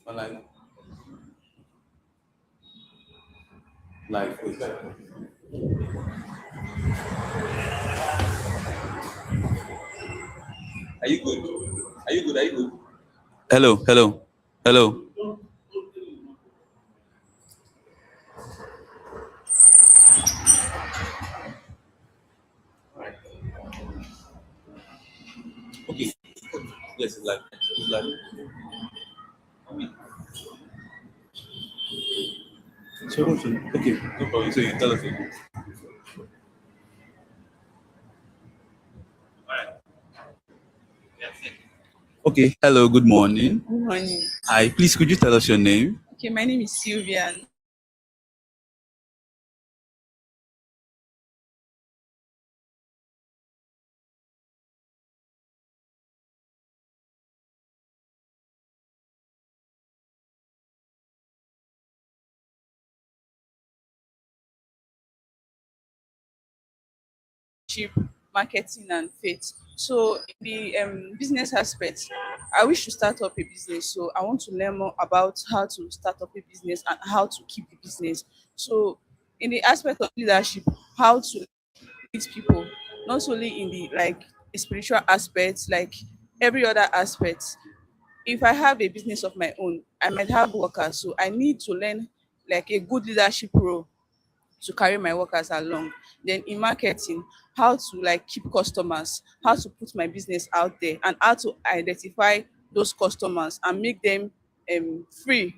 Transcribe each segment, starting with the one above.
Online live. Are you good? Are you good? Are you good? Hello, hello, hello. Okay. Yes, it's live. It's live. So, okay, no problem. So you tell us. Okay. Hello. Good morning. Good morning. Hi. Please, could you tell us your name? Okay, my name is Sylvia. Leadership, marketing, and faith. So, in the business aspect, I wish to start up a business. So, I want to learn more about how to start up a business and how to keep the business. So, in the aspect of leadership, how to lead people, not only in the like a spiritual aspect, like every other aspect. If I have a business of my own, I might have workers. So, I need to learn like a good leadership role to carry my workers along. Then in marketing, how to like keep customers, how to put my business out there, and how to identify those customers and make them free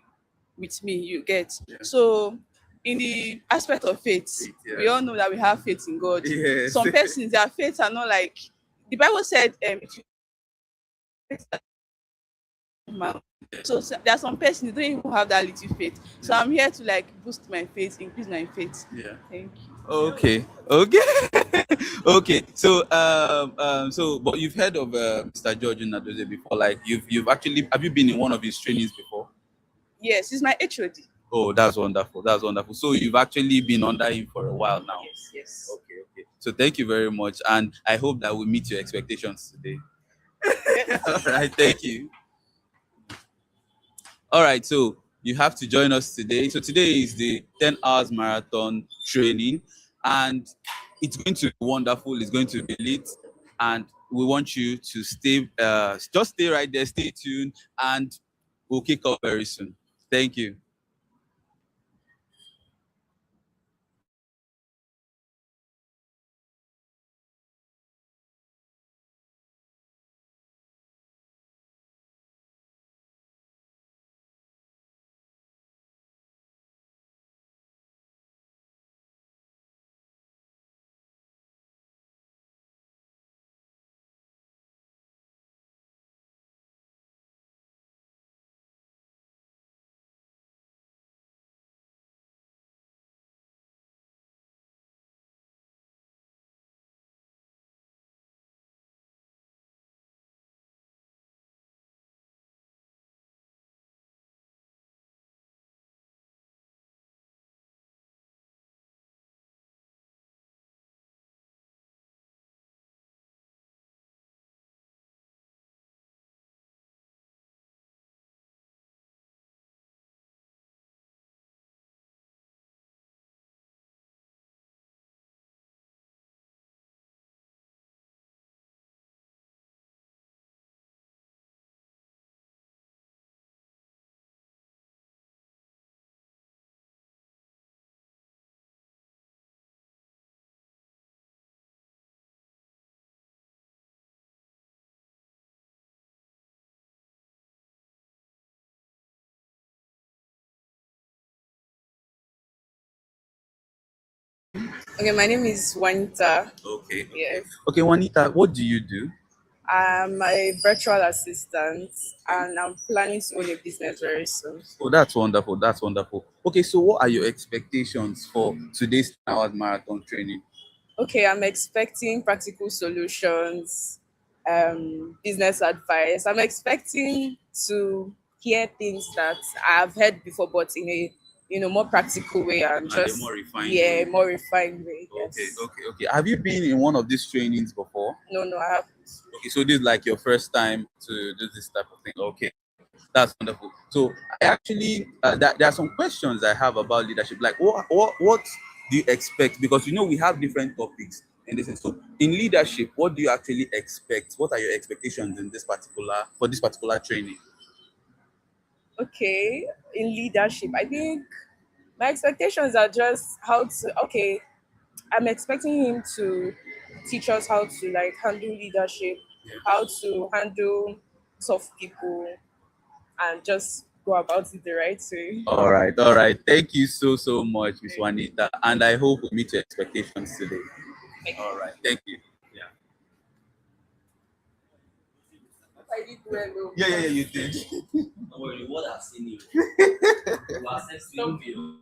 with me. You get. So in the aspect of faith, we all know that we have faith in God. Yes. Some persons, their faith are not like the Bible said. If you man. So there are some persons who don't even have that little faith. So I'm here to like boost my faith, increase my faith. Yeah. Thank you. Okay. Okay. Okay. So, but you've heard of Mr. George Nadoze before? Like, you've actually have you been in one of his trainings before? Yes, he's my HOD. Oh, that's wonderful. That's wonderful. So you've actually been under him for a while now. Yes, yes. Okay. Okay. So thank you very much, and I hope that we meet your expectations today. Yes. All right. Thank you. All right, so you have to join us today. So today is the 10 hours marathon training, and it's going to be wonderful. It's going to be lit, and we want you to just stay right there, stay tuned, and we'll kick off very soon. Thank you. Okay, my name is Juanita. Okay. Yes. Okay, Juanita, what do you do? I'm a virtual assistant and I'm planning to own a business very soon. Oh, that's wonderful. That's wonderful. Okay, so what are your expectations for today's 10 hours marathon training? Okay, I'm expecting practical solutions, business advice. I'm expecting to hear things that I've heard before, but in a more practical way and And a just more refined way. more refined way. Okay, Yes. okay, okay. Have you been in one of these trainings before? No, no, I haven't. Okay, so this is like your first time to do this type of thing. Okay, that's wonderful. So I actually, there are some questions I have about leadership. Like, what do you expect? Because we have different topics in this. So in leadership, what do you actually expect? What are your expectations in this particular training? Okay, in leadership, I think my expectations are just how to. Okay, I'm expecting him to teach us how to like handle leadership, how to handle tough people, and just go about it the right way. All right, all right. Thank you so much, Miss Juanita, and I hope we meet your expectations today. All right, thank you. Yeah. I did well, though. Yeah, you did. Don't worry, what I've seen you. You are sexy.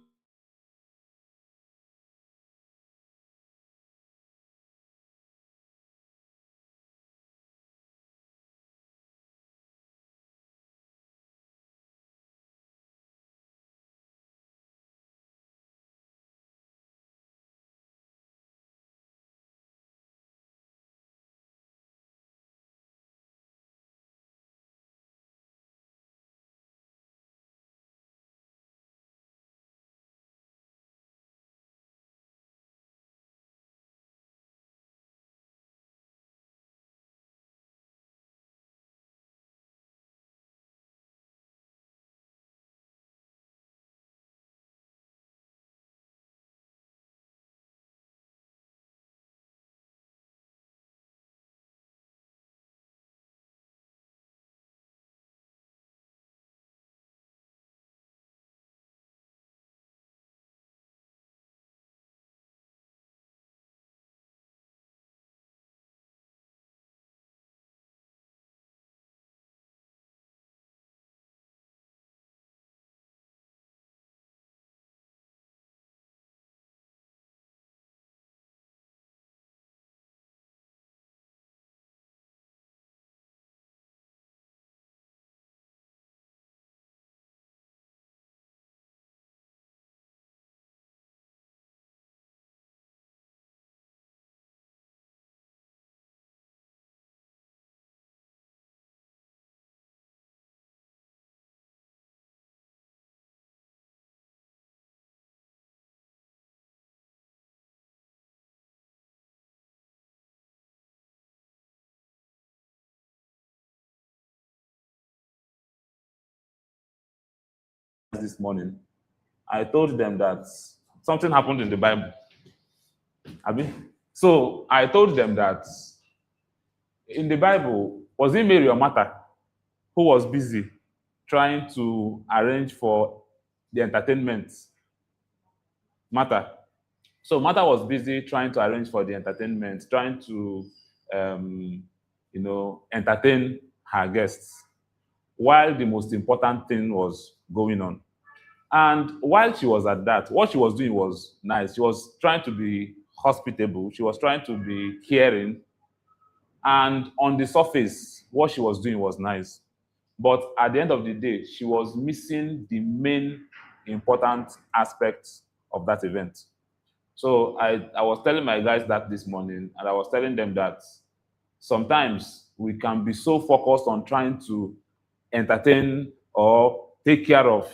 This morning, I told them that something happened in the Bible. Abi? So I told them that in the Bible, was it Mary or Martha who was busy trying to arrange for the entertainment? Martha. So Martha was busy trying to arrange for the entertainment, trying to, entertain her guests, while the most important thing was going on. And while she was at that, what she was doing was nice. She was trying to be hospitable. She was trying to be caring. And on the surface, what she was doing was nice. But at the end of the day, she was missing the main important aspects of that event. So I was telling my guys that this morning, and I was telling them that sometimes we can be so focused on trying to entertain or take care of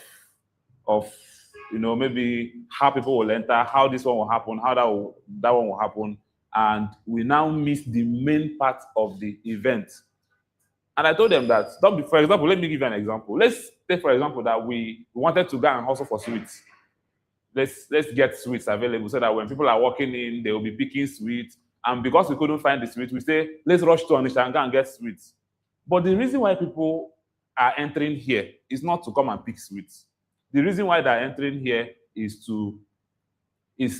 maybe how people will enter, how this one will happen, how that one will happen, and we now miss the main part of the event. And I told them that, don't be, for example, let me give you an example. Let's take, for example, that we wanted to go and hustle for sweets. Let's get sweets available so that when people are walking in, they will be picking sweets. And because we couldn't find the sweets, we say, let's rush to Onisha and go and get sweets. But the reason why people are entering here is not to come and pick sweets. The reason why they're entering here is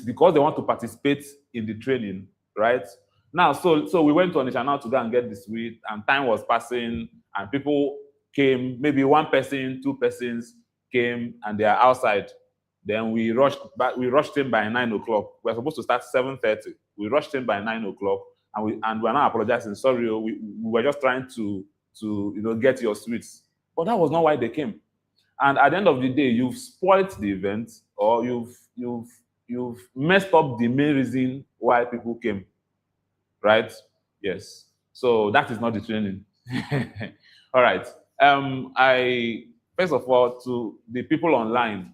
because they want to participate in the training, right? Now, so we went to Onisha now to go and get the sweet, and time was passing, and people came, maybe one person, two persons came, and they are outside. Then we rushed back, we rushed in by 9 o'clock. We were supposed to start 7:30. We rushed in by 9 o'clock, and we're not apologizing. Sorry, we were just trying to get your sweets. But that was not why they came. And at the end of the day, you've spoiled the event, or you've messed up the main reason why people came, right? Yes. So that is not the training. All right. I first of all, to the people online,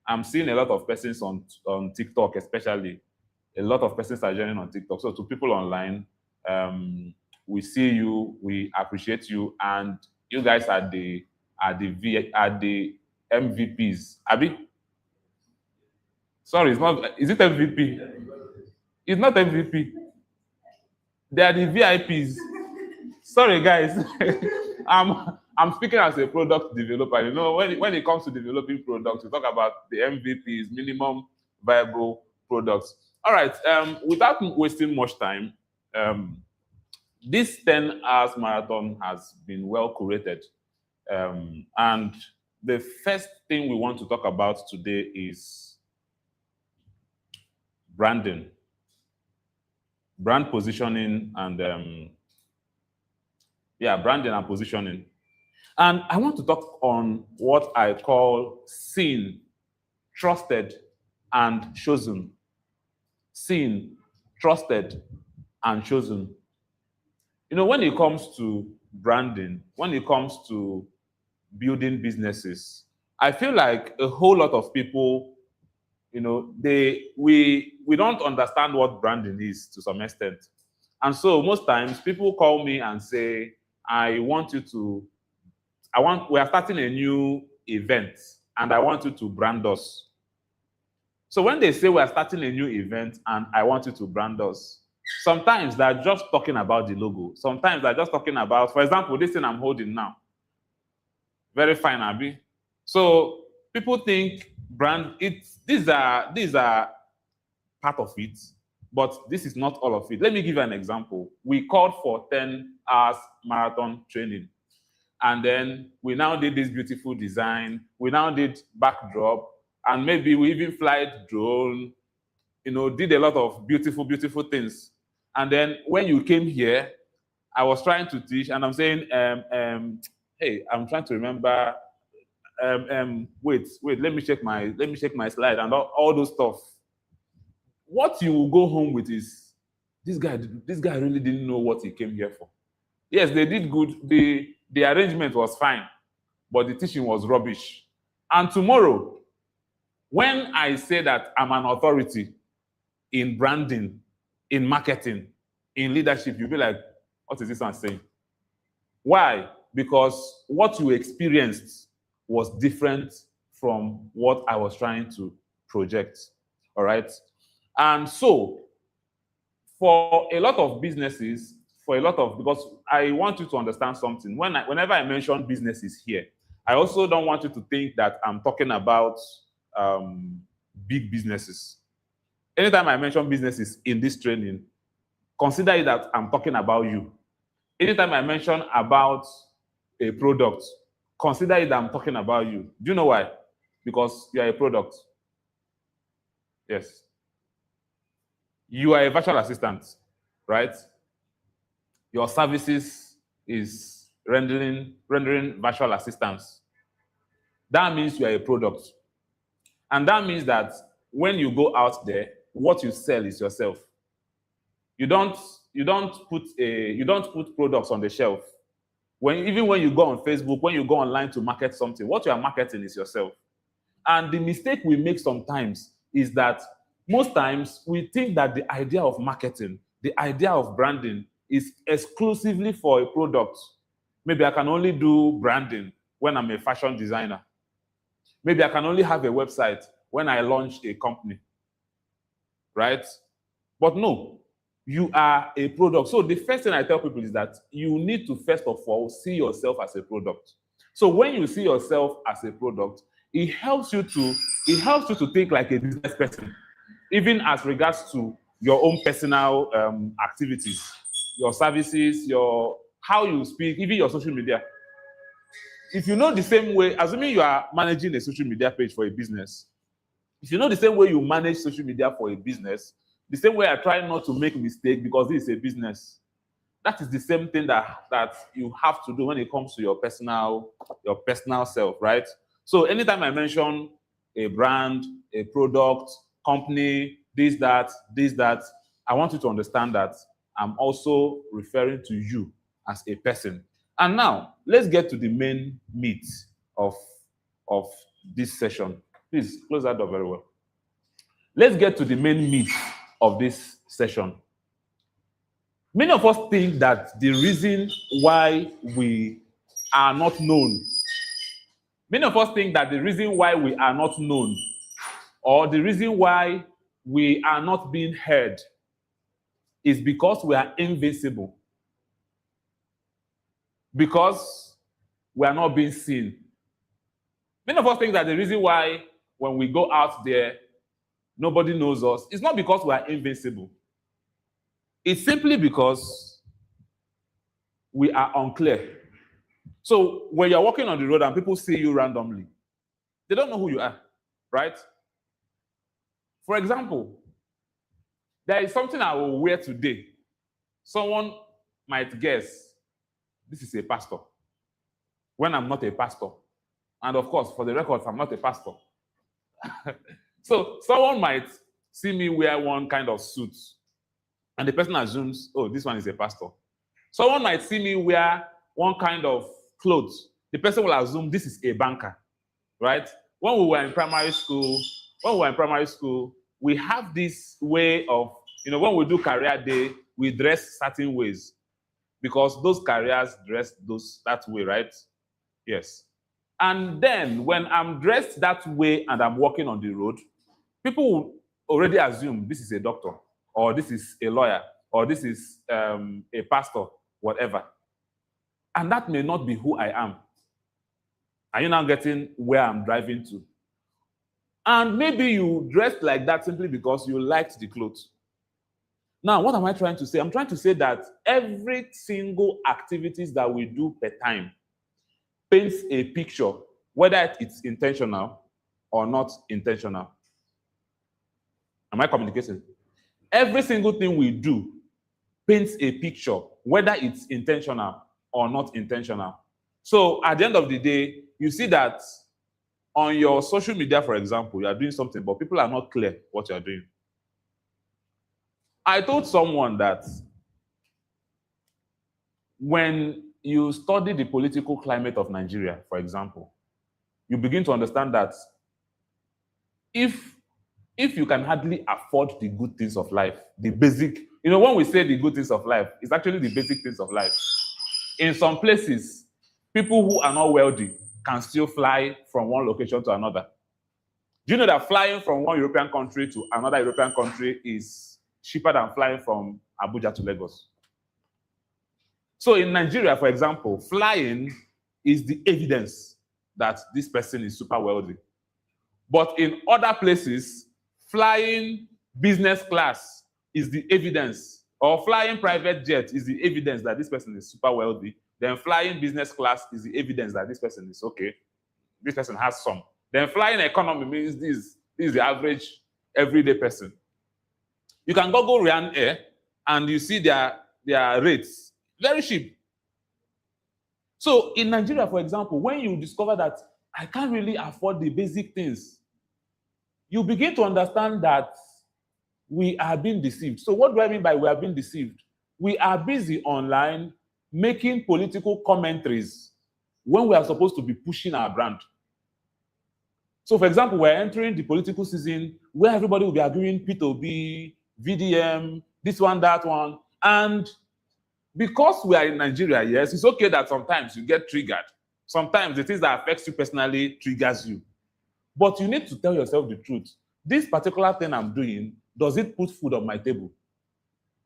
I'm seeing a lot of persons on TikTok, especially. A lot of persons are joining on TikTok. So to people online, we see you, we appreciate you, and you guys are the MVPs. Abi? Sorry, it's not. Is it MVP? It's not MVP. They are the VIPs. Sorry, guys. I'm speaking as a product developer. You know, when it comes to developing products, we talk about the MVPs, minimum viable products. All right. Without wasting much time, this 10 hours marathon has been well curated. And the first thing we want to talk about today is branding, brand positioning, and branding and positioning. And I want to talk on what I call seen, trusted, and chosen. Seen, trusted, and chosen. You know, when it comes to branding, when it comes to building businesses, I feel like a whole lot of people, you know, we don't understand what branding is to some extent. And so most times people call me and say, we are starting a new event and I want you to brand us. So when they say we are starting a new event and I want you to brand us, sometimes they're just talking about the logo. Sometimes they're just talking about, for example, this thing I'm holding now. Very fine, Abi. So people think these are part of it, but this is not all of it. Let me give you an example. We called for 10 hours marathon training. And then we now did this beautiful design. We now did backdrop. And maybe we even fly drone, you know, did a lot of beautiful, beautiful things. And then when you came here, I was trying to teach, and I'm saying, hey, I'm trying to remember. Wait, let me check my slide and all those stuff. What you will go home with is this guy really didn't know what he came here for. Yes, they did good. The arrangement was fine, but the teaching was rubbish. And tomorrow, when I say that I'm an authority in branding, in marketing, in leadership, you'll be like, what is this one saying? Why? Because what you experienced was different from what I was trying to project. All right? And so, for a lot of businesses, because I want you to understand something. Whenever I mention businesses here, I also don't want you to think that I'm talking about big businesses. Anytime I mention businesses in this training, consider it that I'm talking about you. Anytime I mention about a product, consider it that I'm talking about you. Do you know why? Because you are a product. Yes. You are a virtual assistant, right? Your services is rendering virtual assistance. That means you are a product. And that means that when you go out there, what you sell is yourself. You don't put products on the shelf. Even when you go on Facebook, when you go online to market something, what you are marketing is yourself. And the mistake we make sometimes is that most times we think that the idea of marketing, the idea of branding is exclusively for a product. Maybe I can only do branding when I'm a fashion designer. Maybe I can only have a website when I launch a company, right? But no, you are a product. So the first thing I tell people is that you need to first of all see yourself as a product. So when you see yourself as a product, it helps you to think like a business person, even as regards to your own personal activities, your services, how you speak, even your social media. If you know the same way, assuming you are managing a social media page for a business, if you know the same way you manage social media for a business, the same way I try not to make mistakes because this is a business, that is the same thing that you have to do when it comes to your personal self, right? So anytime I mention a brand, a product, company, this, that, I want you to understand that I'm also referring to you as a person. And now, let's get to the main meat of of this session. Please close that door very well. Let's get to the main meat of this session. Many of us think that the reason why we are not known, many of us think that the reason why we are not known, or the reason why we are not being heard, is because we are invincible, because we are not being seen. Many of us think that the reason why when we go out there, nobody knows us, it's not because we are invincible. It's simply because we are unclear. So when you're walking on the road and people see you randomly, they don't know who you are, right? For example, there is something I will wear today. Someone might guess, this is a pastor, when I'm not a pastor. And of course, for the record, I'm not a pastor. So someone might see me wear one kind of suit, and the person assumes, oh, this one is a pastor. Someone might see me wear one kind of clothes. The person will assume this is a banker, right? When we were in primary school, we have this way of, when we do career day, we dress certain ways because those careers dress that way, right? Yes. And then when I'm dressed that way and I'm walking on the road, people will already assume this is a doctor, or this is a lawyer, or this is a pastor, whatever. And that may not be who I am. Are you now getting where I'm driving to? And maybe you dressed like that simply because you liked the clothes. Now, what am I trying to say? I'm trying to say that every single activities that we do per time paints a picture, whether it's intentional or not intentional. Am I communicating? Every single thing we do paints a picture, whether it's intentional or not intentional. So at the end of the day, you see that on your social media, for example, you are doing something, but people are not clear what you are doing. I told someone that when you study the political climate of Nigeria, for example, you begin to understand that if you can hardly afford the good things of life, the basic, when we say the good things of life, it's actually the basic things of life. In some places, people who are not wealthy can still fly from one location to another. Do you know that flying from one European country to another European country is cheaper than flying from Abuja to Lagos? So in Nigeria, for example, flying is the evidence that this person is super wealthy. But in other places, flying business class is the evidence, or flying private jet is the evidence that this person is super wealthy. Then flying business class is the evidence that this person is okay. This person has some. Then flying economy means this is the average everyday person. You can go Ryan Air and you see their rates, very cheap. So in Nigeria, for example, when you discover that I can't really afford the basic things, you begin to understand that we are being deceived. So what do I mean by we are being deceived? We are busy online making political commentaries when we are supposed to be pushing our brand. So for example, we're entering the political season where everybody will be arguing P2B, VDM, this one, that one. And because we are in Nigeria, yes, it's okay that sometimes you get triggered. Sometimes the things that affects you personally triggers you. But you need to tell yourself the truth. This particular thing I'm doing, does it put food on my table?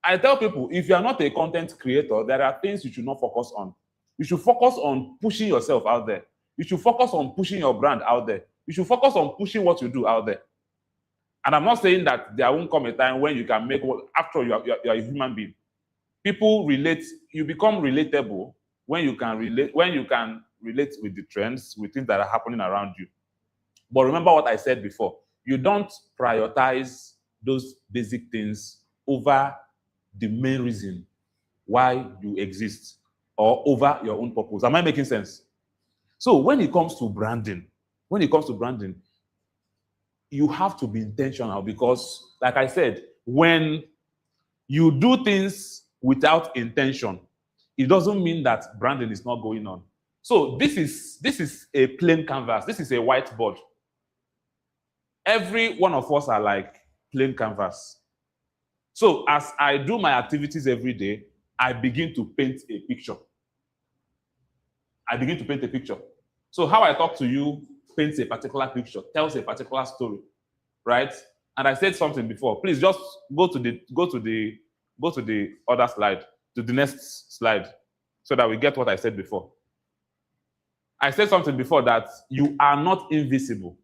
I tell people, if you are not a content creator, there are things you should not focus on. You should focus on pushing yourself out there. You should focus on pushing your brand out there. You should focus on pushing what you do out there. And I'm not saying that there won't come a time when you can make what, after you're a human being. People relate, you become relatable when you can relate with the trends, with things that are happening around you. But remember what I said before, you don't prioritize those basic things over the main reason why you exist or over your own purpose. Am I making sense? So when it comes to branding, you have to be intentional because, like I said, when you do things without intention, it doesn't mean that branding is not going on. So this is a plain canvas. This is a whiteboard. Every one of us are like plain canvas. So as I do my activities every day, I begin to paint a picture. I begin to paint a picture. So how I talk to you paints a particular picture, tells a particular story, right? And I said something before. Please just go to the other slide, to the next slide, so that we get what I said before. I said something before that you are not invisible,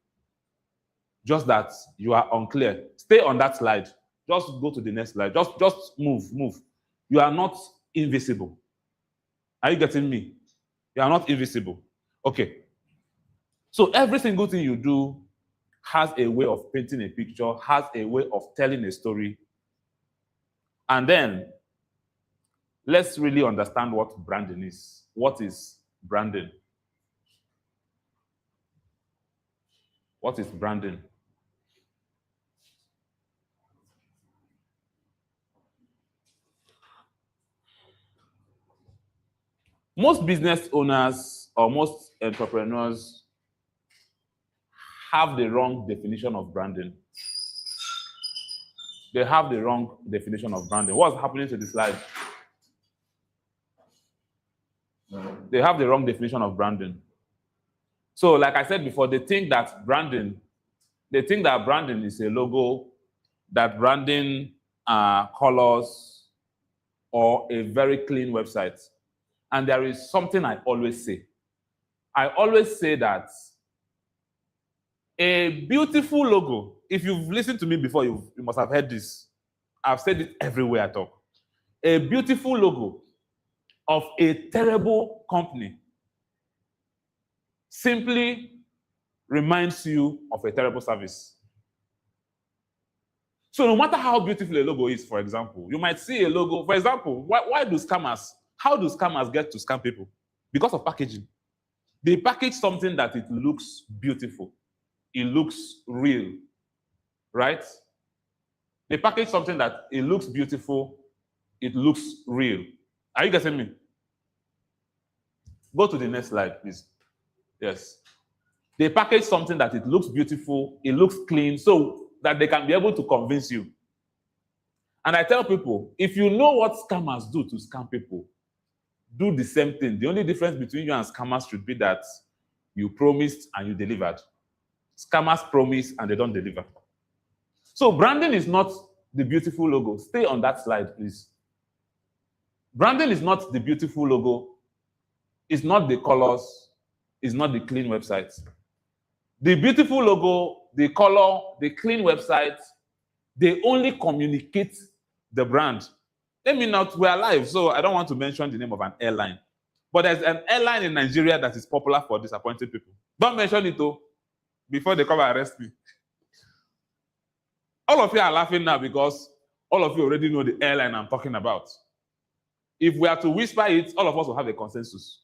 just that you are unclear. Stay on that slide. Just go to the next slide. Just move. You are not invisible. Are you getting me? You are not invisible. Okay. So every single thing you do has a way of painting a picture, has a way of telling a story. And then let's really understand what branding is. What is branding? What is branding? Most business owners or most entrepreneurs have the wrong definition of branding. They have the wrong definition of branding. What's happening to the slide? They have the wrong definition of branding. So, like I said before, they think that branding is a logo, that branding are colors, or a very clean website. And there is something I always say. I always say that a beautiful logo, if you've listened to me before, you must have heard this. I've said it everywhere I talk. A beautiful logo of a terrible company simply reminds you of a terrible service. So no matter how beautiful a logo is, for example, you might see a logo, for example, how do scammers get to scam people? Because of packaging. They package something that it looks beautiful. It looks real, right? They package something that it looks beautiful. It looks real. Are you getting me? Go to the next slide, please. Yes. They package something that it looks beautiful, it looks clean, so that they can be able to convince you. And I tell people, if you know what scammers do to scam people, do the same thing. The only difference between you and scammers should be that you promised and you delivered. Scammers promise and they don't deliver. So branding is not the beautiful logo. Stay on that slide, please. Branding is not the beautiful logo. It's not the colors. It's not the clean website. The beautiful logo, the color, the clean website, they only communicate the brand. Let me not, we're live, so I don't want to mention the name of an airline. But there's an airline in Nigeria that is popular for disappointing people. Don't mention it though, before they come and arrest me. All of you are laughing now because all of you already know the airline I'm talking about. If we are to whisper it, all of us will have a consensus.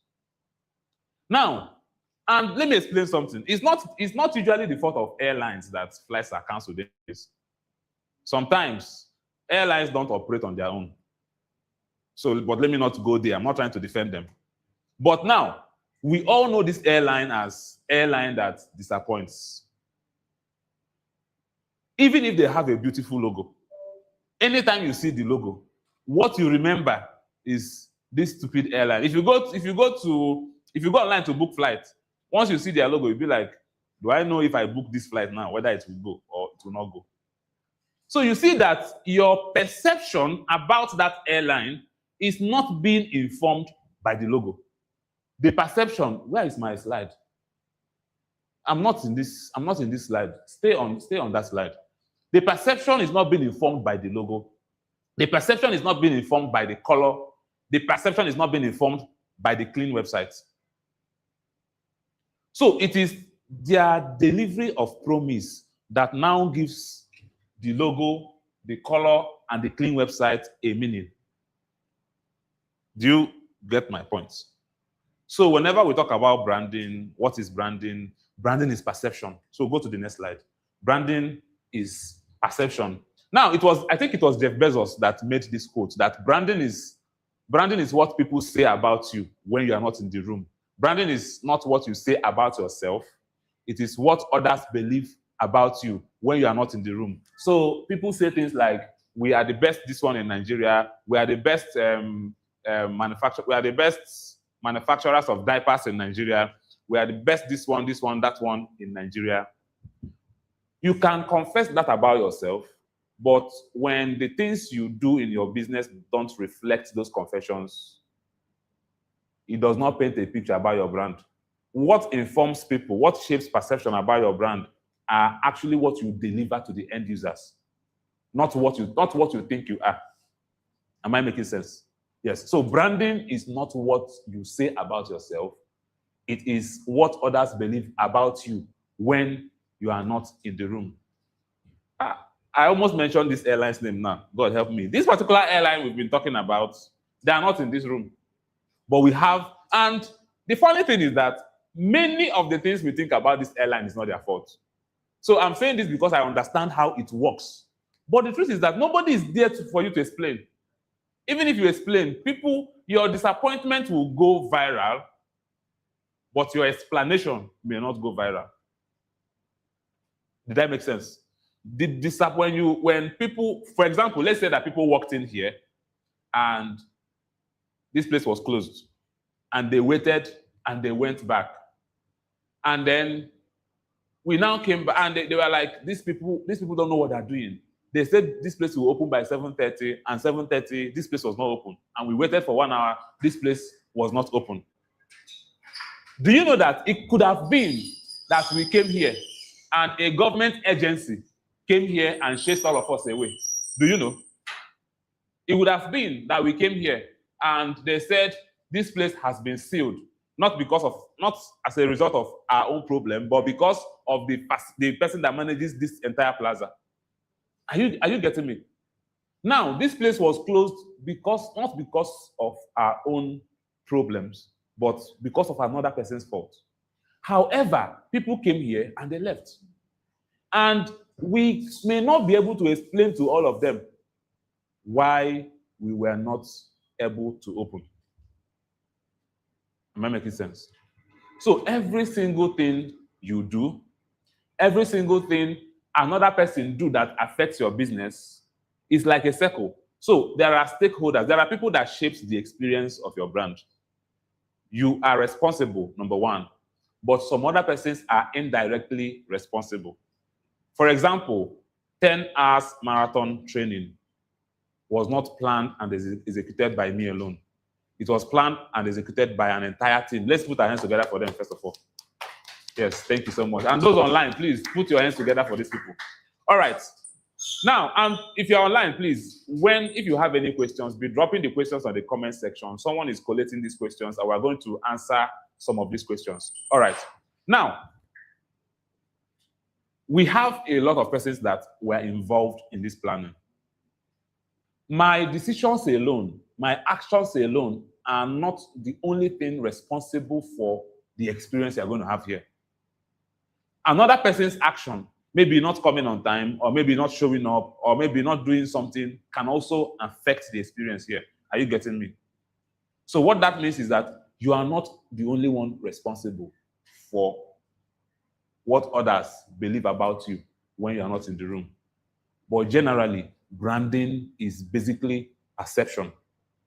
Now, and let me explain something. It's not usually the fault of airlines that flights are canceled. Sometimes airlines don't operate on their own. So, but let me not go there. I'm not trying to defend them. But now, we all know this airline as airline that disappoints. Even if they have a beautiful logo, anytime you see the logo, what you remember is this stupid airline. If you go online to book flight, once you see their logo, you'll be like, do I know if I book this flight now, whether it will go or it will not go? So you see that your perception about that airline is not being informed by the logo. The perception, where is my slide? I'm not in this slide. Stay on that slide. The perception is not being informed by the logo. The perception is not being informed by the color. The perception is not being informed by the clean website. So it is their delivery of promise that now gives the logo, the color, and the clean website a meaning. Do you get my point? So whenever we talk about branding, what is branding? Branding is perception. So go to the next slide. Branding is perception. Now, I think it was Jeff Bezos that made this quote that branding is what people say about you when you are not in the room. Branding is not what you say about yourself. It is what others believe about you when you are not in the room. So people say things like, we are the best this one in Nigeria. We are the best we are the best manufacturers of diapers in Nigeria. We are the best this one, that one in Nigeria. You can confess that about yourself, but when the things you do in your business don't reflect those confessions, it does not paint a picture about your brand. What informs people, what shapes perception about your brand are actually what you deliver to the end users, not what you think you are. Am I making sense? Yes. So branding is not what you say about yourself. It is what others believe about you when you are not in the room. I almost mentioned this airline's name now. God help me. This particular airline we've been talking about, they are not in this room. But we have, and the funny thing is that many of the things we think about this airline is not their fault. So I'm saying this because I understand how it works. But the truth is that nobody is there for you to explain. Even if you explain, your disappointment will go viral, but your explanation may not go viral. Did that make sense? When people, for example, let's say that people walked in here and this place was closed and they waited and they went back. And then we now came back and they were like, these people don't know what they're doing. They said this place will open by 7:30 and 7:30, this place was not open. And we waited for 1 hour, this place was not open. Do you know that it could have been that we came here and a government agency came here and chased all of us away? Do you know? It would have been that we came here and they said this place has been sealed, not as a result of our own problem, but because of the person that manages this entire plaza. Are you getting me? Now, this place was closed not because of our own problems, but because of another person's fault. However, people came here and they left. And we may not be able to explain to all of them why we were not able to open. Am I making sense? So every single thing you do, every single thing another person do that affects your business is like a circle. So there are stakeholders. There are people that shapes the experience of your brand. You are responsible, number one, but some other persons are indirectly responsible. For example, 10 hours marathon training was not planned and executed by me alone. It was planned and executed by an entire team. Let's put our hands together for them, first of all. Yes, thank you so much. And those online, please put your hands together for these people. All right. Now, if you're online, please, if you have any questions, be dropping the questions on the comment section. Someone is collating these questions, and we're going to answer some of these questions. All right. Now, we have a lot of persons that were involved in this planning. My decisions alone, my actions alone are not the only thing responsible for the experience you're going to have here. Another person's action, maybe not coming on time, or maybe not showing up, or maybe not doing something, can also affect the experience here. Are you getting me? So what that means is that you are not the only one responsible for what others believe about you when you are not in the room. But generally, branding is basically perception.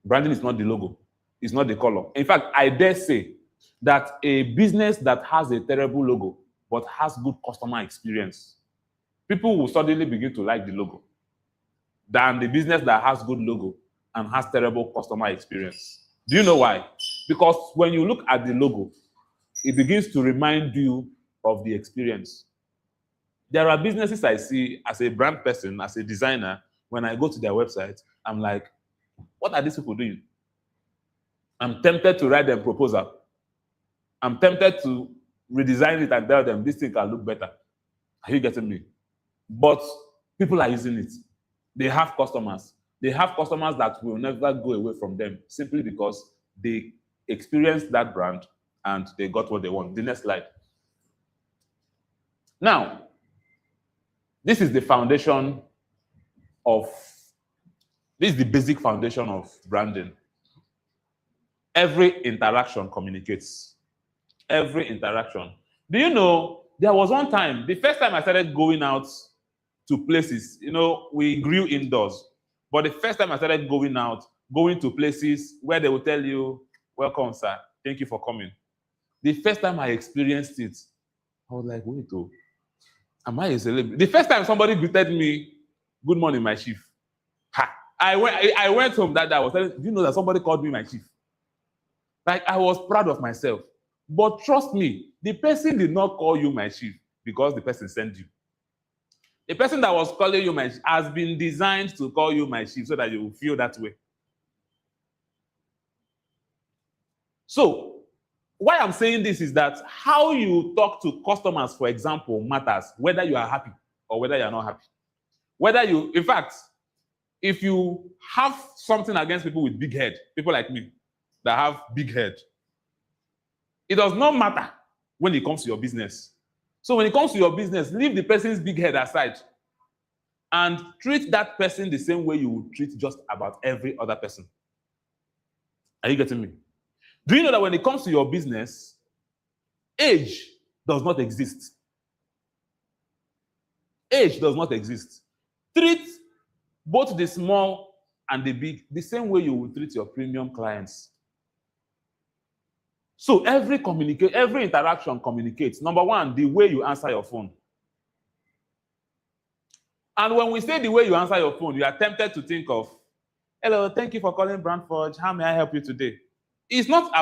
Branding is not the logo. It's not the color. In fact, I dare say that a business that has a terrible logo but has good customer experience, people will suddenly begin to like the logo than the business that has good logo and has terrible customer experience. Do you know why? Because when you look at the logo, it begins to remind you of the experience. There are businesses I see as a brand person, as a designer, when I go to their website, I'm like, what are these people doing? I'm tempted to write them a proposal. I'm tempted to redesign it and tell them this thing can look better. Are you getting me? But people are using it. They have customers. They have customers that will never go away from them simply because they experienced that brand and they got what they want. The next slide. Now, this is the foundation of, this is the basic foundation of branding. Every interaction communicates. Every interaction. Do you know, there was one time, the first time I started going out to places, we grew indoors. But the first time I started going out, going to places where they will tell you, welcome, sir. Thank you for coming. The first time I experienced it, I was like, wait, am I a celebrity? The first time somebody greeted me, good morning, my chief. I went home that day. I was telling, do you know that somebody called me my chief? Like, I was proud of myself. But trust me, the person did not call you my chief because the person sent you. The person that was calling you my chief has been designed to call you my chief so that you will feel that way. So, why I'm saying this is that how you talk to customers, for example, matters, whether you are happy or whether you are not happy. In fact, if you have something against people with big head, people like me that have big head, it does not matter when it comes to your business. So when it comes to your business, leave the person's big head aside and treat that person the same way you would treat just about every other person. Are you getting me? Do you know that when it comes to your business, age does not exist? Age does not exist. Treat both the small and the big the same way you would treat your premium clients. So every interaction communicates. Number one, the way you answer your phone. And when we say the way you answer your phone, you are tempted to think of, hello, thank you for calling Brandforge. How may I help you today? It's not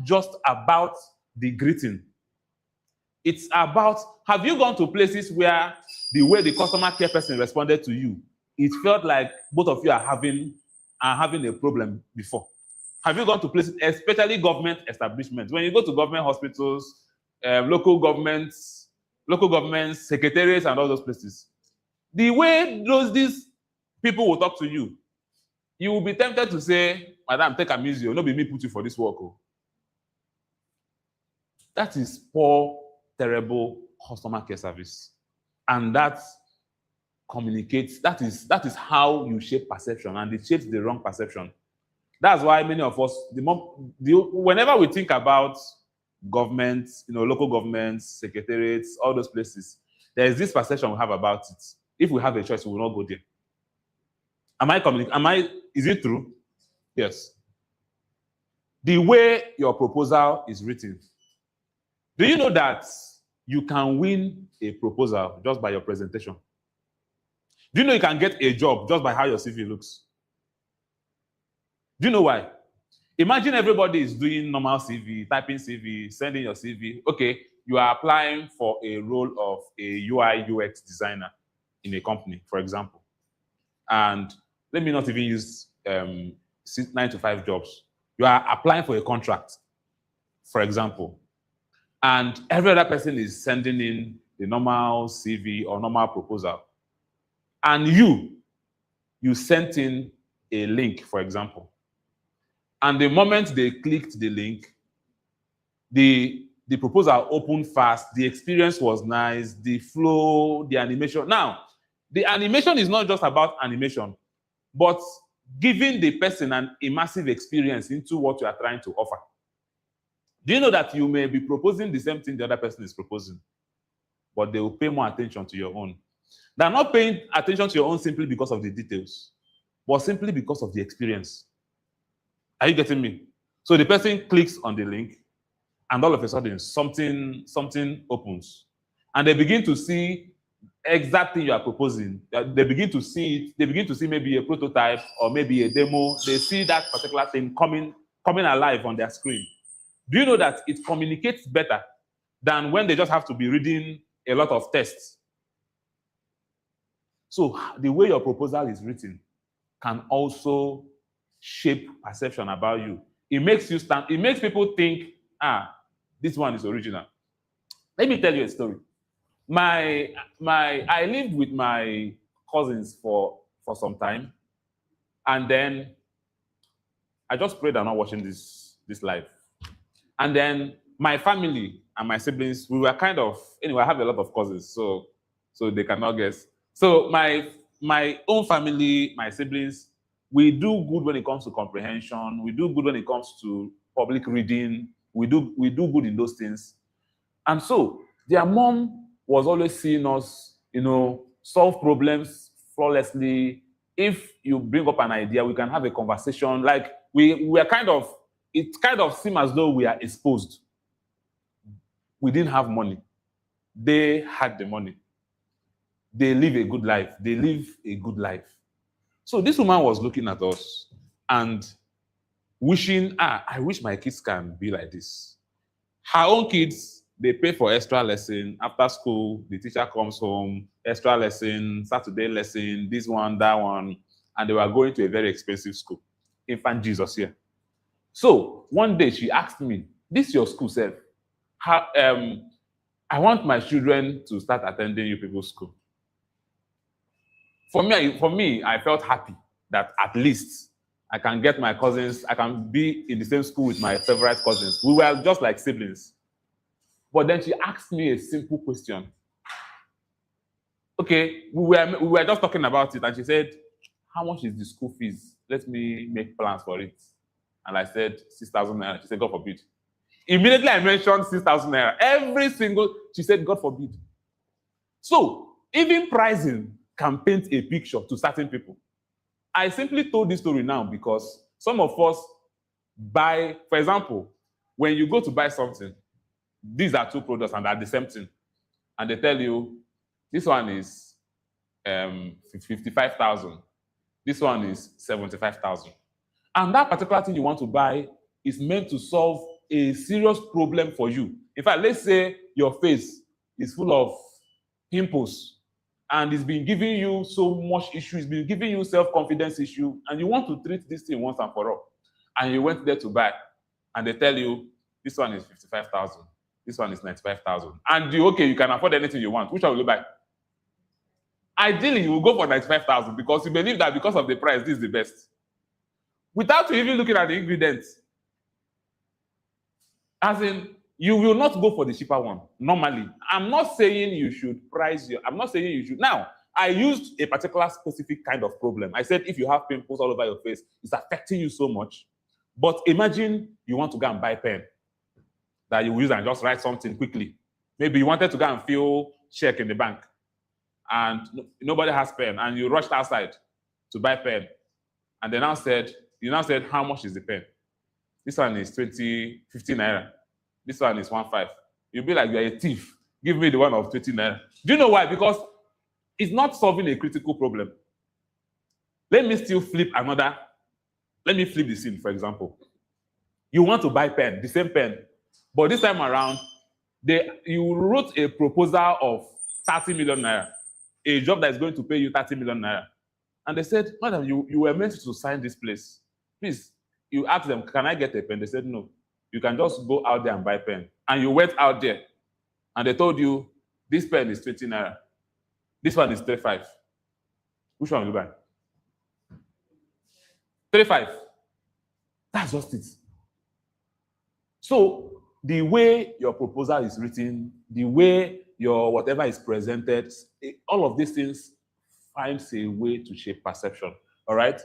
just about the greeting. It's about, have you gone to places where the way the customer care person responded to you, it felt like both of you are having a problem before? Have you gone to places, especially government establishments? When you go to government hospitals, local governments, secretariats, and all those places, the way these people will talk to you, you will be tempted to say, Madam, take a music, no be me put you for this work. That is poor, terrible customer care service. And that communicates, that is how you shape perception, and it shapes the wrong perception. That's why many of us, whenever we think about governments, local governments, secretariats, all those places, there is this perception we have about it. If we have a choice, we will not go there. Is it true? Yes. The way your proposal is written. Do you know that you can win a proposal just by your presentation? Do you know you can get a job just by how your CV looks? Do you know why? Imagine everybody is doing normal CV, typing CV, sending your CV. Okay, you are applying for a role of a UI UX designer in a company, for example. And let me not even use 9 to 5 jobs. You are applying for a contract, for example. And every other person is sending in the normal CV or normal proposal. And you sent in a link, for example. And the moment they clicked the link, the proposal opened fast, the experience was nice, the flow, the animation. Now, the animation is not just about animation, but giving the person an immersive experience into what you are trying to offer. Do you know that you may be proposing the same thing the other person is proposing, but they will pay more attention to your own? They're not paying attention to your own simply because of the details, but simply because of the experience. Are you getting me? So the person clicks on the link, and all of a sudden, something opens. And they begin to see exactly you are proposing. They begin to see it. They begin to see maybe a prototype or maybe a demo. They see that particular thing coming alive on their screen. Do you know that it communicates better than when they just have to be reading a lot of tests? So the way your proposal is written can also shape perception about you. It makes people think, this one is original. Let me tell you a story. I lived with my cousins for some time, and then I just prayed I'm not watching this live. And then my family and my siblings, we were kind of, anyway, I have a lot of cousins, so they cannot guess. So my own family, my siblings, we do good when it comes to comprehension. We do good when it comes to public reading. we do good in those things. And so their mom was always seeing us, solve problems flawlessly. If you bring up an idea, we can have a conversation. Like we are it kind of seemed as though we are exposed. We didn't have money. They had the money. They live a good life. So this woman was looking at us and wishing, I wish my kids can be like this. Her own kids, they pay for extra lesson. After school, the teacher comes home, extra lesson, Saturday lesson, this one, that one. And they were going to a very expensive school, Infant Jesus here. So one day she asked me, this is your school, sir. I want my children to start attending you people's school. For me, I felt happy that at least I can get my cousins, I can be in the same school with my favorite cousins. We were just like siblings. But then she asked me a simple question. Okay, we were just talking about it, and she said, how much is the school fees? Let me make plans for it. And I said, 6,000 naira. She said, God forbid. Immediately I mentioned 6,000 naira. She said, God forbid. So, even pricing can paint a picture to certain people. I simply told this story now because some of us buy, for example, when you go to buy something, these are two products and they're the same thing. And they tell you, this one is 55,000. This one is 75,000. And that particular thing you want to buy is meant to solve a serious problem for you. In fact, let's say your face is full of pimples and it's been giving you so much issue, it's been giving you self-confidence issue, and you want to treat this thing once and for all. And you went there to buy, and they tell you, this one is 55,000, this one is 95,000. And you can afford anything you want. Which one will you buy? Ideally, you will go for 95,000 because you believe that because of the price, this is the best. Without you even looking at the ingredients. As in, you will not go for the cheaper one, normally. I'm not saying you should price I'm not saying you should. Now, I used a particular specific kind of problem. I said, if you have pimples all over your face, it's affecting you so much. But imagine you want to go and buy a pen that you will use and just write something quickly. Maybe you wanted to go and fill check in the bank, and nobody has pen, and you rushed outside to buy pen. And they you now said, how much is the pen? This one is 15 naira. This one is 15. You'll be like, you're a thief. Give me the one of 20 naira. Do you know why? Because it's not solving a critical problem. Let me flip the scene, for example. You want to buy pen, the same pen, but this time around, you wrote a proposal of 30 million naira, a job that is going to pay you 30 million naira. And they said, madam, you were meant to sign this place. Please, you asked them, can I get a pen? They said, no. You can just go out there and buy pen. And you went out there, and they told you, this pen is 20 naira. This one is 35. Which one will you buy? 35. That's just it. So, the way your proposal is written, the way your whatever is presented, all of these things finds a way to shape perception. All right?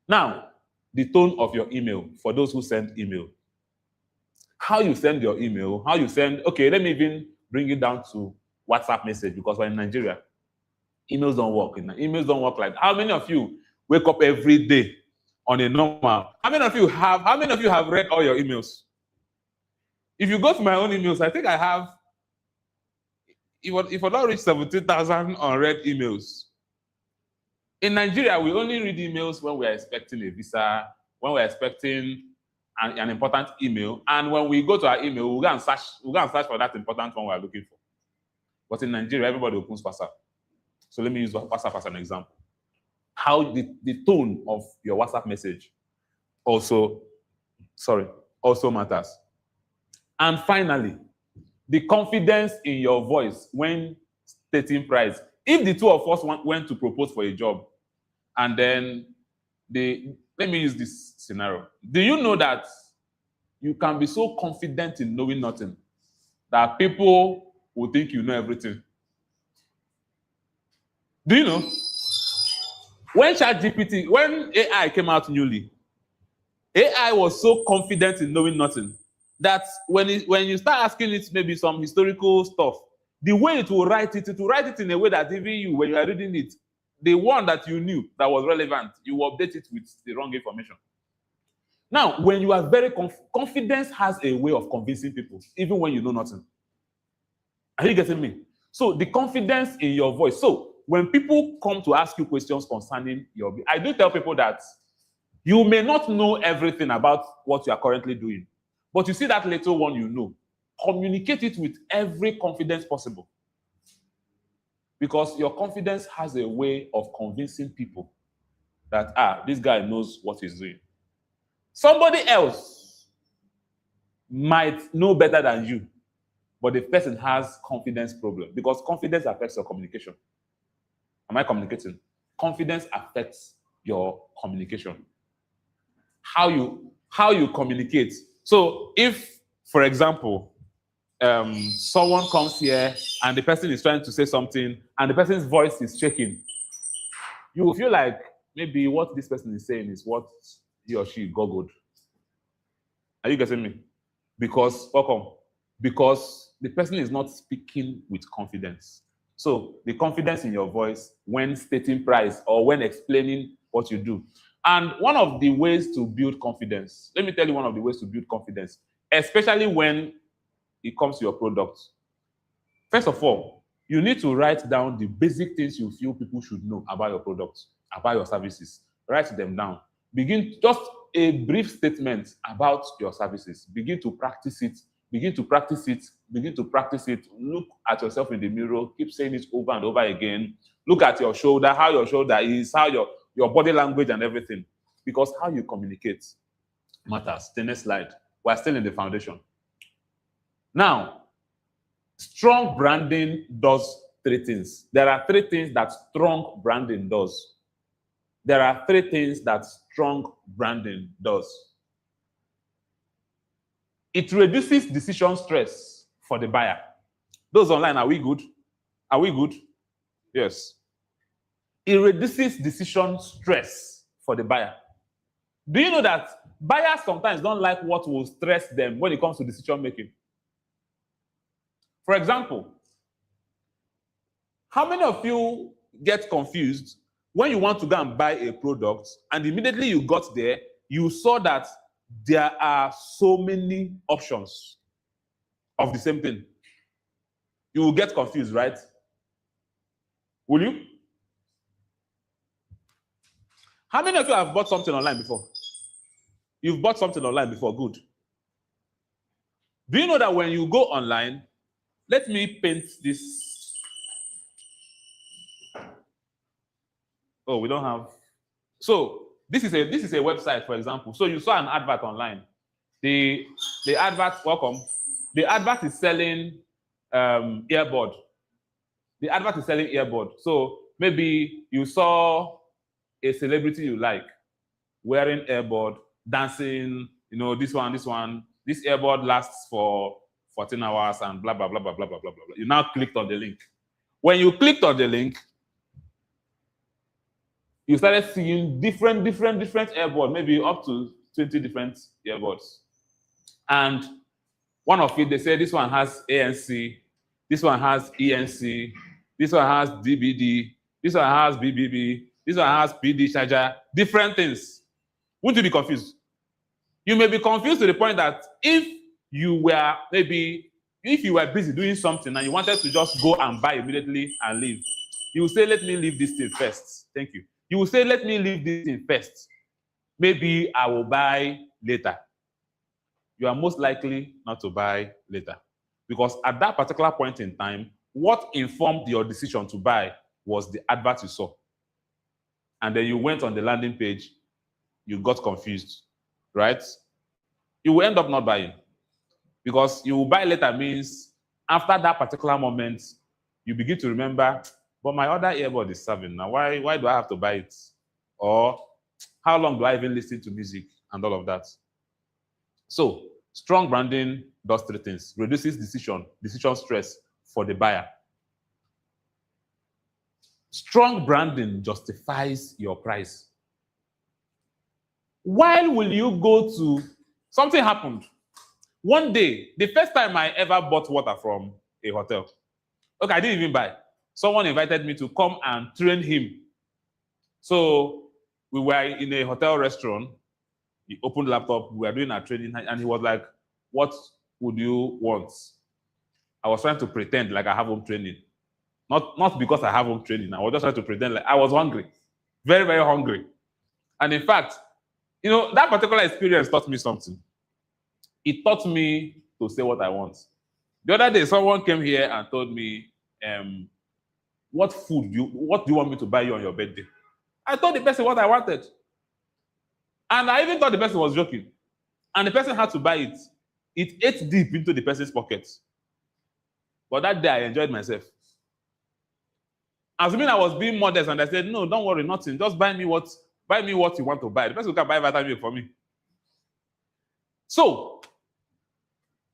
Now, the tone of your email, for those who send email. How you send your email, okay, let me even bring it down to WhatsApp message, because we're in Nigeria. Emails don't work. Emails don't work like that. How many of you wake up every day on a normal? How many of you have read all your emails? If you go to my own emails, I think I have, if I don't reach 17,000 unread emails. In Nigeria, we only read emails when we are expecting a visa, when we're expecting an important email, and when we go to our email, we'll go and search for that important one we're looking for. But in Nigeria, everybody opens WhatsApp. So let me use WhatsApp as an example. How the tone of your WhatsApp message also matters. And finally, the confidence in your voice when stating price. If the two of us went to propose for a job, and then let me use this scenario. Do you know that you can be so confident in knowing nothing that people will think you know everything? Do you know? When AI came out newly, AI was so confident in knowing nothing that when you start asking it maybe some historical stuff, the way it will write it in a way that even you, when you are reading it, the one that you knew that was relevant, you will update it with the wrong information. Now, when you are very confidence has a way of convincing people, even when you know nothing. Are you getting me? So the confidence in your voice. So when people come to ask you questions concerning your, I do tell people that you may not know everything about what you are currently doing, but you see that little one you know, communicate it with every confidence possible. Because your confidence has a way of convincing people that, this guy knows what he's doing. Somebody else might know better than you, but the person has confidence problem because confidence affects your communication. Am I communicating? Confidence affects your communication. How you communicate. So if, for example, someone comes here and the person is trying to say something and the person's voice is shaking, you will feel like maybe what this person is saying is what he or she goggled. Are you getting me? Because the person is not speaking with confidence. So the confidence in your voice when stating price or when explaining what you do. And one of the ways to build confidence, let me tell you one of the ways to build confidence, especially when it comes to your product. First of all, you need to write down the basic things you feel people should know about your product, about your services. Write them down. Begin just a brief statement about your services. Begin to practice it. Begin to practice it. Begin to practice it. Look at yourself in the mirror. Keep saying it over and over again. Look at your shoulder, how your shoulder is, how your body language and everything. Because how you communicate matters. The next slide. We're still in the foundation. Now, strong branding does three things. There are three things that strong branding does. There are three things that strong branding does. It reduces decision stress for the buyer. Those online, are we good? Are we good? Yes. It reduces decision stress for the buyer. Do you know that buyers sometimes don't like what will stress them when it comes to decision making? For example, how many of you get confused when you want to go and buy a product and immediately you got there, you saw that there are so many options of the same thing? You will get confused, right? Will you? How many of you have bought something online before? You've bought something online before, good. Do you know that when you go online, let me paint this. Oh, we don't have. So this is a website, for example. So you saw an advert online. The advert, welcome. The advert is selling earbud. The advert is selling earbud. So maybe you saw a celebrity you like wearing earbud, dancing, this one. This earbud lasts for 14 hours and blah, blah, blah, blah, blah, blah, blah, blah. You now clicked on the link. When you clicked on the link, you started seeing different earbuds, maybe up to 20 different earbuds. And one of it, they say this one has ANC, this one has ENC, this one has DBD, this one has BBB, this one has PD charger, different things. Wouldn't you be confused? You may be confused to the point that if you were busy doing something and you wanted to just go and buy immediately and leave, you will say, let me leave this thing first. Thank you. You will say, let me leave this thing first. Maybe I will buy later. You are most likely not to buy later. Because at that particular point in time, what informed your decision to buy was the advert you saw. And then you went on the landing page, you got confused, right? You will end up not buying. Because you will buy later means after that particular moment, you begin to remember, but my other earbud is serving now. Why do I have to buy it? Or how long do I even listen to music and all of that? So strong branding does three things. Reduces decision stress for the buyer. Strong branding justifies your price. Why will you go to, something happened. One day, the first time I ever bought water from a hotel, okay, I didn't even buy. Someone invited me to come and train him. So we were in a hotel restaurant. He opened the laptop. We were doing our training, and he was like, "What would you want?" I was trying to pretend like I have home training. Not because I have home training. I was just trying to pretend like I was hungry. Very, very hungry. And in fact, that particular experience taught me something. It taught me to say what I want. The other day, someone came here and told me, what do you want me to buy you on your birthday? I told the person what I wanted. And I even thought the person was joking. And the person had to buy it. It ate deep into the person's pocket. But that day, I enjoyed myself. Assuming I was being modest, and I said, no, don't worry, nothing. Just buy me what you want to buy. The person can buy vitamin milk for me. So,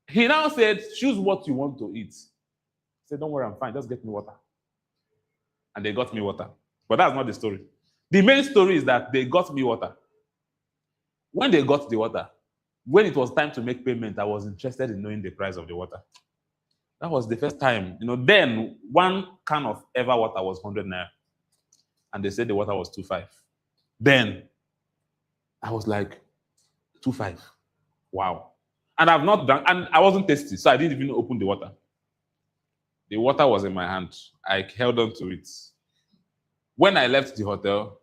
he now said, choose what you want to eat. I said, don't worry, I'm fine. Just get me water. And they got me water. But that's not the story. The main story is that they got me water. When they got the water, when it was time to make payment, I was interested in knowing the price of the water. That was the first time. Then one can of Eva water was 100 naira. And they said the water was 2.5. Then I was like, 2.5. Wow. And I've not done, and I wasn't tasty, so I didn't even open the water. The water was in my hand. I held on to it. When I left the hotel,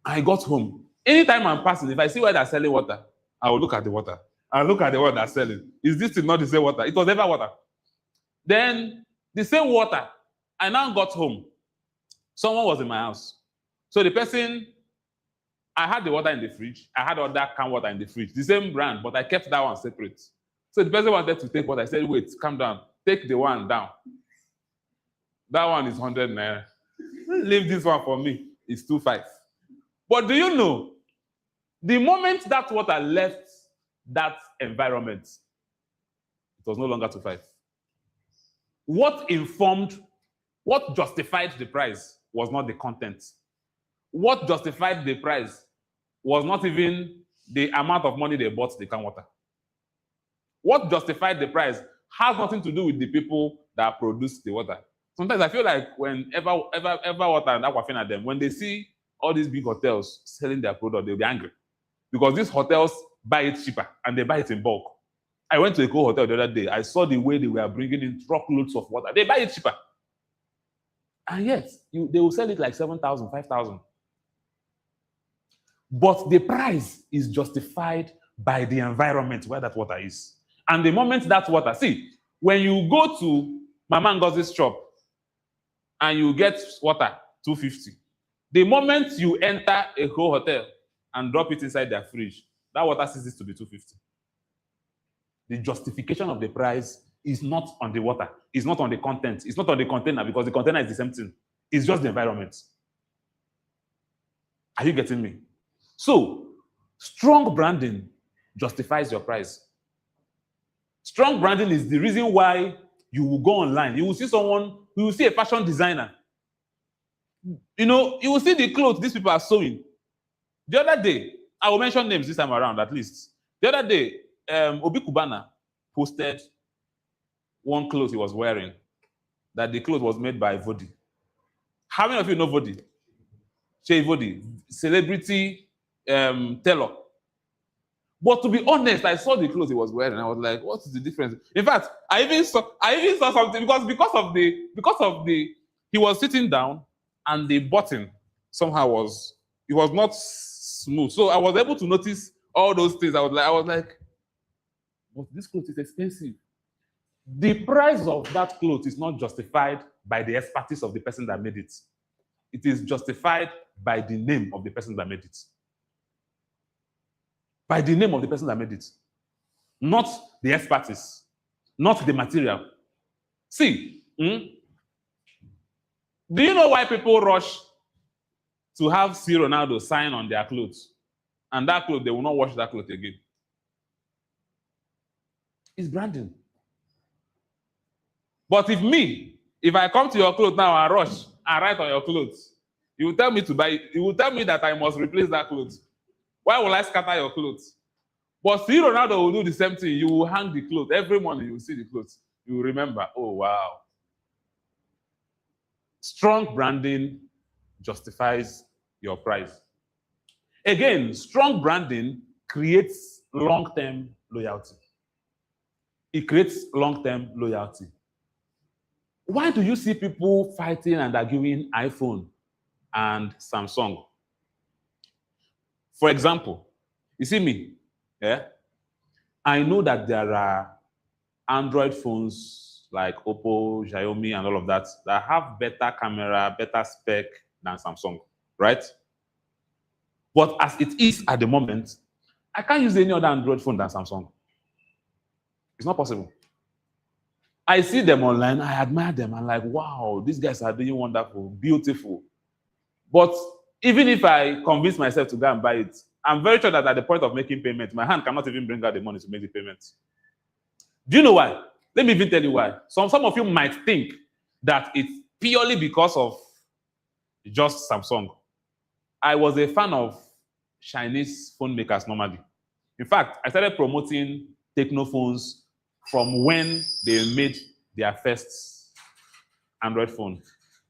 I got home. Anytime I'm passing, if I see where they're selling water, I will look at the water. I look at the one that's selling. Is this thing not the same water? It was Eva water. Then the same water, I now got home. Someone was in my house. So the person, I had the water in the fridge. I had other can water in the fridge. The same brand, but I kept that one separate. So the person wanted to take water. I said, wait, calm down. Take the one down. That one is 100 naira. Leave this one for me. It's 2.5. But do you know, the moment that water left that environment, it was no longer 2.5. What justified the price was not the content. What justified the price was not even the amount of money they bought the can water. What justified the price has nothing to do with the people that produce the water. Sometimes I feel like when Eva Water and Aquafina them, when they see all these big hotels selling their product, they'll be angry. Because these hotels buy it cheaper and they buy it in bulk. I went to a Eco hotel the other day. I saw the way they were bringing in truckloads of water. They buy it cheaper. And yet, they will sell it like 7,000, 5,000. But the price is justified by the environment where that water is. And the moment that water, see, when you go to Mama Ngozi's shop and you get water, 250, the moment you enter a Eco hotel and drop it inside their fridge, that water ceases to be 250. The justification of the price is not on the water. It's not on the content. It's not on the container because the container is the same thing. It's just the environment. Are you getting me? So, strong branding justifies your price. Strong branding is the reason why you will go online. You will see someone, you will see a fashion designer. You will see the clothes these people are sewing. The other day, I will mention names this time around at least. The other day, Obi Kubana posted one clothes he was wearing, that the clothes was made by Vodi. How many of you know Vodi? Shey Vodi, celebrity tailor. But to be honest, I saw the clothes he was wearing. I was like, what is the difference? In fact, I even saw something because of the he was sitting down and the button somehow was not smooth. So I was able to notice all those things. I was like, but this clothes is expensive. The price of that clothes is not justified by the expertise of the person that made it. It is justified by the name of the person that made it. By the name of the person that made it. Not the expertise. Not the material. See, do you know why people rush to have C. Ronaldo sign on their clothes? And that clothes, they will not wash that clothes again. It's branding. But if I come to your clothes now and rush and write on your clothes, you will tell me to buy it. You will tell me that I must replace that clothes. Why will I scatter your clothes? But see, Ronaldo will do the same thing. You will hang the clothes. Every morning you will see the clothes. You will remember, oh, wow. Strong branding justifies your price. Again, strong branding creates long-term loyalty. It creates long-term loyalty. Why do you see people fighting and arguing iPhone and Samsung? For example, you see me, yeah? I know that there are Android phones like Oppo, Xiaomi, and all of that have better camera, better spec than Samsung, right? But as it is at the moment, I can't use any other Android phone than Samsung. It's not possible. I see them online, I admire them. I'm like, wow, these guys are doing wonderful, beautiful. But even if I convince myself to go and buy it, I'm very sure that at the point of making payment, my hand cannot even bring out the money to make the payment. Do you know why? Let me even tell you why. Some of you might think that it's purely because of just Samsung. I was a fan of Chinese phone makers normally. In fact, I started promoting Techno phones from when they made their first Android phone.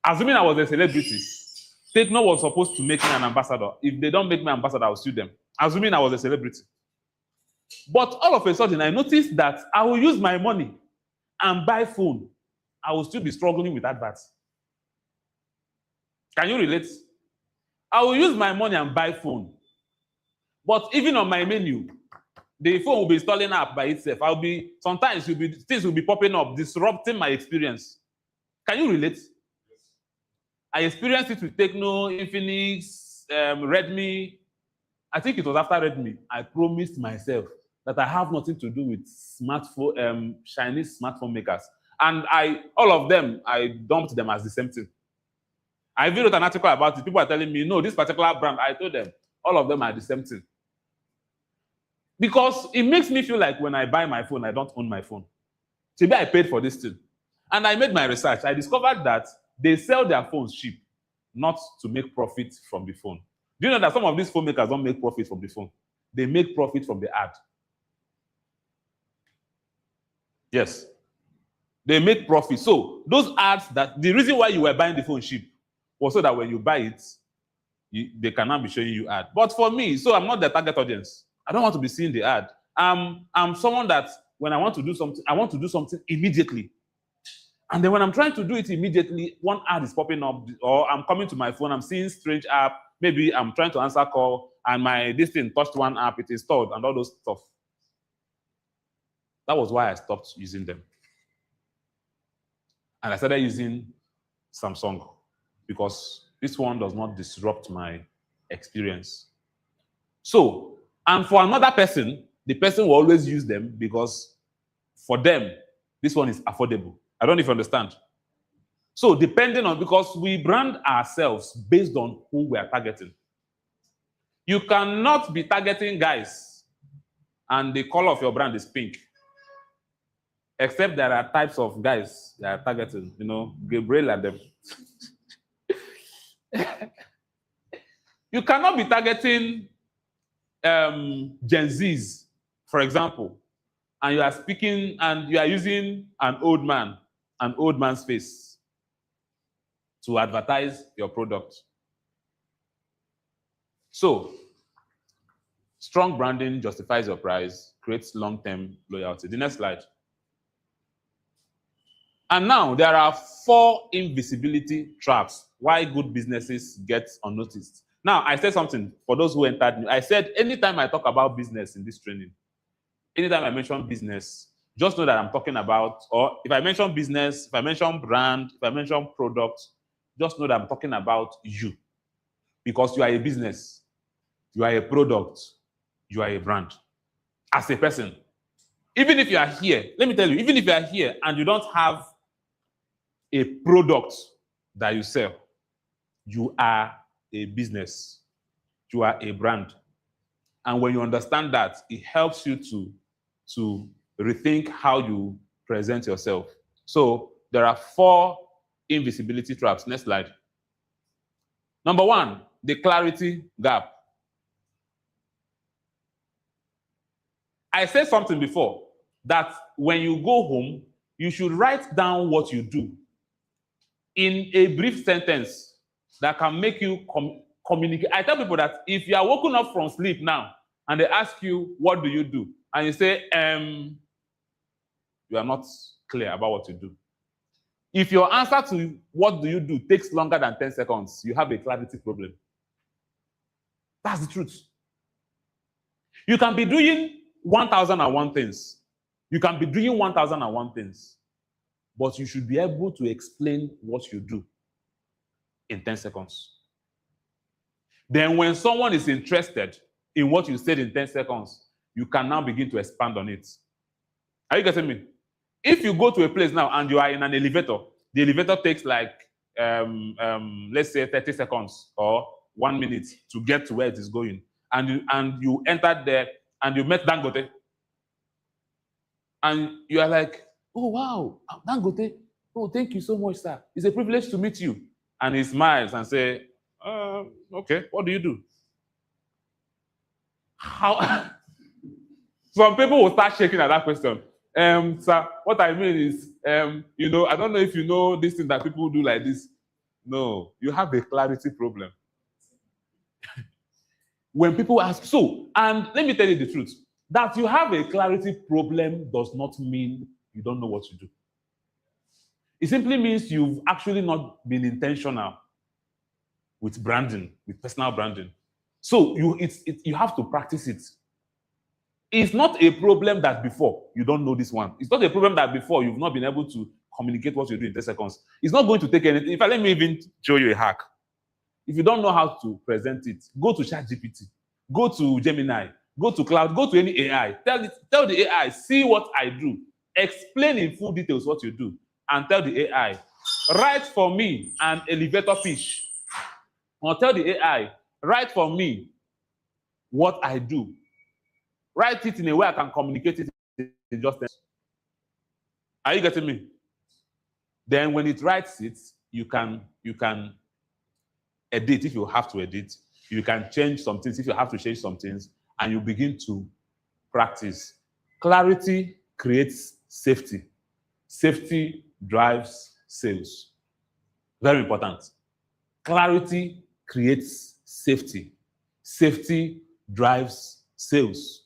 Assuming I was a celebrity, Techno was supposed to make me an ambassador. If they don't make me an ambassador, I'll sue them. Assuming I was a celebrity. But all of a sudden, I noticed that I will use my money and buy phone. I will still be struggling with adverts. Can you relate? I will use my money and buy phone. But even on my menu, the phone will be installing app by itself. Sometimes things will be popping up, disrupting my experience. Can you relate? I experienced it with Techno, Infinix, Redmi. I think it was after Redmi. I promised myself that I have nothing to do with smartphone, Chinese smartphone makers. And all of them, I dumped them as the same thing. I even wrote an article about it. People are telling me, no, this particular brand, I told them, all of them are the same thing. Because it makes me feel like when I buy my phone, I don't own my phone. So maybe I paid for this thing. And I made my research. I discovered that they sell their phones cheap, not to make profit from the phone. Do you know that some of these phone makers don't make profit from the phone? They make profit from the ad. Yes. They make profit. So those ads, the reason why you were buying the phone cheap was so that when you buy it, they cannot be showing you ad. But for me, so I'm not the target audience. I don't want to be seeing the ad. I'm someone that when I want to do something, I want to do something immediately. And then when I'm trying to do it immediately, one ad is popping up, or I'm coming to my phone, I'm seeing strange app. Maybe I'm trying to answer call, and this thing touched one app, it installed, and all those stuff. That was why I stopped using them. And I started using Samsung because this one does not disrupt my experience. So, and for another person, the person will always use them because for them, this one is affordable. I don't know if you understand. So depending on, because we brand ourselves based on who we are targeting. You cannot be targeting guys and the color of your brand is pink. Except there are types of guys that are targeting, Gabriel and them. You cannot be targeting Gen Zs, for example, and you are speaking and you are using an old man's face to advertise your product. So, strong branding justifies your price, creates long-term loyalty. The next slide. And now there are 4 invisibility traps why good businesses get unnoticed. Now, I said something for those who entered new. I said anytime I talk about business in this training, anytime I mention business, just know that I'm talking about, or if I mention business, if I mention brand, if I mention product, just know that I'm talking about you. Because you are a business, you are a product, you are a brand. As a person, even if you are here, let me tell you, even if you are here and you don't have a product that you sell, you are a business, you are a brand. And when you understand that, it helps you to rethink how you present yourself. So there are 4 invisibility traps. Next slide. Number 1, the clarity gap. I said something before that when you go home, you should write down what you do in a brief sentence that can make you communicate. I tell people that if you are woken up from sleep now and they ask you, what do you do? And you say, you are not clear about what you do. If your answer to what do you do takes longer than 10 seconds, you have a clarity problem. That's the truth. You can be doing 1,001 things. You can be doing 1,001 things. But you should be able to explain what you do in 10 seconds. Then when someone is interested in what you said in 10 seconds, you can now begin to expand on it. Are you getting me? If you go to a place now and you are in an elevator, the elevator takes like, let's say 30 seconds or 1 minute to get to where it is going. And you entered there and you met Dangote. And you are like, oh, wow, Dangote. Oh, thank you so much, sir. It's a privilege to meet you. And he smiles and says, okay, what do you do? How? Some people will start shaking at that question. Sir, what I mean is, I don't know if you know this thing that people do like this. No, you have a clarity problem. When people ask, and let me tell you the truth, that you have a clarity problem does not mean you don't know what to do. It simply means you've actually not been intentional with branding, with personal branding. So you have to practice it. It's not a problem that before you don't know this one. It's not a problem that before you've not been able to communicate what you do in 10 seconds. It's not going to take anything. In fact, let me even show you a hack. If you don't know how to present it, go to ChatGPT, go to Gemini, go to Cloud, go to any AI. Tell the AI, see what I do. Explain in full details what you do. And tell the AI, write for me an elevator pitch. Or tell the AI, write for me what I do. Write it in a way I can communicate it in just 10 seconds. Are you getting me? Then when it writes it, you can edit if you have to edit. You can change some things if you have to change some things, and you begin to practice. Clarity creates safety. Safety drives sales. Very important. Clarity creates safety. Safety drives sales.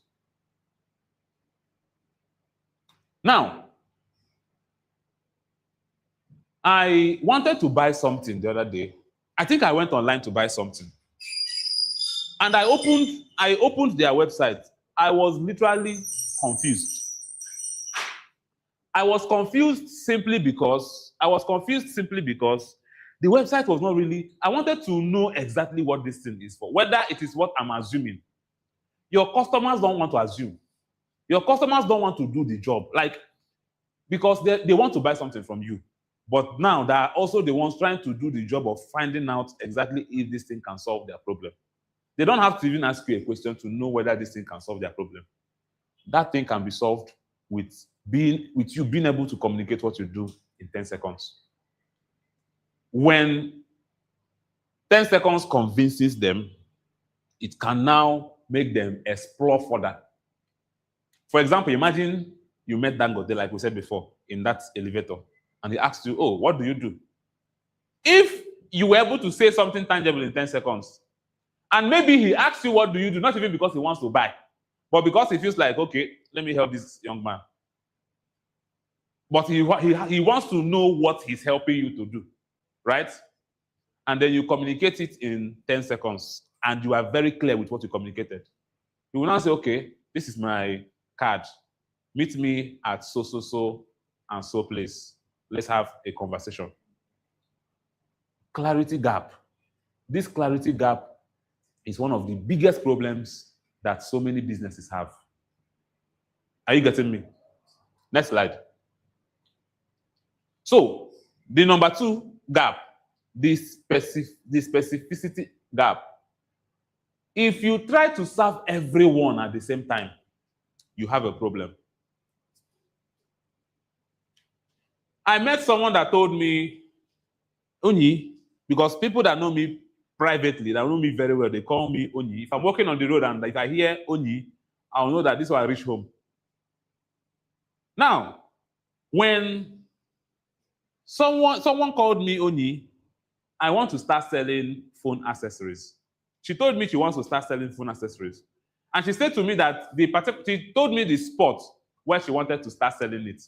Now, I wanted to buy something the other day. I think I went online to buy something. And I opened their website. I was literally confused. I was confused simply because the website was not really, I wanted to know exactly what this thing is for, whether it is what I'm assuming. Your customers don't want to assume. Your customers don't want to do the job, because they want to buy something from you. But now they are also the ones trying to do the job of finding out exactly if this thing can solve their problem. They don't have to even ask you a question to know whether this thing can solve their problem. That thing can be solved with you being able to communicate what you do in 10 seconds. When 10 seconds convinces them, it can now make them explore further. For example, imagine you met Dangote, like we said before, in that elevator, and he asked you, oh, what do you do? If you were able to say something tangible in 10 seconds, and maybe he asks you, what do you do? Not even because he wants to buy, but because he feels like, okay, let me help this young man. But he wants to know what he's helping you to do, right? And then you communicate it in 10 seconds, and you are very clear with what you communicated. You will now say, okay, this is my card. Meet me at so and so place. Let's have a conversation. Clarity gap. This clarity gap is one of the biggest problems that so many businesses have. Are you getting me? Next slide. So, the number 2 gap, the specificity gap. If you try to serve everyone at the same time, you have a problem. I met someone that told me, Onyi, because people that know me privately, that know me very well, they call me Onyi. If I'm walking on the road and if I hear Onyi, I'll know that this is why I reach home. Now, when someone called me Oni, I want to start selling phone accessories. She told me she wants to start selling phone accessories. And she said to me that she told me the spot where she wanted to start selling it.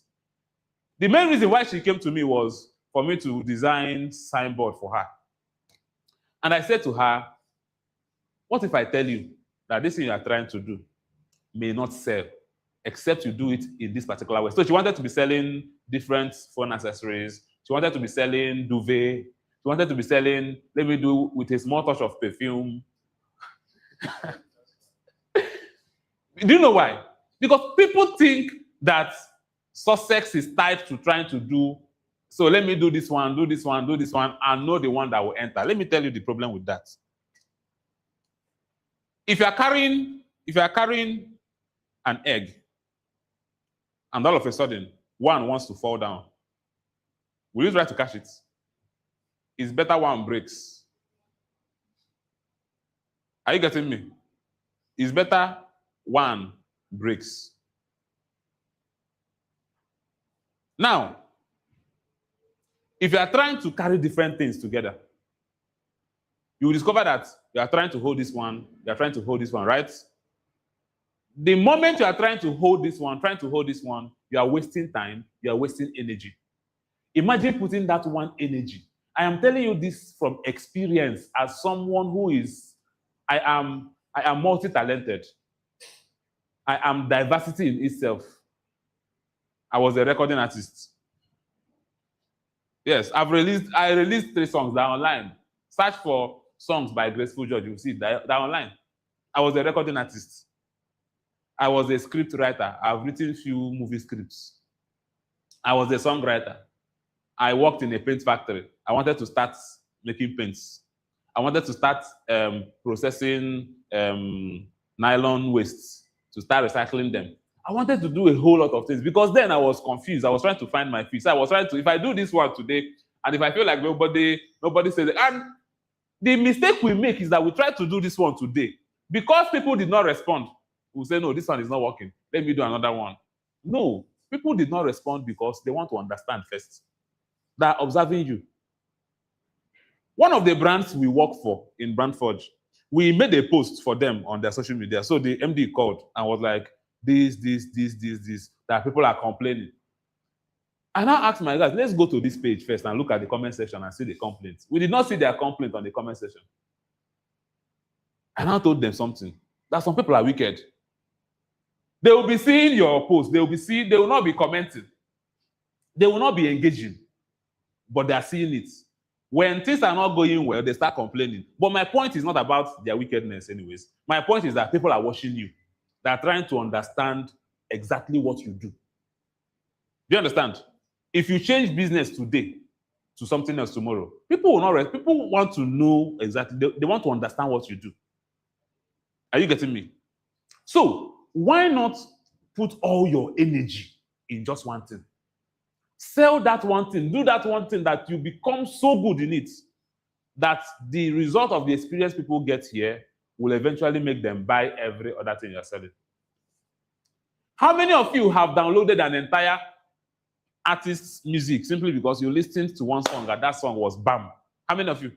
The main reason why she came to me was for me to design signboard for her. And I said to her, what if I tell you that this thing you are trying to do may not sell, except you do it in this particular way? So she wanted to be selling different phone accessories. She wanted to be selling duvet. She wanted to be selling, let me do with a small touch of perfume. Do you know why? Because people think that success is tied to trying to do, so let me do this one, do this one, do this one, and know the one that will enter. Let me tell you the problem with that. If you are carrying an egg, and all of a sudden one wants to fall down, will you try to catch it? It's better one breaks. Are you getting me? It's better one breaks. Now, if you are trying to carry different things together, you will discover that you are trying to hold this one, you are trying to hold this one, right? The moment you are trying to hold this one, you are wasting time, you are wasting energy. Imagine putting that one energy. I am telling you this from experience as someone who is, I am multi-talented. I am diversity in itself. I was a recording artist. Yes, I released 3 songs. They're online. Search for songs by Graceful George. You'll see they're online. I was a recording artist. I was a script writer. I've written few movie scripts. I was a songwriter. I worked in a paint factory. I wanted to start making paints. I wanted to start processing nylon wastes, to start recycling them. I wanted to do a whole lot of things because then I was confused. I was trying to find my feet. So I was trying to, if I do this one today, and if I feel like nobody says it, and the mistake we make is that we try to do this one today. Because people did not respond, we'll say, no, this one is not working. Let me do another one. No, people did not respond because they want to understand first. They're observing you. One of the brands we work for in Brandforge, we made a post for them on their social media. So the MD called and was like, this, that people are complaining. And I asked my guys, let's go to this page first and look at the comment section and see the complaints. We did not see their complaint on the comment section. And I told them something, that some people are wicked. They will be seeing your post, they will not be commenting. They will not be engaging, but they are seeing it. When things are not going well, they start complaining. But my point is not about their wickedness anyways. My point is that people are watching you. They are trying to understand exactly what you do. Do you understand? If you change business today to something else tomorrow, people will not rest. People want to know exactly. They want to understand what you do. Are you getting me? So why not put all your energy in just one thing? Sell that one thing, do that one thing that you become so good in it that the result of the experience people get here will eventually make them buy every other thing you're selling. How many of you have downloaded an entire artist's music simply because you listened to one song and that song was bam? How many of you?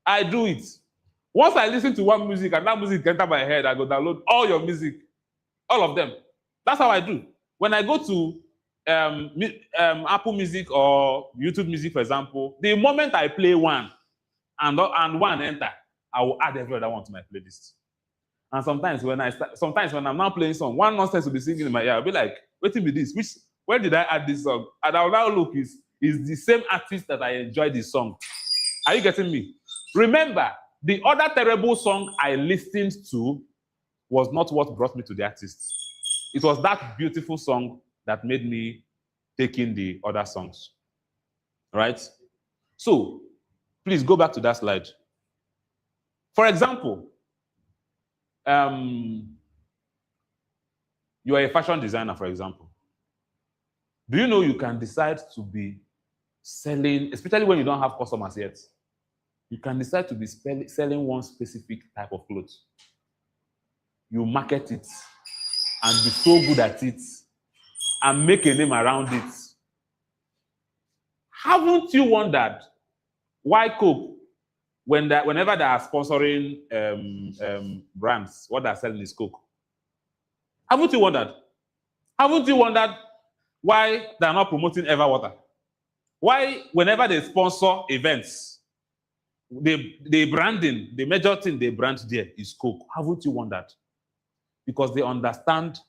I do it. Once I listen to one music and that music enter my head, I go download all your music, all of them. That's how I do. When I go to Apple Music or YouTube Music, for example, the moment I play one and one enter, I will add every other one to my playlist. And sometimes when I'm now playing song, one nonsense will be singing in my ear. I'll be like, wait till be this. Where did I add this song? And I'll now look, is the same artist that I enjoy this song. Are you getting me? Remember, the other terrible song I listened to was not what brought me to the artist. It was that beautiful song that made me take in the other songs. Right? So, please go back to that slide. For example, you are a fashion designer, for example. Do you know you can decide to be selling, especially when you don't have customers yet, you can decide to be selling one specific type of clothes. You market it and be so good at it and make a name around it. Haven't you wondered why Coke, whenever they are sponsoring brands, what they're selling is Coke? Haven't you wondered? Haven't you wondered why they're not promoting Everwater? Why, whenever they sponsor events, the branding, the major thing they brand there is Coke? Haven't you wondered? Because they understand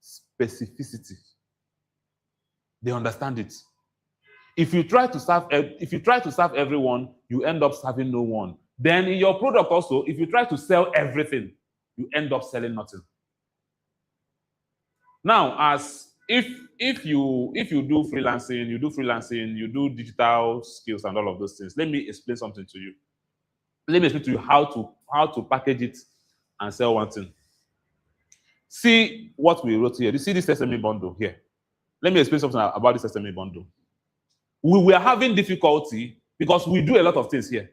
specificity. They understand it. If you try to serve everyone, you end up serving no one. Then in your product also, if you try to sell everything, you end up selling nothing. Now, as if you do freelancing, you do digital skills and all of those things, let me explain something to you. Let me explain to you how to package it and sell one thing. See what we wrote here. You see this SME bundle here. Let me explain something about this SME bundle. We were having difficulty because we do a lot of things here.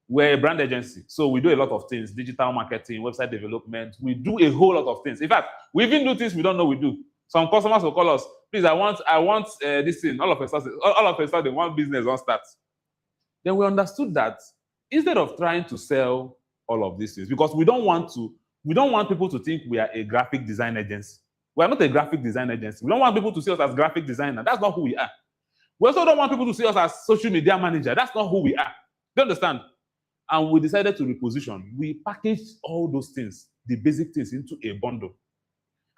We're a brand agency, so we do a lot of things: digital marketing, website development. We do a whole lot of things. In fact, we even do things we don't know we do. Some customers will call us, please, I want this thing. All of a sudden, one business won't start. Then we understood that instead of trying to sell all of these things, because we don't want people to think we are a graphic design agency. We are not a graphic design agency. We don't want people to see us as graphic designer. That's not who we are. We also don't want people to see us as social media manager. That's not who we are. Do you understand? And we decided to reposition. We packaged all those things, the basic things, into a bundle.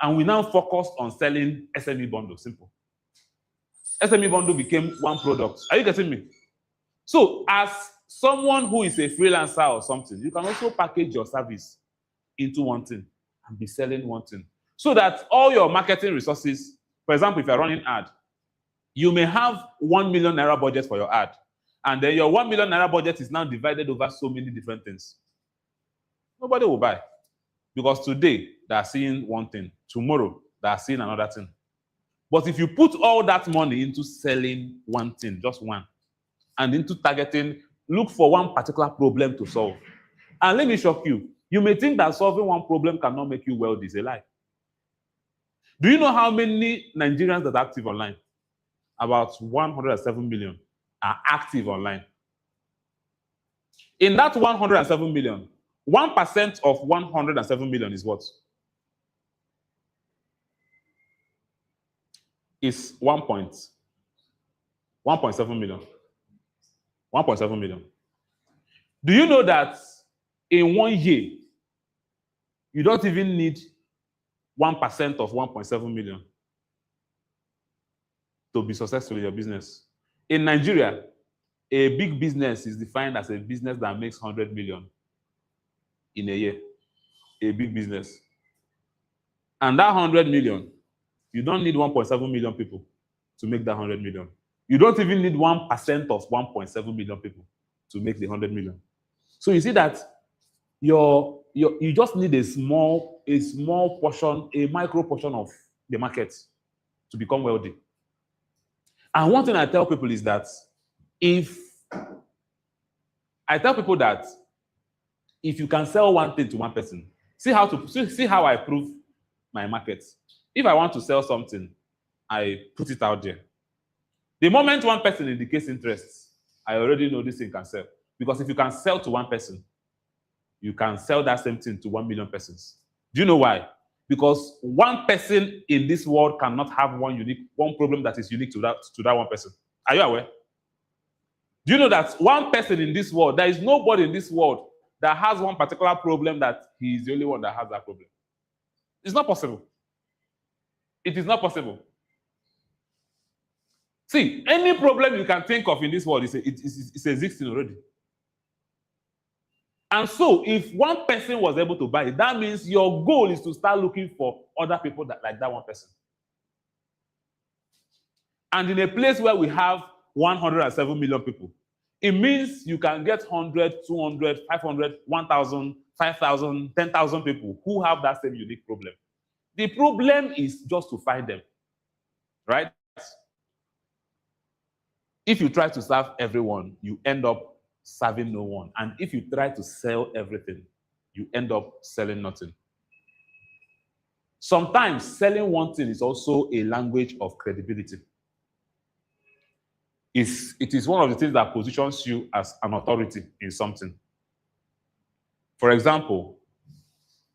And we now focused on selling SME bundle. Simple. SME bundle became one product. Are you getting me? So as someone who is a freelancer or something, you can also package your service into one thing and be selling one thing. So that all your marketing resources, for example, if you're running ad, you may have 1 million naira budget for your ad. And then your 1 million naira budget is now divided over so many different things. Nobody will buy. Because today, they are seeing one thing. Tomorrow, they are seeing another thing. But if you put all that money into selling one thing, just one, and into targeting, look for one particular problem to solve. And let me shock you. You may think that solving one problem cannot make you wealthy. It's a lie. Do you know how many Nigerians that are active online? About 107 million are active online. In that 107 million, 1% of 107 million is what? Is 1.7 million. 1.7 million. Do you know that in 1 year, you don't even need 1% of 1.7 million to be successful in your business? In Nigeria, a big business is defined as a business that makes 100 million in a year. A big business. And that 100 million, you don't need 1.7 million people to make that 100 million. You don't even need 1% of 1.7 million people to make the 100 million. So you see that you just need a small portion, a micro portion of the market to become wealthy. And one thing I tell people is that if you can sell one thing to one person, see how I prove my market. If I want to sell something, I put it out there. The moment one person indicates interest, I already know this thing can sell. Because if you can sell to one person, you can sell that same thing to 1 million persons. Do you know why? Because one person in this world cannot have one problem that is unique to that one person. Are you aware? Do you know that one person in this world, there is nobody in this world that has one particular problem that he is the only one that has that problem? It's not possible. It is not possible. See, any problem you can think of in this world, it's existing already. And so, if one person was able to buy it, that means your goal is to start looking for other people like that one person. And in a place where we have 107 million people, it means you can get 100, 200, 500, 1,000, 5,000, 10,000 people who have that same unique problem. The problem is just to find them, right? If you try to serve everyone, you end up serving no one. And if you try to sell everything, you end up selling nothing. Sometimes selling one thing is also a language of credibility. It is one of the things that positions you as an authority in something. For example,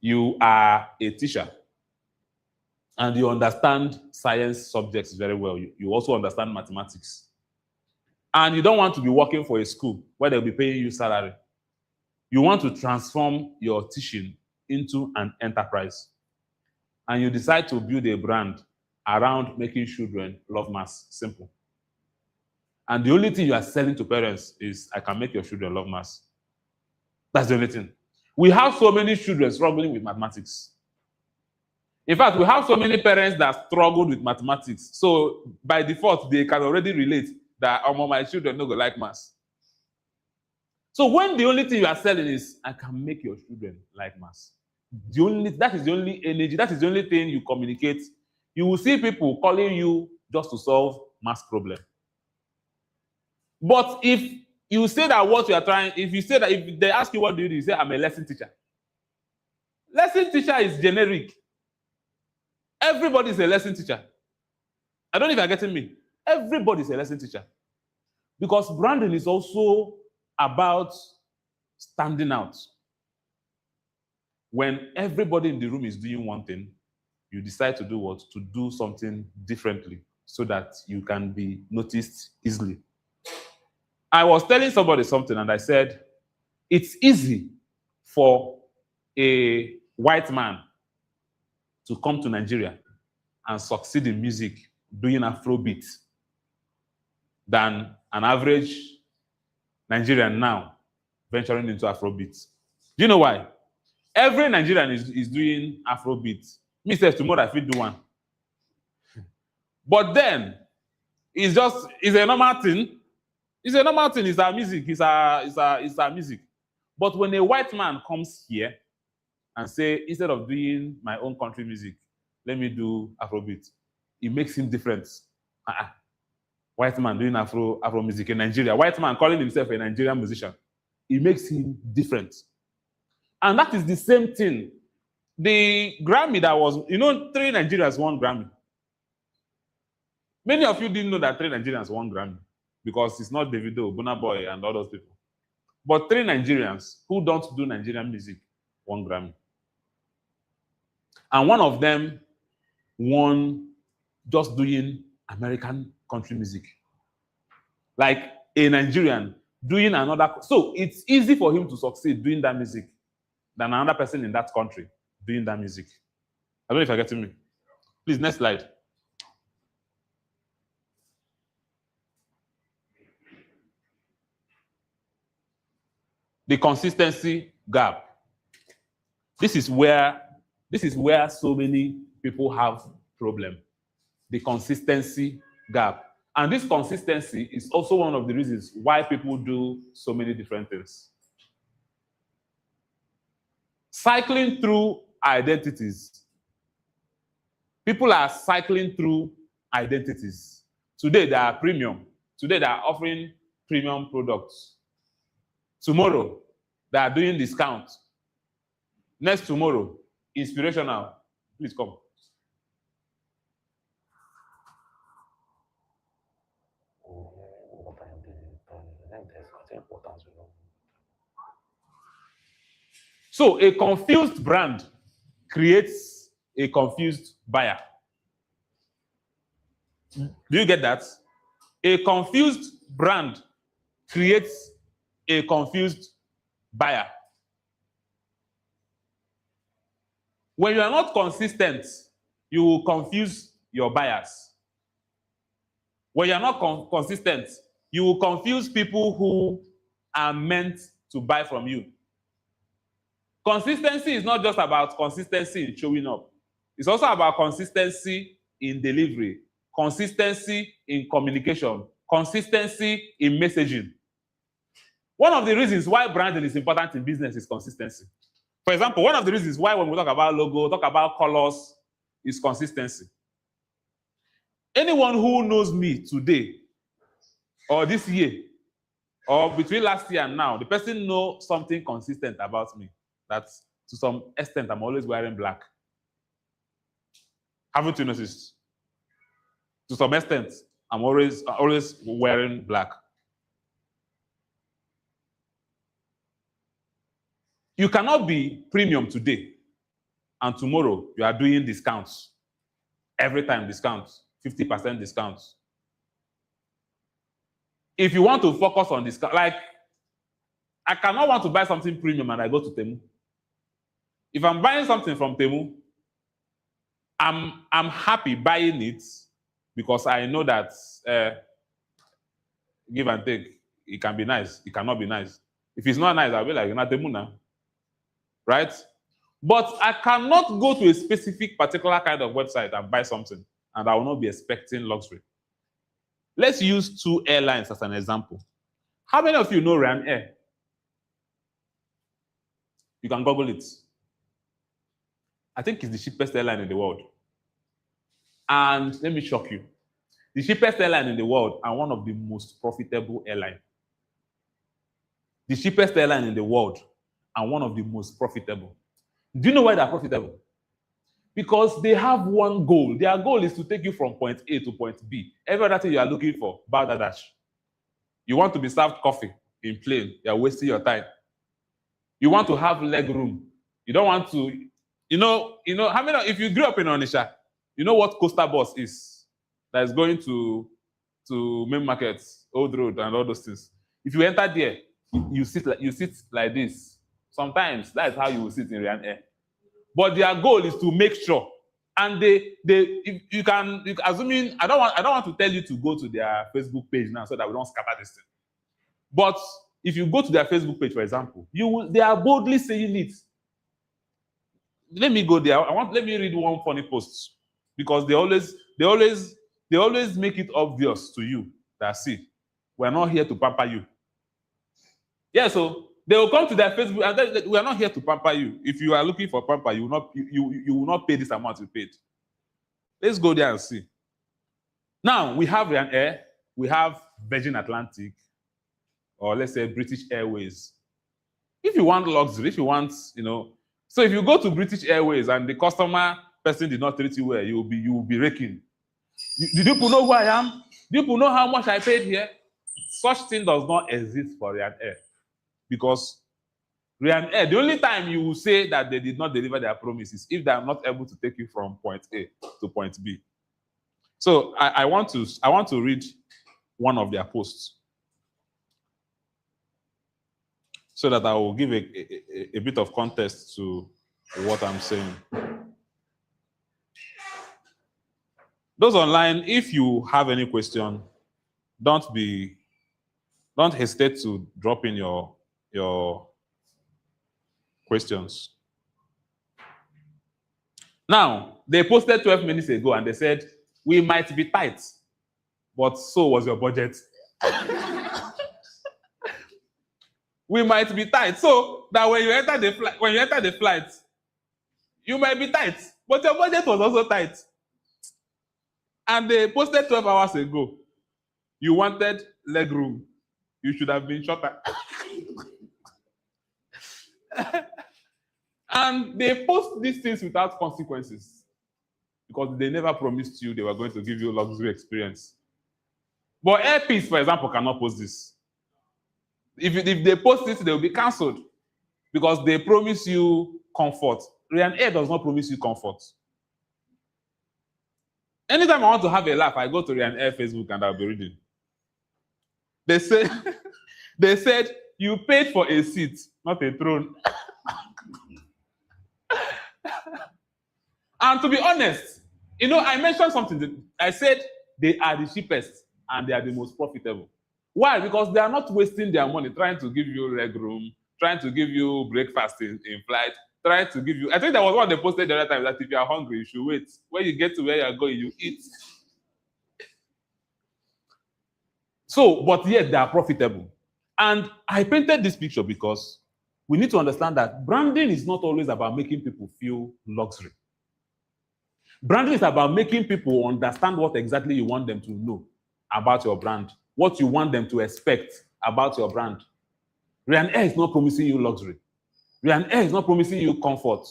you are a teacher and you understand science subjects very well. You also understand mathematics. And you don't want to be working for a school where they'll be paying you salary. You want to transform your teaching into an enterprise. And you decide to build a brand around making children love maths. Simple. And the only thing you are selling to parents is, I can make your children love maths. That's the only thing. We have so many children struggling with mathematics. In fact, we have so many parents that struggled with mathematics. So by default, they can already relate that my children don't go like maths. So when the only thing you are selling is, I can make your children like maths, that is the only energy, that is the only thing you communicate. You will see people calling you just to solve maths problem. But if you say that what you are trying, if they ask you what do, you say, I'm a lesson teacher. Lesson teacher is generic. Everybody is a lesson teacher. I don't know if you're getting me. Everybody is a lesson teacher. Because branding is also about standing out. When everybody in the room is doing one thing, you decide to do what? To do something differently so that you can be noticed easily. I was telling somebody something and I said, it's easy for a white man to come to Nigeria and succeed in music doing Afrobeat than an average Nigerian now venturing into Afrobeat. Do you know why? Every Nigerian is doing Afrobeat. Me says tomorrow I feel do one. But then it's a normal thing. It's a normal thing. It's our music. It's our music. But when a white man comes here and say, instead of doing my own country music, let me do Afrobeat, it makes him different. White man doing Afro music in Nigeria. White man calling himself a Nigerian musician. It makes him different. And that is the same thing. The Grammy that was, 3 Nigerians won Grammy. Many of you didn't know that 3 Nigerians won Grammy because it's not Davido, Burna Boy, and all those people. But 3 Nigerians who don't do Nigerian music won Grammy. And one of them won just doing American country music. Like a Nigerian doing another. So it's easy for him to succeed doing that music than another person in that country doing that music. I don't know if you're getting me. Please, next slide. The consistency gap. This is where so many people have problem. The consistency gap. And this consistency is also one of the reasons why people do so many different things. Cycling through identities. People are cycling through identities. Today they are premium. Today they are offering premium products. Tomorrow they are doing discount. Next tomorrow, inspirational. Please come. So a confused brand creates a confused buyer. Do you get that? A confused brand creates a confused buyer. When you are not consistent, you will confuse your buyers. When you are not consistent, you will confuse people who are meant to buy from you. Consistency is not just about consistency in showing up. It's also about consistency in delivery, consistency in communication, consistency in messaging. One of the reasons why branding is important in business is consistency. For example, one of the reasons why when we talk about logo, talk about colors, is consistency. Anyone who knows me today, or this year, or between last year and now, the person knows something consistent about me. That to some extent, I'm always wearing black. Haven't you noticed? To some extent, I'm always wearing black. You cannot be premium today and tomorrow you are doing discounts. Every time discounts, 50% discounts. If you want to focus on discount, like I cannot want to buy something premium and I go to Temu. If I'm buying something from Temu, I'm happy buying it because I know that give and take, it can be nice, it cannot be nice. If it's not nice, I'll be like, you're not Temu now. Right? But I cannot go to a specific particular kind of website and buy something, and I will not be expecting luxury. Let's use 2 airlines as an example. How many of you know Ryanair? You can Google it. I think it's the cheapest airline in the world. And let me shock you. The cheapest airline in the world and one of the most profitable airlines. The cheapest airline in the world and one of the most profitable. Do you know why they're profitable? Because they have one goal. Their goal is to take you from point A to point B. Every other thing you are looking for, balderdash. You want to be served coffee in plane, you're wasting your time. You want to have leg room. You don't want to, you know, how many, if you grew up in Onitsha, you know what coaster bus is? That is going to main markets, Old Road, and all those things. If you enter there, you sit like this. Sometimes that's how you will sit in Ryanair. But their goal is to make sure, and if you can assuming I don't want to tell you to go to their Facebook page now so that we don't scatter this thing. But if you go to their Facebook page, for example, they are boldly saying it. Let me go there. Let me read one funny post because they always make it obvious to you that see, we're not here to pamper you. Yeah, so they will come to their Facebook and we are not here to pamper you. If you are looking for pamper, you will not pay this amount you paid. Let's go there and see. Now we have Ryanair, we have Virgin Atlantic, or let's say British Airways. If you want luxury, if you want, so if you go to British Airways and the customer person did not treat you well, you will be raking. Do people know who I am? Do people know how much I paid here? Such thing does not exist for Ryanair. Because Ryanair, the only time you will say that they did not deliver their promises if they are not able to take you from point A to point B. So I want to read one of their posts so that I will give a bit of context to what I'm saying. Those online, if you have any question, don't hesitate to drop in your questions. Now, they posted 12 minutes ago and they said, we might be tight, but so was your budget. We might be tight. So that when you enter the flight, you might be tight, but your budget was also tight. And they posted 12 hours ago. You wanted leg room. You should have been shorter. And they post these things without consequences because they never promised you they were going to give you a luxury experience. But Air Peace, for example, cannot post this. If they post it, they will be cancelled because they promise you comfort. Ryanair does not promise you comfort. Anytime I want to have a laugh, I go to Ryanair Facebook and I'll be reading. They said you paid for a seat, not a throne. And to be honest, I mentioned something. I said they are the cheapest and they are the most profitable. Why? Because they are not wasting their money trying to give you leg room, trying to give you breakfast in flight, trying to give you. I think that was what they posted the other time, that if you are hungry, you should wait. When you get to where you are going, you eat. So, but yet they are profitable. And I painted this picture because we need to understand that branding is not always about making people feel luxury. Branding is about making people understand what exactly you want them to know about your brand, what you want them to expect about your brand. Ryanair is not promising you luxury. Ryanair is not promising you comfort.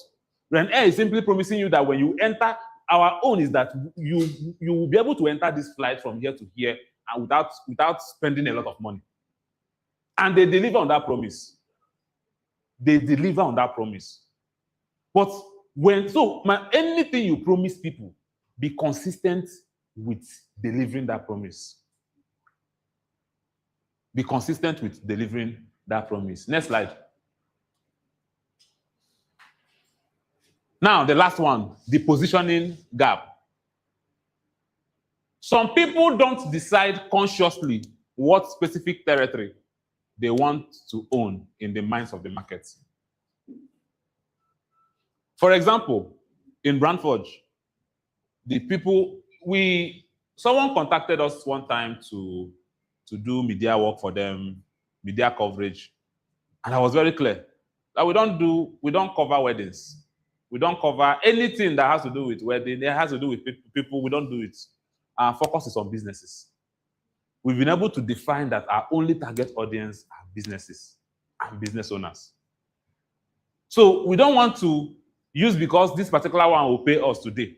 Ryanair is simply promising you that when you enter our own is that you will be able to enter this flight from here to here and without spending a lot of money. And they deliver on that promise. They deliver on that promise. But anything you promise people, be consistent with delivering that promise. Be consistent with delivering that promise. Next slide. Now, the last one, the positioning gap. Some people don't decide consciously what specific territory they want to own in the minds of the market. For example, in Brandforge, someone contacted us one time to do media work for them, media coverage. And I was very clear that we don't cover weddings. We don't cover anything that has to do with wedding. That has to do with people. We don't do it. Our focus is on businesses. We've been able to define that our only target audience are businesses and business owners. So we don't want to use because this particular one will pay us today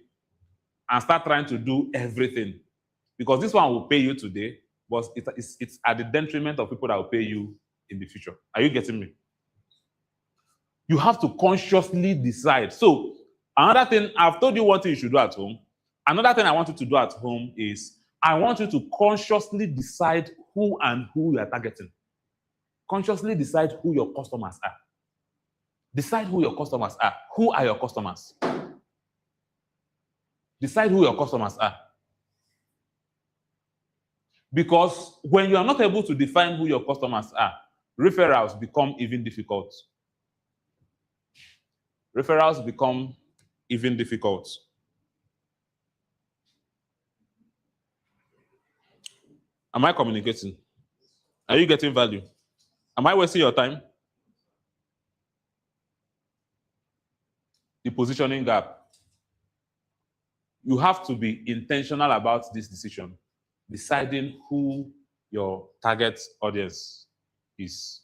and start trying to do everything. Because this one will pay you today, but it's at the detriment of people that will pay you in the future. Are you getting me? You have to consciously decide. So another thing, I've told you what you should do at home. Another thing I want you to do at home is I want you to consciously decide who you are targeting. Consciously decide who your customers are. Decide who your customers are. Who are your customers? Decide who your customers are. Because when you are not able to define who your customers are, referrals become even difficult. Referrals become even difficult. Am I communicating? Are you getting value? Am I wasting your time? The positioning gap. You have to be intentional about this decision, deciding who your target audience is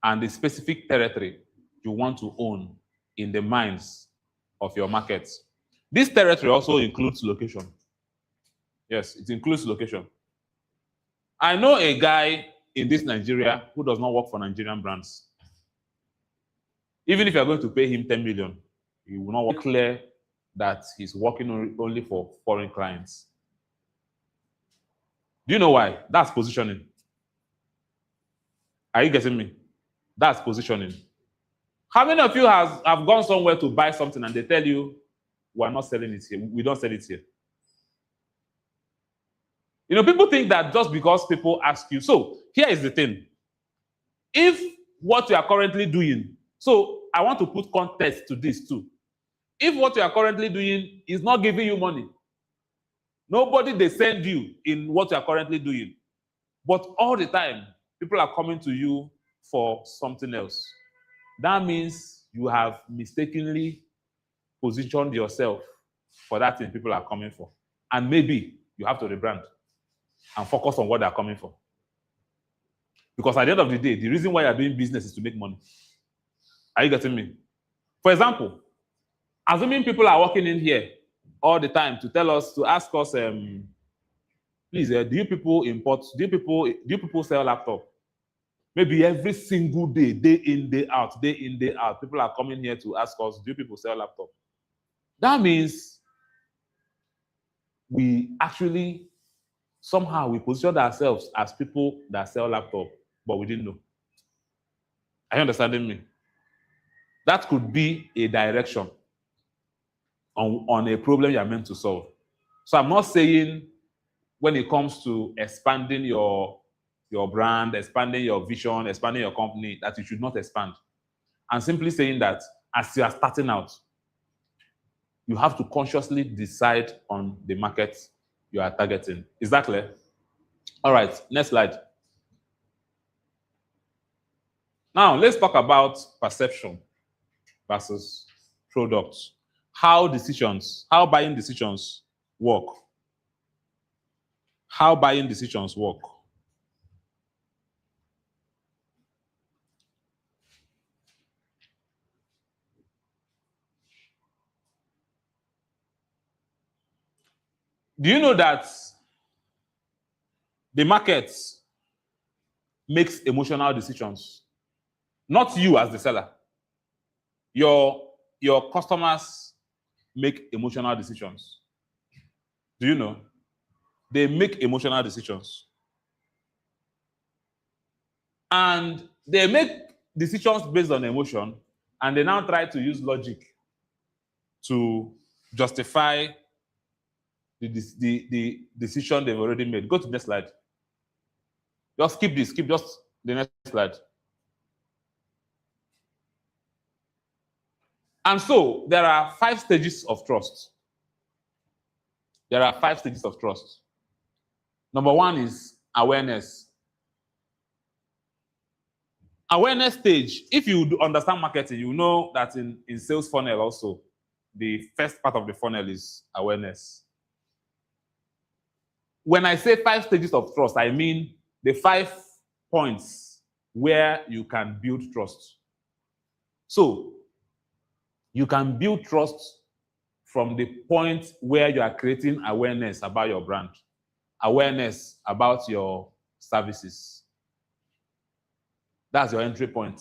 and the specific territory you want to own in the minds of your market. This territory also includes location. Yes, it includes location. I know a guy in this Nigeria who does not work for Nigerian brands. Even if you're going to pay him 10 million, he will not work clear that he's working only for foreign clients. Do you know why? That's positioning. Are you getting me? That's positioning. How many of you have gone somewhere to buy something and they tell you, we're not selling it here. We don't sell it here. You know, people think that just because people ask you. So here is the thing. If what you are currently doing, so I want to put context to this too. If what you are currently doing is not giving you money, nobody they send you in what you are currently doing, but all the time, people are coming to you for something else. That means you have mistakenly positioned yourself for that thing people are coming for. And maybe you have to rebrand and focus on what they're coming for. Because at the end of the day, the reason why you're doing business is to make money. Are you getting me? For example, assuming people are walking in here all the time to ask us, please, do you people import, do you people sell laptop? Maybe every single day, day in, day out, people are coming here to ask us, do you people sell laptop? That means we actually, somehow we positioned ourselves as people that sell laptop, but we didn't know. Are you understanding me? That could be a direction on a problem you're meant to solve. So I'm not saying when it comes to expanding your brand, expanding your vision, expanding your company, that you should not expand. I'm simply saying that as you are starting out, you have to consciously decide on the market you are targeting. Is that clear? All right, next slide. Now, let's talk about perception versus products. How buying decisions work. How buying decisions work. Do you know that the market makes emotional decisions? Not you as the seller. Your customers make emotional decisions. Do you know? They make emotional decisions. And they make decisions based on emotion, and they now try to use logic to justify the decision they've already made. Go to the next slide. Just skip this, skip just the next slide. And so there are 5 stages of trust. There are 5 stages of trust. Number 1 is awareness. Awareness stage, if you understand marketing, you know that in sales funnel also, the first part of the funnel is awareness. When I say 5 stages of trust, I mean the 5 points where you can build trust. So you can build trust from the point where you are creating awareness about your brand, awareness about your services. That's your entry point.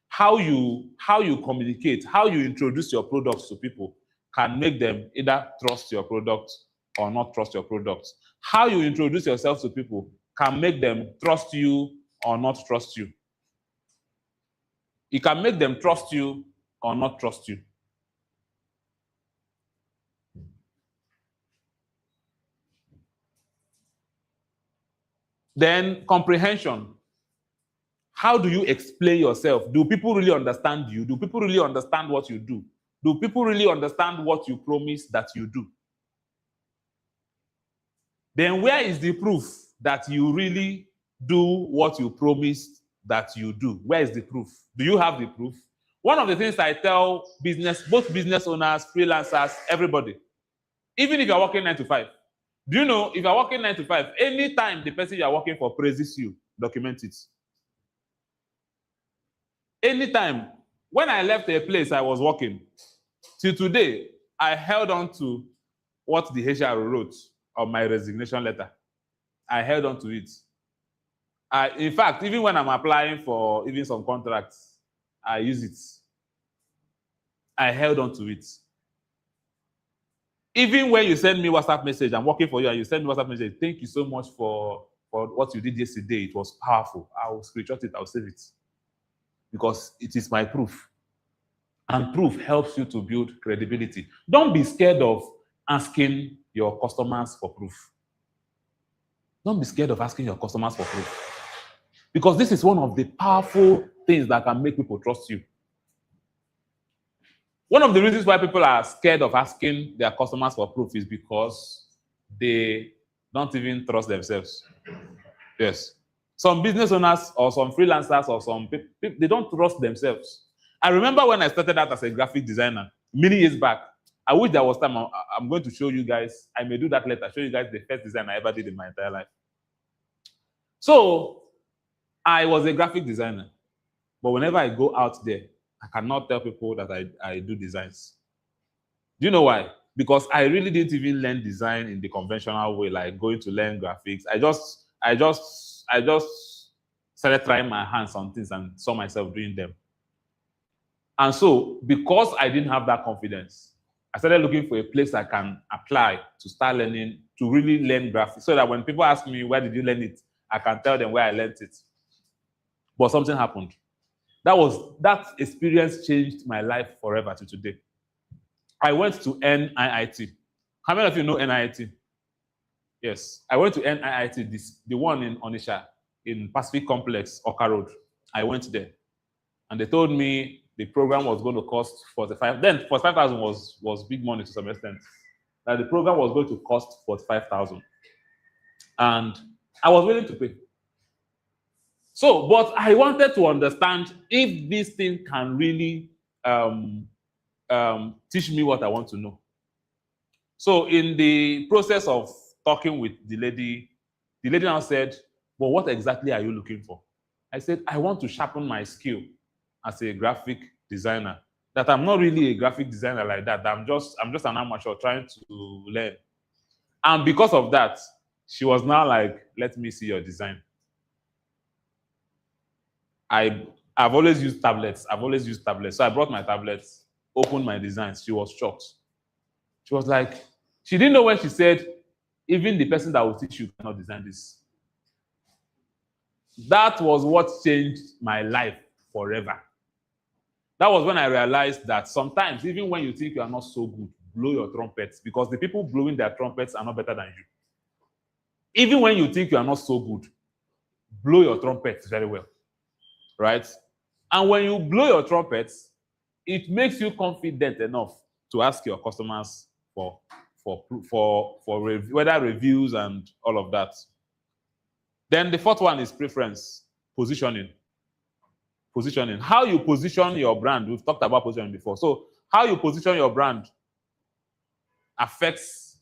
How you communicate, how you introduce your products to people can make them either trust your product or not trust your product. How you introduce yourself to people can make them trust you or not trust you. It can make them trust you or not trust you. Then comprehension. How do you explain yourself? Do people really understand you? Do people really understand what you do? Do people really understand what you promise that you do? Then where is the proof that you really do what you promised that you do? Where is the proof? Do you have the proof? One of the things I tell both business owners, freelancers, everybody, even if you're working 9 to 5, do you know if you're working 9 to 5, anytime the person you're working for praises you, document it. Anytime. When I left a place I was working, till today, I held on to what the HR wrote on my resignation letter. I held on to it. In fact, even when I'm applying for even some contracts, I use it. I held on to it. Even when you send me WhatsApp message, I'm working for you, and you send me WhatsApp message, thank you so much for what you did yesterday. It was powerful. I'll screenshot it, I'll save it. Because it is my proof. And proof helps you to build credibility. Don't be scared of asking your customers for proof. Don't be scared of asking your customers for proof. Because this is one of the powerful things that can make people trust you. One of the reasons why people are scared of asking their customers for proof is because they don't even trust themselves. Yes. Some business owners or some freelancers or some people, they don't trust themselves. I remember when I started out as a graphic designer many years back. I wish there was time. I'm going to show you guys. I may do that later. Show you guys the first design I ever did in my entire life. So I was a graphic designer. But whenever I go out there, I cannot tell people that I do designs. Do you know why? Because I really didn't even learn design in the conventional way, like going to learn graphics. I just started trying my hands on things and saw myself doing them. And so, because I didn't have that confidence, I started looking for a place I can apply to start learning, to really learn graphics, so that when people ask me, where did you learn it? I can tell them where I learned it. But something happened. That experience changed my life forever to today. I went to NIIT. How many of you know NIIT? Yes. I went to NIIT, the one in Onitsha, in Pacific Complex, Oka Road. I went there. And they told me the program was going to cost 45. Then 45,000 was big money to some extent. That the program was going to cost 45,000. And I was willing to pay. So, but I wanted to understand if this thing can really teach me what I want to know. So in the process of talking with the lady now said, well, what exactly are you looking for? I said, I want to sharpen my skill as a graphic designer. That I'm not really a graphic designer like that. I'm just an amateur trying to learn. And because of that, she was now like, let me see your design. I've always used tablets. So I brought my tablets, opened my designs. She was shocked. She was like, she didn't know when she said, even the person that will teach you cannot design this. That was what changed my life forever. That was when I realized that sometimes, even when you think you are not so good, blow your trumpets, because the people blowing their trumpets are not better than you. Even when you think you are not so good, blow your trumpets very well, right? And when you blow your trumpets, it makes you confident enough to ask your customers for whether reviews and all of that. Then the fourth one is preference, positioning. Positioning. How you position your brand. We've talked about positioning before. So how you position your brand affects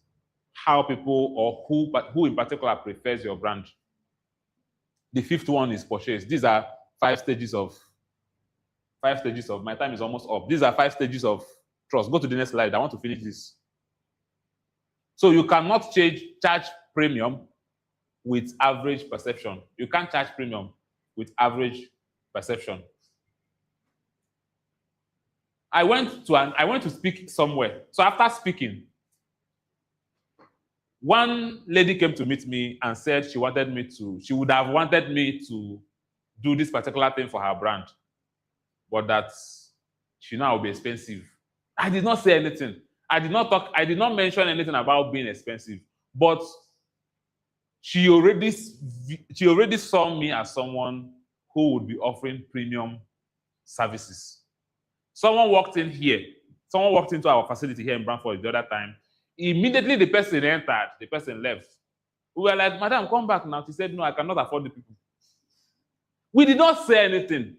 how people or who in particular prefers your brand. The fifth one is purchase. These are 5 stages of my time is almost up. These are 5 stages of trust. Go to the next slide. I want to finish this. So you cannot charge premium with average perception. You can't charge premium with average perception. I went to speak somewhere. So after speaking, one lady came to meet me and said she would have wanted me to do this particular thing for her brand, but that she now will be expensive. I did not say anything. I did not mention anything about being expensive, but she already saw me as someone who would be offering premium services. Someone walked into our facility here in Brantford the other time. Immediately the person entered, the person left. We were like, madam, come back now. She said, no, I cannot afford the people. We did not say anything.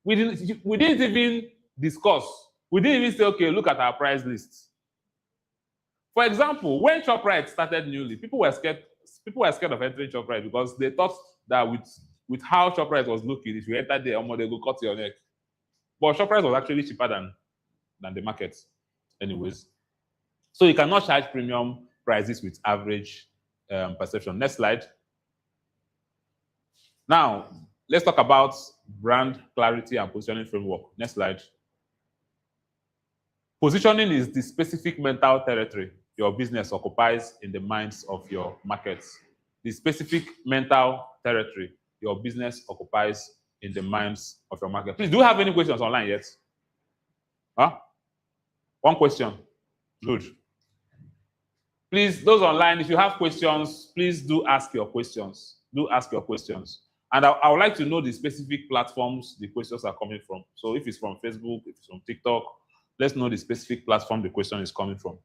We didn't even discuss. We didn't even say, okay, look at our price list. For example, when ShopRite started newly, people were scared of entering ShopRite because they thought that with how ShopRite was looking, if you enter there, they go cut your neck. But ShopRite was actually cheaper than the market anyways. So you cannot charge premium prices with average perception. Next slide. Now, let's talk about brand clarity and positioning framework. Next slide. Positioning is the specific mental territory your business occupies in the minds of your markets. The specific mental territory your business occupies in the minds of your market. Please, do you have any questions online yet? Huh? One question. Good. Please, those online, if you have questions, please do ask your questions. Do ask your questions. And I would like to know the specific platforms the questions are coming from. So if it's from Facebook, if it's from TikTok, let's know the specific platform the question is coming from.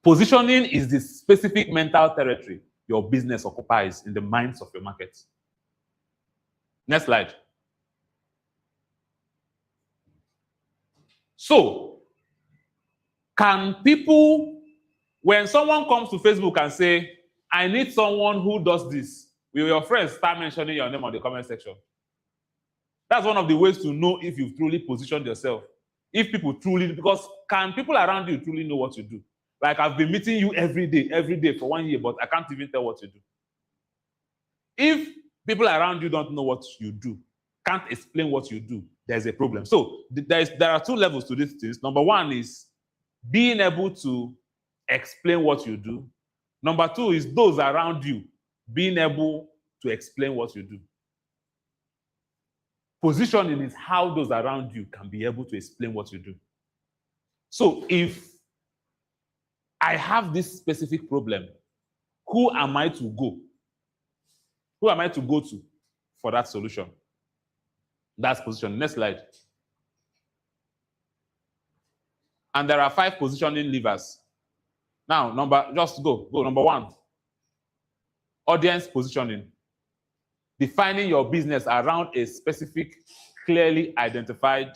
Positioning is the specific mental territory your business occupies in the minds of your market. Next slide. So, can people, when someone comes to Facebook and say, I need someone who does this, will your friends start mentioning your name on the comment section? That's one of the ways to know if you've truly positioned yourself. If people truly, because can people around you truly know what you do? Like, I've been meeting you every day for 1 year, but I can't even tell what you do. If people around you don't know what you do, can't explain what you do, there's a problem. So there are 2 levels to these things. Number 1 is being able to explain what you do. Number 2 is those around you being able to explain what you do. Positioning is how those around you can be able to explain what you do. So if I have this specific problem, who am I to go? Who am I to go to for that solution? That's positioning. Next slide. And there are 5 positioning levers. Now, number 1. Audience positioning. Defining your business around a specific, clearly identified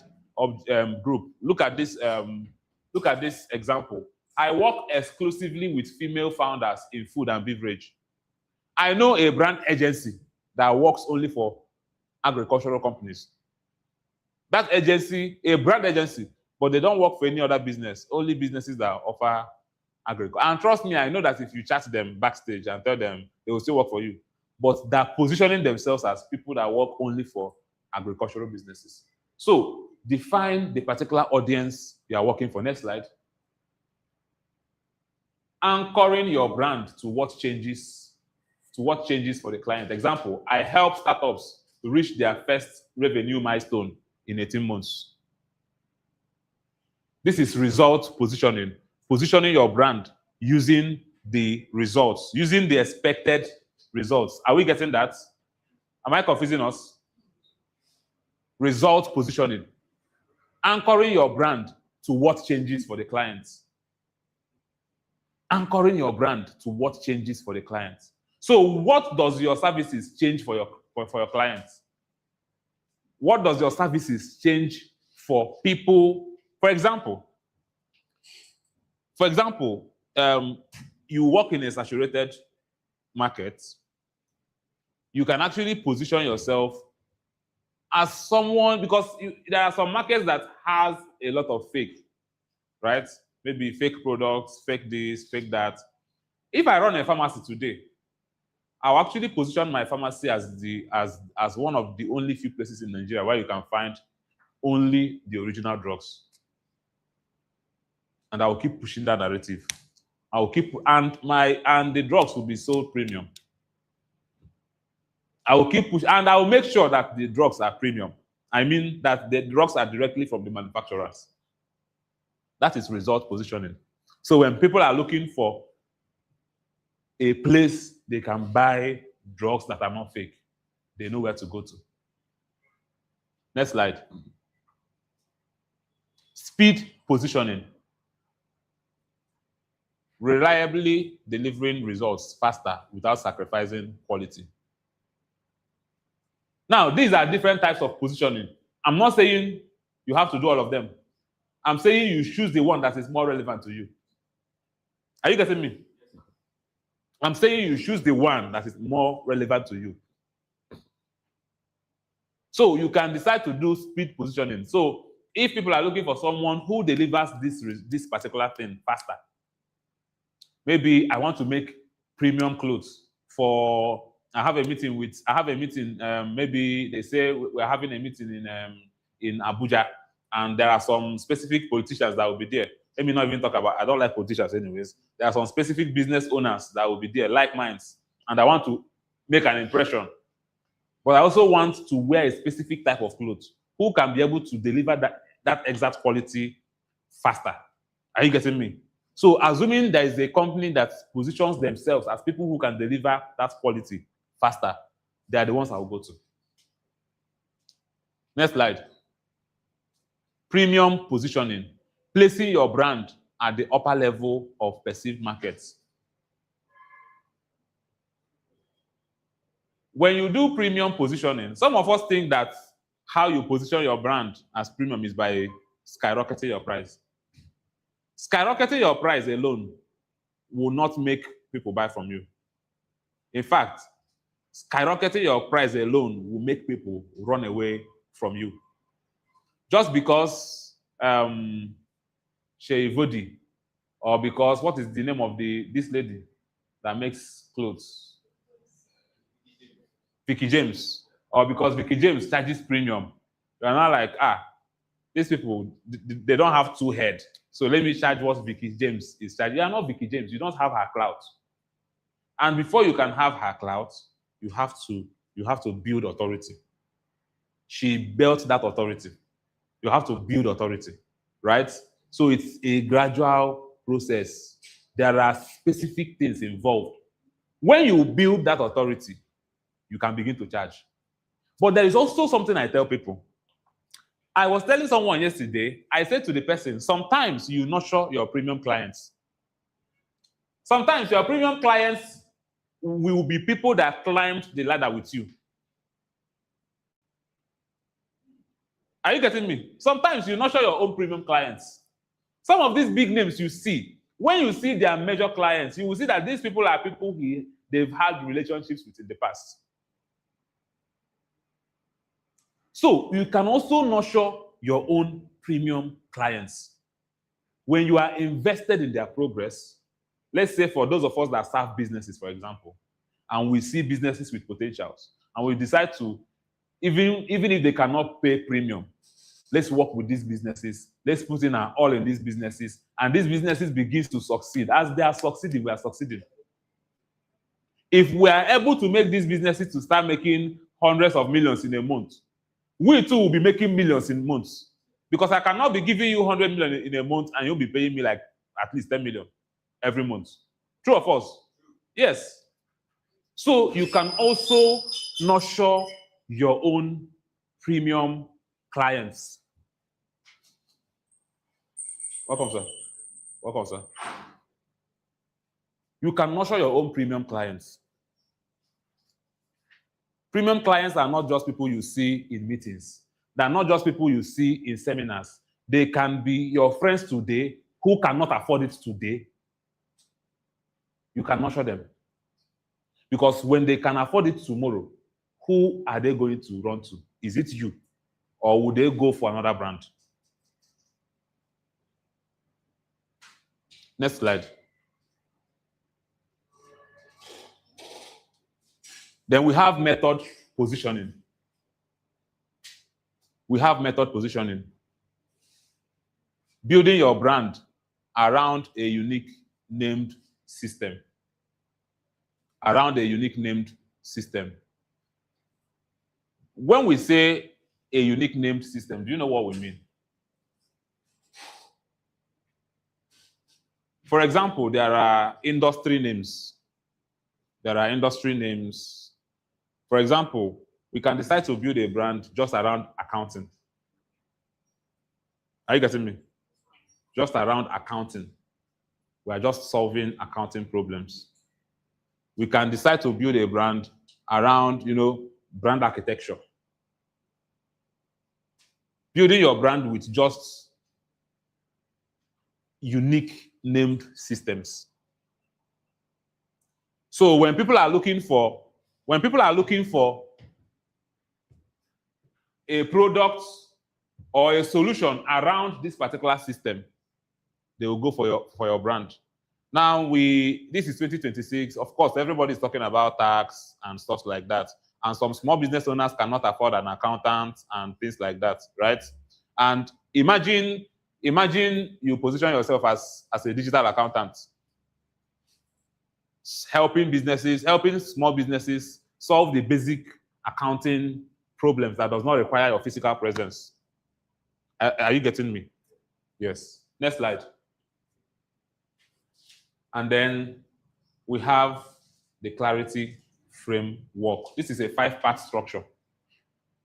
group. Look at this example. I work exclusively with female founders in food and beverage. I know a brand agency that works only for agricultural companies. That agency, a brand agency, but they don't work for any other business, only businesses that offer agriculture. And trust me, I know that if you chat them backstage and tell them, they will still work for you. But they're positioning themselves as people that work only for agricultural businesses. So define the particular audience you are working for. Next slide. Anchoring your brand to what changes for the client. Example, I help startups to reach their first revenue milestone in 18 months. This is result positioning. Positioning your brand using the results, using the expected results. Are we getting that? Am I confusing us? Result positioning. Anchoring your brand to what changes for the clients. Anchoring your brand to what changes for the clients. So what does your services change for your clients? What does your services change for people? For example, you work in a saturated market. You can actually position yourself as someone, because there are some markets that has a lot of fake, right? Maybe fake products, fake this, fake that. If I run a pharmacy today, I'll actually position my pharmacy as one of the only few places in Nigeria where you can find only the original drugs. And I will keep pushing that narrative. I will keep, and the drugs will be sold premium. I will keep pushing, and I will make sure that the drugs are premium. I mean that the drugs are directly from the manufacturers. That is result positioning. So when people are looking for a place they can buy drugs that are not fake, they know where to go to. Next slide. Speed positioning. Reliably delivering results faster without sacrificing quality. Now, these are different types of positioning. I'm not saying you have to do all of them. I'm saying you choose the one that is more relevant to you. Are you getting me? I'm saying you choose the one that is more relevant to you. So you can decide to do speed positioning. So if people are looking for someone who delivers this particular thing faster, maybe I want to make premium clothes for, I have a meeting, maybe they say we're having a meeting in Abuja, and there are some specific politicians that will be there. Let me not even talk about, I don't like politicians anyways. There are some specific business owners that will be there, like minds, and I want to make an impression. But I also want to wear a specific type of clothes who can be able to deliver that exact quality faster. Are you getting me? So assuming there is a company that positions themselves as people who can deliver that quality faster, they are the ones I will go to. Next slide. Premium positioning. Placing your brand at the upper level of perceived markets. When you do premium positioning, some of us think that how you position your brand as premium is by skyrocketing your price. Skyrocketing your price alone will not make people buy from you. In fact, skyrocketing your price alone will make people run away from you. Just because Shea Vodi, or because, what is the name of this lady that makes clothes? Vicky James. Or because Vicky James charges premium. You're not like, these people, they don't have two heads. So let me charge what Vicky James is charging. You are not Vicky James. You don't have her clout. And before you can have her clout, you have to build authority. She built that authority. You have to build authority, right? So it's a gradual process. There are specific things involved. When you build that authority, you can begin to charge. But there is also something I tell people. I was telling someone yesterday, I said to the person, sometimes you nurture your premium clients. Sometimes your premium clients will be people that climbed the ladder with you. Are you getting me? Sometimes you nurture your own premium clients. Some of these big names you see, when you see their major clients, you will see that these people are people they've had relationships with in the past. So you can also nurture your own premium clients. When you are invested in their progress, let's say for those of us that serve businesses, for example, and we see businesses with potentials, and we decide to, even if they cannot pay premium, let's work with these businesses. Let's put in our all in these businesses, and these businesses begins to succeed. As they are succeeding, we are succeeding. If we are able to make these businesses to start making hundreds of millions in a month, we too will be making millions in months. Because I cannot be giving you 100 million in a month and you'll be paying me like at least 10 million every month. True or false? Yes. So you can also nurture your own premium clients. Welcome, sir. Welcome, sir. You can nurture your own premium clients. Premium clients are not just people you see in meetings. They're not just people you see in seminars. They can be your friends today who cannot afford it today. You can nurture them. Because when they can afford it tomorrow, who are they going to run to? Is it you? Or would they go for another brand? Next slide. Then we have method positioning. We have method positioning. Building your brand around a unique named system. Around a unique named system. When we say a unique named system, do you know what we mean? For example, there are industry names. There are industry names. For example, we can decide to build a brand just around accounting. Are you getting me? Just around accounting. We are just solving accounting problems. We can decide to build a brand around, brand architecture. Building your brand with just unique named systems. So when people are looking for a product or a solution around this particular system, they will go for your brand. Now this is 2026. Of course, everybody's talking about tax and stuff like that. And some small business owners cannot afford an accountant and things like that, right? And imagine you position yourself as a digital accountant, helping small businesses solve the basic accounting problems that does not require your physical presence. Are you getting me? Yes. Next slide. And then we have the clarity framework. This is a 5-part structure.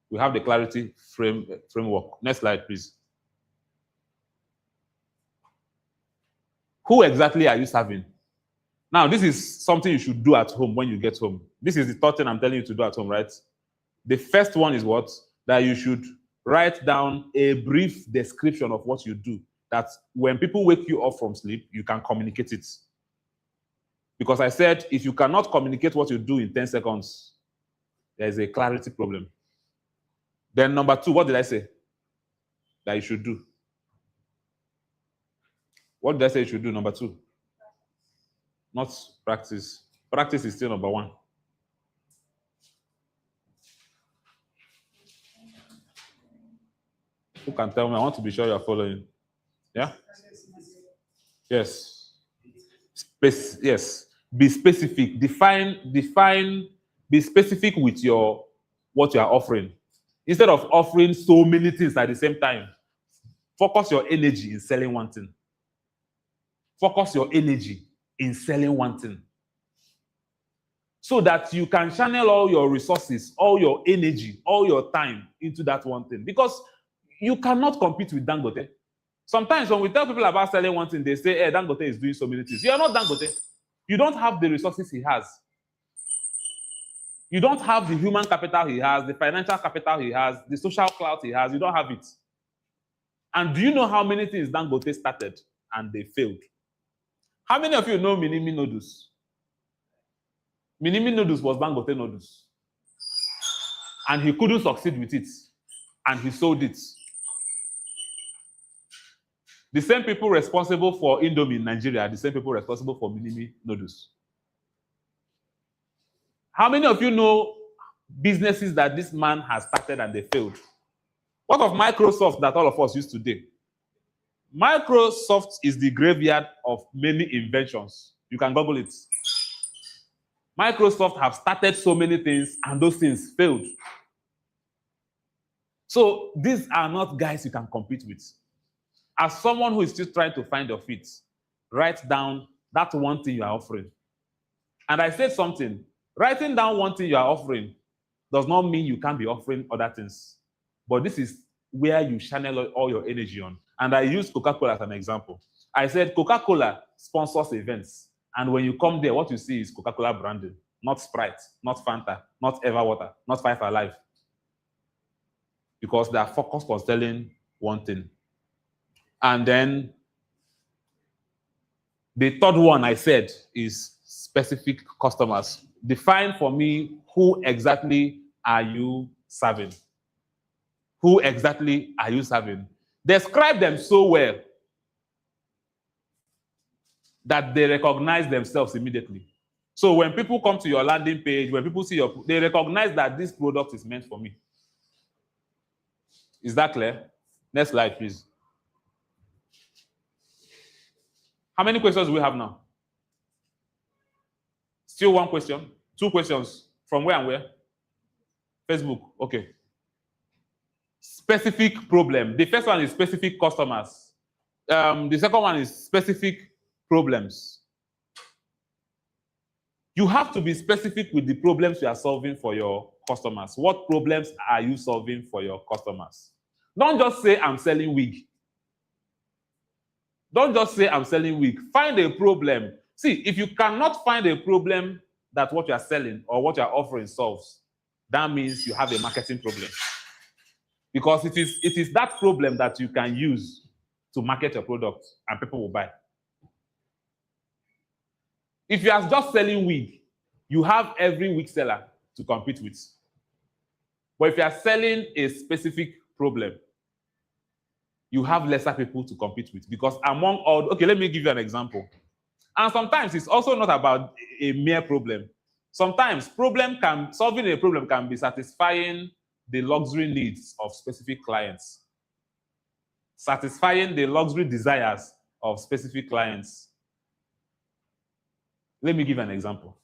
We have the clarity framework. Next slide, please. Who exactly are you serving? Now, this is something you should do at home when you get home. This is the third thing I'm telling you to do at home, right? The first one is what? That you should write down a brief description of what you do. That when people wake you up from sleep, you can communicate it. Because I said, if you cannot communicate what you do in 10 seconds, there is a clarity problem. Then number 2, what did I say that you should do? What did I say you should do, number 2? Not practice. Practice is still number 1. Who can tell me? I want to be sure you're following. Yeah? Yes. Yes. Be specific. Define, be specific with what you are offering. Instead of offering so many things at the same time, focus your energy in selling one thing. Focus your energy in selling one thing. So that you can channel all your resources, all your energy, all your time into that one thing. Because you cannot compete with Dangote. Sometimes when we tell people about selling one thing, they say, hey, Dangote is doing so many things. You are not Dangote. You don't have the resources he has. You don't have the human capital he has, the financial capital he has, the social clout he has. You don't have it. And do you know how many things Dangote started and they failed? How many of you know Minimi Noodles? Minimi Noodles was Dangote Noodles. And he couldn't succeed with it. And he sold it. The same people responsible for Indomie in Nigeria are the same people responsible for Minimi noodles. How many of you know businesses that this man has started and they failed? What of Microsoft that all of us use today? Microsoft is the graveyard of many inventions. You can Google it. Microsoft have started so many things and those things failed. So these are not guys you can compete with. As someone who is still trying to find your feet, write down that one thing you are offering. And I said something, writing down one thing you are offering does not mean you can't be offering other things. But this is where you channel all your energy on. And I used Coca-Cola as an example. I said Coca-Cola sponsors events. And when you come there, what you see is Coca-Cola branding, not Sprite, not Fanta, not Everwater, not Five Alive. Because they are focused on selling one thing. And then the third one I said is specific customers. Define for me who exactly are you serving? Who exactly are you serving? Describe them so well that they recognize themselves immediately. So when people come to your landing page, when people see your, they recognize that this product is meant for me. Is that clear? Next slide, please. How many questions do we have now? Still one question? Two questions. From where and where? Facebook. Okay. Specific problem. The first one is specific customers. The second one is specific problems. You have to be specific with the problems you are solving for your customers. What problems are you solving for your customers? Don't just say, I'm selling wig. Don't just say, I'm selling wig. Find a problem. See, if you cannot find a problem that what you are selling or what you are offering solves, that means you have a marketing problem. Because it is that problem that you can use to market your product and people will buy. If you are just selling wig, you have every wig seller to compete with. But if you are selling a specific problem, you have lesser people to compete with. Because among all, okay, let me give you an example. And sometimes it's also not about a mere problem. Sometimes solving a problem can be satisfying the luxury needs of specific clients. Satisfying the luxury desires of specific clients. Let me give an example.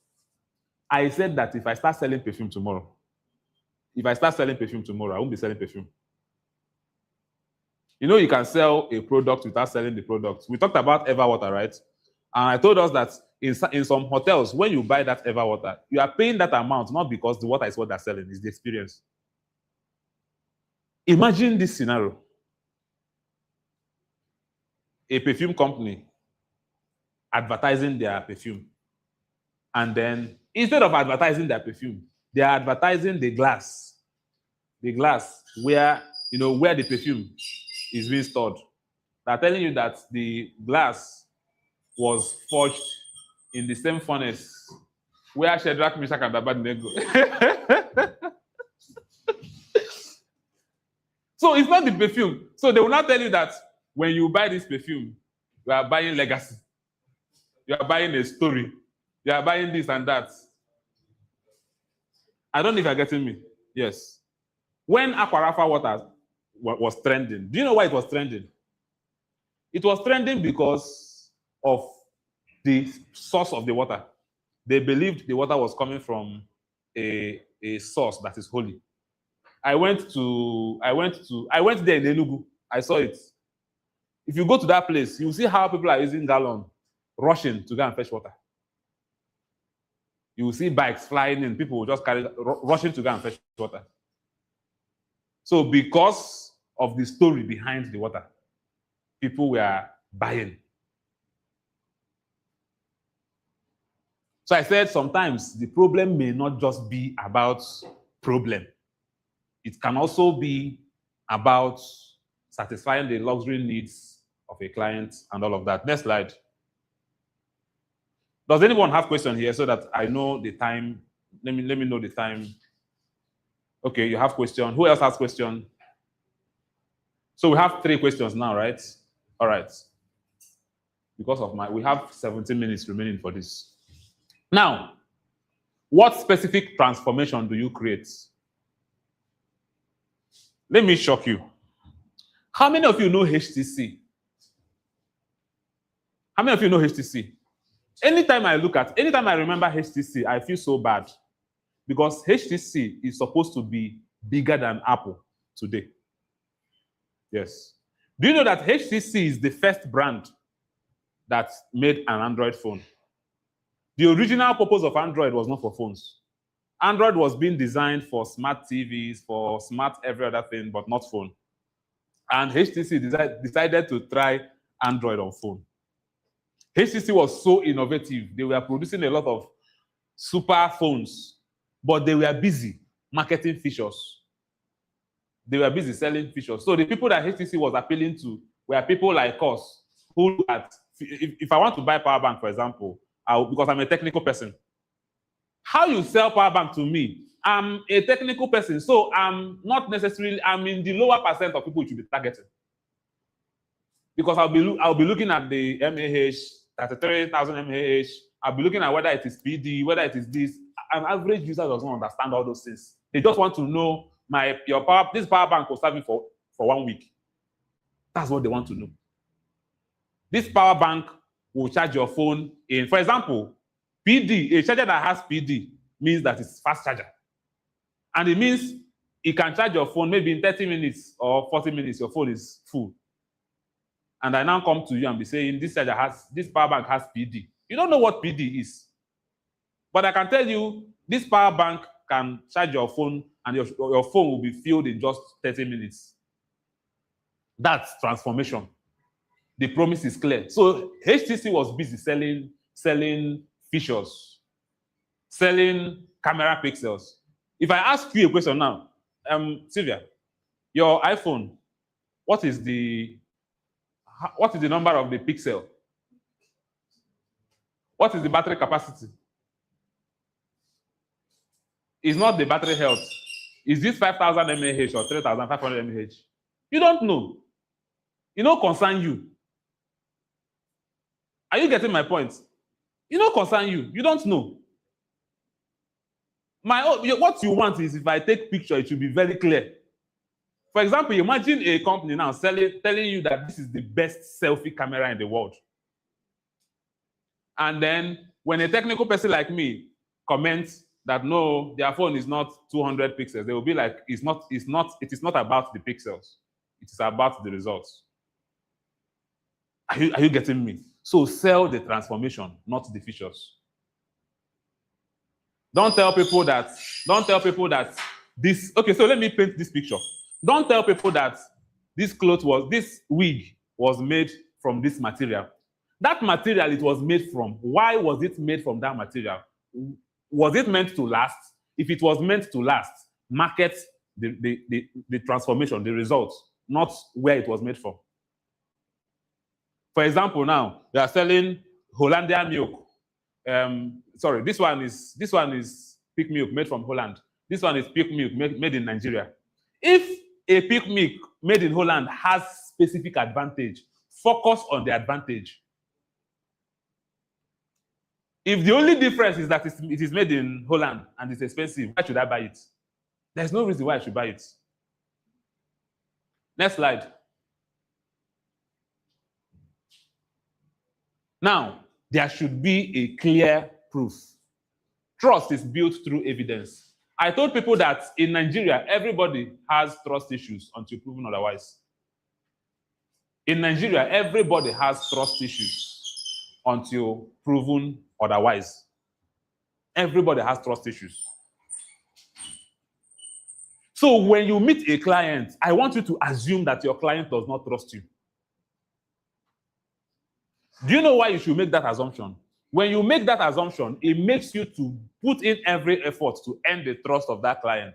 I said that if I start selling perfume tomorrow, I won't be selling perfume. You know, you can sell a product without selling the product. We talked about Everwater, right? And I told us that in some hotels, when you buy that Everwater, you are paying that amount not because the water is what they're selling, it's the experience. Imagine this scenario. A perfume company advertising their perfume. And then instead of advertising their perfume, they are advertising the glass. The glass where the perfume is being stored. They're telling you that the glass was forged in the same furnace where Shadrach, Meshach, and Abednego. So it's not the perfume. So they will not tell you that when you buy this perfume, you are buying legacy. You are buying a story. You are buying this and that. I don't know if you're getting me. Yes. When Aqua Rapha water was trending, do you know why it was trending? It was trending because of the source of the water. They believed the water was coming from a source that is holy. I went there in Enugu. I saw it. If you go to that place, you see how people are using gallon, rushing to go and fetch water. You will see bikes flying in, people will just rushing to go and fetch water. So because of the story behind the water, people were buying. So I said sometimes the problem may not just be about problem. It can also be about satisfying the luxury needs of a client and all of that. Next slide. Does anyone have questions here so that I know the time? Let me know the time. Okay, you have question. Who else has question? So we have 3 questions now, right? All right. Because of we have 17 minutes remaining for this. Now, what specific transformation do you create? Let me shock you. How many of you know HTC? How many of you know HTC? Anytime I remember HTC, I feel so bad because HTC is supposed to be bigger than Apple today. Yes. Do you know that HTC is the first brand that made an Android phone? The original purpose of Android was not for phones. Android was being designed for smart TVs, for smart every other thing, but not phone. And HTC decided to try Android on phone. HTC was so innovative. They were producing a lot of super phones, but they were busy marketing features. They were busy selling features. So the people that HTC was appealing to were people like us who if I want to buy power bank, for example, because I'm a technical person, how you sell power bank to me? I'm a technical person, so I'm in the lower percent of people you should be targeting. Because I'll be looking at the mAh, 33,000 mAh. I'll be looking at whether it is PD, whether it is this. An average user doesn't understand all those things. They just want to know this power bank will serve me for 1 week. That's what they want to know. This power bank will charge your phone in, for example, PD. A charger that has PD means that it's fast charger. And it means it can charge your phone maybe in 30 minutes or 40 minutes, your phone is full. And I now come to you and be saying, this power bank has PD. You don't know what PD is. But I can tell you, this power bank can charge your phone and your phone will be filled in just 30 minutes. That's transformation. The promise is clear. So HTC was busy selling features, selling camera pixels. If I ask you a question now, Sylvia, your iPhone, what is the number of the pixel? What is the battery capacity? It's not the battery health. Is this 5,000 mAh or 3,500 mAh? You don't know. It don't concern you. Are you getting my point? It don't concern you. You don't know. What you want is if I take picture, it should be very clear. For example, imagine a company now telling you that this is the best selfie camera in the world. And then when a technical person like me comments that no, their phone is not 200 pixels, they will be like, it is not about the pixels. It is about the results. Are you getting me? So sell the transformation, not the features. Don't tell people that this, okay, so let me paint this picture. Don't tell people that this wig was made from this material. That material it was made from, why was it made from that material? Was it meant to last? If it was meant to last, market the transformation, the results, not where it was made from. For example, now they are selling Hollandia milk. Sorry, this one is peak milk made from Holland. This one is peak milk made in Nigeria. If a peak milk made in Holland has specific advantage, focus on the advantage. If the only difference is that it is made in Holland and it's expensive, why should I buy it? There's no reason why I should buy it. Next slide. Now, there should be a clear proof. Trust is built through evidence. I told people that in Nigeria, everybody has trust issues until proven otherwise. In Nigeria, everybody has trust issues until proven otherwise. Everybody has trust issues. So when you meet a client, I want you to assume that your client does not trust you. Do you know why you should make that assumption? When you make that assumption, it makes you to put in every effort to earn the trust of that client.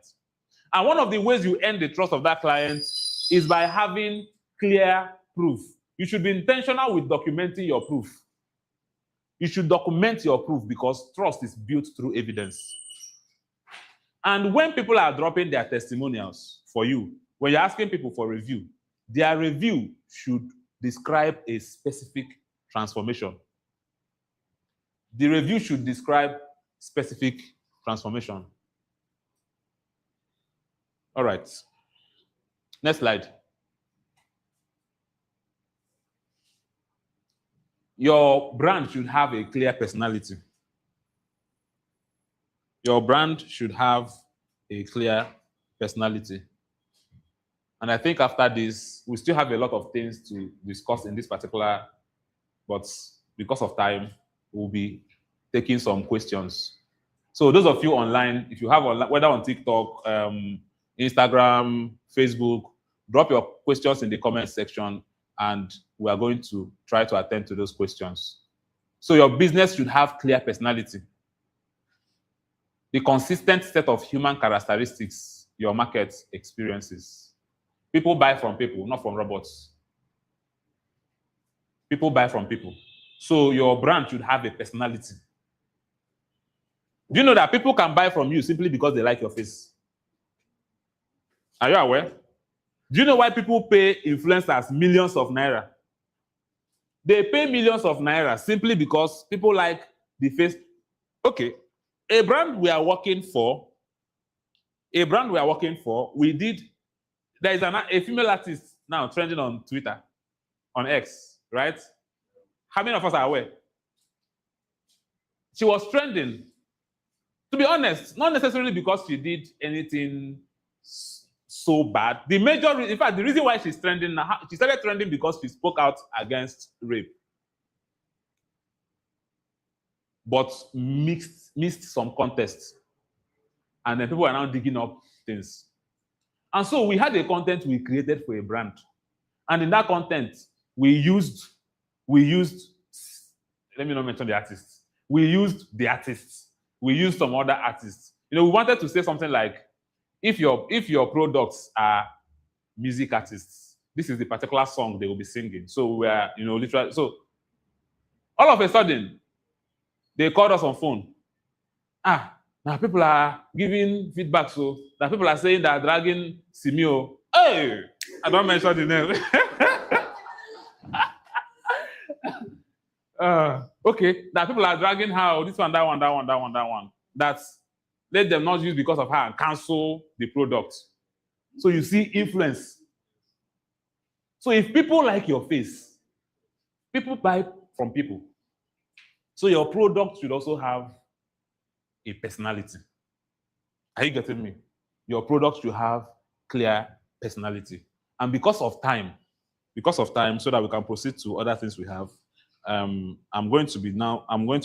And one of the ways you earn the trust of that client is by having clear proof. You should be intentional with documenting your proof. You should document your proof because trust is built through evidence. And when people are dropping their testimonials for you, when you're asking people for review, their review should describe a specific transformation. The review should describe specific transformation. All right. Next slide. Your brand should have a clear personality. Your brand should have a clear personality. And I think after this, we still have a lot of things to discuss in this particular, but because of time, we'll be taking some questions. So those of you online, if you have online, whether on TikTok, Instagram, Facebook, drop your questions in the comment section, and we are going to try to attend to those questions. So your business should have clear personality. The consistent set of human characteristics your market experiences. People buy from people, not from robots. People buy from people. So your brand should have a personality. Do you know that people can buy from you simply because they like your face? Are you aware? Do you know why people pay influencers millions of naira? They pay millions of naira simply because people like the face. Okay, a brand we are working for, we did, there is a female artist now trending on Twitter, on X, right? How many of us are aware? She was trending, to be honest, not necessarily because she did anything so bad. The major, in fact, the reason why she's trending now, she started trending because she spoke out against rape, but missed some contests, and then people are now digging up things. And so we had a content we created for a brand, and in that content we used. Let me not mention the artists. We used the artists. We used some other artists. You know, we wanted to say something like, if your products are music artists, this is the particular song they will be singing. So we are, literally. So all of a sudden, they called us on phone. Now people are giving feedback. So that people are saying that dragging Simeo. Hey, I don't mention the name. Okay, that people are dragging her, this one, that one. That's let them not use because of her and cancel the product. So you see influence. So if people like your face, people buy from people. So your product should also have a personality. Are you getting me? Your product should have clear personality. And because of time, so that we can proceed to other things we have, I'm going to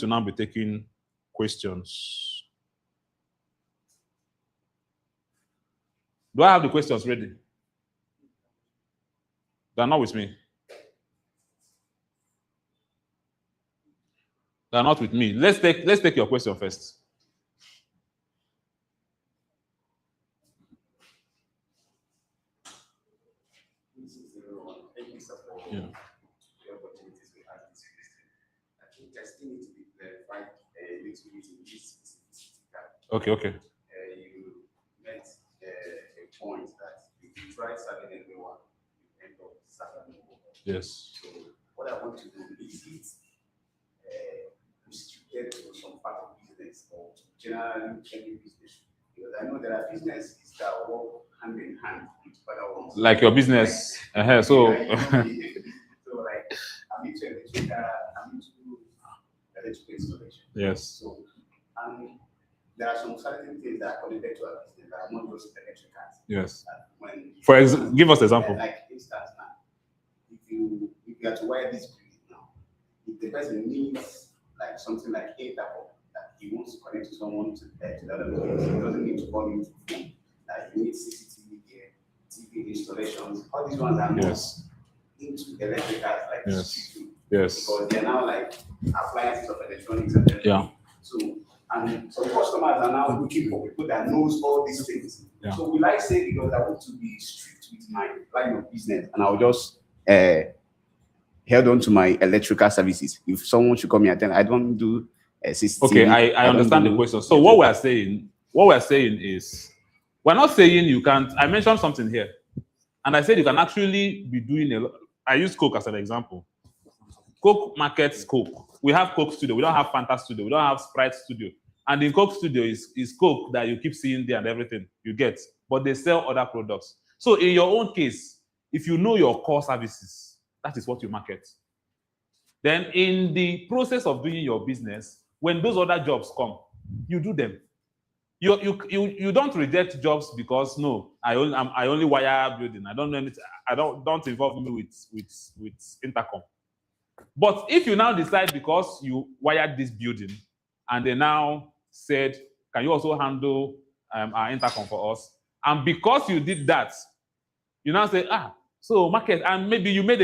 now be taking questions. Do I have the questions ready? They're not with me. They're not with me. Let's take your question first. Yeah. Okay. You met a point that if you try serving everyone, you end up serving no one. Yes. So what I want to do is restricted to some part of business or generally any business, because I know there are businesses that work hand in hand with other ones. Like your business. So so like I'm into electrical installation. Yes. So there are some certain things that are connected to our business that are not just electricals. Yes. When give us an example. Like instance now, if you are to wire this building now, if the person needs like something like a intercom that he wants to connect to someone to the other building, he doesn't need to call into phone. Like you need CCTV gear, TV installations. All these ones are not into electricals like strictly. Yes. Because they're now like appliances of electronics and everything. Yeah. So and some customers are now looking for people that knows all these things. Yeah. So we like say because I want to be strict with my line of business, and I'll just held on to my electrical services. If someone should come here and tell, I don't do CCTV. Okay, I understand the question. So what we're saying is, we're not saying you can't. I mentioned something here, and I said you can actually be doing I use Coke as an example. Coke markets Coke. We have Coke Studio. We don't have Fanta Studio. We don't have Sprite Studio. And in Coke Studio is Coke that you keep seeing there and everything you get. But they sell other products. So in your own case, if you know your core services, that is what you market. Then in the process of doing your business, when those other jobs come, you do them. You don't reject jobs because no, I only wire building. I don't know anything. Don't involve me with intercom. But if you now decide because you wired this building and they now said, can you also handle our intercom for us? And because you did that, you now say, so market, and maybe you made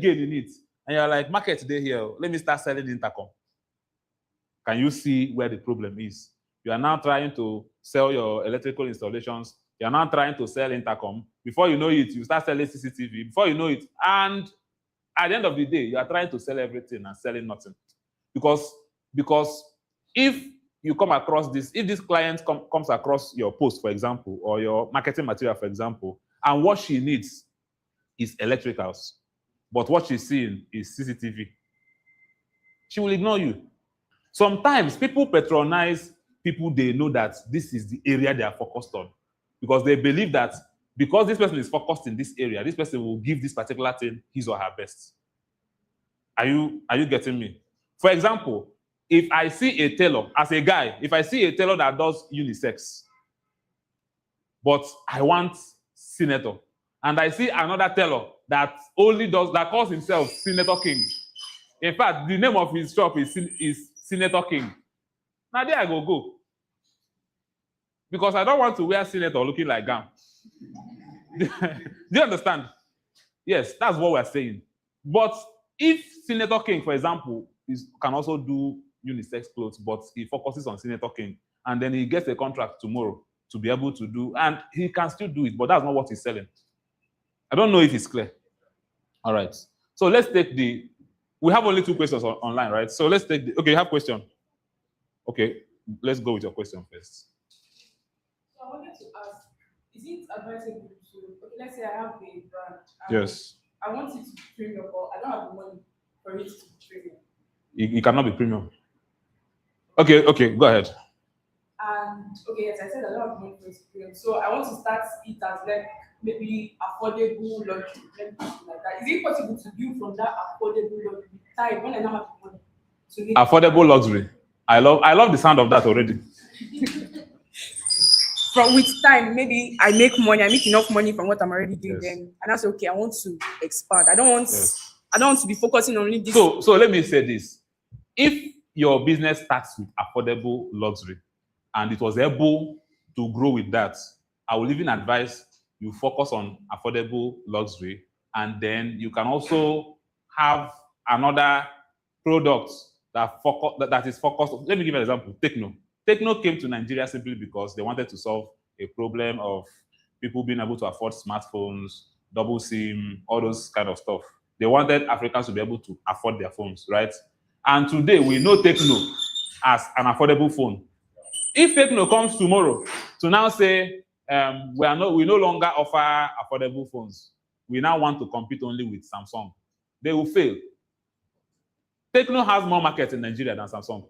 gain in it. And you're like, market today here, let me start selling intercom. Can you see where the problem is? You are now trying to sell your electrical installations. You are now trying to sell intercom. Before you know it, you start selling CCTV. Before you know it, and at the end of the day, you are trying to sell everything and selling nothing. Because if you come across this, if this client comes across your post, for example, or your marketing material, for example, and what she needs is electricals, but what she's seeing is CCTV, she will ignore you. Sometimes people patronize people they know that this is the area they are focused on, because they believe that because this person is focused in this area, this person will give this particular thing his or her best. Are you getting me? For example, if I see a tailor, as a guy, if I see a tailor that does unisex, but I want senator, and I see another tailor that calls himself Senator King. In fact, the name of his shop is Senator King. Now there I go. Because I don't want to wear senator looking like gown. Do you understand? Yes, that's what we're saying. But if Senator King, for example, can also do unisex clothes, but he focuses on Senator King, and then he gets a contract tomorrow to be able to do, and he can still do it, but that's not what he's selling. I don't know if it's clear. All right. So let's take we have only 2 questions online, right? So let's take okay, you have question. Okay, let's go with your question first. So I wanted to ask, is it advisable to, okay, let's say I have a brand. Yes. I want it to be premium, but I don't have the money for it to be premium. It cannot be premium. Okay, go ahead. And okay, yes, I said I don't have money for it to be premium. So I want to start it as like maybe affordable luxury, like that. Is it possible to build from that affordable luxury time when I don't have the money to make affordable luxury? I love the sound of that already. From with time, maybe I make enough money from what I'm already doing. Yes. Then, and I say, okay, I want to expand. I don't want to be focusing on only this. So let me say this: if your business starts with affordable luxury, and it was able to grow with that, I will even advise you focus on affordable luxury, and then you can also have another product that is focused. Let me give an example. Tecno came to Nigeria simply because they wanted to solve a problem of people being able to afford smartphones, double SIM, all those kind of stuff. They wanted Africans to be able to afford their phones, right? And today we know Tecno as an affordable phone. If Tecno comes tomorrow to now say we no longer offer affordable phones, we now want to compete only with Samsung, they will fail. Tecno has more market in Nigeria than Samsung. Do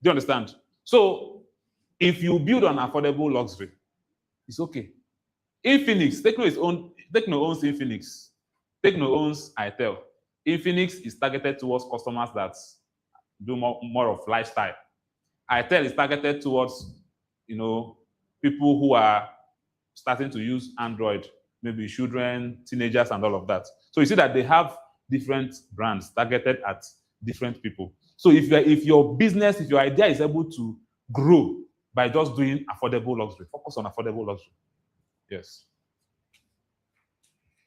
you understand? So if you build on affordable luxury, it's okay. Infinix, Tecno owns Infinix. Tecno owns itel. Infinix is targeted towards customers that do more of lifestyle. itel is targeted towards, people who are starting to use Android, maybe children, teenagers, and all of that. So you see that they have different brands targeted at different people. So if your idea is able to grow by just doing affordable luxury, focus on affordable luxury. Yes.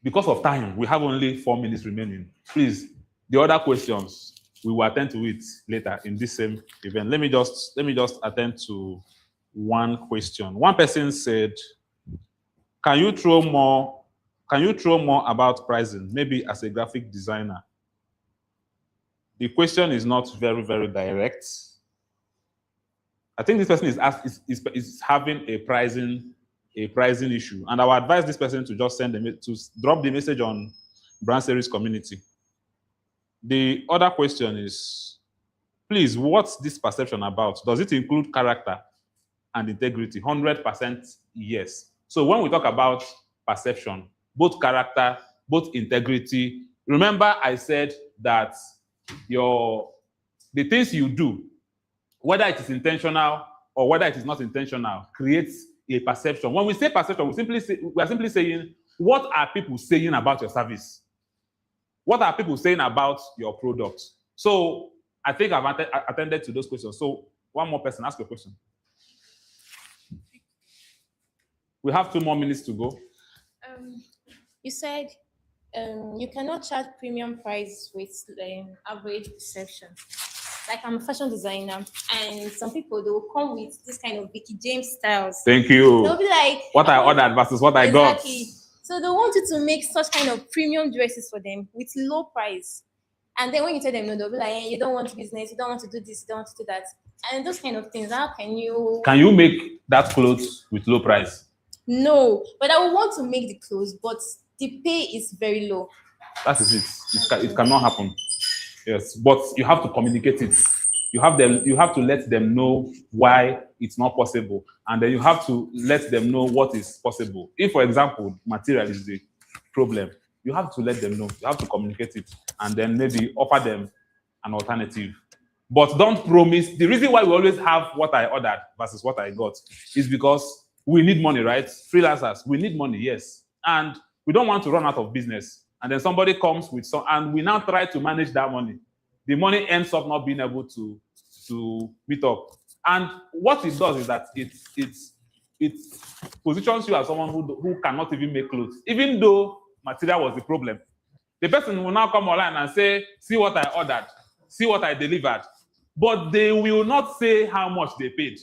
Because of time, we have only 4 minutes remaining. Please, the other questions, we will attend to it later in this same event. Let me just attend to one question. One person said, can you throw more about pricing, maybe as a graphic designer? The question is not very, very direct. I think this person is having a pricing issue, and I would advise this person to just drop the message on Brand Series community. The other question is, please, what's this perception about? Does it include character and integrity? 100% yes. So when we talk about perception, both character, both integrity, remember I said that the things you do, whether it is intentional or whether it is not intentional, creates a perception. When we say perception, we are simply saying, what are people saying about your service? What are people saying about your product? So I think I've attended to those questions. So one more person, ask your question. We have 2 more minutes to go. You said you cannot charge premium price with average perception. Like, I'm a fashion designer, and some people, they will come with this kind of Vicky James styles. Thank you. They'll be like, what I ordered versus what I got. Exactly. So they want you to make such kind of premium dresses for them with low price. And then when you tell them no, they'll be like, hey, you don't want business, you don't want to do this, you don't want to do that. And those kind of things, how can you... Can you make that clothes with low price? No, but I would want to make the clothes, but the pay is very low. That is it. It cannot happen. Yes, but you have to communicate it. You have to let them know why it's not possible, and then you have to let them know what is possible. If, for example, material is the problem, you have to let them know. You have to communicate it, and then maybe offer them an alternative. But don't promise. The reason why we always have what I ordered versus what I got is because we need money, right? Freelancers, we need money, yes, and we don't want to run out of business. And then somebody comes with some, and we now try to manage that money. The money ends up not being able to meet up. And what it does is that it positions you as someone who cannot even make clothes, even though material was the problem. The person will now come online and say, see what I ordered, see what I delivered, but they will not say how much they paid.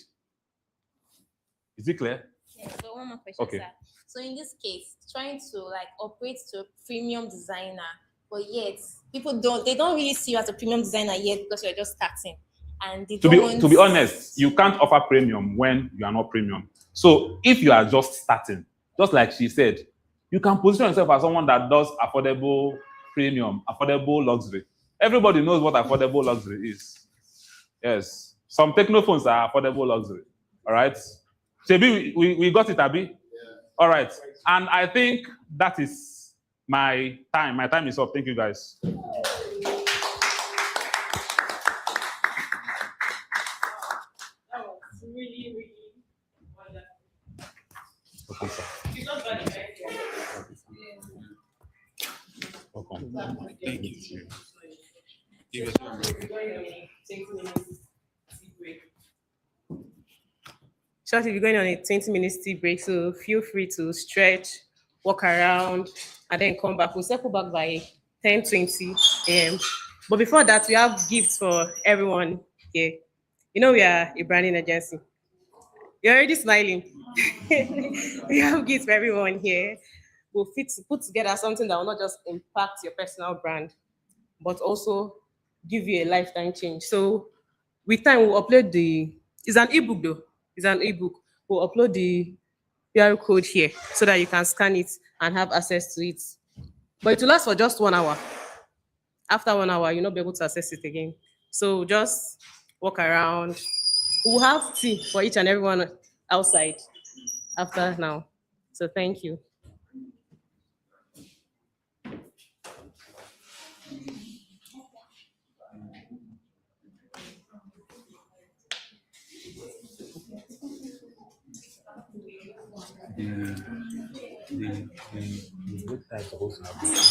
Is it clear? Yeah, so one more question, Okay. sir. So in this case, trying to like operate to a premium designer, but yet people don't really see you as a premium designer yet because you're just starting. And they To be honest, you can't offer premium when you are not premium. So if you are just starting, just like she said, you can position yourself as someone that does affordable premium, affordable luxury. Everybody knows what affordable luxury is. Yes. Some technophones are affordable luxury. All right. Shebi, we got it, Abi? Yeah. All right. And I think that is my time. My time is up. Thank you, guys. That was really, really wonderful. Okay, sir. You just got it right here. Welcome. Thank you. Give us one We're going on a 20-minute tea break. Shortly, we're going on a 20-minute tea break, so feel free to stretch, walk around, and then come back. We'll circle back by 10:20 a.m. But before that, we have gifts for everyone here. You know we are a branding agency. You're already smiling. We have gifts for everyone here. We'll put together something that will not just impact your personal brand, but also give you a lifetime change. So with time, we'll upload it's an ebook though. It's an ebook. We'll upload the QR code here so that you can scan it and have access to it. But it will last for just 1 hour. After 1 hour, you'll not be able to access it again. So just walk around. We'll have tea for each and everyone outside after now. So thank you. The website is supposed to have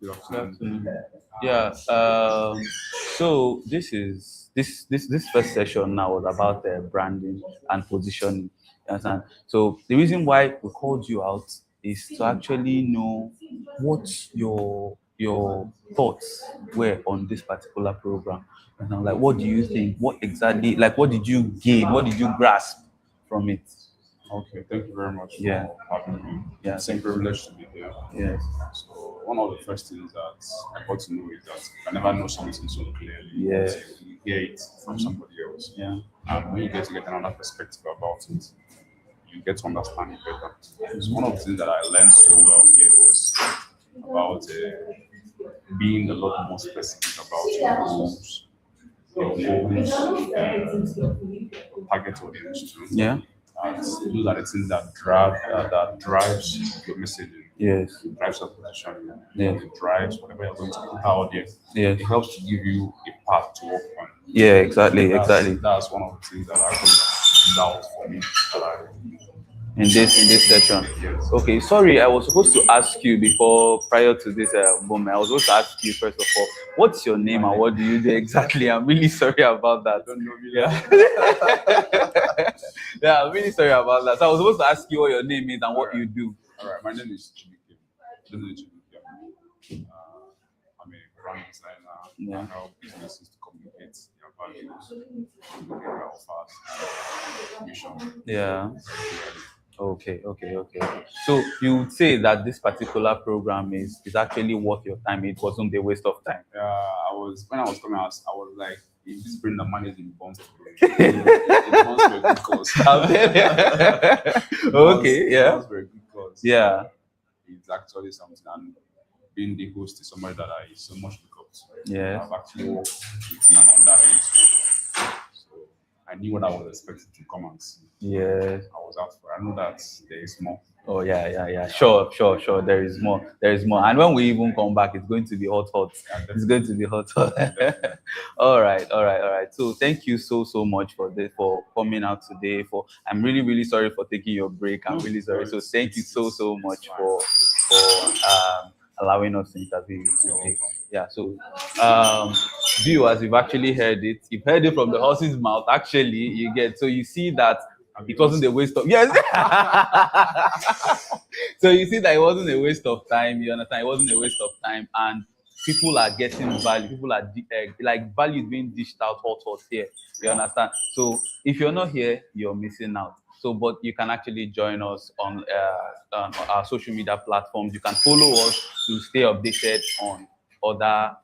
Good afternoon. Yeah. So this first session now was about branding and positioning. You understand? So the reason why we called you out is to actually know what your thoughts were on this particular program. And I'm like, what do you think? What exactly? Like, what did you gain? What did you grasp from it? Okay, thank you very much Yeah. for having me. Yeah. It's a privilege to be here. Yes. So one of the first things that I got to know is that I never know something so clearly. Yes. until you hear it from somebody else. Yeah. And when you get to get another perspective about it, you get to understand it better. So one of the things that I learned so well here was about being a lot more specific about your goals, target audience too. Yeah. And those are the things that drives your messaging. Yes. It drives your positioning. Yeah. It drives whatever you're going to put out there. Yes. It helps to give you a path to walk on. Yeah, exactly, exactly. That's one of the things that actually stood out for me. That I, In this session. Yes. Okay, sorry, I was supposed to ask you before prior to this moment. I was supposed to ask you first of all, what's your name and what do you do exactly? I'm really sorry about that. don't know me. Yeah. Yeah, I'm really sorry about that. So I was supposed to ask you what your name is and what you do. All right, my name is Chibuike. This is Chibuike. I'm a brand designer. Yeah. I help businesses to communicate their values, communicate their offers, and mission. Yeah. Okay. So you would say that this particular program is actually worth your time. It wasn't a waste of time. When I was coming out, I was like, if this bring the money in bonds it bonds were good cause. Okay, yeah. Bonds were good cause. Yeah. It's actually something, and being the host is somebody that I so much look up to. Yes. I've actually worked with him and under him. So I knew what I was expecting to come and see. Yes. I was out for. I know that there is more. Oh yeah. Sure. There is more. And when we even come back, it's going to be hot. It's going to be hot. All right. So thank you so much for coming out today. I'm really sorry for taking your break. I'm really sorry. So thank you so much for allowing us to interview you today. Yeah. So viewers, you've actually heard it. You've heard it from the horse's mouth. Actually, you get. So you see that. It wasn't a waste of So you see that it wasn't a waste of time. You understand? It wasn't a waste of time, and people are getting value. People are like value is being dished out hot here. You understand? So if you're not here, you're missing out. So, but you can actually join us on our social media platforms. You can follow us to stay updated on other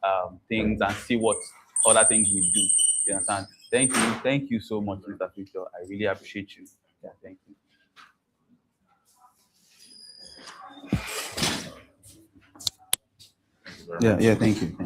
things and see what other things we do. You understand? Thank you so much, Mr. Fisher. I really appreciate you. Yeah, thank you. Yeah, thank you.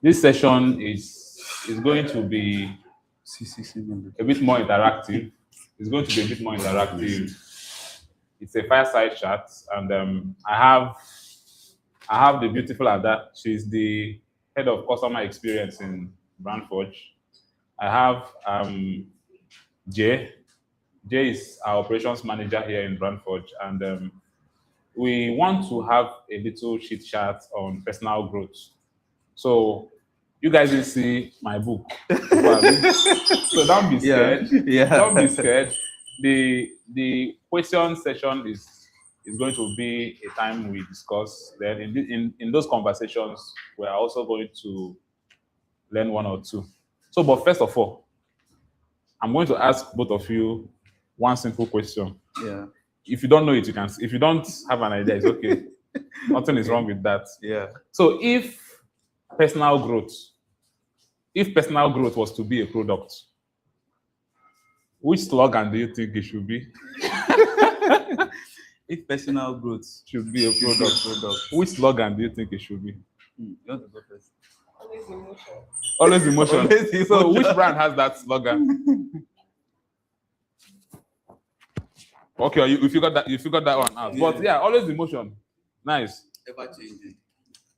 This session is going to be a bit more interactive. It's going to be a bit more interactive. It's a fireside chat, and I have the beautiful Ada. She's the head of customer experience in Brandforge. I have Jay. Jay is our operations manager here in Brandforge, and we want to have a little chit chat on personal growth. So you guys will see my book. So don't be scared. Yeah. Don't be scared. The question session is going to be a time we discuss. Then in those conversations, we are also going to learn one or two. So, but first of all, I'm going to ask both of you one simple question. Yeah. If you don't know it, you can. If you don't have an idea, it's okay. Nothing is wrong with that. Yeah. So if personal growth was to be a product, which slogan do you think it should be? If personal growth Should be a product. Which slogan do you think it should be? you want to go first? Always emotion. Always emotion. Always So emotion. which brand has that slogan? Okay, you figured that one out. But yeah, always emotion. Nice. Ever changing.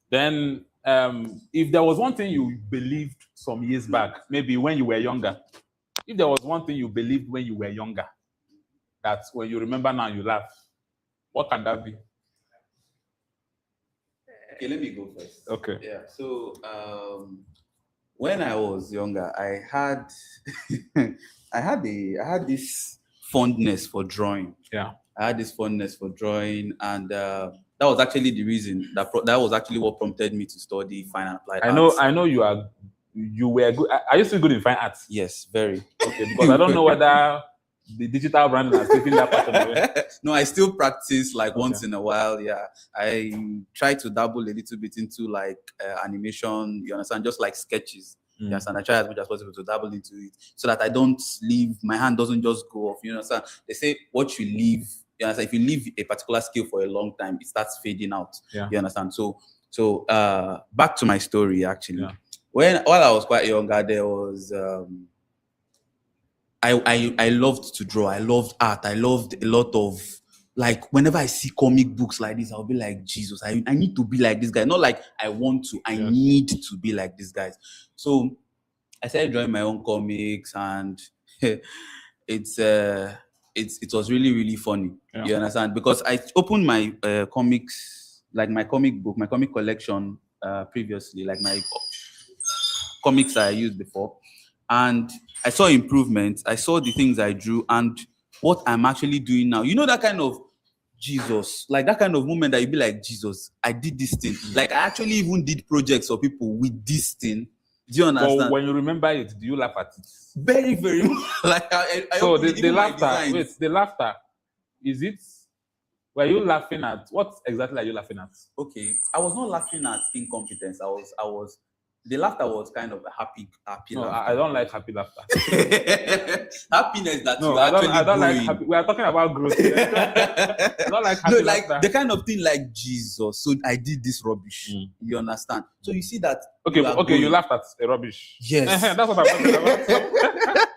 Then if there was one thing you believed some years back, maybe when you were younger, if there was one thing you believed when you were younger, that when you remember now you laugh, what can that be? Okay, let me go first. Okay. Yeah. So when I was younger, I had I had this fondness for drawing. Yeah. I had this fondness for drawing, and that was actually the reason that was actually what prompted me to study fine and applied arts. I know you were good. Are you still good in fine arts? Yes, very. Okay, because I don't know whether the digital branding has taken that part away. No, I still practice like once in a while. Yeah, I try to dabble a little bit into like animation. You understand, just like sketches. You understand? I try as much as possible to dabble into it so that I don't leave. My hand doesn't just go off. You understand? They say what you leave. You understand? If you leave a particular skill for a long time, it starts fading out. Yeah. You understand? So back to my story actually. Yeah. While I was quite younger, there was I loved to draw. I loved art. I loved a lot of, like, whenever I see comic books like this, I'll be like, Jesus, I need to be like this guy. Not like I want to, I need to be like these guys. So I started drawing my own comics, and it was really, really funny. Yeah. You understand? Because I opened my comics, like my comic book, my comic collection previously, like my comics I used before, and I saw improvements. I saw the things I drew and what I'm actually doing now. You know, that kind of Jesus, like that kind of moment that you be like, Jesus, I did this thing. Like I actually even did projects for people with this thing. Do you understand? But when you remember it, do you laugh at it? Very, very much. Like I So opened the even my laughter, designs. wait, the laughter, is it? Were you laughing at? What exactly are you laughing at? Okay, I was not laughing at incompetence. The laughter was kind of a happy No, laughter. I don't like happy laughter. Happiness that No, you I actually don't like growing. happy. We are talking about growth. Here. I don't like happy No, like laughter. the kind of thing like Jesus. So I did this rubbish. You understand? So you see that. Okay, you are okay, you growing. laughed at a rubbish. Yes. That's what I'm talking about.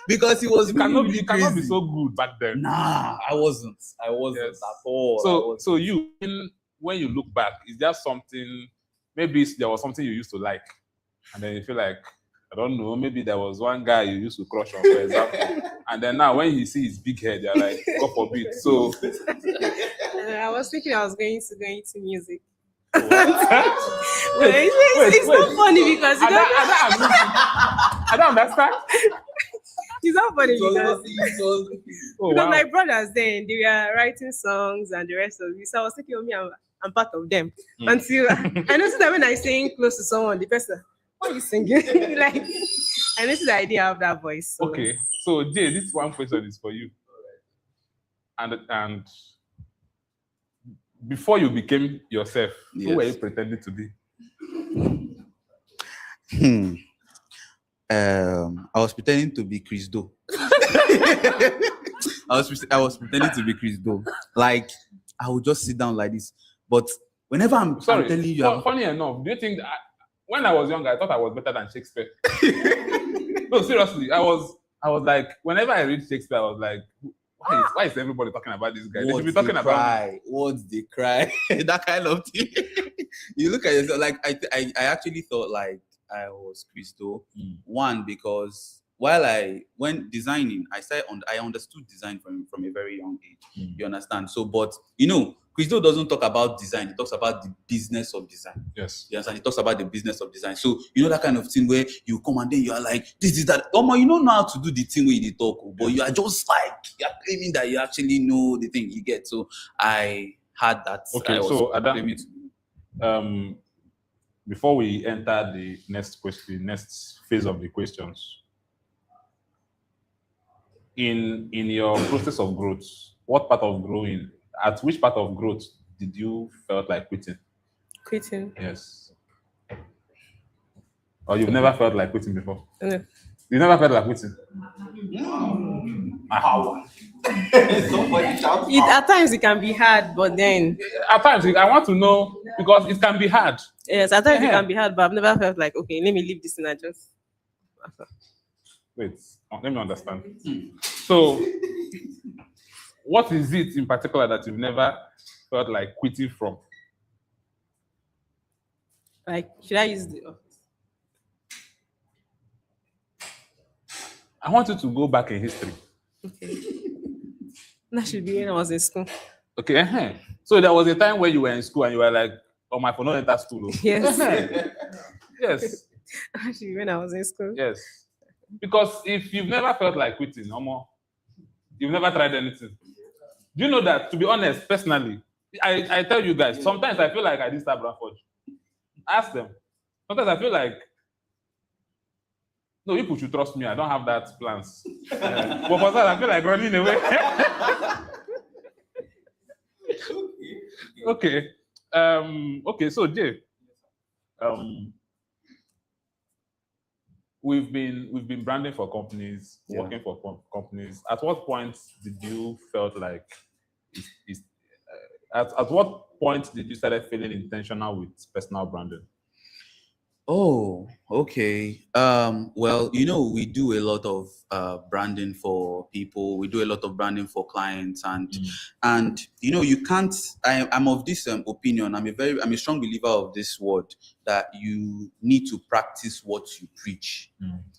Because it was You really, cannot, really you cannot be crazy. so good back then. Nah, I wasn't. Yes. At all. So you, when you look back, is there something? Maybe there was something you used to like, and then you feel like, I don't know, maybe there was one guy you used to crush on, for example, and then now when you see his big head, you're like, God forbid. So I was thinking I was going to go into music. Wait, It's not funny because you don't, I don't understand. it's not funny It was because, not- it was- Oh, because wow. my brothers then they were writing songs and the rest of it. So I was thinking, oh, me, I'm part of them. Until I noticed that when I sing close to someone, the person, why are you singing? Like I noticed that I didn't have that voice. So. Okay, so Jay, this one question is for you. And before you became yourself, who were you Yes. pretending to be? I was pretending to be Chris Do. I was pretending to be Chris Do. Like I would just sit down like this, but Whenever I'm Sorry. telling you, Funny enough, do you think that when I was younger, I thought I was better than Shakespeare? No, seriously, I was like, whenever I read Shakespeare, I was like, why is everybody talking about this guy? They should be talking about me. Words they cry, that kind of thing. You look at yourself like I actually thought like I was Christo. One, because when designing, I understood design from a very young age. You understand? So, but Christo doesn't talk about design, he talks about the business of design. Yes. You understand? He talks about the business of design. So that kind of thing where you come and then you are like, this is that. You don't know how to do the thing where you talk, but you are just like, you're claiming that you actually know the thing you get. So I had that. Okay, so Adam, before we enter the next question, next phase of the questions, in your process of growth, at which part of growth did you felt like quitting? Quitting. Yes. Or you've never felt like quitting before? No. You never felt like quitting? At times it can be hard, but then at times I want to know, because it can be hard. Yes, at times it can be hard, but I've never felt like, okay, let me leave this and I just. Wait, let me understand. So, what is it in particular that you've never felt like quitting from? Like, should I use the office? I want you to go back in history. Okay. That should be when I was in school. Okay. So there was a time where you were in school and you were like, oh, my phone, not enter school. Yes. Yes. That should be when I was in school. Yes. Because if you've never felt like quitting, no more, you've never tried anything. Do you know that, to be honest, personally, I tell you guys, sometimes I feel like I did start Bradford. Ask them. Sometimes I feel like, no, people should trust me. I don't have that plans. But for that, I feel like running away. Okay. Okay, so Jay, we've been branding for companies, working for companies. At what point did you felt like at what point did you start feeling intentional with personal branding? Oh, okay. Well, we do a lot of branding for people. We do a lot of branding for clients, and you can't. I'm of this opinion. I'm a strong believer of this word that you need to practice what you preach.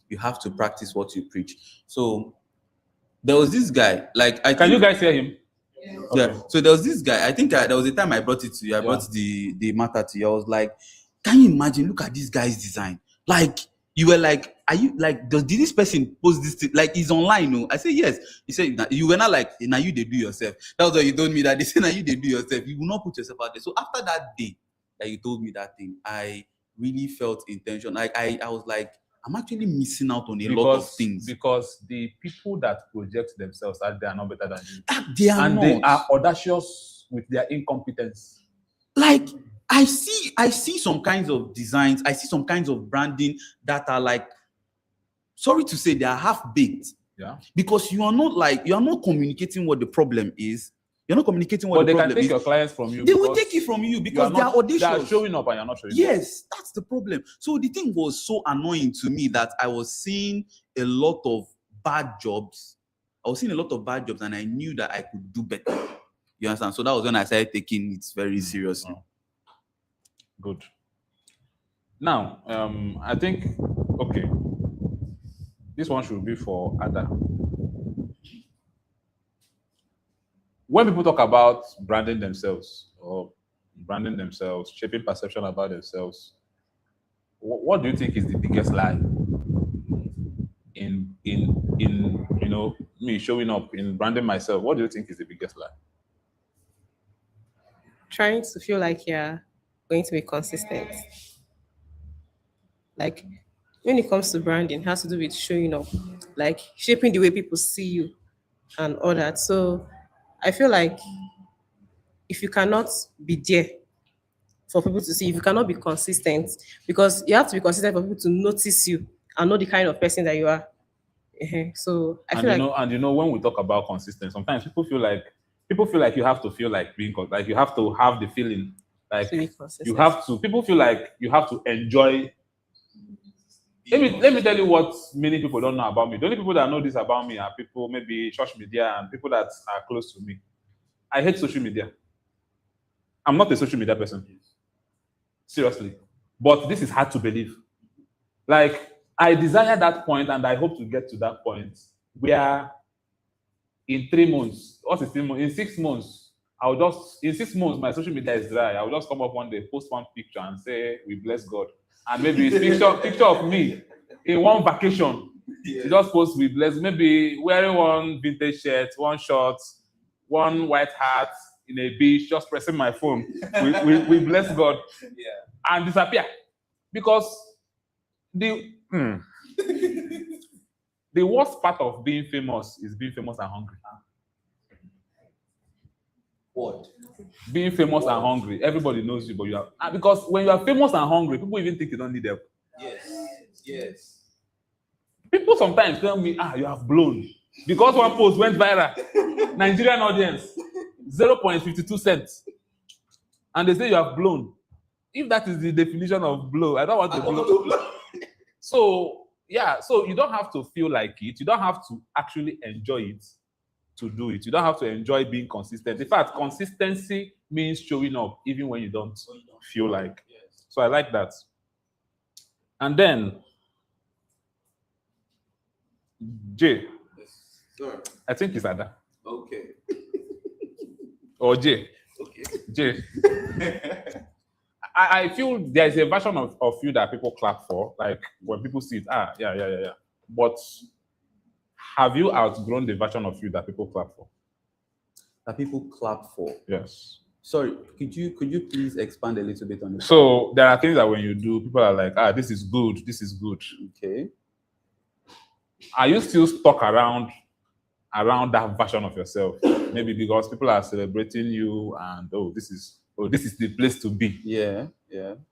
You have to practice what you preach. So there was this guy. Can you guys hear him? Yeah. Okay. So there was this guy. I think there was a time I brought it to you. I brought the matter to you. I was like, can you imagine? Look at this guy's design. Like, you were like, are you like, did this person post this thing? Like, he's online, no? I said, yes. He said, you were not like, now you they do yourself. That was what you told me, that they said, now you they do yourself. You will not put yourself out there. So after that day that you told me that thing, I really felt intention. Like, I was like, I'm actually missing out on a lot of things. Because the people that project themselves out there are not better than you. They are not. They are audacious with their incompetence. Like, I see some kinds of designs, I see some kinds of branding that are like, sorry to say, they are half-baked. Yeah. Because you are not communicating what the problem is. You're not communicating what the problem is. But they can take your clients from you. They will take it from you because they are audacious. They are showing up and you're not showing up. Yes, that's the problem. So the thing was so annoying to me that I was seeing a lot of bad jobs. And I knew that I could do better. You understand? So that was when I started taking it very seriously. Oh. Good. Now, I think, okay, this one should be for Ada. When people talk about branding themselves, shaping perception about themselves, what do you think is the biggest lie in me showing up in branding myself? What do you think is the biggest lie? Trying to feel like you're going to be consistent. Like, when it comes to branding, it has to do with showing up, like shaping the way people see you and all that. So I feel like if you cannot be there for people to see, if you cannot be consistent, because you have to be consistent for people to notice you and know the kind of person that you are. So I feel when we talk about consistency, sometimes people feel like you have to feel like being, like you have to have the feeling Like To be consistent. you have to. People feel like you have to enjoy. Let me tell you what many people don't know about me. The only people that know this about me are people maybe social media and people that are close to me. I hate social media. I'm not a social media person. Seriously. But this is hard to believe. Like, I desire that point and I hope to get to that point where in 3 months, what is 3 months? In 6 months, in 6 months, my social media is dry. I will just come up one day, post one picture and say, we bless God. And maybe it's picture of me in one vacation. You just post, we bless, maybe wearing one vintage shirt, one short, one white hat in a beach, just pressing my phone. We bless God. And disappear. Because the worst part of being famous is being famous and hungry. What? Being famous and hungry. Everybody knows you, but you are because when you are famous and hungry, people even think you don't need help. Yes. People sometimes tell me, you have blown. Because one post went viral. Nigerian audience, 0.52 cents. And they say you have blown. If that is the definition of blow, I don't want to blow. So you don't have to feel like it. You don't have to actually enjoy it to do it. You don't have to enjoy being consistent. In fact, consistency means showing up even when you don't feel like. So I like that. And then, Jay. Sure. I think it's Ada. Okay. Or Jay. Okay. Jay. I feel there's a version of you that people clap for, like when people see it, yeah. But have you outgrown the version of you that people clap for? That people clap for? Yes. Sorry, could you please expand a little bit on it? So there are things that when you do, people are like, this is good, this is good. Okay. Are you still stuck around that version of yourself? Maybe because people are celebrating you and this is the place to be. Yeah,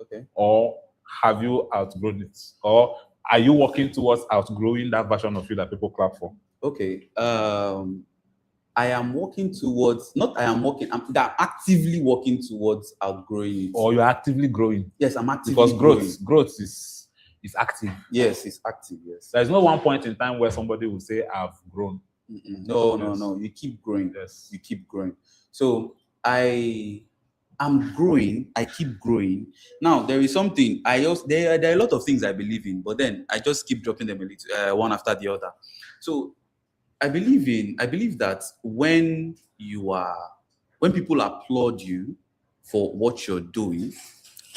okay. Or have you outgrown it? Or are you working towards outgrowing that version of you that people clap for? Okay. I am working towards, I'm actively working towards outgrowing it. Or you're actively growing? Yes, I'm actively because growing. growth is active. Yes, it's active, yes. There's no one point in time where somebody will say, I've grown. No. You keep growing. Yes. You keep growing. So I'm growing. I keep growing. Now there is something there are a lot of things I believe in, but then I just keep dropping them a little, one after the other. So I believe that when people applaud you for what you're doing,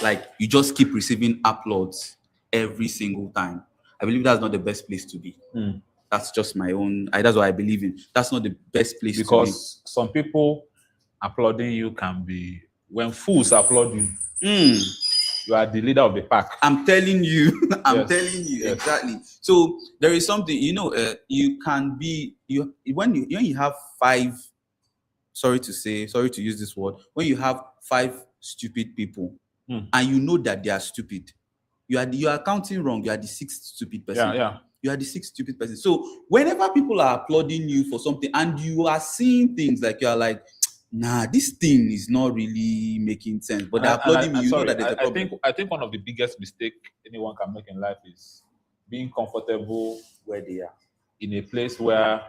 like you just keep receiving applauds every single time. I believe that's not the best place to be. That's just my own. That's what I believe in. That's not the best place to be. Because some people applauding you can be when fools applaud you. You are the leader of the pack. I'm telling you. Yes. Exactly. So there is something, you can be when you have 5, sorry to use this word, when you have 5 stupid people and you know that they are stupid, you are counting wrong. You are the 6th stupid person. Yeah. You are the 6th stupid person. So whenever people are applauding you for something and you are seeing things like you are like, nah, this thing is not really making sense. But they're applauding me. You know that there's a problem. I think one of the biggest mistakes anyone can make in life is being comfortable where they are, in a place where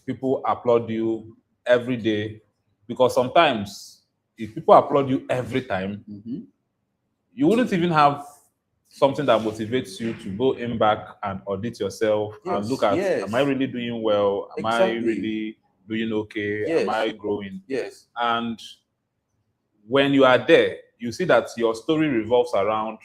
people applaud you every day. Because sometimes if people applaud you every time, you wouldn't even have something that motivates you to go in back and audit yourself and look at, am I really doing well? Am I really doing okay? Am I growing? Yes. And when you are there, you see that your story revolves around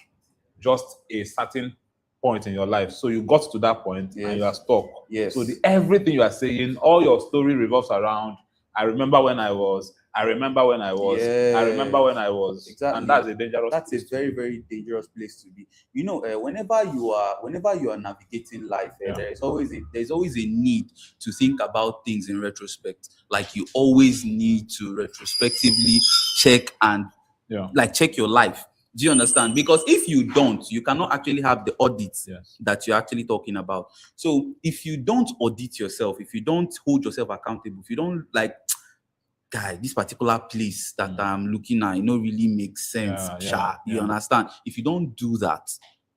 just a certain point in your life. So you got to that point and you are stuck. Yes. So everything you are saying, all your story revolves around, I remember when I was. I remember when I was. Exactly. And that's a dangerous That's a very, very dangerous place to be. Whenever you are navigating life, there's always a need to think about things in retrospect. Like you always need to retrospectively check and check your life. Do you understand? Because if you don't, you cannot actually have the audits that you're actually talking about. So if you don't audit yourself, if you don't hold yourself accountable, if you don't guy, this particular place that I'm looking at, really makes sense. You understand? If you don't do that,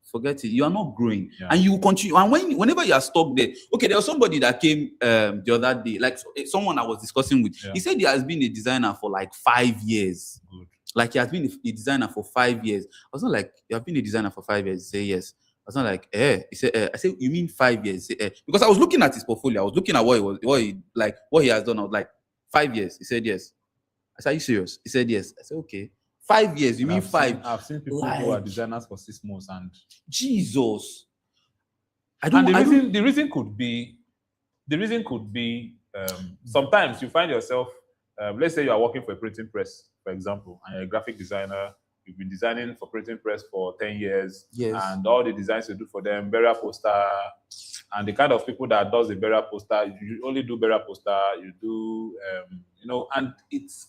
forget it. You are not growing, and you will continue. And whenever you are stuck there, okay, there was somebody that came the other day, like someone I was discussing with. He said he has been a designer for like 5 years. Good. Like he has been a designer for 5 years. I was not like, you have been a designer for 5 years? He said yes. I was not like, He said, I said, you mean 5 years? He said, because I was looking at his portfolio. I was looking at what he has done. I was like, 5 years. He said yes. I said, are you serious? He said yes. I said, okay. 5 years. You mean five? I've seen people who are designers for 6 months and Jesus. The reason could be sometimes you find yourself, let's say you are working for a printing press, for example, and you're a graphic designer. You've been designing for printing press for 10 years, and all the designs you do for them, burial poster, and the kind of people that does the burial poster, you only do burial poster, you do, and it's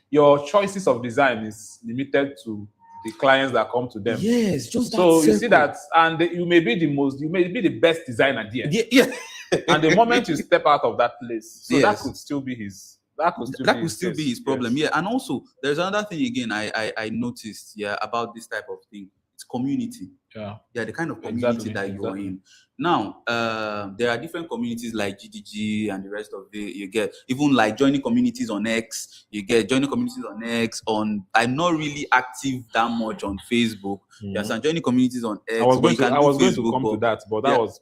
your choices of design is limited to the clients that come to them. Yes, just so that you see that, and you may be the best designer there. Yeah. And the moment you step out of that place, so that could still be his. That could still be his problem. Yeah, and also there's another thing again I noticed about this type of thing. It's community. Yeah, the kind of community that you're in. Now, there are different communities like GDG and the rest of it. You get even like joining communities on X. I'm not really active that much on Facebook. Yes, I'm joining communities on X. I was going to come to that, but that was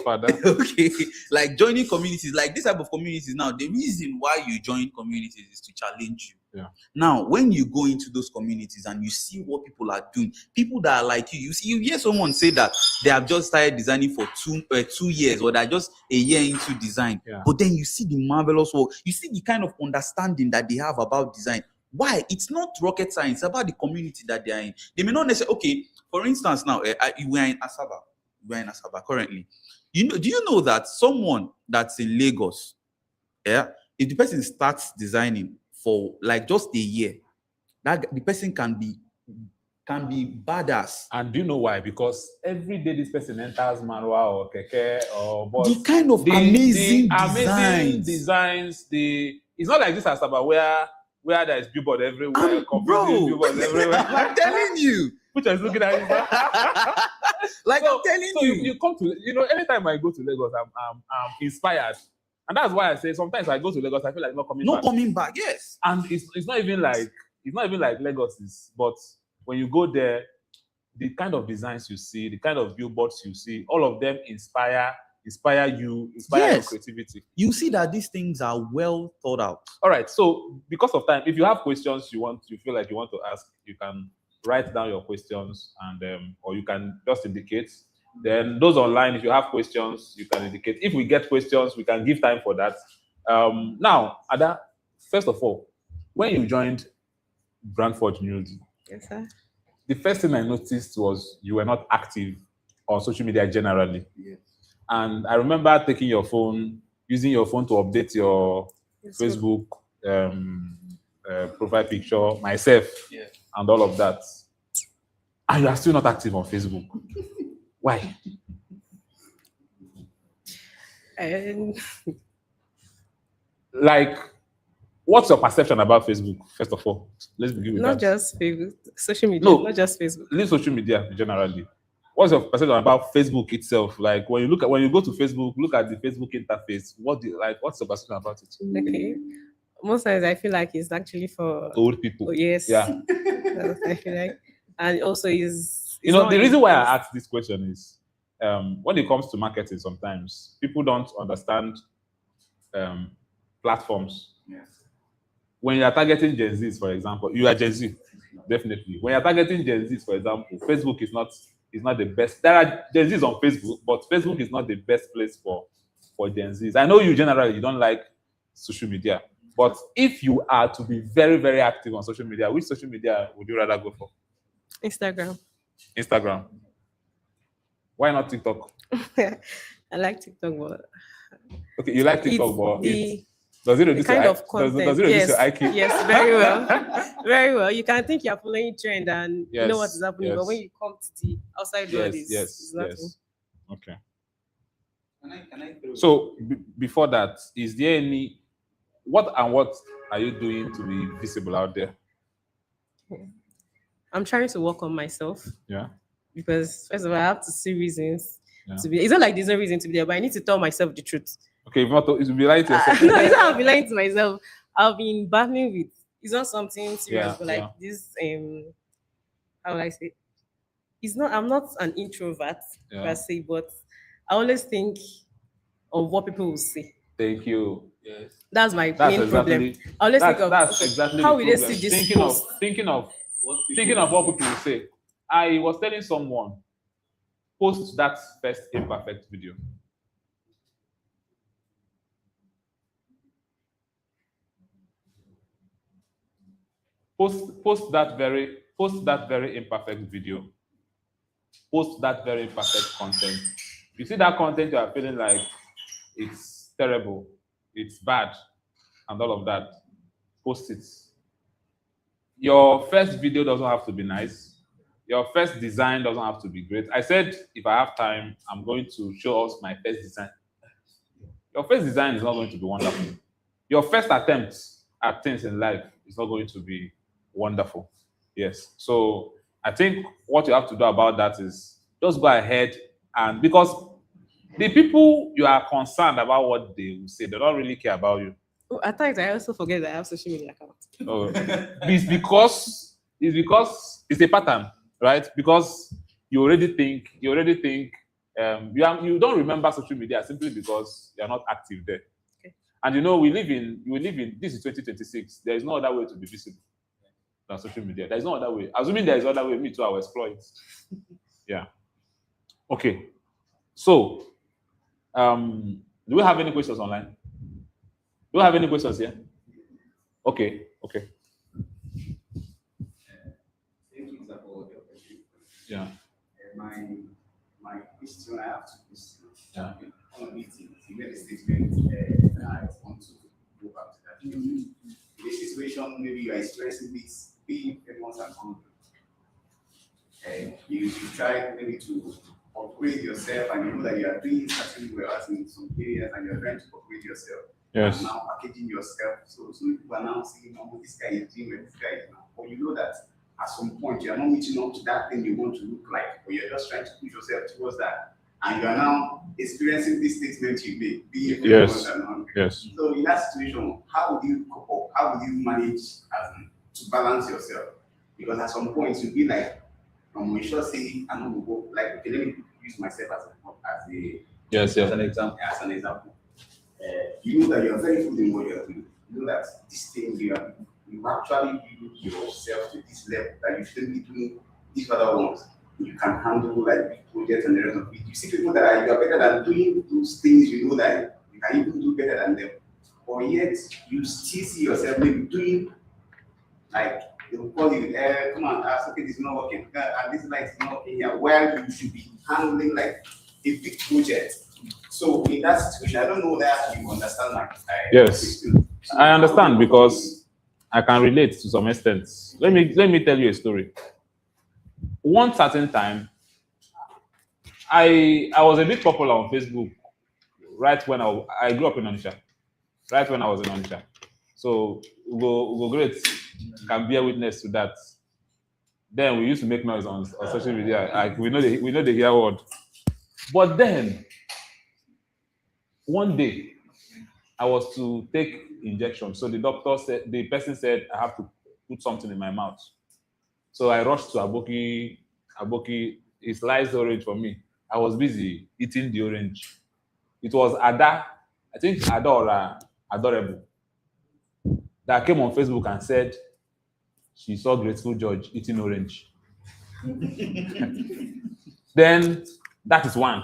further. Okay, like joining communities, like this type of communities. Now, the reason why you join communities is to challenge you. Yeah. Now, when you go into those communities and you see what people are doing, people that are like you hear someone say that they have just started designing for 2 years, or they're just a year into design. Yeah. But then you see the marvelous work, you see the kind of understanding that they have about design. Why? It's not rocket science, it's about the community that they are in. They may not necessarily, okay, for instance, now, we are in Asaba currently. Do you know that someone that's in Lagos, if the person starts designing for like just a year, that the person can be badass. And do you know why? Because every day this person enters Marwa or Keke or Boss, the kind of amazing designs. It's not like this Asaba where there is billboard everywhere, billboards everywhere. I'm telling you. Which I was looking at you. I'm telling you. You come to, anytime I go to Lagos, I'm inspired. And that's why I say sometimes I go to Lagos, I feel like not coming back. Yes. And it's not even like Lagos is, but when you go there, the kind of designs you see, the kind of billboards you see, all of them inspire your creativity. You see that these things are well thought out. All right. So because of time, if you have questions you feel like you want to ask, you can write down your questions and or you can just indicate. Then those online, if you have questions, you can indicate. If we get questions, we can give time for that. Now, Ada, first of all, when you joined Brandforge News, yes, sir. The first thing I noticed was you were not active on social media generally. Yes. And I remember using your phone to update your Facebook profile picture, myself, and all of that. And you are still not active on Facebook. Why? Like, what's your perception about Facebook, first of all? Let's begin with that. Not just Facebook, social media, not just Facebook. Leave social media generally. What's your perception about Facebook itself? Like, when you go to Facebook, look at the Facebook interface. What's your perception about it? Okay. Most times I feel like it's actually for old people. Oh, yes. Yeah. I feel like, and also the reason why I ask this question is when it comes to marketing, sometimes people don't understand platforms. Yes. When you are targeting Gen Zs, for example, you are Gen Z, definitely. When you're targeting Gen Zs, for example, Facebook is not the best. There are Gen Zs on Facebook, but Facebook is not the best place for Gen Zs. I know you generally you don't like social media, but if you are to be very, very active on social media, which social media would you rather go for? Instagram. Why not TikTok? I like TikTok, but okay, you like TikTok, but does it reduce kind your, of content? does it reduce your IQ? Yes, very well, very well. You can think you're following trend and you know what is happening, but when you come to the outside world, it's nothing. Okay. Can I so before that, is there any what are you doing to be visible out there? I'm trying to work on myself Yeah. because first of all, I have to see reasons Yeah. to be. It's not like there's no reason to be there, but I need to tell myself the truth. Okay, if not, it will be lying to yourself. No, it's not I'll be lying to myself. I've been battling with. It's not something serious, Yeah, but like this. How will I say? It's not. I'm not an introvert Yeah. per se, but I always think of what people will say. Thank you. Yes. That's my That's main problem. exactly. I always think of That's okay, exactly how the will they problem. see this Thinking post? of thinking of what people will say. I was telling someone, post that first imperfect video. Post that very imperfect video. Post that very imperfect content. You see that content, you are feeling like it's terrible, it's bad, and all of that. Post it. Your first video doesn't have to be nice. Your first design doesn't have to be great. I said, if I have time, I'm going to show us my first design. Your first design is not going to be wonderful. Your first attempt at things in life is not going to be wonderful. Yes. So I think what you have to do about that is just go ahead, and because the people you are concerned about what they will say, they don't really care about you. Oh, at times I also forget that I have social media accounts. Oh, it's because it's a pattern, right? Because you already think you don't remember social media simply because you're not active there. Okay. And you know, we live in this is 2026. There is no other way to be visible than social media. There is no other way. Assuming there is other way, me too, I will explore it. Yeah. Okay. So, do we have any questions online? Do we have any questions here? Okay. Thank you about your question. Yeah. My question, I have two questions. Yeah. On meeting, you made a statement, I want to go back to that. In this situation, maybe you are experiencing this being famous and hungry. And you try maybe to upgrade yourself, and you know that you are doing certain well as in some areas, and you're trying to upgrade yourself. Yes. And now packaging yourself. So people are now saying, oh, this guy is doing well, this guy is now. But you know that at some point you are not meeting up to that thing you want to look like, but you're just trying to push yourself towards that. And you are now experiencing this statement you made, being Yes. and hungry. Yes. So in that situation, how would you cope up? How would you manage to balance yourself? Because at some point you'll be like, I'm sure say I'm not go like, okay, let me use myself Yes. As an example. as an example. You know that you're very good in what you're doing. You know that this thing you actually build yourself to this level that you shouldn't be doing these other ones. You can handle like big projects and the rest of it. You see people that you are better than doing those things, you know that you can even do better than them. But yet you still see yourself maybe doing like they will call you, come on, okay, this is not working, and this light is not working here. Well, you should be handling like a big project. So in that situation, I don't know that you understand my Yes. question. So I understand because I can relate to some extent. Let me tell you a story. One certain time, I was a bit popular on Facebook right when I grew up in Onitsha. Right when I was in Onitsha. So Ugo Great can bear witness to that. Then we used to make noise on social media. Like we know the hear word. But then one day I was to take injection. So the person said I have to put something in my mouth. So I rushed to Aboki. He sliced the orange for me. I was busy eating the orange. It was Ada, I think Ada or Adorable, that came on Facebook and said she saw Grateful George eating orange. Then that is one.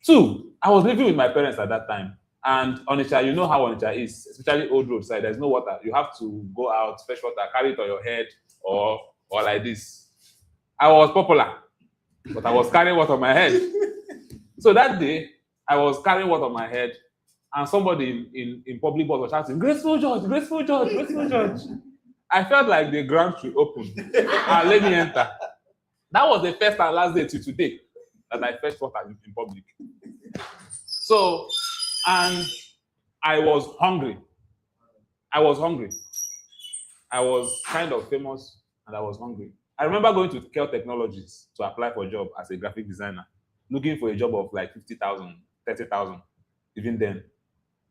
Two, I was living with my parents at that time. And Onitsha, you know how Onitsha is, especially old roadside, there's no water. You have to go out, fetch water, carry it on your head, or like this. I was popular, but I was carrying water on my head. So that day, I was carrying water on my head, and somebody in public bus was shouting, Grateful George, Grateful George, Grateful George. I felt like the ground should open and let me enter. That was the first and last day to today that I fetched water in public. So, and I was hungry. I was kind of famous and I was hungry. I remember going to Kel Technologies to apply for a job as a graphic designer, looking for a job of like 50,000, 30,000, even then.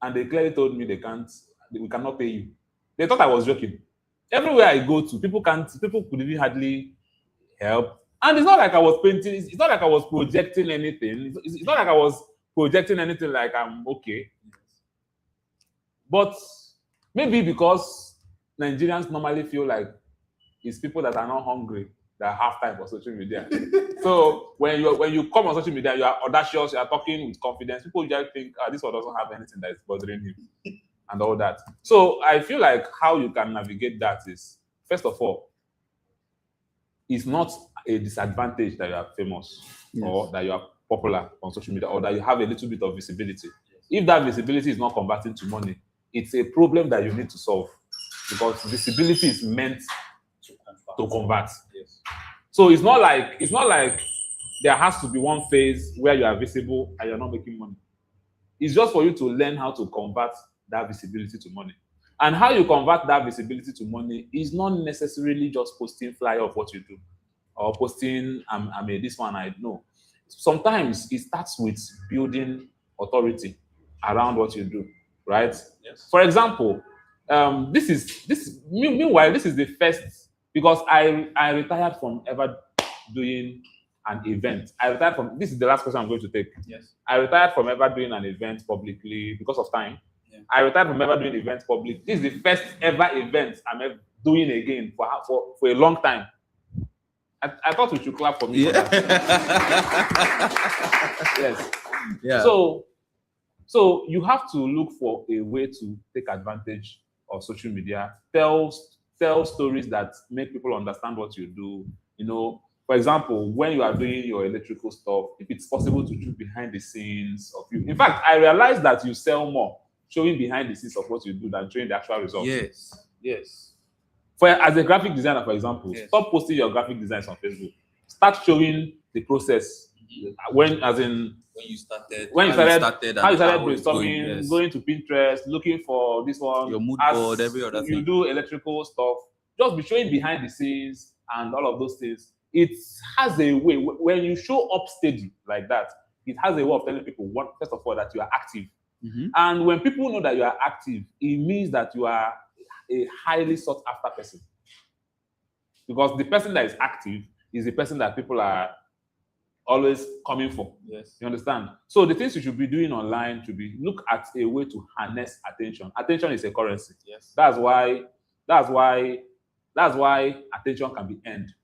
And they clearly told me we cannot pay you. They thought I was joking. Everywhere I go to, people could even hardly help. And it's not like I was painting, it's not like I was projecting anything. It's not like I was projecting anything like I'm okay. But maybe because Nigerians normally feel like it's people that are not hungry that have time for social media. So when you come on social media, you are audacious, you are talking with confidence. People usually think, this one doesn't have anything that is bothering him and all that. So I feel like how you can navigate that is, first of all, it's not a disadvantage that you are famous or that you are popular on social media or that you have a little bit of visibility. If that visibility is not converting to money, it's a problem that you need to solve because visibility is meant to convert. Yes. So it's not like there has to be one phase where you are visible and you're not making money. It's just for you to learn how to convert that visibility to money. And how you convert that visibility to money is not necessarily just posting flyer of what you do or posting this one I know. Sometimes it starts with building authority around what you do, right? Yes. For example, this is the first, because I retired from ever doing an event. This is the last question I'm going to take. Yes. I retired from ever doing an event publicly because of time. Yeah. I retired from ever doing events public. This is the first ever event I'm ever doing again for a long time. I thought we should clap for me. Yeah. For that. Yes. Yeah. So you have to look for a way to take advantage of social media. Tell stories that make people understand what you do. You know, for example, when you are doing your electrical stuff, if it's possible to do behind the scenes of you. In fact, I realized that you sell more showing behind the scenes of what you do than showing the actual results. Yes. As a graphic designer, for example, Yes. stop posting your graphic designs on Facebook. Start showing the process. When you started, how you started brainstorming, going to Pinterest, looking for this one, your mood board, every other thing. You do electrical stuff. Just be showing behind the scenes and all of those things. It has a way, when you show up steady like that, it has a way of telling people, first of all, that you are active. Mm-hmm. And when people know that you are active, it means that you are a highly sought after person. Because the person that is active is the person that people are always coming for. Yes. You understand? So the things you should be doing online should be look at a way to harness attention. Attention is a currency. Yes. That's why attention can be earned.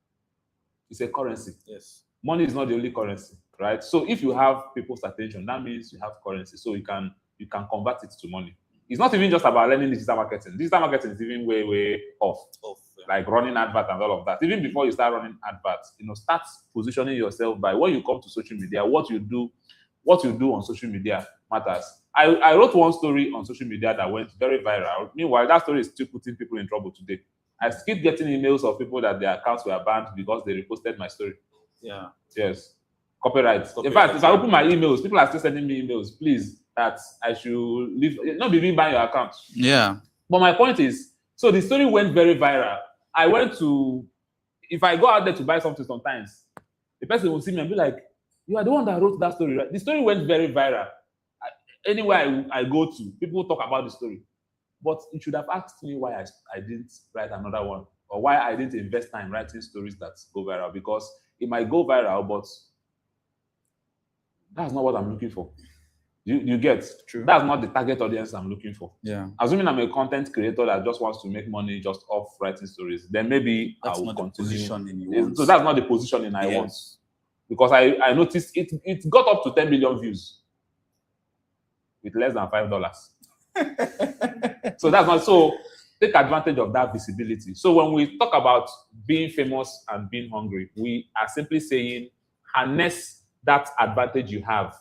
It's a currency. Yes. Money is not the only currency, right? So if you have people's attention, that means you have currency. So you can convert it to money. It's not even just about learning digital marketing. Digital marketing is even way off. Like running adverts and all of that. Even before you start running adverts, start positioning yourself by when you come to social media, what you do on social media matters. I wrote one story on social media that went very viral. Meanwhile, that story is still putting people in trouble today. I keep getting emails of people that their accounts were banned because they reposted my story. Yeah. Yes. Copyright. In fact, if I open my emails, people are still sending me emails. Please, that I should leave. Not be me buying your account. Yeah. But my point is, so the story went very viral. If I go out there to buy something sometimes, the person will see me and be like, you are the one that wrote that story, right? The story went very viral. Anywhere I go to, people talk about the story. But you should have asked me why I didn't write another one, or why I didn't invest time writing stories that go viral, because it might go viral, but that's not what I'm looking for. You get? True. That's not the target audience I'm looking for. Yeah. Assuming I'm a content creator that just wants to make money just off writing stories, then maybe That's I will not the continue. positioning you want. So that's not the positioning I want. Yes. Because I noticed it got up to 10 million views with less than $5. So that's not so. Take advantage of that visibility. So when we talk about being famous and being hungry, we are simply saying harness that advantage you have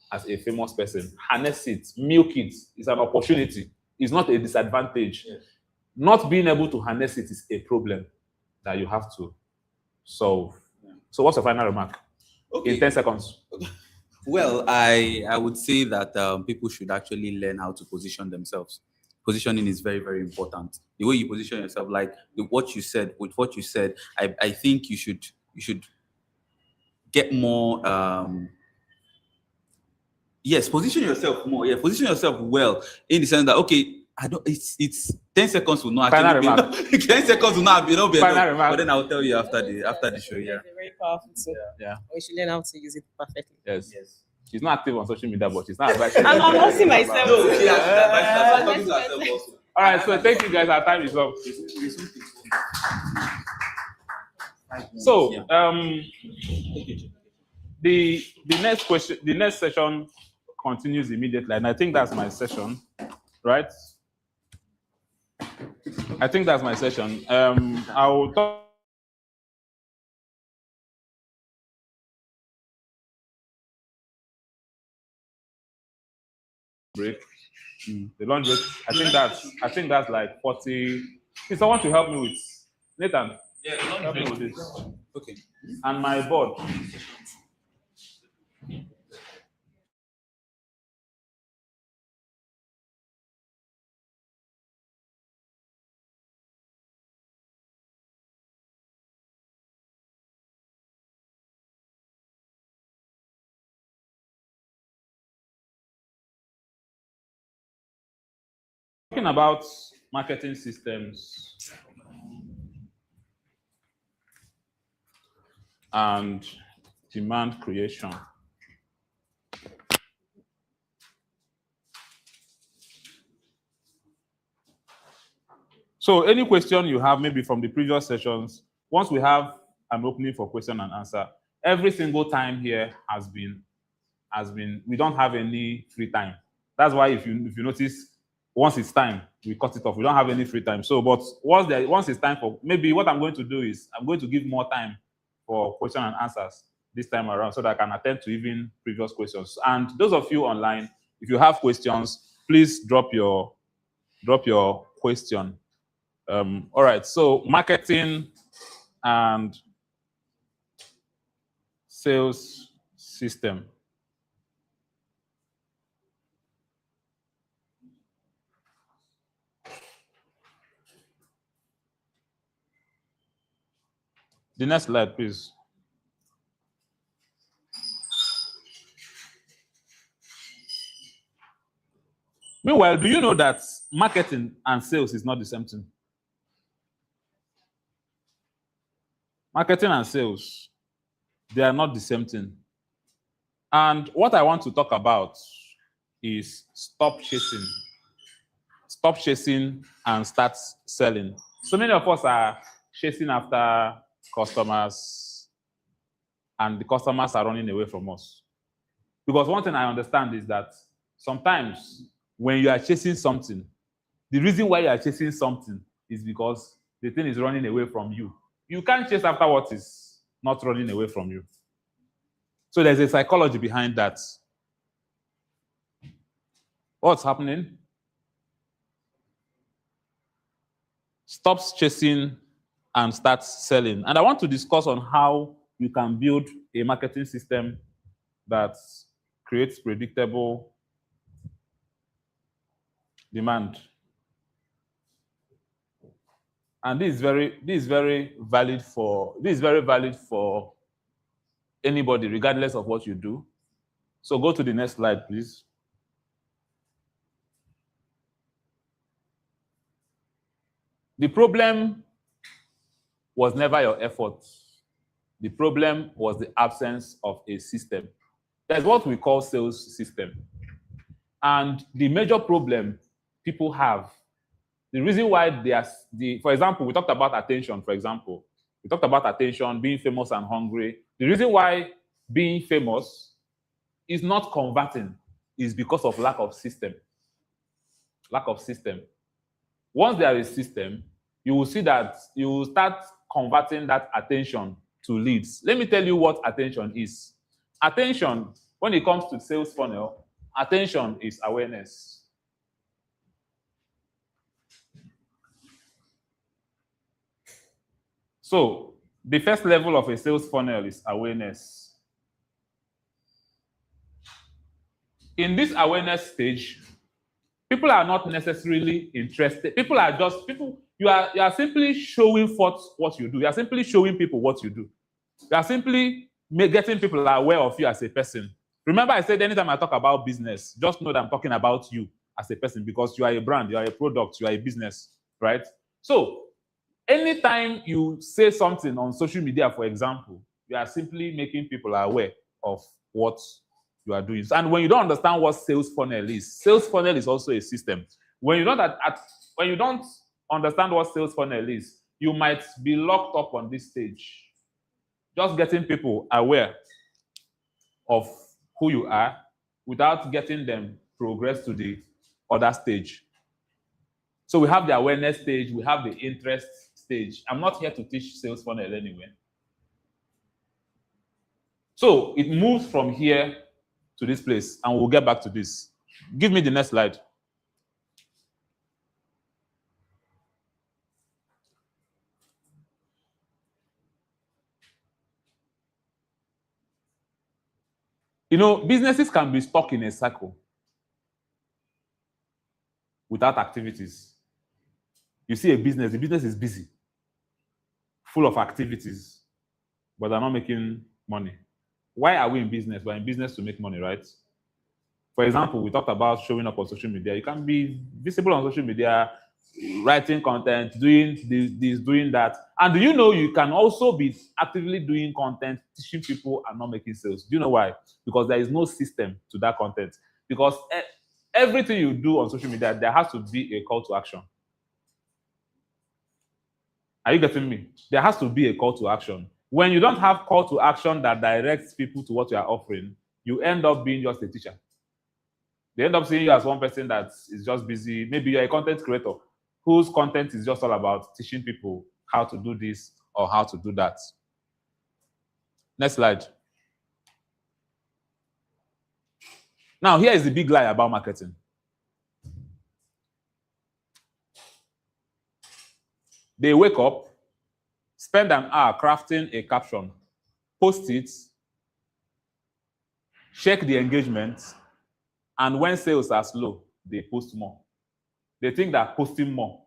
as a famous person. Harness it, milk it. It's an opportunity. It's not a disadvantage. Yes. Not being able to harness it is a problem that you have to solve. Yeah. So what's your final remark? Okay. In 10 seconds. Well, I would say that people should actually learn how to position themselves, positioning is very, very important. The way you position yourself, like what you said, with what you said, I think you should get more. Yes, position yourself more. Yeah, position yourself well in the sense that okay, I don't. It's 10 seconds will not Final actually be remark. enough. 10 seconds will not be enough. Final remark. But then I'll tell you after the show. Yeah. It's a very powerful tool. Yeah. We should learn how to use it perfectly. Yes. She's not active on social media, but she's not advising. I'm hosting myself. No, she has that's talking to herself also. All right, so thank you guys. Our time is up. So, the next question, the next session continues immediately, and I think that's my session, right? I think that's my session. I will talk. Break. The lunch break. I think that's like 40. Is someone to help me with Nathan? Yeah, Help me with this. Okay. And my board. Talking about marketing systems and demand creation. So any question you have, maybe from the previous sessions, once we have an opening for question and answer, every single time here has been, we don't have any free time. That's why if you notice, once it's time, we cut it off. We don't have any free time. So, but once it's time for, maybe what I'm going to do is I'm going to give more time for question and answers this time around so that I can attend to even previous questions. And those of you online, if you have questions, please drop your question. All right, so marketing and sales system. The next slide, please. Meanwhile, do you know that marketing and sales is not the same thing? Marketing and sales, they are not the same thing. And what I want to talk about is stop chasing. Stop chasing and start selling. So many of us are chasing after customers, and the customers are running away from us. Because one thing I understand is that sometimes when you are chasing something, the reason why you are chasing something is because the thing is running away from you. You can't chase after what is not running away from you. So there's a psychology behind that. What's happening? Stop chasing and start selling. And I want to discuss on how you can build a marketing system that creates predictable demand. And this is very valid for anybody, regardless of what you do. So go to the next slide, please. The problem was never your effort. The problem was the absence of a system. That's what we call sales system. And the major problem people have, the reason why for example, we talked about attention, for example. We talked about attention, being famous and hungry. The reason why being famous is not converting is because of lack of system. Lack of system. Once there is system, you will see that you will start converting that attention to leads. Let me tell you what attention is. Attention, when it comes to sales funnel, attention is awareness. So the first level of a sales funnel is awareness. In this awareness stage, People are not necessarily interested. People are just people. You are simply showing forth what you do. You are simply showing people what you do. You are simply getting people aware of you as a person. Remember, I said anytime I talk about business, just know that I'm talking about you as a person because you are a brand, you are a product, you are a business, right? So anytime you say something on social media, for example, you are simply making people aware of what you are doing. And when you don't understand what sales funnel is also a system. When you don't understand what sales funnel is, you might be locked up on this stage, just getting people aware of who you are without getting them progress to the other stage. So we have the awareness stage, we have the interest stage. I'm not here to teach sales funnel anyway. So it moves from here to this place, and we'll get back to this. Give me the next slide. You know, businesses can be stuck in a cycle without activities. You see a business, the business is busy, full of activities, but they're not making money. Why are we in business? We're in business to make money, right? For example, we talked about showing up on social media. You can be visible on social media, writing content, doing this, doing that. And do you know you can also be actively doing content, teaching people and not making sales? Do you know why? Because there is no system to that content. Because everything you do on social media, there has to be a call to action. Are you getting me? There has to be a call to action. When you don't have call to action that directs people to what you are offering, you end up being just a teacher. They end up seeing you as one person that is just busy. Maybe you're a content creator whose content is just all about teaching people how to do this or how to do that. Next slide. Now, here is the big lie about marketing. They wake up, spend an hour crafting a caption, post it, check the engagement, and when sales are slow, they post more. They think that posting more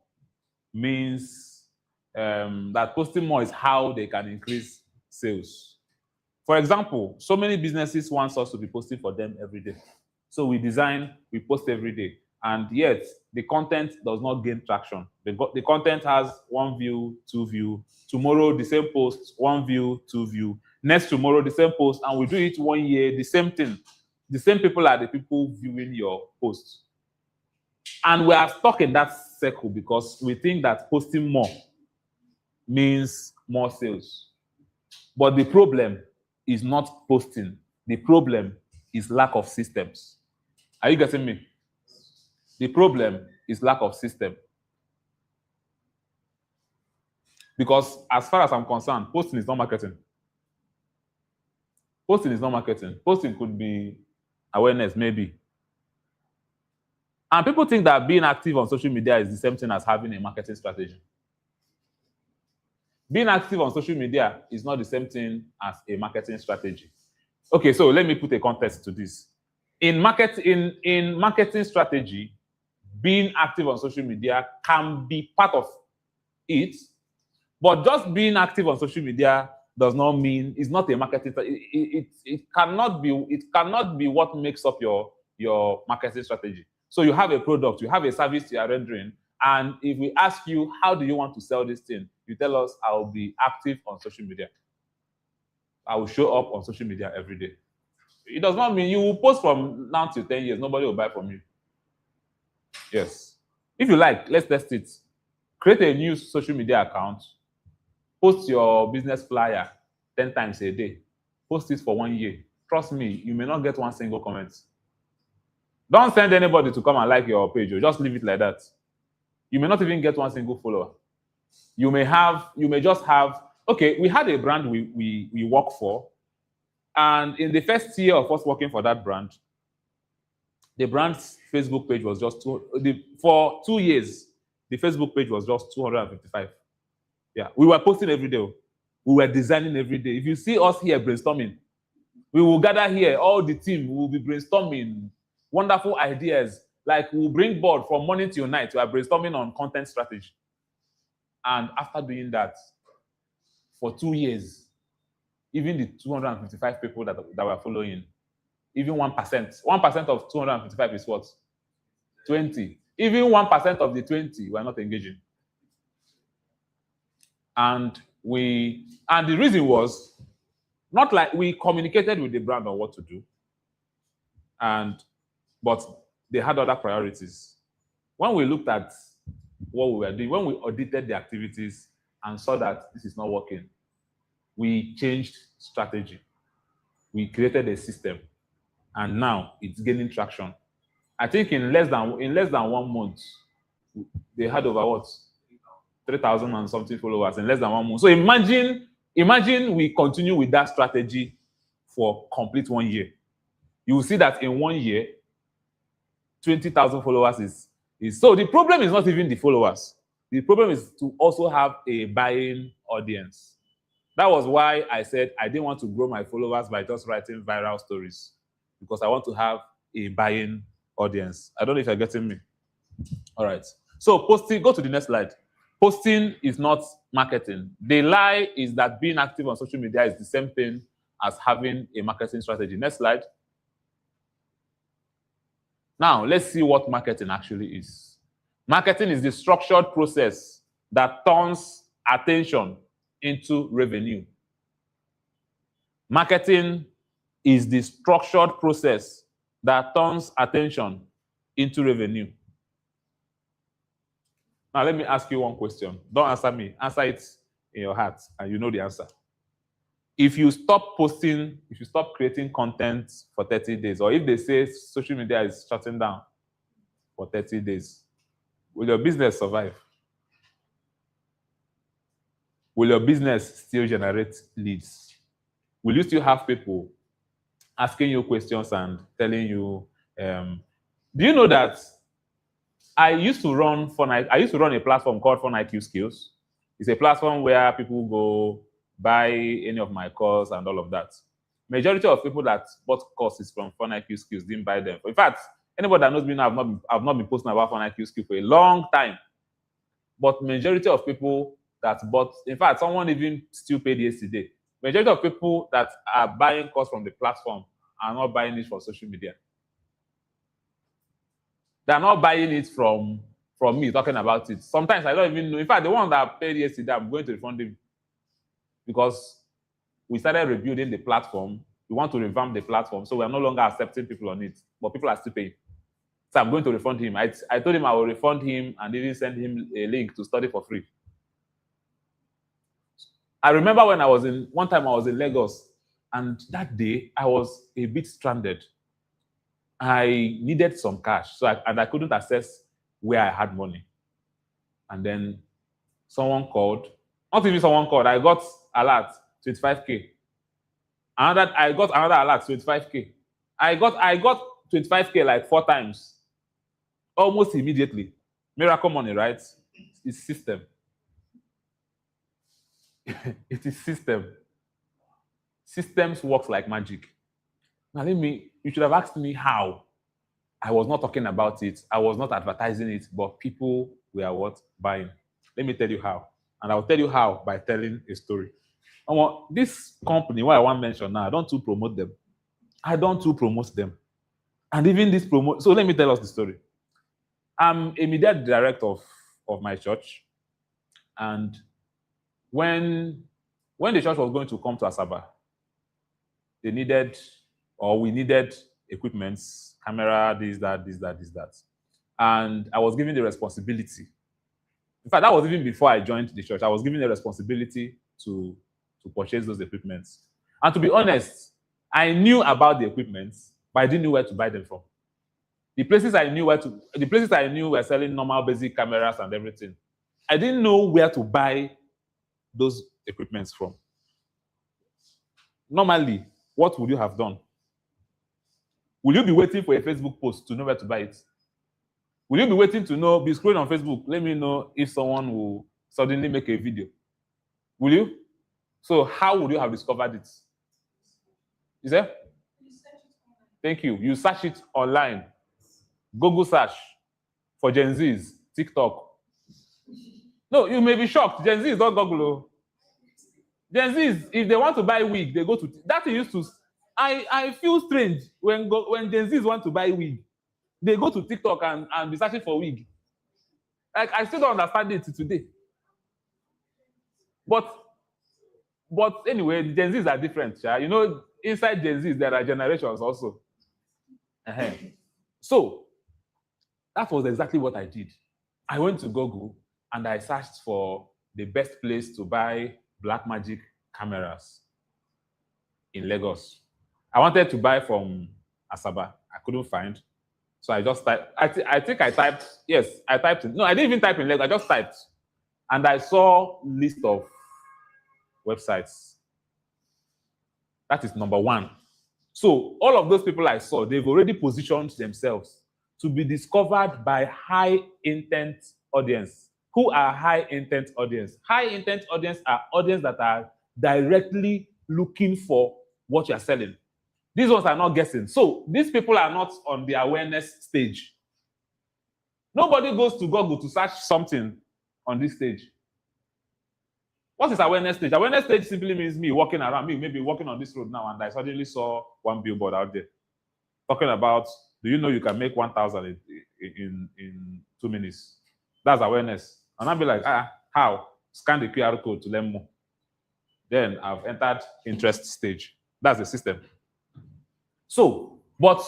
means that posting more is how they can increase sales. For example, so many businesses want us to be posting for them every day. So we post every day. And yet, the content does not gain traction. The content has 1 view, 2 view. Tomorrow, the same post, 1 view, 2 view. Next tomorrow, the same post, and we do it 1 year, the same thing. The same people are the people viewing your posts. And we are stuck in that circle because we think that posting more means more sales. But the problem is not posting. The problem is lack of systems. Are you getting me? The problem is lack of system. Because as far as I'm concerned, posting is not marketing. Posting is not marketing. Posting could be awareness, maybe. And people think that being active on social media is the same thing as having a marketing strategy. Being active on social media is not the same thing as a marketing strategy. Okay, so let me put a context to this. In marketing strategy, being active on social media can be part of it, but just being active on social media does not mean it's not a marketing. It cannot be what makes up your marketing strategy. So you have a product, you have a service you are rendering, and if we ask you how do you want to sell this thing, you tell us I will be active on social media. I will show up on social media every day. It does not mean you will post from now to 10 years, nobody will buy from you. Yes. If you like, let's test it. Create a new social media account. Post your business flyer 10 times a day. Post it for 1 year. Trust me, you may not get one single comment. Don't send anybody to come and like your page. Or just leave it like that. You may not even get one single follower. You may just have, okay, we had a brand we work for. And in the first year of us working for that brand, the brand's Facebook page was just for 2 years, the Facebook page was just 255. Yeah, we were posting every day. We were designing every day. If you see us here brainstorming, we will gather here, all the team, we will be brainstorming wonderful ideas. Like we'll bring board from morning till night. We are brainstorming on content strategy. And after doing that, for 2 years, even the 255 people that were following, even 1%, 1% of 255 is what? 20. Even 1% of the 20 were not engaging. And the reason was not like we communicated with the brand on what to do, but they had other priorities. When we looked at what we were doing, when we audited the activities and saw that this is not working, we changed strategy. We created a system, and now it's gaining traction. I think in less than 1 month, they had over what? 3,000 and something followers in less than 1 month. So imagine we continue with that strategy for complete 1 year. You will see that in 1 year, 20,000 followers is. So the problem is not even the followers. The problem is to also have a buying audience. That was why I said I didn't want to grow my followers by just writing viral stories, because I want to have a buying audience. I don't know if you're getting me. All right. So posting, go to the next slide. Posting is not marketing. The lie is that being active on social media is the same thing as having a marketing strategy. Next slide. Now, let's see what marketing actually is. Marketing is the structured process that turns attention into revenue. Marketing is the structured process that turns attention into revenue. Now, let me ask you one question. Don't answer me. Answer it in your heart, and you know the answer. If you stop posting, if you stop creating content for 30 days, or if they say social media is shutting down for 30 days, will your business survive? Will your business still generate leads? Will you still have people asking you questions and telling you, do you know that I used to run a platform called Fun IQ Skills. It's a platform where people go buy any of my courses and all of that. Majority of people that bought courses from Fun IQ Skills didn't buy them. In fact, anybody that knows me now, I've not been posting about Fun IQ Skills for a long time. But majority of people that bought, in fact, someone even still paid yesterday. Majority of people that are buying courses from the platform are not buying it for social media. They're not buying it from me talking about it. Sometimes I don't even know. In fact, the one that paid yesterday, I'm going to refund him, because we started rebuilding the platform. We want to revamp the platform, so we are no longer accepting people on it, but people are still paying. So I'm going to refund him. I told him I will refund him and even send him a link to study for free. I remember when one time I was in Lagos, and that day I was a bit stranded. I needed some cash, and I couldn't access where I had money. And then someone called. Not even someone called. I got alert 25K. I got another alert 25K. I got 25K like 4 times, almost immediately. Miracle money, right? It's system. It is system. Systems works like magic. Now you should have asked me how. I was not talking about it. I was not advertising it, but people were what? Buying. Let me tell you how. And I'll tell you how by telling a story. This company, what I want to mention now, I don't too promote them. And even this promote. So let me tell us the story. I'm a media director of my church. And when the church was going to come to Asaba, we needed equipment, camera, this, that. And I was given the responsibility. In fact, that was even before I joined the church. I was given the responsibility to purchase those equipments. And to be honest, I knew about the equipment, but I didn't know where to buy them from. The places I knew were selling normal basic cameras and everything. I didn't know where to buy those equipments from. Normally, what would you have done? Will you be waiting for a Facebook post to know where to buy it? Will you be waiting to be scrolling on Facebook? Let me know if someone will suddenly make a video. Will you? So how would you have discovered it? Is there? Thank you. You search it online. Google search for Gen Zs, TikTok. No, you may be shocked. Gen Z is not Google. Oh. Gen Zs, if they want to buy wig, they go to that. Used to. I feel strange when Gen Zs want to buy wig, they go to TikTok and be searching for wig. Like I still don't understand it today. But anyway, Gen Zs are different. Yeah? You know, inside Gen Zs there are generations also. So that was exactly what I did. I went to Google and I searched for the best place to buy Blackmagic cameras in Lagos. I wanted to buy from Asaba. I couldn't find. So I just typed. I think I typed. Yes, I typed in. No, I didn't even type in Lagos. I just typed. And I saw list of websites. That is number one. So all of those people I saw, they've already positioned themselves to be discovered by high intent audience. Who are high intent audience? High intent audience are audience that are directly looking for what you're selling. These ones are not guessing. So these people are not on the awareness stage. Nobody goes to Google to search something on this stage. What is awareness stage? Awareness stage simply means me walking around, me maybe walking on this road now, and I suddenly saw one billboard out there talking about, do you know you can make 1,000 in 2 minutes? That's awareness. And I'll be like, how? Scan the QR code to learn more. Then I've entered interest stage. That's the system. So, but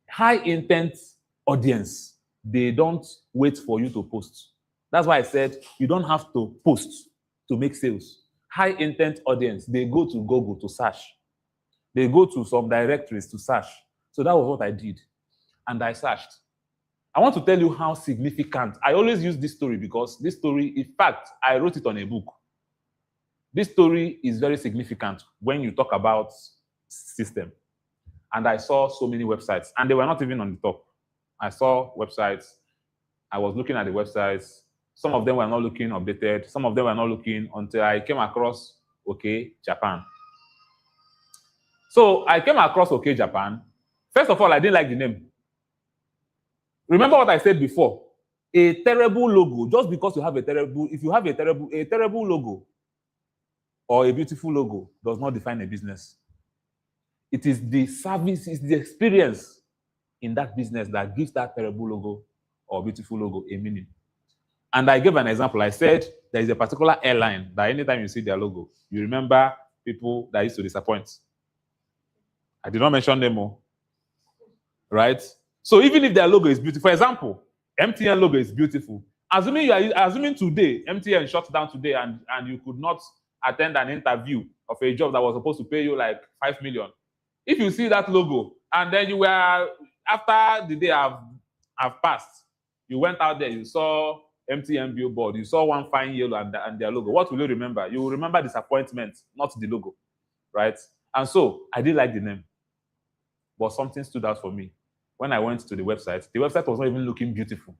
high intent audience, they don't wait for you to post. That's why I said you don't have to post to make sales. High intent audience, they go to Google to search. They go to some directories to search. So that was what I did. And I searched. I want to tell you how significant. I always use this story because this story, in fact, I wrote it on a book. This story is very significant when you talk about system. And I saw so many websites, and they were not even on the top. I saw websites. I was looking at the websites. Some of them were not looking updated. Some of them were not looking until I came across OK Japan. So I came across OK Japan. First of all, I didn't like the name. Remember what I said before? A terrible logo, just because you have a terrible, if you have a terrible logo or a beautiful logo does not define a business. It is the service, it's the experience in that business that gives that terrible logo or beautiful logo a meaning. And I gave an example. I said there is a particular airline that anytime you see their logo, you remember people that used to disappoint. I did not mention them all. Right? So even if their logo is beautiful, for example, MTN logo is beautiful. Assuming today, MTN shut down today and you could not attend an interview of a job that was supposed to pay you like 5 million. If you see that logo and then you were, after the day have passed, you went out there, you saw MTN billboard, you saw one fine yellow and their logo, what will you remember? You will remember disappointment, not the logo, right? And so I did like the name, but something stood out for me. When I went to the website was not even looking beautiful.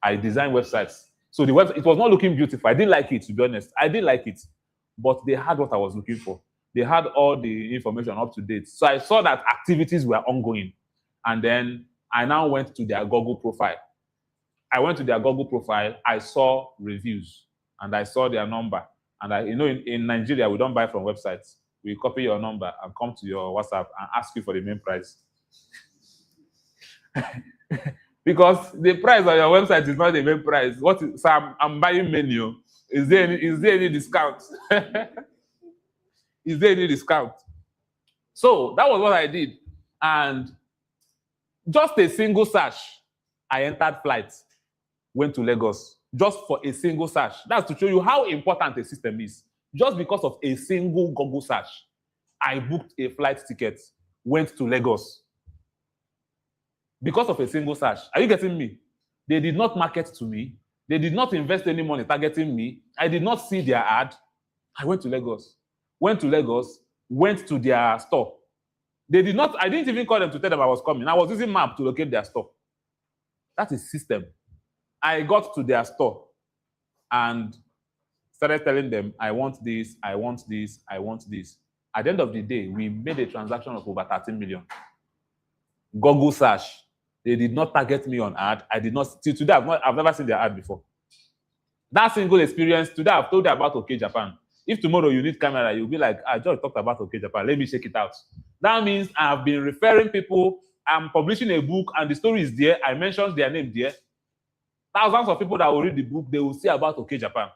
I designed websites. So the website, it was not looking beautiful. I didn't like it, to be honest. I didn't like it, but they had what I was looking for. They had all the information up to date. So I saw that activities were ongoing. And then I now went to their Google profile. I saw reviews and I saw their number. And in Nigeria, we don't buy from websites. We copy your number and come to your WhatsApp and ask you for the main price. Because the price on your website is not the main price. So I'm buying menu. Is there any discount? Is there any discount? So that was what I did. And just a single search, I entered flights, went to Lagos, just for a single search. That's to show you how important a system is. Just because of a single Google search, I booked a flight ticket, went to Lagos. Because of a single search. Are you getting me? They did not market to me. They did not invest any money targeting me. I did not see their ad. I went to Lagos. Went to their store. I didn't even call them to tell them I was coming. I was using map to locate their store. That is system. I got to their store and started telling them, I want this, I want this, I want this. At the end of the day, we made a transaction of over 13 million. Google search. They did not target me on ad. I did not, till today, I've never seen their ad before. That single experience, today I've told you about OK Japan. If tomorrow you need camera, you'll be like, George talked about OK Japan. Let me check it out. That means I've been referring people. I'm publishing a book and the story is there. I mentioned their name there. Thousands of people that will read the book, they will see about OK Japan.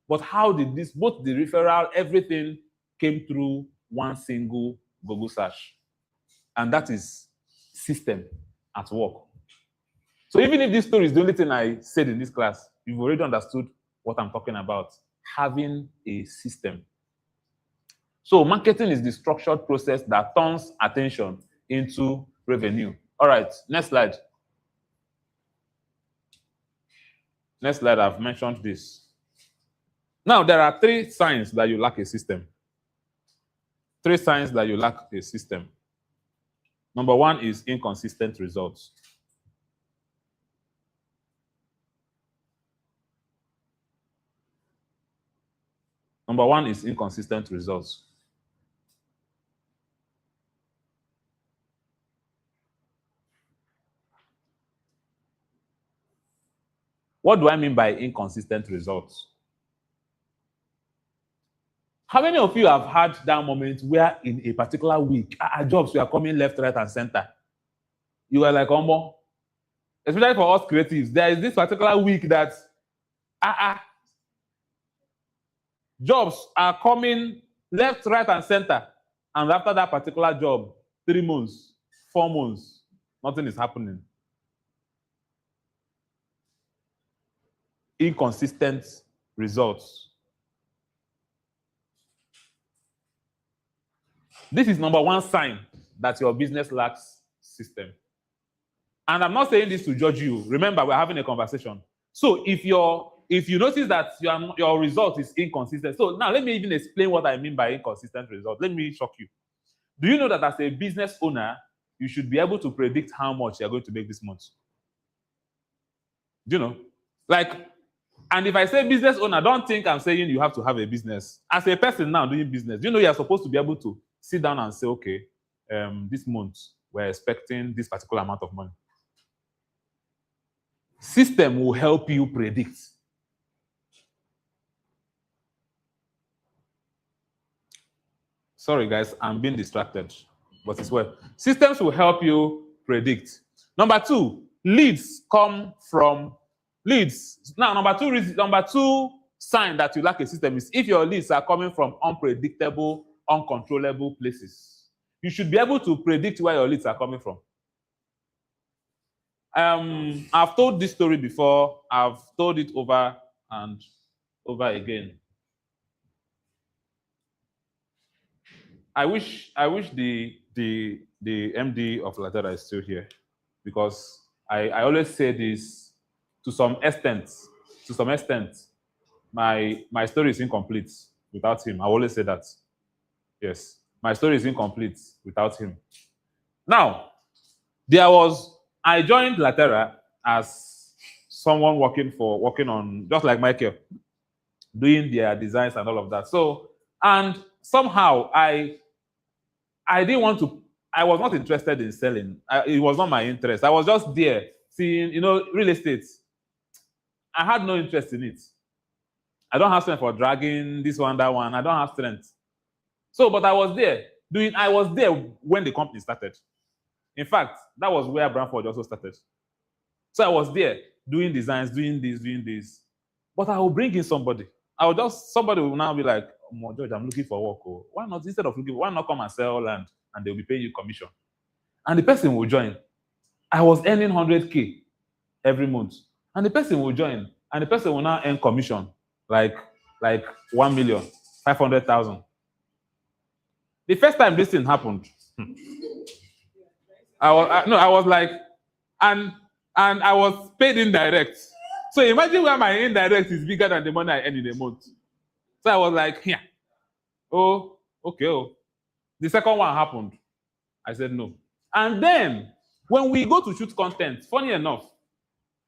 But how did this, both the referral, everything came through one single Google search? And that is system at work. So even if this story is the only thing I said in this class, you've already understood what I'm talking about. Having a system. So marketing is the structured process that turns attention into revenue. All right, next slide. Next slide, I've mentioned this. Now, there are 3 signs that you lack a system. 3 signs that you lack a system. Number 1 is inconsistent results. Number 1 is inconsistent results. What do I mean by inconsistent results? How many of you have had that moment where in a particular week, jobs were coming left, right, and center? You were like, Ombo, especially for us creatives, there is this particular week that jobs are coming left, right, and center. And after that particular job, 3 months, 4 months, nothing is happening. Inconsistent results. This is number 1 sign that your business lacks system. And I'm not saying this to judge you. Remember, we're having a conversation. So if you notice that your result is inconsistent, so now let me even explain what I mean by inconsistent result. Let me shock you. Do you know that as a business owner, you should be able to predict how much you're going to make this month? Do you know? Like, and if I say business owner, don't think I'm saying you have to have a business. As a person now doing business, you know you're supposed to be able to sit down and say, okay, this month we're expecting this particular amount of money. System will help you predict. Sorry, guys, I'm being distracted, but it's well. Systems will help you predict. Number 2, leads come from leads. Now, number two sign that you lack a system is if your leads are coming from unpredictable, uncontrollable places. You should be able to predict where your leads are coming from. I've told this story before. I've told it over and over again. I wish the MD of Latera is still here, because I always say this to some extent. My story is incomplete without him. I always say that. Yes, my story is incomplete without him. Now, I joined Latera as someone working on, just like Michael, doing their designs and all of that. So, and somehow I was not interested in selling. It was not my interest. I was just there seeing, real estate. I had no interest in it. I don't have strength for dragging this one, that one. I don't have strength. So, but I was there when the company started. In fact, that was where Branford also started. So I was there doing designs, doing this. But I will bring in somebody. Somebody will now be like, oh, George, I'm looking for work. Oh, why not, instead of why not come and sell land and they'll be paying you commission? And the person will join. I was earning 100K every month. And the person will join. And the person will now earn commission like 1,500,000. The first time this thing happened, I was like, and I was paid indirect. So imagine where my indirect is bigger than the money I earn in a month. So I was like, yeah. Oh, okay. Oh. The second one happened. I said no. And then when we go to shoot content, funny enough,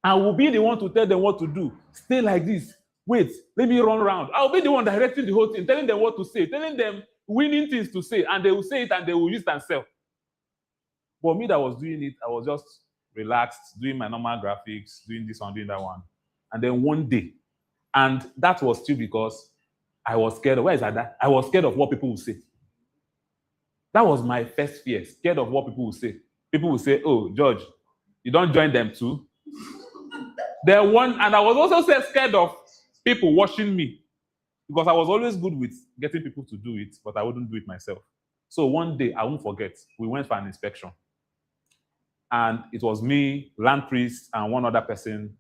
I will be the one to tell them what to do. Stay like this. Wait, let me run around. I'll be the one directing the whole thing, telling them what to say, telling them winning things to say, and they will say it and they will use it and sell. For me that was doing it, I was just relaxed, doing my normal graphics, doing this one, doing that one. And then one day, and that was still because I was scared of, where is that? I was scared of what people would say. That was my first fear, scared of what people would say. People would say, oh, George, you don't join them too. And I was also scared of people watching me because I was always good with getting people to do it, but I wouldn't do it myself. So one day, I won't forget, we went for an inspection. And it was me, land priest, and one other person.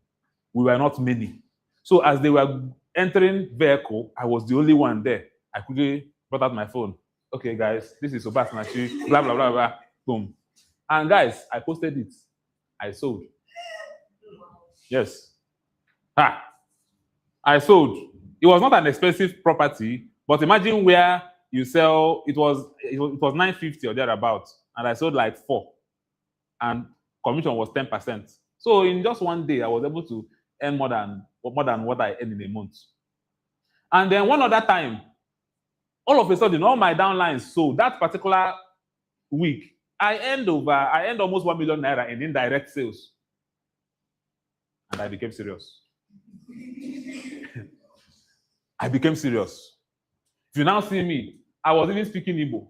We were not many. So as they were entering vehicle, I was the only one there. I quickly brought out my phone. Okay, guys, this is Obasnachi, blah, blah, blah, blah, boom. And guys, I posted it. I sold. Yes. I sold. It was not an expensive property, but imagine where you sell, it was 950 or thereabout, and I sold like 4. And commission was 10%. So in just one day, I was able to earn more than what I earn in a month. And then one other time, all of a sudden, all my downlines sold. That particular week, I earned almost 1 million naira in indirect sales. And I became serious. I became serious. If you now see me, I was even speaking Igbo.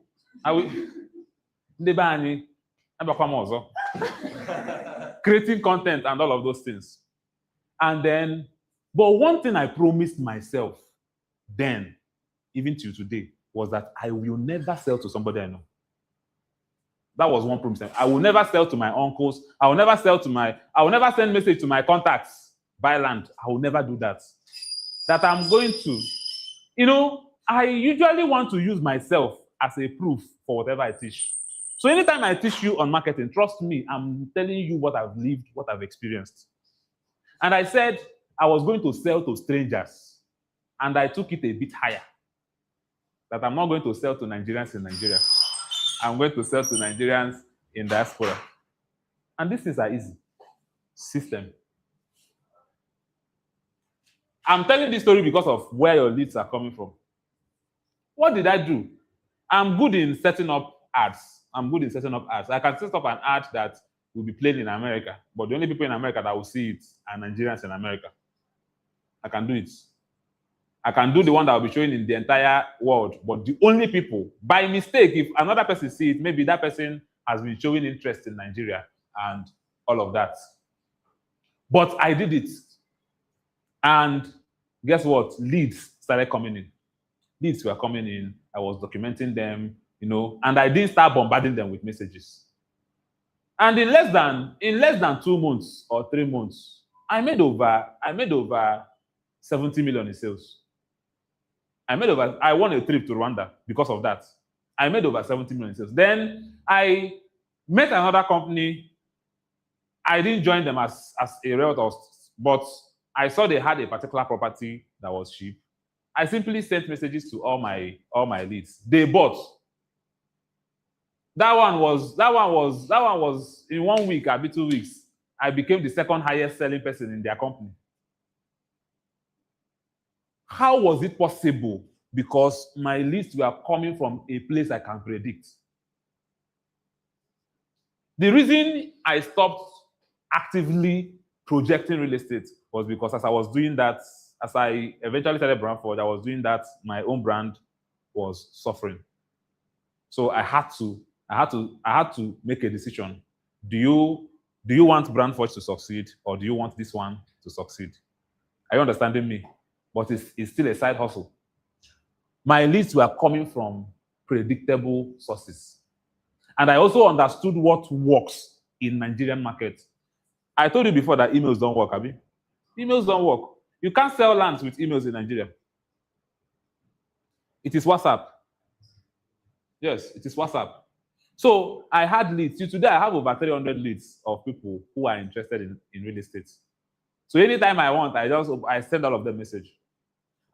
Creating content and all of those things. And then, but one thing I promised myself then, even till today, was that I will never sell to somebody I know. That was one promise. I will never sell to my uncles. I will never send message to my contacts, buy land. I will never do that. That I'm going to, I usually want to use myself as a proof for whatever I teach. So anytime I teach you on marketing, trust me, I'm telling you what I've lived, what I've experienced. And I said I was going to sell to strangers. And I took it a bit higher. That I'm not going to sell to Nigerians in Nigeria. I'm going to sell to Nigerians in diaspora. And this is an easy system. I'm telling this story because of where your leads are coming from. What did I do? I'm good in setting up ads. I can set up an ad that will be played in America, but the only people in America that will see it are Nigerians in America. I can do it. I can do the one that will be showing in the entire world, but the only people, by mistake, if another person sees it, maybe that person has been showing interest in Nigeria and all of that. But I did it. And guess what? Leads started coming in. Leads were coming in. I was documenting them, and I didn't start bombarding them with messages. And in less than 2 months or 3 months, I made over 70 million in sales. I won a trip to Rwanda because of that. I made over 70 million in sales. Then I met another company. I didn't join them as a realtor, but I saw they had a particular property that was cheap. I simply sent messages to all my leads. They bought. That one was in 1 week, maybe 2 weeks. I became the second highest selling person in their company. How was it possible? Because my leads were coming from a place I can predict. The reason I stopped actively projecting real estate was because as I was doing that, as I eventually started Brandforge, I was doing that, my own brand was suffering. So I had to make a decision. Do you want Brandforge to succeed, or do you want this one to succeed? Are you understanding me? But it's still a side hustle. My leads were coming from predictable sources. And I also understood what works in Nigerian market. I told you before that emails don't work, Abi. Emails don't work. You can't sell lands with emails in Nigeria. It is WhatsApp. Yes, it is WhatsApp. So I had leads. Today I have over 300 leads of people who are interested in real estate. So anytime I want, I send all of them message.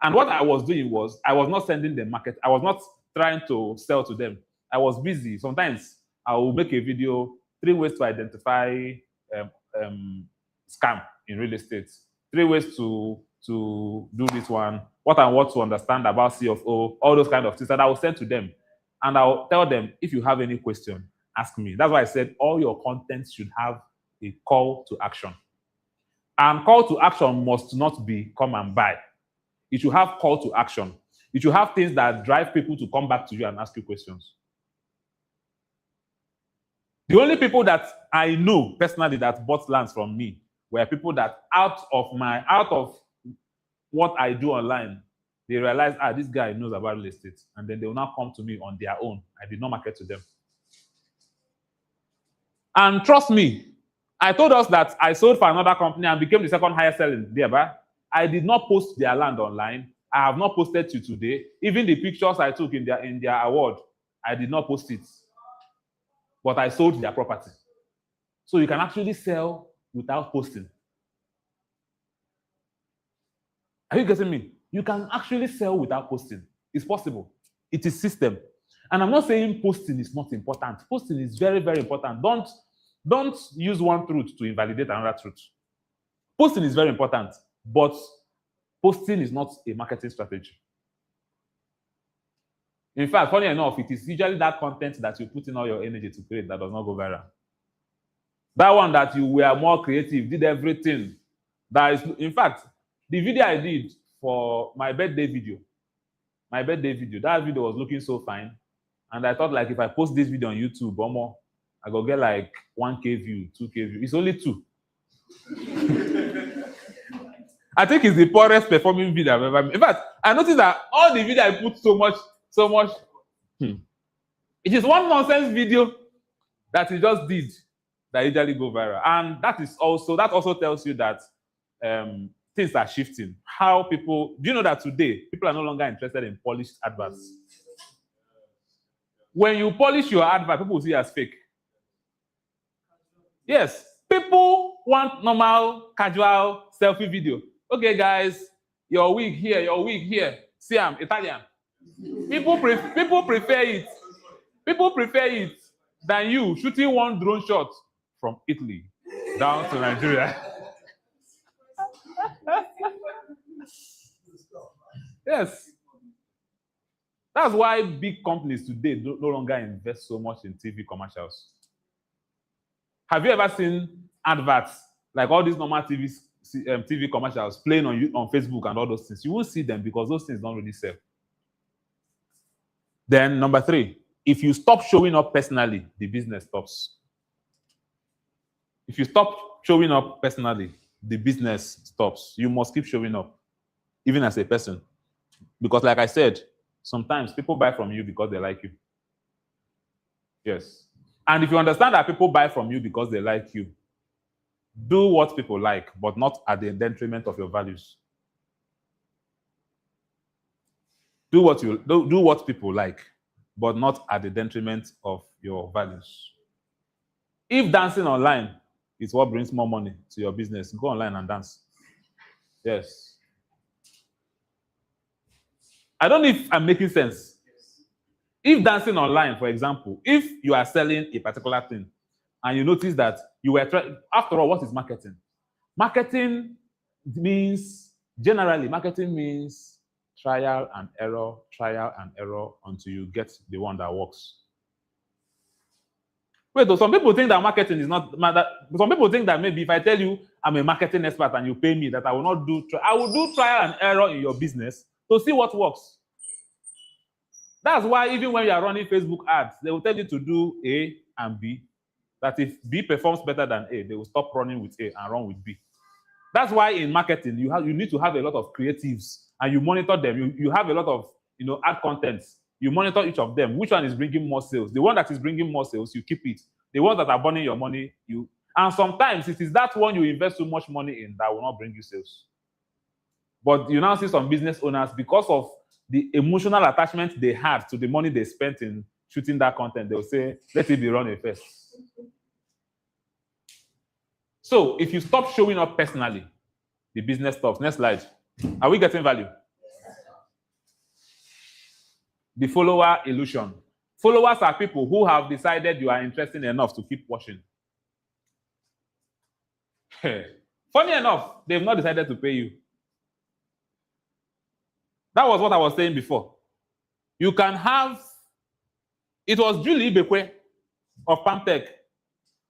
And what I was doing was, I was not sending them market. I was not trying to sell to them. I was busy. Sometimes I will make a video, 3 ways to identify scam in real estate, 3 ways to do this one, what I want to understand about CFO, all those kind of things that I will send to them. And I'll tell them, if you have any question, ask me. That's why I said all your content should have a call to action. And call to action must not be come and buy. It should have call to action. It should have things that drive people to come back to you and ask you questions. The only people that I know personally that bought lands from me were people that out of what I do online, they realized, this guy knows about real estate. And then they will now come to me on their own. I did not market to them. And trust me, I told us that I sold for another company and became the second highest selling thereby. I did not post their land online. I have not posted to today. Even the pictures I took in their award, I did not post it. But I sold their property. So you can actually sell without posting. Are you getting me? You can actually sell without posting. It's possible. It is system. And I'm not saying posting is not important. Posting is very, very important. Don't use one truth to invalidate another truth. Posting is very important, but posting is not a marketing strategy. In fact, funny enough, it is usually that content that you put in all your energy to create that does not go viral. That one that you were more creative, did everything. That is, in fact, the video I did for my birthday video, that video was looking so fine. And I thought, like, if I post this video on YouTube or more, I go get like 1K view, 2K view. It's only 2. I think it's the poorest performing video I've ever made. In fact, I noticed that all the video I put so much. It is one nonsense video that he just did that usually go viral. And that also tells you that things are shifting. How people, do you know that today, people are no longer interested in polished adverts? When you polish your advert, people will see it as fake. Yes, people want normal, casual selfie video. Okay, guys, your wig here. See, I'm Italian. People prefer it. People prefer it than you shooting one drone shot from Italy down to Nigeria. Yes. That's why big companies today no longer invest so much in TV commercials. Have you ever seen adverts, like all these normal TV commercials playing on Facebook and all those things? You won't see them because those things don't really sell. Then number 3, if you stop showing up personally, the business stops. If you stop showing up personally, the business stops. You must keep showing up, even as a person. Because like I said, sometimes people buy from you because they like you. Yes. And if you understand that people buy from you because they like you, do what people like, but not at the detriment of your values. Do what people like, but not at the detriment of your values. If dancing online is what brings more money to your business, go online and dance. Yes. I don't know if I'm making sense. If dancing online, for example, if you are selling a particular thing and you notice that you were trying, after all, what is marketing? Marketing means trial and error until you get the one that works. Wait, some people think that marketing is not matter. Some people think that maybe if I tell you I'm a marketing expert and you pay me, that I will do trial and error in your business to see what works. That's why even when you are running Facebook ads, they will tell you to do A and B. That if B performs better than A, they will stop running with A and run with B. That's why in marketing, you need to have a lot of creatives and you monitor them. You have a lot of ad contents. You monitor each of them. Which one is bringing more sales? The one that is bringing more sales, you keep it. The ones that are burning your money, and sometimes it is that one you invest too much money in that will not bring you sales. But you now see some business owners, because of the emotional attachment they had to the money they spent in shooting that content, they will say, let it be running first. So if you stop showing up personally, the business stops. Next slide. Are we getting value? The follower illusion. Followers are people who have decided you are interesting enough to keep watching. Funny enough, they've not decided to pay you. That was what I was saying before. You can have, it was Julie Ibekwe of Pamtech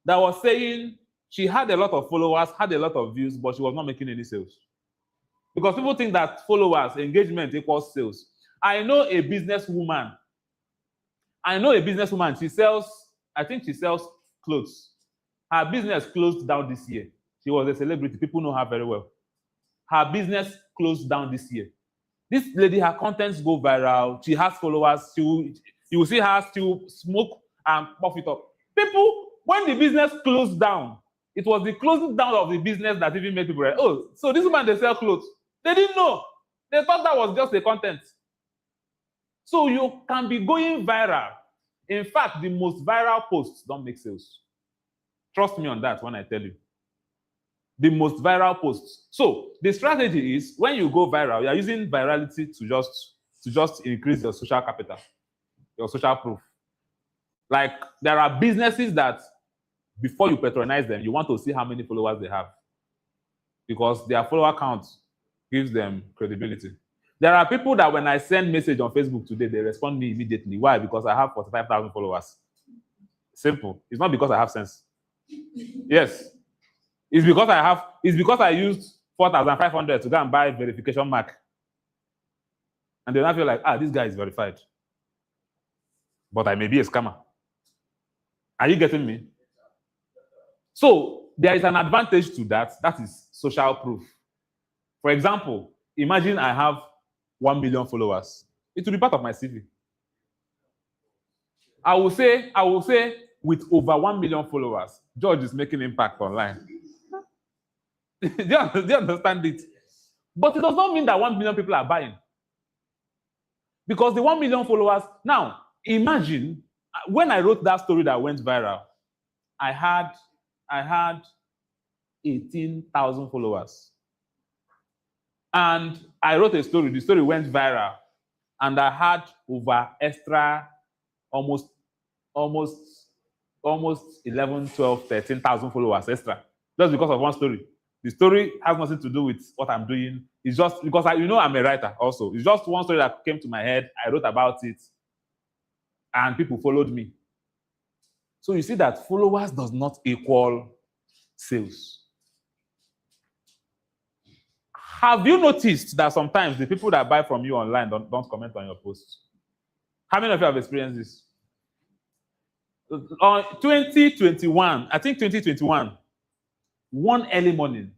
that was saying She had a lot of followers, had a lot of views, but she was not making any sales. Because people think that followers, engagement equals sales. I know a businesswoman. She sells, I think she sells clothes. Her business closed down this year. She was a celebrity. People know her very well. Her business closed down this year. This lady, her contents go viral. She has followers. You will see her still smoke and puff it up. People, when the business closed down, it was the closing down of the business that even made people like, oh, so this woman, they sell clothes. They didn't know. They thought that was just a content. So you can be going viral. In fact, the most viral posts don't make sales. Trust me on that when I tell you. The most viral posts. So the strategy is when you go viral, you are using virality to just increase your social capital, your social proof. Like there are businesses that before you patronize them, you want to see how many followers they have because their follower count gives them credibility. There are people that when I send message on Facebook today, they respond me immediately. Why? Because I have 45,000 followers. Simple. It's not because I have sense. Yes. It's because I used 4,500 to go and buy verification mark. And then I feel like, this guy is verified. But I may be a scammer. Are you getting me? So there is an advantage to that. That is social proof. For example, imagine I have 1 million followers. It will be part of my CV. I will say with over 1 million followers, George is making impact online. do you understand it? But it does not mean that 1 million people are buying. Because the 1 million followers, now imagine when I wrote that story that went viral, I had 18,000 followers. And I wrote a story, the story went viral, and I had over extra almost 11, 12, 13,000 followers extra, just because of one story. The story has nothing to do with what I'm doing. It's just because I'm a writer also. It's just one story that came to my head. I wrote about it, and people followed me. So you see that followers does not equal sales. Have you noticed that sometimes the people that buy from you online don't comment on your posts? How many of you have experienced this? On 2021, I think 2021, one early morning,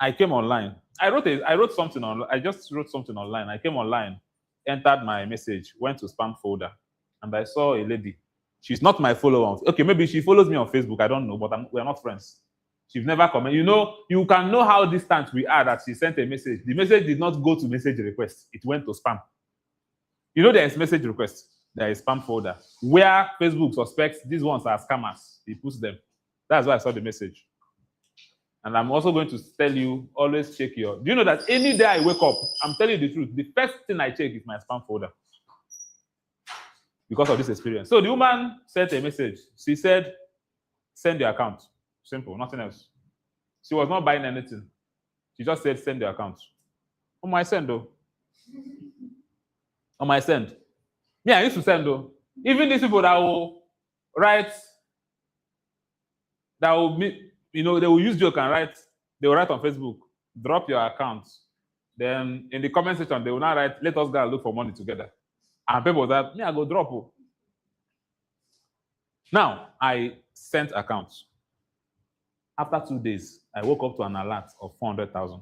I came online. I wrote something on. I just wrote something online. I came online, entered my message, went to spam folder, and I saw a lady. She's not my follower. Okay, maybe she follows me on Facebook. I don't know, but we're not friends. She's never commented. You can know how distant we are that she sent a message. The message did not go to message request. It went to spam. There is message request. There is spam folder where Facebook suspects these ones are scammers. He puts them. That's why I saw the message. And I'm also going to tell you, always check do you know that any day I wake up, I'm telling you the truth, the first thing I check is my spam folder. Because of this experience. So the woman sent a message. She said, send your account. Simple, nothing else. She was not buying anything. She just said, send your account. On my send, though. On my send. Yeah, I used to send, though. Even these people that will write, they will use joke and write, they will write on Facebook, drop your account. Then in the comment section, they will now write, let us go and look for money together. And people that, I go drop. Now, I sent accounts. After 2 days, I woke up to an alert of 400,000.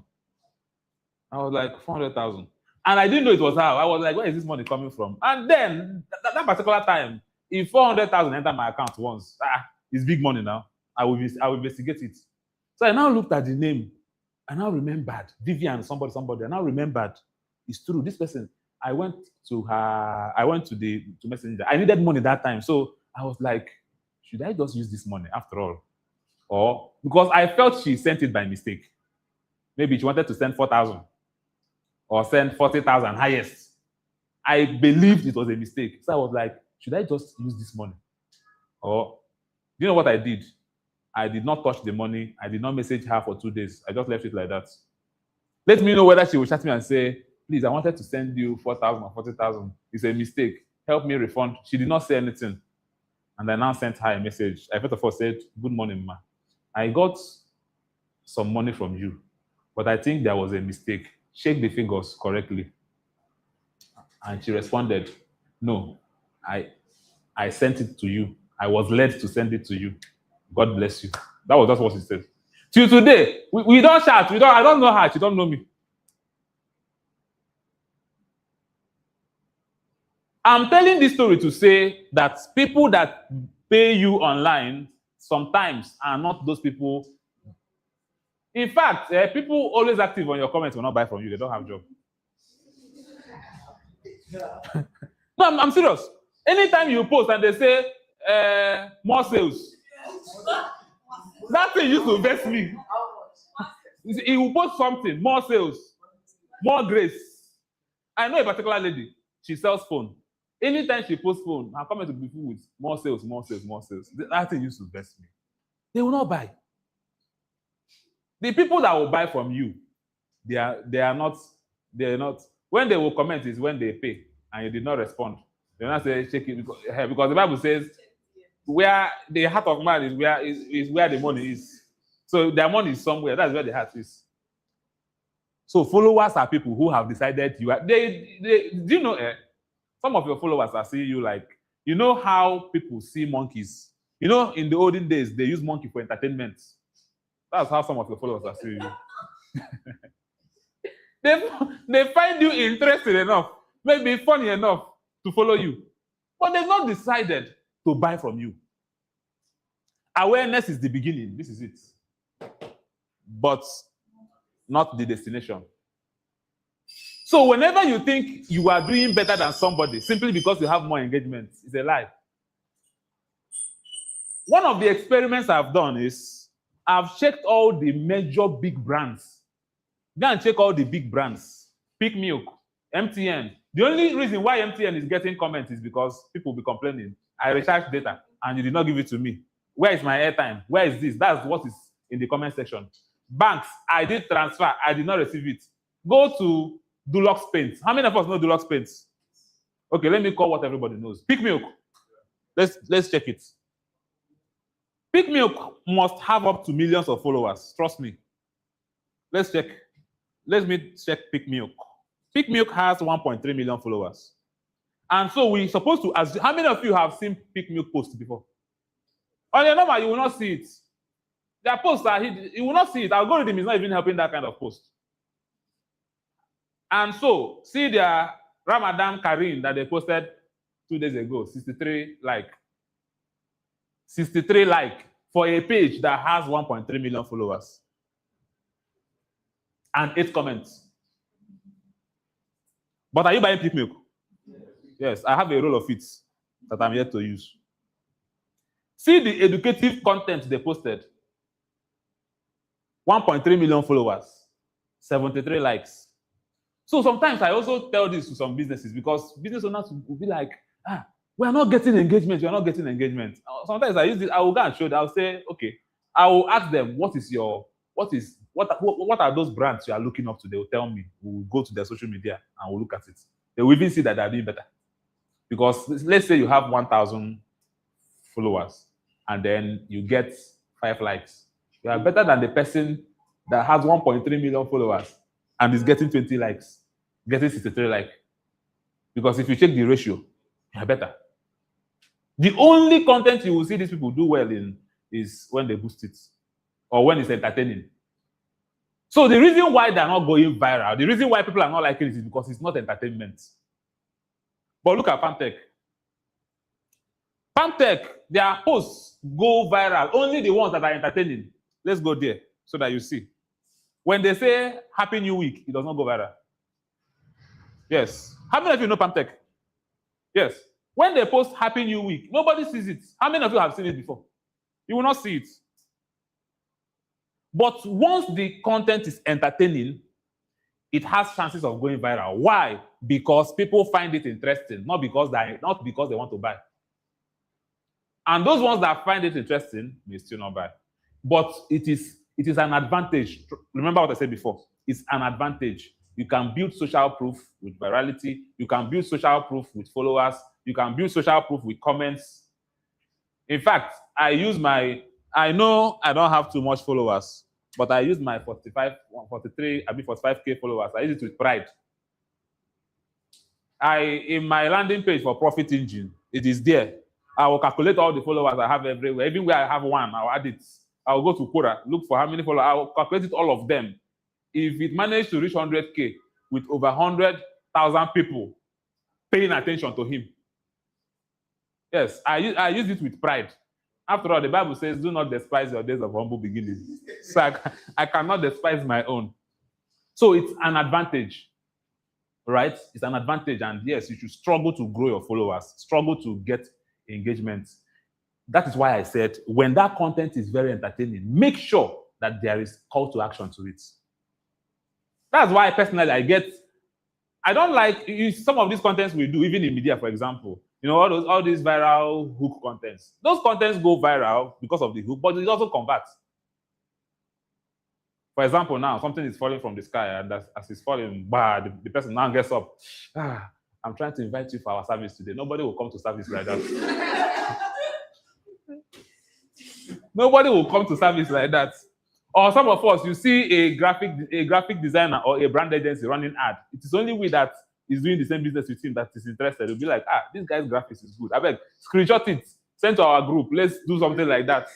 I was like, 400,000. And I didn't know it was how. I was like, where is this money coming from? And then, that particular time, if 400,000 entered my account once, it's big money now. I will investigate it. So I now looked at the name. I now remembered. Vivian, somebody. I now remembered. It's true. This person, I went to Messenger. I needed money that time. So I was like, should I just use this money after all? Or because I felt she sent it by mistake. Maybe she wanted to send 4,000 or send 40,000 highest. I believed it was a mistake. So I was like, should I just use this money? Or, you know what I did? I did not touch the money. I did not message her for 2 days. I just left it like that. Let me know whether she will chat me and say, please, I wanted to send you 4,000 or 40,000. It's a mistake. Help me refund. She did not say anything. And I now sent her a message. I first of all said, good morning, ma. I got some money from you, but I think there was a mistake. Check the figures correctly. And she responded, no, I sent it to you. I was led to send it to you. God bless you. That's what she said. Till today, we don't chat. I don't know her. She don't know me. I'm telling this story to say that people that pay you online sometimes are not those people. In fact, people always active on your comments will not buy from you. They don't have job. No, I'm serious. Anytime you post and they say more sales, that thing used to vex me. He will post something, more sales, more grace. I know a particular lady, she sells phone. Anytime she posts phone, her comment will be full with more sales, more sales, more sales. That thing used to vex me. They will not buy. The people that will buy from you, they are not. When they will comment is when they pay and you did not respond. They will not say check it because the Bible says where the heart of man is where the money is. So their money is somewhere. That's where the heart is. So followers are people who have decided you are. Do you know? Some of your followers are seeing you like, you know how people see monkeys. You know, in the olden days they use monkey for entertainment. That's how some of your followers are seeing you. They find you interesting enough, maybe funny enough to follow you, but they've not decided to buy from you. Awareness is the beginning. This is it, but not the destination. So whenever you think you are doing better than somebody simply because you have more engagement, it's a lie. One of the experiments I've done is I've checked all the major big brands. Go and check all the big brands. Peak Milk, MTN. The only reason why MTN is getting comments is because people will be complaining. I recharged data and you did not give it to me. Where is my airtime? Where is this? That's what is in the comment section. Banks, I did transfer. I did not receive it. Go to Dulux Paints. How many of us know Dulux Paints? Okay, let me call what everybody knows. Peak Milk. Let's check it. Peak Milk must have up to millions of followers. Trust me. Let's check. Let me check Peak Milk. Peak Milk has 1.3 million followers. And so we're supposed to assume, how many of you have seen Peak Milk post before? On your number, you will not see it. Their posts are hidden. You will not see it. Algorithm is not even helping that kind of post. And so, see their Ramadan Kareem that they posted 2 days ago, 63 like. 63 like for a page that has 1.3 million followers. And 8 comments. But are you buying Peak Milk? Yes, I have a roll of it that I'm yet to use. See the educative content they posted. 1.3 million followers, 73 likes. So sometimes I also tell this to some businesses because business owners will be like, we are not getting engagement. We are not getting engagement. Sometimes I use this. I will go and show them. I'll say, okay. I will ask them, what are those brands you are looking up to? They will tell me. We will go to their social media and we'll look at it. They will even see that they are doing better. Because let's say you have 1,000 followers and then you get 5 likes. You are better than the person that has 1.3 million followers and is getting 20 likes, getting 63 likes. Because if you check the ratio, you are better. The only content you will see these people do well in is when they boost it or when it's entertaining. So the reason why they're not going viral, the reason why people are not liking it is because it's not entertainment. But look at Palmtech. Palmtech, their posts go viral. Only the ones that are entertaining. Let's go there so that you see. When they say Happy New Week, it does not go viral. Yes. How many of you know Palmtech? Yes. When they post Happy New Week, nobody sees it. How many of you have seen it before? You will not see it. But once the content is entertaining, it has chances of going viral. Why? Because people find it interesting, not because they want to buy. And those ones that find it interesting may still not buy. But it is an advantage. Remember what I said before. It's an advantage. You can build social proof with virality. You can build social proof with followers. You can build social proof with comments. In fact, I use my I know I don't have too much followers, but I use my 45K followers. I use it with pride. In my landing page for Profit Engine, it is there. I will calculate all the followers I have everywhere. Even where I have one, I'll add it. I'll go to Quora, look for how many followers. I'll calculate it, all of them. If it managed to reach 100K with over 100,000 people paying attention to him. Yes, I use it with pride. After all, the Bible says, do not despise your days of humble beginnings. So I cannot despise my own. So it's an advantage, right? It's an advantage. And yes, you should struggle to grow your followers, struggle to get engagement. That is why I said, when that content is very entertaining, make sure that there is call to action to it. That's why personally I don't like some of these contents we do, even in media, for example. You know, all these viral hook contents. Those contents go viral because of the hook, but it also converts. For example, now something is falling from the sky, and as it's falling, the person now gets up. I'm trying to invite you for our service today. Nobody will come to service like that. Nobody will come to service like that. Or some of us, you see a graphic designer or a brand agency running ad. It is only we that is doing the same business with him that is interested. You'll be like, this guy's graphics is good. I beg, screenshot it, send to our group. Let's do something like that.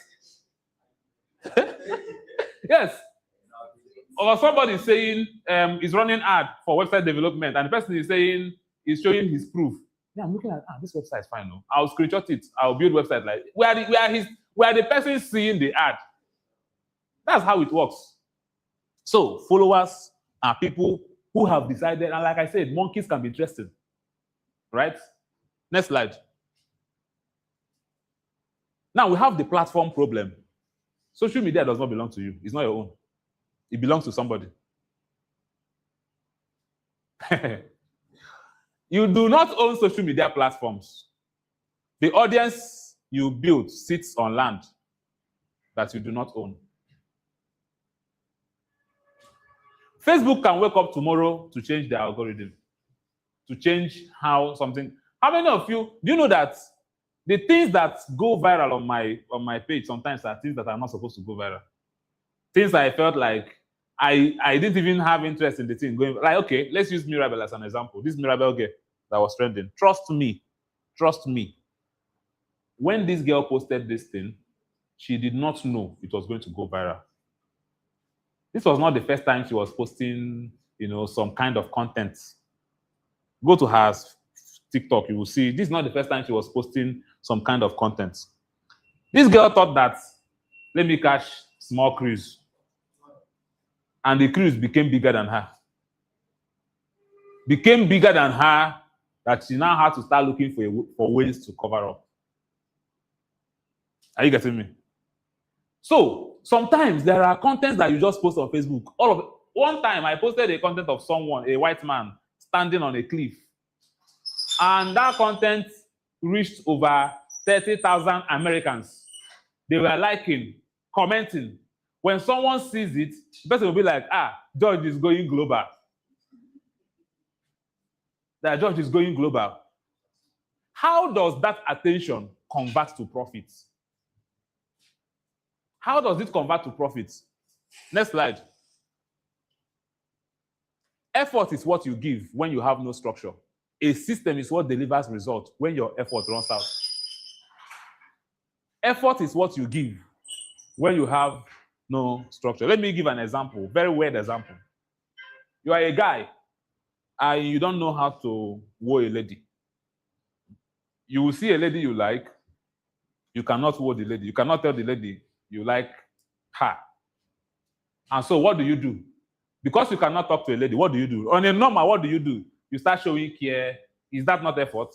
Yes. Or somebody saying is running ad for website development, and the person is saying is showing his proof. Yeah, I'm looking at this website is fine. No? I'll screenshot it. I'll build website like we are the person seeing the ad. That's how it works. So followers are people who have decided, and like I said, monkeys can be interested, right? Next slide. Now we have the platform problem. Social media does not belong to you. It's not your own. It belongs to somebody. You do not own social media platforms. The audience you build sits on land that you do not own. Facebook can wake up tomorrow to change their algorithm, to change how something. How many of you do you know that the things that go viral on my page sometimes are things that are not supposed to go viral? Things I felt like I didn't even have interest in the thing going. Like, okay, let's use Mirabel as an example. This Mirabel girl that was trending. Trust me. When this girl posted this thing, she did not know it was going to go viral. This was not the first time she was posting, some kind of content. Go to her TikTok, you will see this is not the first time she was posting some kind of content. This girl thought that, let me catch small cruise. And the cruise became bigger than her. Became bigger than her that she now had to start looking for ways to cover up. Are you getting me? So sometimes there are contents that you just post on Facebook. One time I posted a content of someone, a white man, standing on a cliff. And that content reached over 30,000 Americans. They were liking, commenting. When someone sees it, the person will be like, George is going global. That George is going global. How does that attention convert to profits? How does it convert to profits? Next slide. Effort is what you give when you have no structure. A system is what delivers results when your effort runs out. Effort is what you give when you have no structure. Let me give an example, very weird example. You are a guy and you don't know how to woo a lady. You will see a lady you like, you cannot woo the lady. You cannot tell the lady you like her. And so what do you do? Because you cannot talk to a lady, what do you do? On a normal, what do? You start showing care. Is that not effort?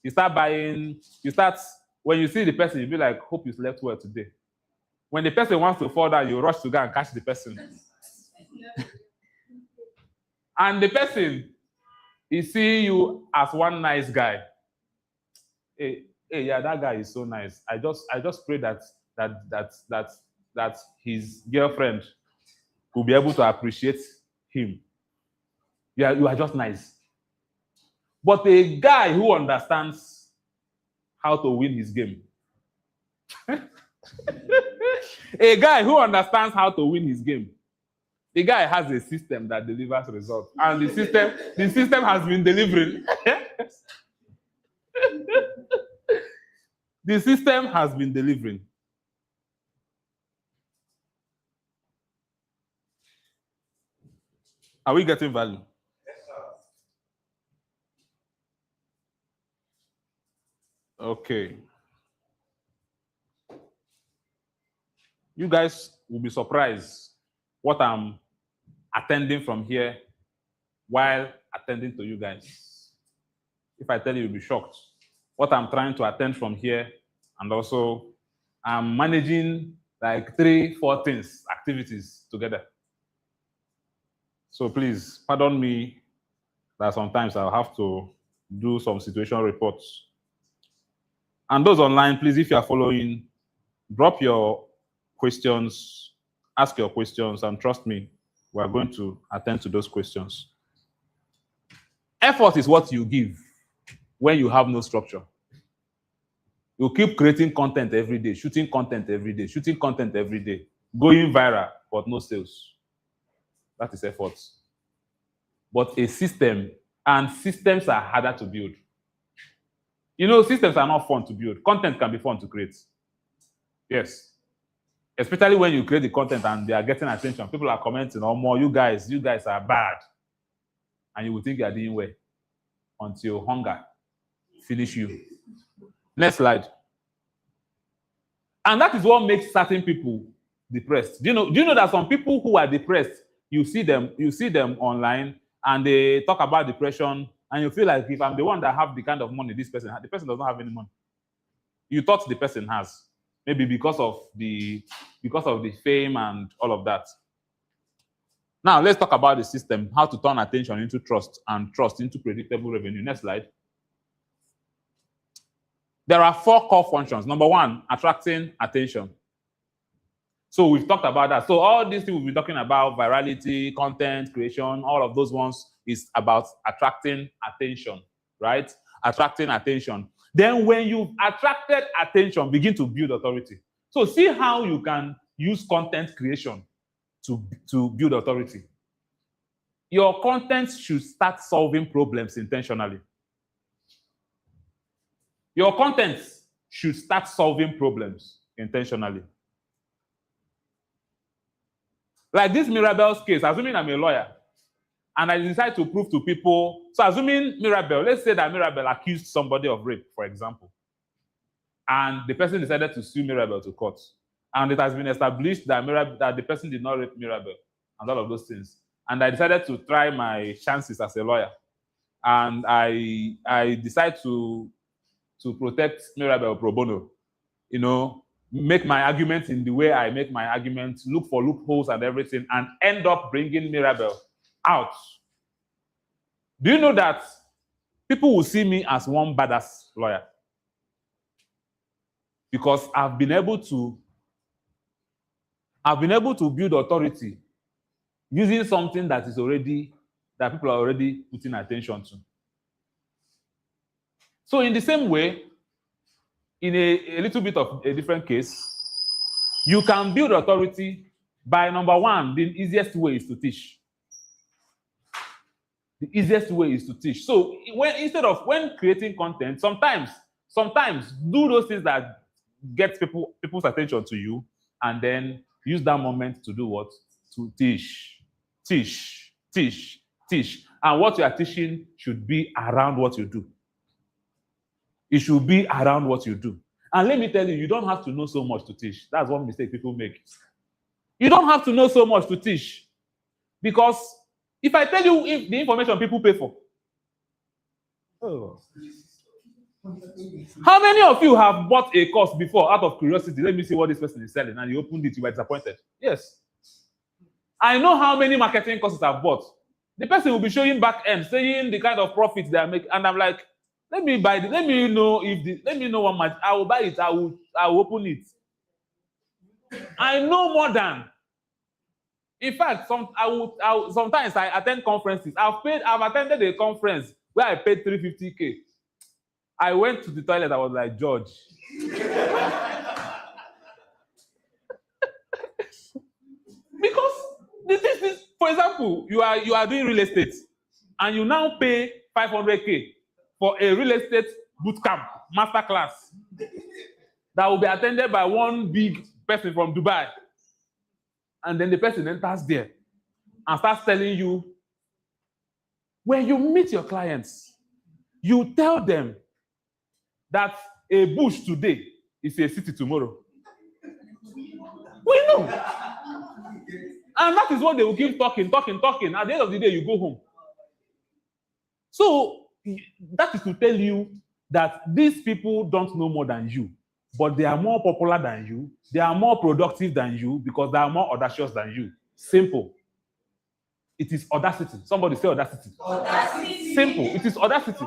You start buying, when you see the person, you'll be like, hope you slept well today. When the person wants to fall down, you rush to go and catch the person. And the person is seeing you as one nice guy. Hey, yeah, that guy is so nice. I just pray that his girlfriend will be able to appreciate him. Yeah, you are just nice. But a guy who understands how to win his game A guy who understands how to win his game. The guy has a system that delivers results, and the system has been delivering. The system has been delivering. Are we getting value? Okay. You guys will be surprised what I'm attending from here while attending to you guys. If I tell you, you'll be shocked. What I'm trying to attend from here, and also I'm managing like 3-4 things, activities together. So please pardon me that sometimes I'll have to do some situation reports. And those online, please, if you are following, drop your questions, ask your questions, and trust me, we are going to attend to those questions. Effort is what you give when you have no structure. You keep creating content every day, shooting content every day, shooting content every day, going viral, but no sales. That is effort. But a system, and systems are harder to build. You know, systems are not fun to build. Content can be fun to create. Yes. Especially when you create the content and they are getting attention. People are commenting, oh, more, you guys are bad. And you will think you are doing well until hunger finish you. Next slide. And that is what makes certain people depressed. Do you know that some people who are depressed, you see them online and they talk about depression, and you feel like if I'm the one that have the kind of money this person has, the person does not have any money. You thought the person has, maybe because of the fame and all of that. Now let's talk about the system, how to turn attention into trust and trust into predictable revenue. Next slide. There are 4 core functions. Number 1, attracting attention. So we've talked about that. So all these things we've been talking about, virality, content creation, all of those ones is about attracting attention, right? Attracting attention. Then when you've attracted attention, begin to build authority. So see how you can use content creation to build authority. Your content should start solving problems intentionally. Your content should start solving problems intentionally. Like this Mirabel's case, assuming I'm a lawyer, and I decide to prove to people, so assuming Mirabel, let's say that Mirabel accused somebody of rape, for example, and the person decided to sue Mirabel to court, and it has been established that that the person did not rape Mirabel, and all of those things, and I decided to try my chances as a lawyer, and I decide to protect Mirabel pro bono, you know, make my arguments in the way I make my arguments, look for loopholes and everything, and end up bringing Mirabel out. Do you know that people will see me as one badass lawyer? Because I've been able to build authority using something that people are already putting attention to. So in the same way, in a little bit of a different case, you can build authority by, number 1, the easiest way is to teach. The easiest way is to teach. So when creating content, sometimes do those things that get people's attention to you, and then use that moment to do what? To teach. And what you are teaching should be around what you do. It should be around what you do. And let me tell you, you don't have to know so much to teach. That's one mistake people make. You don't have to know so much to teach. Because if I tell you the information people pay for, how many of you have bought a course before out of curiosity? Let me see what this person is selling, and you opened it, you were disappointed. Yes. I know how many marketing courses I've bought. The person will be showing back end, saying the kind of profits they are making, and I'm like, let me know what much I will buy it. I will open it. I know more than. In fact, sometimes I attend conferences. I've attended a conference where I paid 350K. I went to the toilet. I was like, George. This, for example, you are doing real estate, and you now pay 500K for a real estate boot camp master class that will be attended by one big person from Dubai, and then the person enters there and starts telling you, when you meet your clients, you tell them that a bush today is a city tomorrow. We know. And that is what they will keep talking. At the end of the day, you go home. So that is to tell you that these people don't know more than you, but they are more popular than you. They are more productive than you because they are more audacious than you. Simple. It is audacity. Somebody say audacity. Audacity. Simple. It is audacity.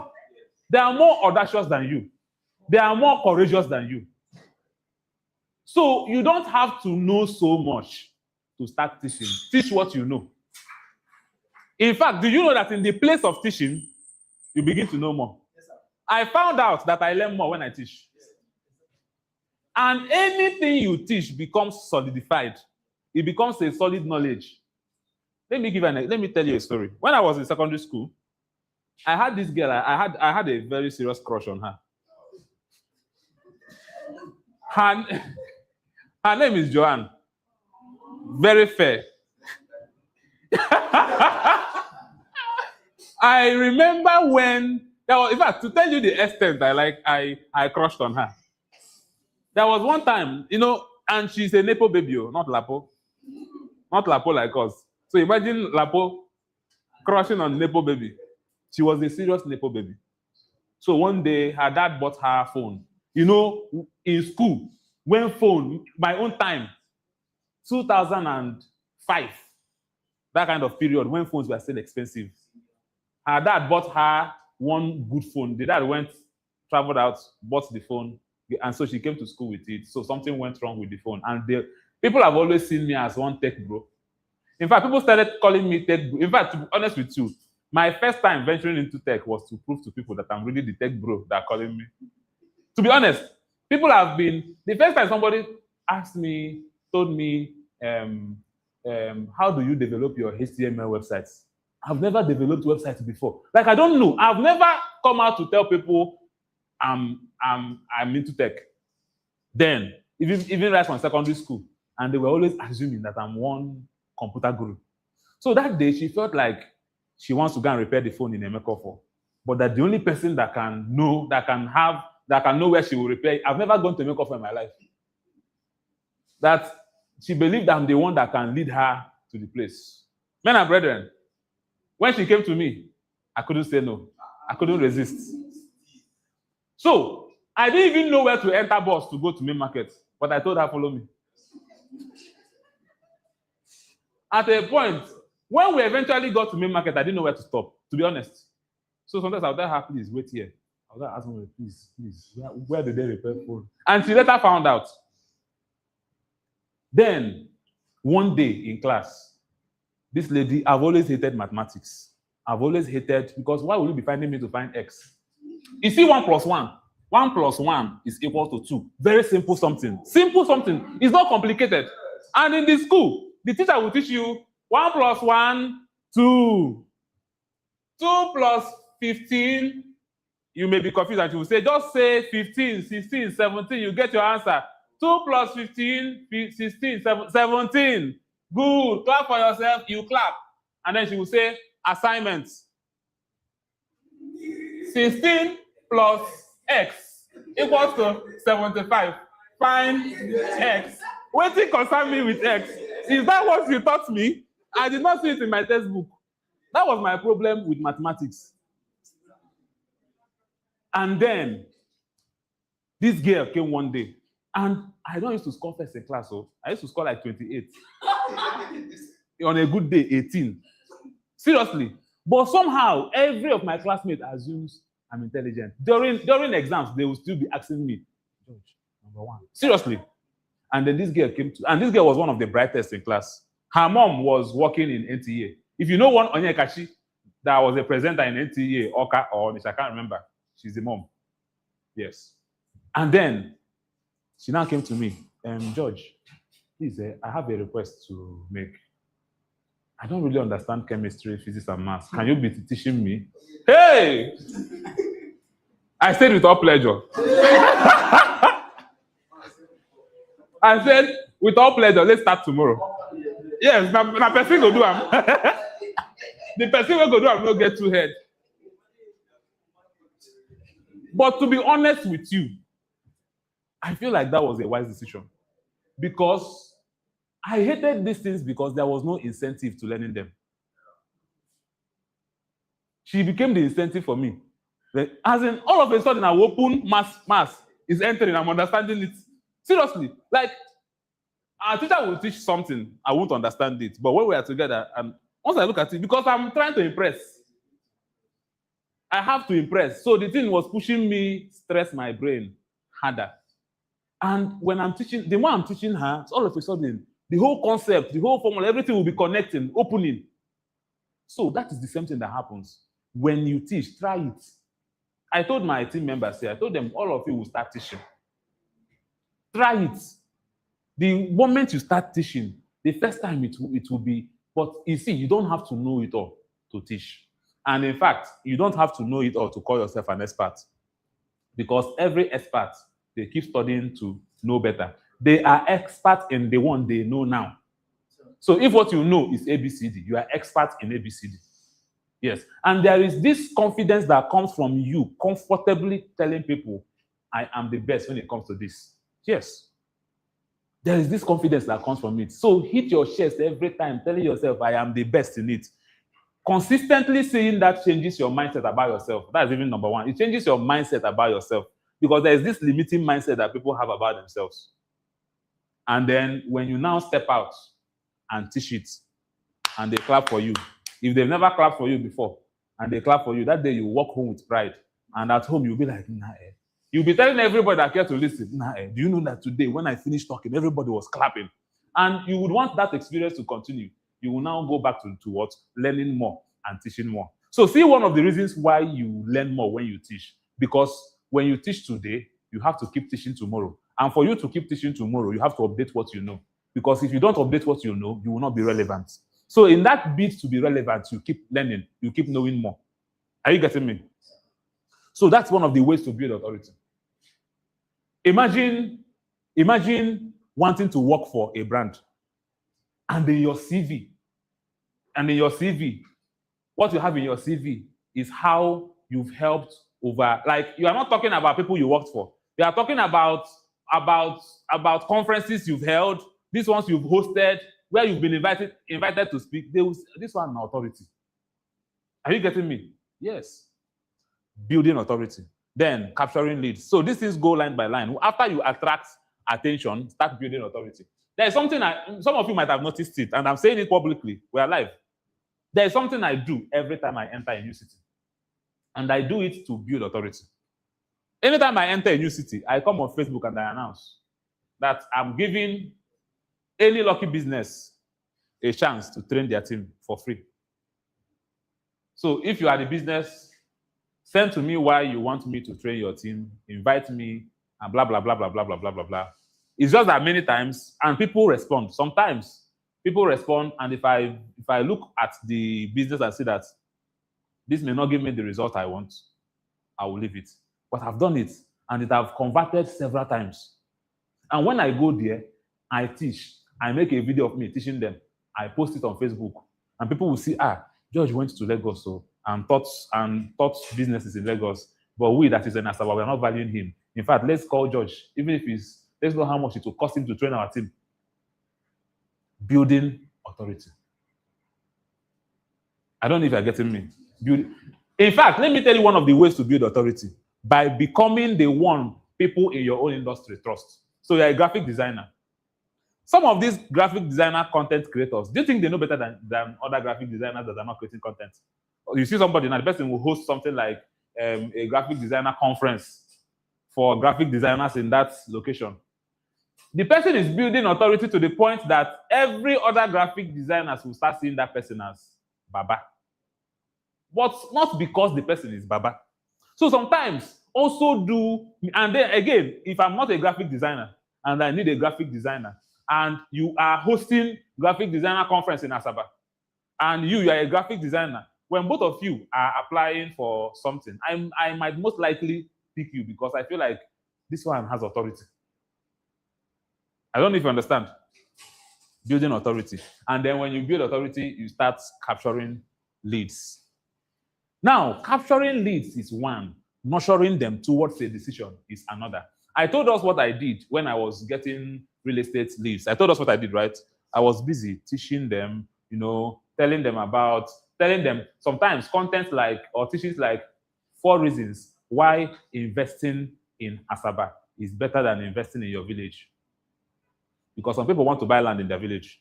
They are more audacious than you. They are more courageous than you. So you don't have to know so much to start teaching. Teach what you know. In fact, do you know that in the place of teaching, you begin to know more? Yes, sir. I found out that I learn more when I teach. Yes. And anything you teach becomes solidified. It becomes a solid knowledge. Let me tell you a story. When I was in secondary school, I had this girl. I had a very serious crush on her. Her name is Joanne. Very fair. I remember when, in fact, to tell you the extent I crushed on her. There was one time, and she's a Nepo baby, not Lapo. Not Lapo like us. So imagine Lapo crushing on Nepo baby. She was a serious Nepo baby. So one day, her dad bought her phone. In school, when phone, my own time, 2005, that kind of period when phones were still expensive. Her dad bought her one good phone. The dad traveled out, bought the phone, and so she came to school with it. So something went wrong with the phone. And people have always seen me as one tech bro. In fact, people started calling me tech bro. In fact, to be honest with you, my first time venturing into tech was to prove to people that I'm really the tech bro that are calling me. To be honest, people have been, the first time somebody told me, how do you develop your HTML websites? I've never developed websites before. I don't know. I've never come out to tell people I'm into tech. Then, even right from secondary school, and they were always assuming that I'm one computer guru. So that day, she felt like she wants to go and repair the phone in Emeko, but that the only person that can know where she will repair it. I've never gone to Emeko in my life. That she believed I'm the one that can lead her to the place. Men and brethren, when she came to me, I couldn't say no. I couldn't resist. So I didn't even know where to enter bus to go to main market, but I told her, follow me. At a point, when we eventually got to main market, I didn't know where to stop, to be honest. So sometimes I would tell her, please, wait here. I was asking her, please, where did they repair phone? And she later found out. Then, one day in class, this lady, I've always hated mathematics. I've always hated, because why would you be finding me to find x? You see 1 plus 1. 1 plus 1 is equal to 2. Very simple something. Simple something. It's not complicated. And in the school, the teacher will teach you 1 plus 1, 2. 2 plus 15. You may be confused and you will say, just say 15, 16, 17. You get your answer. 2 plus 15, 16, 17. Good. Clap for yourself. You clap. And then she will say, assignments. 16 plus x equals to 75. Find x. What thing concern me with x? Is that what you taught me? I did not see it in my textbook. That was my problem with mathematics. And then this girl came one day, and I don't used to score first in class, so I used to score like 28. On a good day, 18. Seriously. But somehow, every of my classmates assumes I'm intelligent. During exams, they will still be asking me, George, number 1. Seriously. And then this girl and this girl was one of the brightest in class. Her mom was working in NTA. If you know one Onyekachi that was a presenter in NTA, Oka or Nisha, I can't remember. She's the mom. Yes. And then she now came to me, George, please, I have a request to make. I don't really understand chemistry, physics, and maths. Can you be teaching me? Hey! I said with all pleasure. I said, with all pleasure, let's start tomorrow. Yes, na person go do am. The person will go do am no get too head. But to be honest with you, I feel like that was a wise decision. Because I hated these things because there was no incentive to learning them. She became the incentive for me. As in, all of a sudden, I open mass is entering, I'm understanding it. Seriously, like, our teacher will teach something, I won't understand it. But when we are together, and once I look at it, because I'm trying to impress, I have to impress. So the thing was pushing me, stress my brain harder. And when I'm teaching, the more I'm teaching her, all of a sudden, the whole concept, the whole formula, everything will be connecting, opening. So that is the same thing that happens. When you teach, try it. I told my team members here, I told them, all of you will start teaching. Try it. The moment you start teaching, the first time it will be, but you see, you don't have to know it all to teach. And in fact, you don't have to know it all to call yourself an expert. Because every expert, they keep studying to know better. They are experts in the one they know now. So if what you know is ABCD, you are expert in ABCD. Yes. And there is this confidence that comes from you comfortably telling people, I am the best when it comes to this. Yes. There is this confidence that comes from it. So hit your chest every time, telling yourself, I am the best in it. Consistently saying that changes your mindset about yourself. That's even number one. It changes your mindset about yourself. Because there is this limiting mindset that people have about themselves. And then when you now step out and teach it, and they clap for you, if they've never clapped for you before, and they clap for you, that day you walk home with pride. And at home, you'll be like, nah, eh. You'll be telling everybody that cares to listen, nah, eh. Do you know that today, when I finished talking, everybody was clapping? And you would want that experience to continue. You will now go back to what? Learning more and teaching more. So see one of the reasons why you learn more when you teach. Because when you teach today, you have to keep teaching tomorrow. And for you to keep teaching tomorrow, you have to update what you know. Because if you don't update what you know, you will not be relevant. So in that bid to be relevant, you keep learning, you keep knowing more. Are you getting me? So that's one of the ways to build authority. Imagine wanting to work for a brand. And in your CV, what you have in your CV is how you've helped over, like, you are not talking about people you worked for. You are talking about conferences you've held, these ones you've hosted, where you've been invited to speak. This one, authority. Are you getting me? Yes. Building authority. Then capturing leads. So these things go line by line. After you attract attention, start building authority. There is something some of you might have noticed it, and I'm saying it publicly. We're live. There is something I do every time I enter a new city. And I do it to build authority. Anytime I enter a new city, I come on Facebook and I announce that I'm giving any lucky business a chance to train their team for free. So if you are the business, send to me why you want me to train your team, invite me, and blah, blah, blah, blah, blah, blah, blah, blah, blah. It's just that many times, and people respond. Sometimes people respond, and if I look at the business and see that this may not give me the result I want, I will leave it. But I've done it, and it have converted several times. And when I go there, I teach. I make a video of me teaching them. I post it on Facebook, and people will see, George went to Lagos, so and taught businesses in Lagos. But we that is in Asaba, we are not valuing him. In fact, let's call George, even if let's know how much it will cost him to train our team. Building authority. I don't know if you're getting me. In fact, let me tell you one of the ways to build authority. By becoming the one people in your own industry trust. So you're a graphic designer. Some of these graphic designer content creators, do you think they know better than other graphic designers that are not creating content? You see somebody now, the person will host something like a graphic designer conference for graphic designers in that location. The person is building authority to the point that every other graphic designers will start seeing that person as Baba. But not because the person is Baba. So sometimes also and then again, if I'm not a graphic designer and I need a graphic designer, and you are hosting graphic designer conference in Asaba, and you are a graphic designer, when both of you are applying for something, I might most likely pick you because I feel like this one has authority. I don't know if you understand. Building authority. And then when you build authority, you start capturing leads. Now, capturing leads is one. Nurturing them towards a decision is another. I told us what I did when I was getting real estate leads. I told us what I did, right? I was busy teaching them, telling them sometimes content like, or teachings like 4 reasons why investing in Asaba is better than investing in your village. Because some people want to buy land in their village.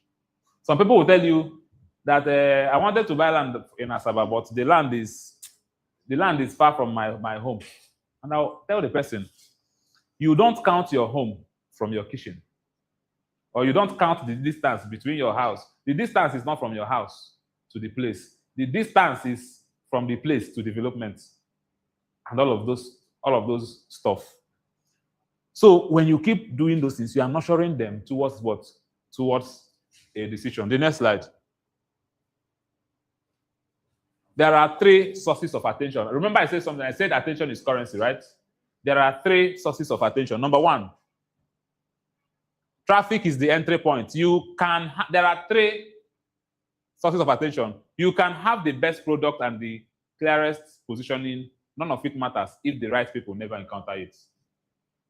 Some people will tell you that I wanted to buy land in Asaba, but the land is far from my home. And I'll tell the person, you don't count your home from your kitchen. Or you don't count the distance between your house. The distance is not from your house to the place. The distance is from the place to development. And all of those stuff. So when you keep doing those things, you are nurturing them towards what? Towards a decision. The next slide. There are 3 sources of attention. Remember I said something. I said attention is currency, right? There are 3 sources of attention. Number 1, traffic is the entry point. There are 3 sources of attention. You can have the best product and the clearest positioning. None of it matters if the right people never encounter it.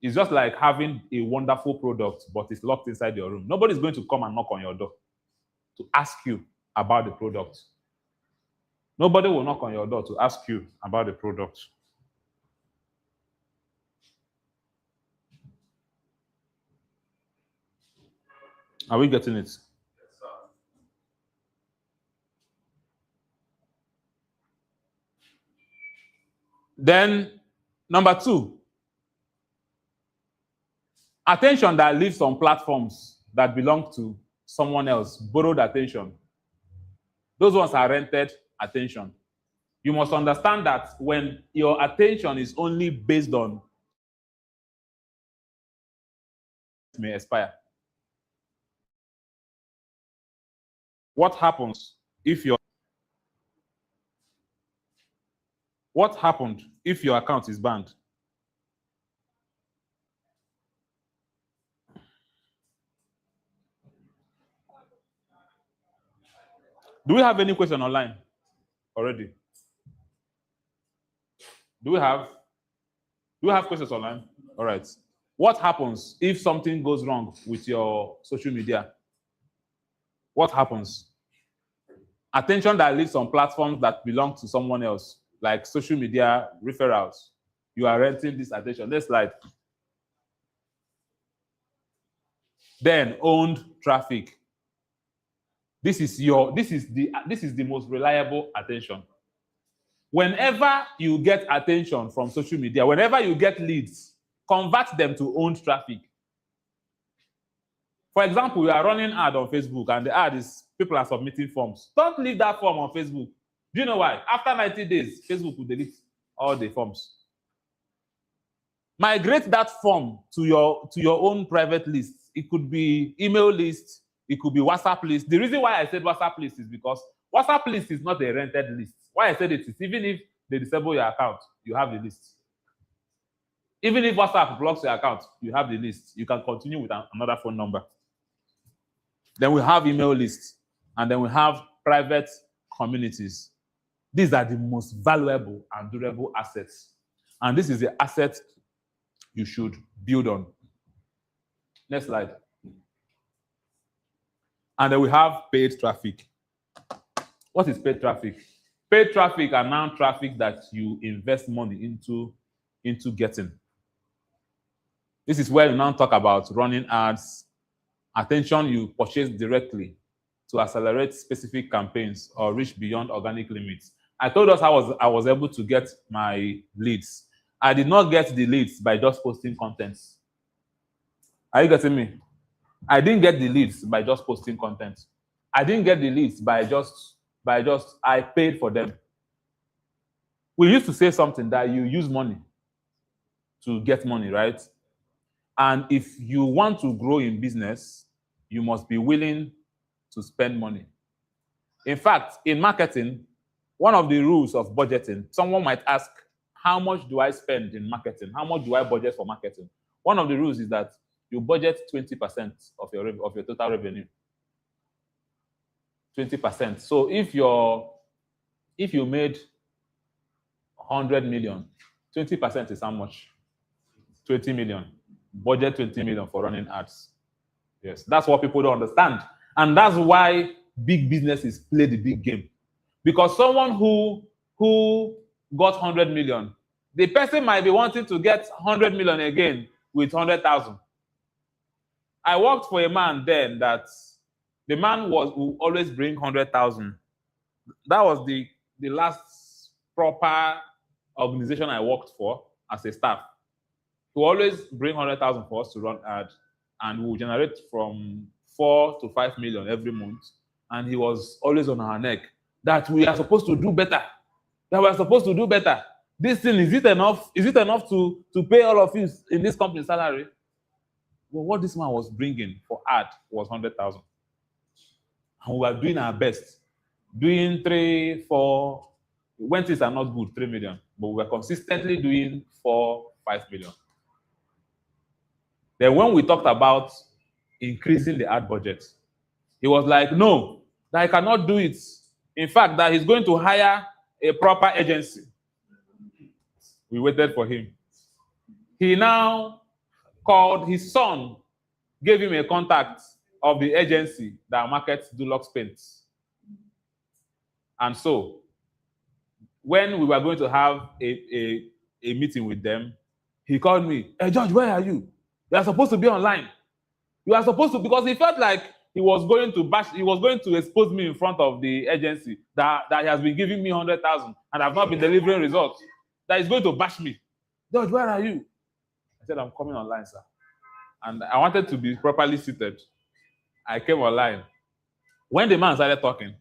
It's just like having a wonderful product, but it's locked inside your room. Nobody's going to come and knock on your door to ask you about the product. Nobody will knock on your door to ask you about the product. Are we getting it? Then, number 2, attention that lives on platforms that belong to someone else, borrowed attention. Those ones are rented attention. You must understand that when your attention is only based on, it may expire. What happens if your account is banned? Do we have any question online already? Do we have questions online? All right. What happens if something goes wrong with your social media? What happens? Attention that lives on platforms that belong to someone else, like social media referrals. You are renting this attention. Next slide. Then owned traffic. This is the most reliable attention. Whenever you get attention from social media, whenever you get leads, convert them to owned traffic. For example, you are running an ad on Facebook and the ad is people are submitting forms. Don't leave that form on Facebook. Do you know why? After 90 days, Facebook will delete all the forms. Migrate that form to your own private list. It could be email list, it could be WhatsApp list. The reason why I said WhatsApp list is because WhatsApp list is not a rented list. Why I said it is even if they disable your account, you have the list. Even if WhatsApp blocks your account, you have the list. You can continue with another phone number. Then we have email lists, and then we have private communities. These are the most valuable and durable assets. And this is the asset you should build on. Next slide. And then we have paid traffic. What is paid traffic? Paid traffic are now traffic that you invest money into getting. This is where you now talk about running ads, attention you purchase directly to accelerate specific campaigns or reach beyond organic limits. I told us I was able to get my leads. I did not get the leads by just posting content. Are you getting me? I didn't get the leads by just posting content. I didn't get the leads by just I paid for them. We used to say something that you use money to get money, right? And if you want to grow in business, you must be willing to spend money. In fact, in marketing, one of the rules of budgeting, someone might ask, how much do I spend in marketing? How much do I budget for marketing? One of the rules is that you budget 20% of your total revenue. 20%. So if you made 100 million, 20% is how much? 20 million. Budget 20 million for running ads. Yes, that's what people don't understand. And that's why big businesses play the big game. Because someone who got 100 million, the person might be wanting to get 100 million again with 100,000. I worked for a man then that the man would always bring 100,000. That was the last proper organization I worked for as a staff. He would always bring 100,000 for us to run ads, and we would generate from 4 to 5 million every month. And he was always on our neck that we are supposed to do better. That we are supposed to do better. This thing, is it enough? Is it enough to pay all of you in this company's salary? Well, what this man was bringing for ad was 100,000. And we were doing our best. Doing 3, 4, when things are not good, 3 million. But we were consistently doing 4, 5 million. Then when we talked about increasing the ad budget, he was like, no, that I cannot do it. In fact, that he's going to hire a proper agency. We waited for him. He now called his son, gave him a contact of the agency that markets Dulux paints. And so, when we were going to have a meeting with them, he called me, hey, George, where are you? You are supposed to be online. You are supposed to, because he felt like he was going to expose me in front of the agency that he has been giving me 100,000 and I've not been delivering results. That he's going to bash me. George, where are you? I said, I'm coming online, sir. And I wanted to be properly seated. I came online. When the man started talking,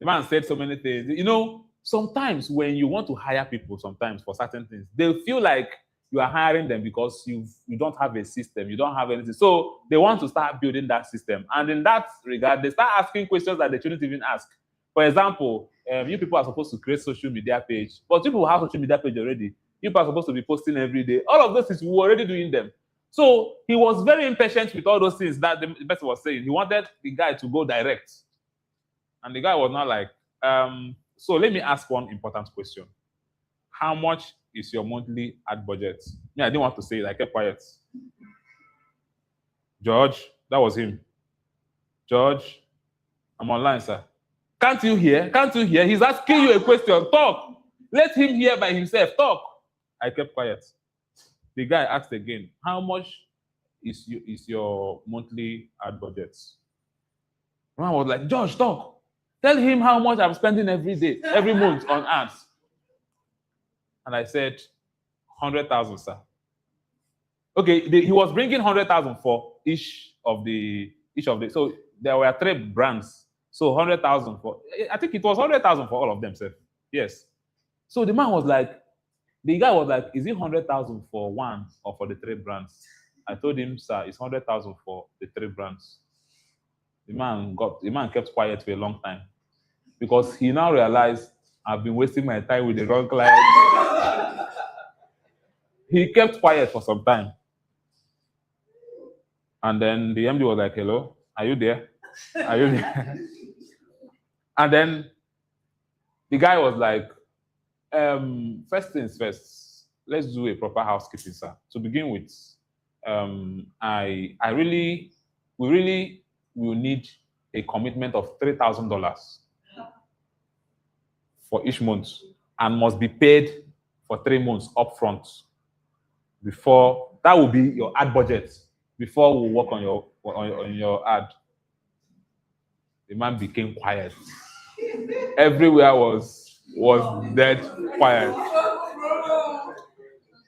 the man said so many things. You know, sometimes when you want to hire people, sometimes for certain things, they feel like you are hiring them because you don't have a system, you don't have anything. So they want to start building that system. And in that regard, they start asking questions that they shouldn't even ask. For example, you people are supposed to create social media page, but people who have social media page already, you people are supposed to be posting every day. All of those things, we were already doing them. So he was very impatient with all those things that the person was saying. He wanted the guy to go direct. And the guy was not like, so let me ask one important question. How much is your monthly ad budget? Yeah, I didn't want to say it. I kept quiet. George, that was him. George, I'm online, sir. Can't you hear? Can't you hear? He's asking you a question. Talk. Let him hear by himself. Talk. I kept quiet. The guy asked again, how much is your monthly ad budget? The man was like, George, talk. Tell him how much I'm spending every day, every month on ads. And I said, 100,000, sir. Okay, he was bringing 100,000 for each of the. So there were 3 brands. So 100,000 for. I think it was 100,000 for all of them, sir. Yes. So the man was like, the guy was like, is it 100,000 for one or for the 3 brands? I told him, sir, it's 100,000 for the 3 brands. The man kept quiet for a long time because he now realized I've been wasting my time with the wrong client. He kept quiet for some time. And then the MD was like, hello, are you there? Are you there? And then the guy was like, first things first, let's do a proper housekeeping, sir. To begin with, we really will need a commitment of $3,000 for each month and must be paid for 3 months upfront. Before that will be your ad budget before we work on your ad. The man became quiet. Everywhere was dead quiet.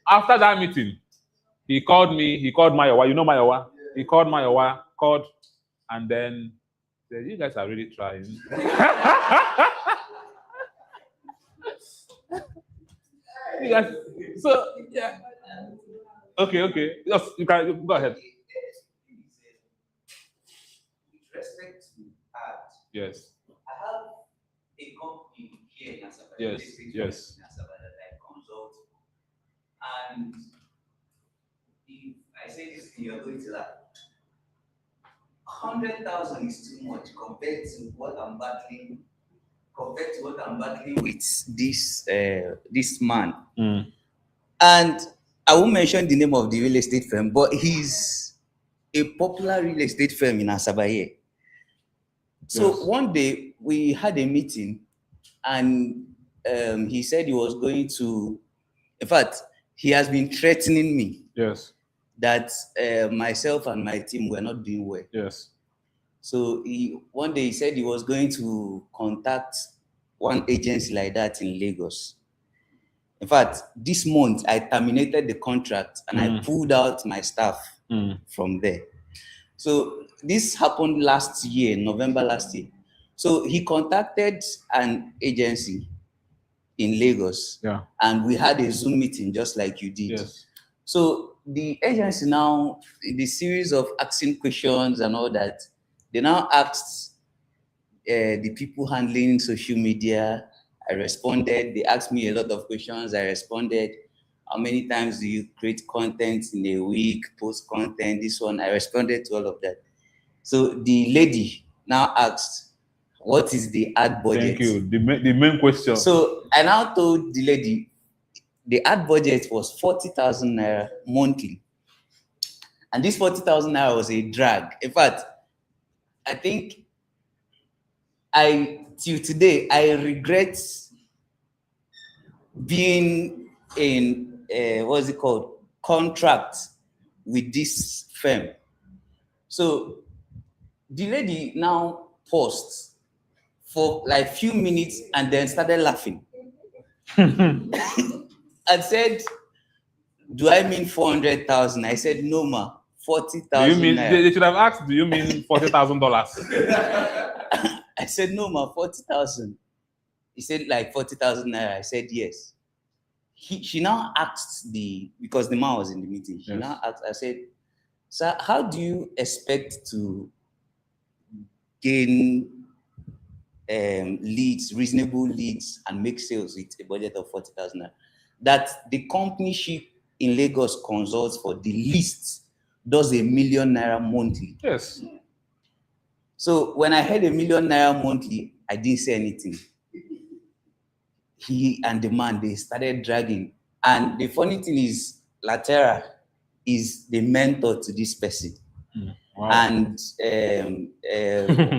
After that meeting, he called me. He called Mayowa. You know Mayowa? He called Mayowa. And then said, "You guys are really trying." You guys, so yeah. Okay. Yes, you can go ahead. With respect to art, Yes. I have here in Asaba. Yes, District yes. in Asaba that I consult. And if I say this thing, you're going to laugh. 100,000 is too much compared to what I'm battling. Compared to what I'm battling with this man. Mm. And I won't mention the name of the real estate firm, but he's a popular real estate firm in Asaba here. So Yes. one day we had a meeting, and he said he was going to, in fact, he has been threatening me Yes. that myself and my team were not doing well. Yes. So one day he said he was going to contact one agency like that in Lagos. In fact, this month I terminated the contract and I pulled out my staff from there. So this happened last year, November last year. So he contacted an agency in Lagos, and we had a Zoom meeting just like you did. Yes. So the agency now, in the series of asking questions and all that, they now asked the people handling social media. I responded. They asked me a lot of questions. I responded. How many times do you create content in a week, post content, this one? I responded to all of that. So the lady now asked, what is the ad budget? Thank you. The main question. So I now told the lady, the ad budget was 40,000 naira monthly. And this 40,000 naira was a drag. In fact, I think till today, I regret being in, what's it called? Contract with this firm. So the lady now paused for like few minutes and then started laughing. And said, do I mean 400,000? I said, no, ma, 40,000. Do you mean, they should have asked, do you mean $40,000? I said, no, ma, 40,000. He said, like 40,000 naira. I said, yes. She now asked because the man was in the meeting. She now asked, I said, sir, how do you expect to gain leads, reasonable leads, and make sales with a budget of 40,000 naira? That the company she in Lagos consults for the least does $1 million naira monthly. Yes. So when I heard $1 million naira monthly, I didn't say anything. He and the man, they started dragging. And the funny thing is, Latera is the mentor to this person. Wow. And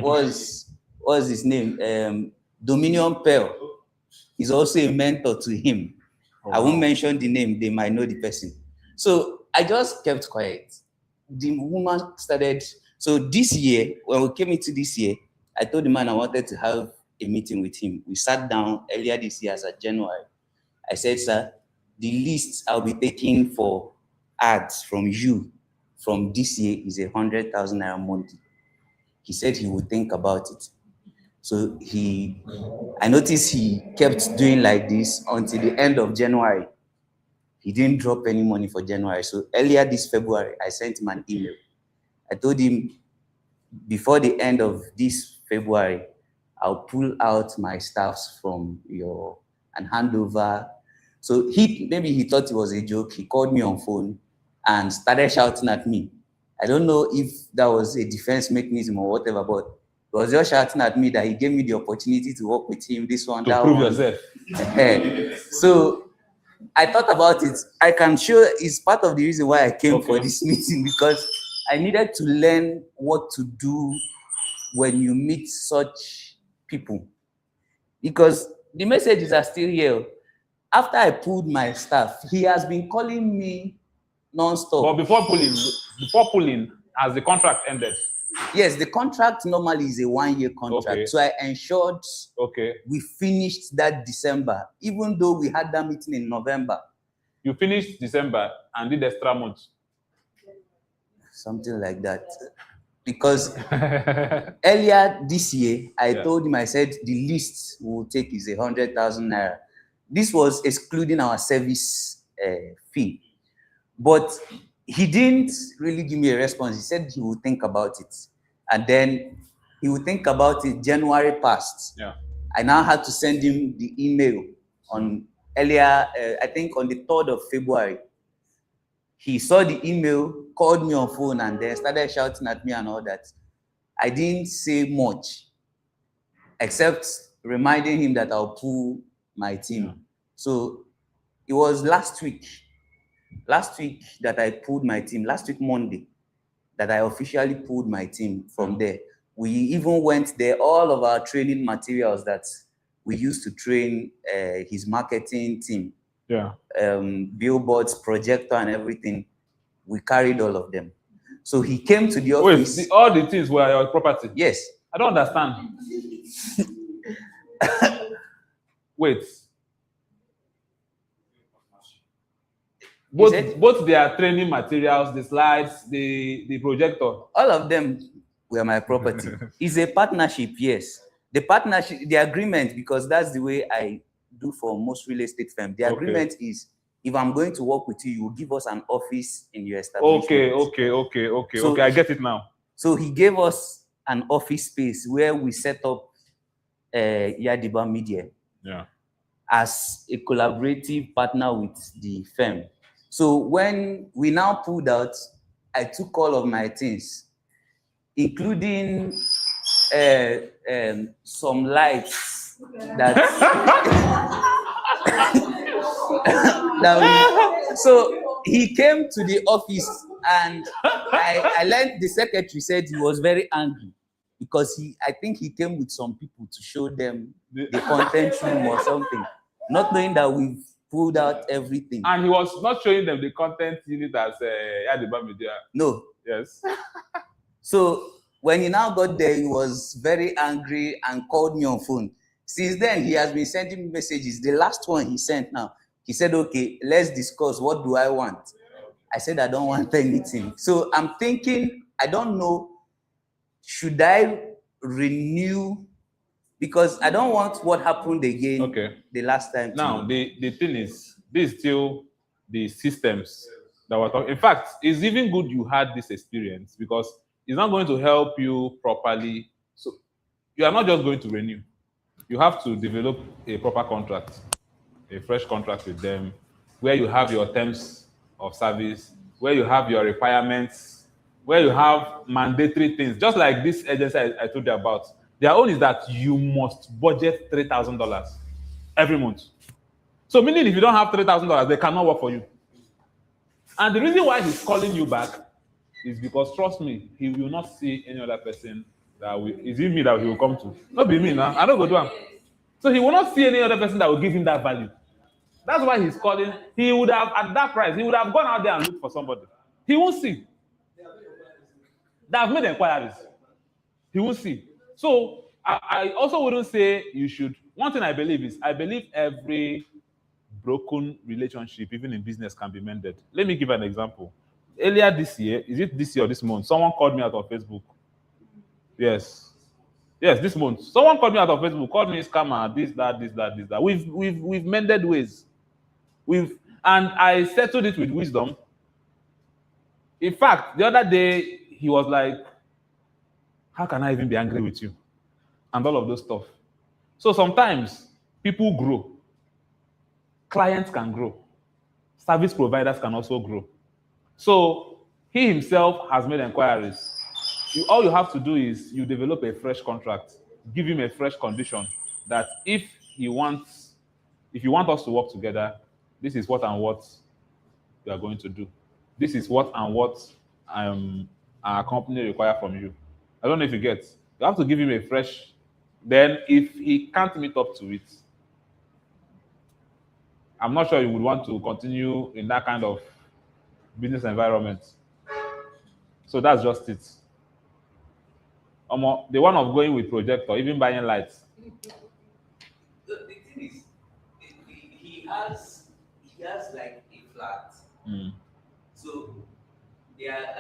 what's his name? Dominion Pearl is also a mentor to him. Oh, I won't mention the name, they might know the person. So I just kept quiet. The woman started. So this year, when we came into this year, I told the man I wanted to have a meeting with him. We sat down earlier this year as of January. I said, sir, the list I'll be taking for ads from you from this year is 100,000 naira monthly. He said he would think about it. So I noticed he kept doing like this until the end of January. He didn't drop any money for January. So earlier this February, I sent him an email. I told him, before the end of this February, I'll pull out my staffs from and hand over. So maybe he thought it was a joke. He called me on phone and started shouting at me. I don't know if that was a defense mechanism or whatever, but he was just shouting at me that he gave me the opportunity to work with him, this one, that prove one. yourself. So I thought about it. I can show it's part of the reason why I came for this meeting, because I needed to learn what to do when you meet such people. Because the messages are still here. After I pulled my staff, he has been calling me non-stop. But before pulling, has the contract ended? Yes, the contract normally is a 1-year contract. Okay. So I ensured we finished that December, even though we had that meeting in November. You finished December and did extra months. Something like that. Because earlier this year, I told him, I said, the least we will take is 100,000 naira. This was excluding our service fee. But he didn't really give me a response. He said he would think about it. And then he would think about it. January passed. Yeah. I now had to send him the email on earlier, I think on the 3rd of February. He saw the email, called me on phone, and then started shouting at me and all that. I didn't say much, except reminding him that I'll pull my team. So it was last week that I pulled my team, last week Monday, that I officially pulled my team from there. We even went there, all of our training materials that we used to train his marketing team, billboards, projector, and everything, we carried all of them. So he came to the office. Wait, all the things were your property? Yes. I don't understand. Wait. Both their training materials, the slides, the projector. All of them were my property. It's a partnership, yes. The partnership, the agreement, because that's the way I do for most real estate firms. The agreement is, if I'm going to work with you, you will give us an office in your establishment. Okay, I get it now. So he gave us an office space where we set up Yadiba Media as a collaborative partner with the firm. So when we now pulled out, I took all of my things, including some lights that, so he came to the office, and I learned the secretary said he was very angry because I think he came with some people to show them the content room or something, not knowing that we've pulled out everything. And he was not showing them the content unit as Yadiba Media. No. Yes. So when he now got there, he was very angry and called me on phone. Since then, he has been sending me messages. The last one he sent now, he said, okay, let's discuss. What do I want? I said, I don't want anything. So I'm thinking, I don't know, should I renew? Because I don't want what happened again the last time. Now, the thing is, this is still the systems that we're talking. In fact, it's even good you had this experience because it's not going to help you properly. So you are not just going to renew. You have to develop a proper contract, a fresh contract with them, where you have your terms of service, where you have your requirements, where you have mandatory things, just like this agency I told you about. Their own is that you must budget $3,000 every month. So meaning if you don't have $3,000, they cannot work for you. And the reason why he's calling you back is because, trust me, he will not see any other person that will, is it me that he will come to? Not be me now, I don't go to him. So he will not see any other person that will give him that value. That's why he's calling. He would have, at that price, he would have gone out there and looked for somebody. He won't see. They have made inquiries. He won't see. So I also wouldn't say you should. One thing I believe is, I believe every broken relationship, even in business, can be mended. Let me give an example. Earlier this year, is it this year or this month? Someone called me out of Facebook. Yes, this month. Someone called me out of Facebook, called me scammer, this, that. We've mended ways. And I settled it with wisdom. In fact, the other day, he was like, how can I even be angry with you? And all of those stuff. So sometimes people grow. Clients can grow. Service providers can also grow. So he himself has made inquiries. All you have to do is you develop a fresh contract, give him a fresh condition that if you want us to work together, this is what and what you are going to do. This is what and what our company require from you. I don't know if you get. You have to give him a fresh. Then, if he can't meet up to it, I'm not sure you would want to continue in that kind of business environment. So that's just it. The one of going with projector, even buying lights. The thing is, he has like a flat. So their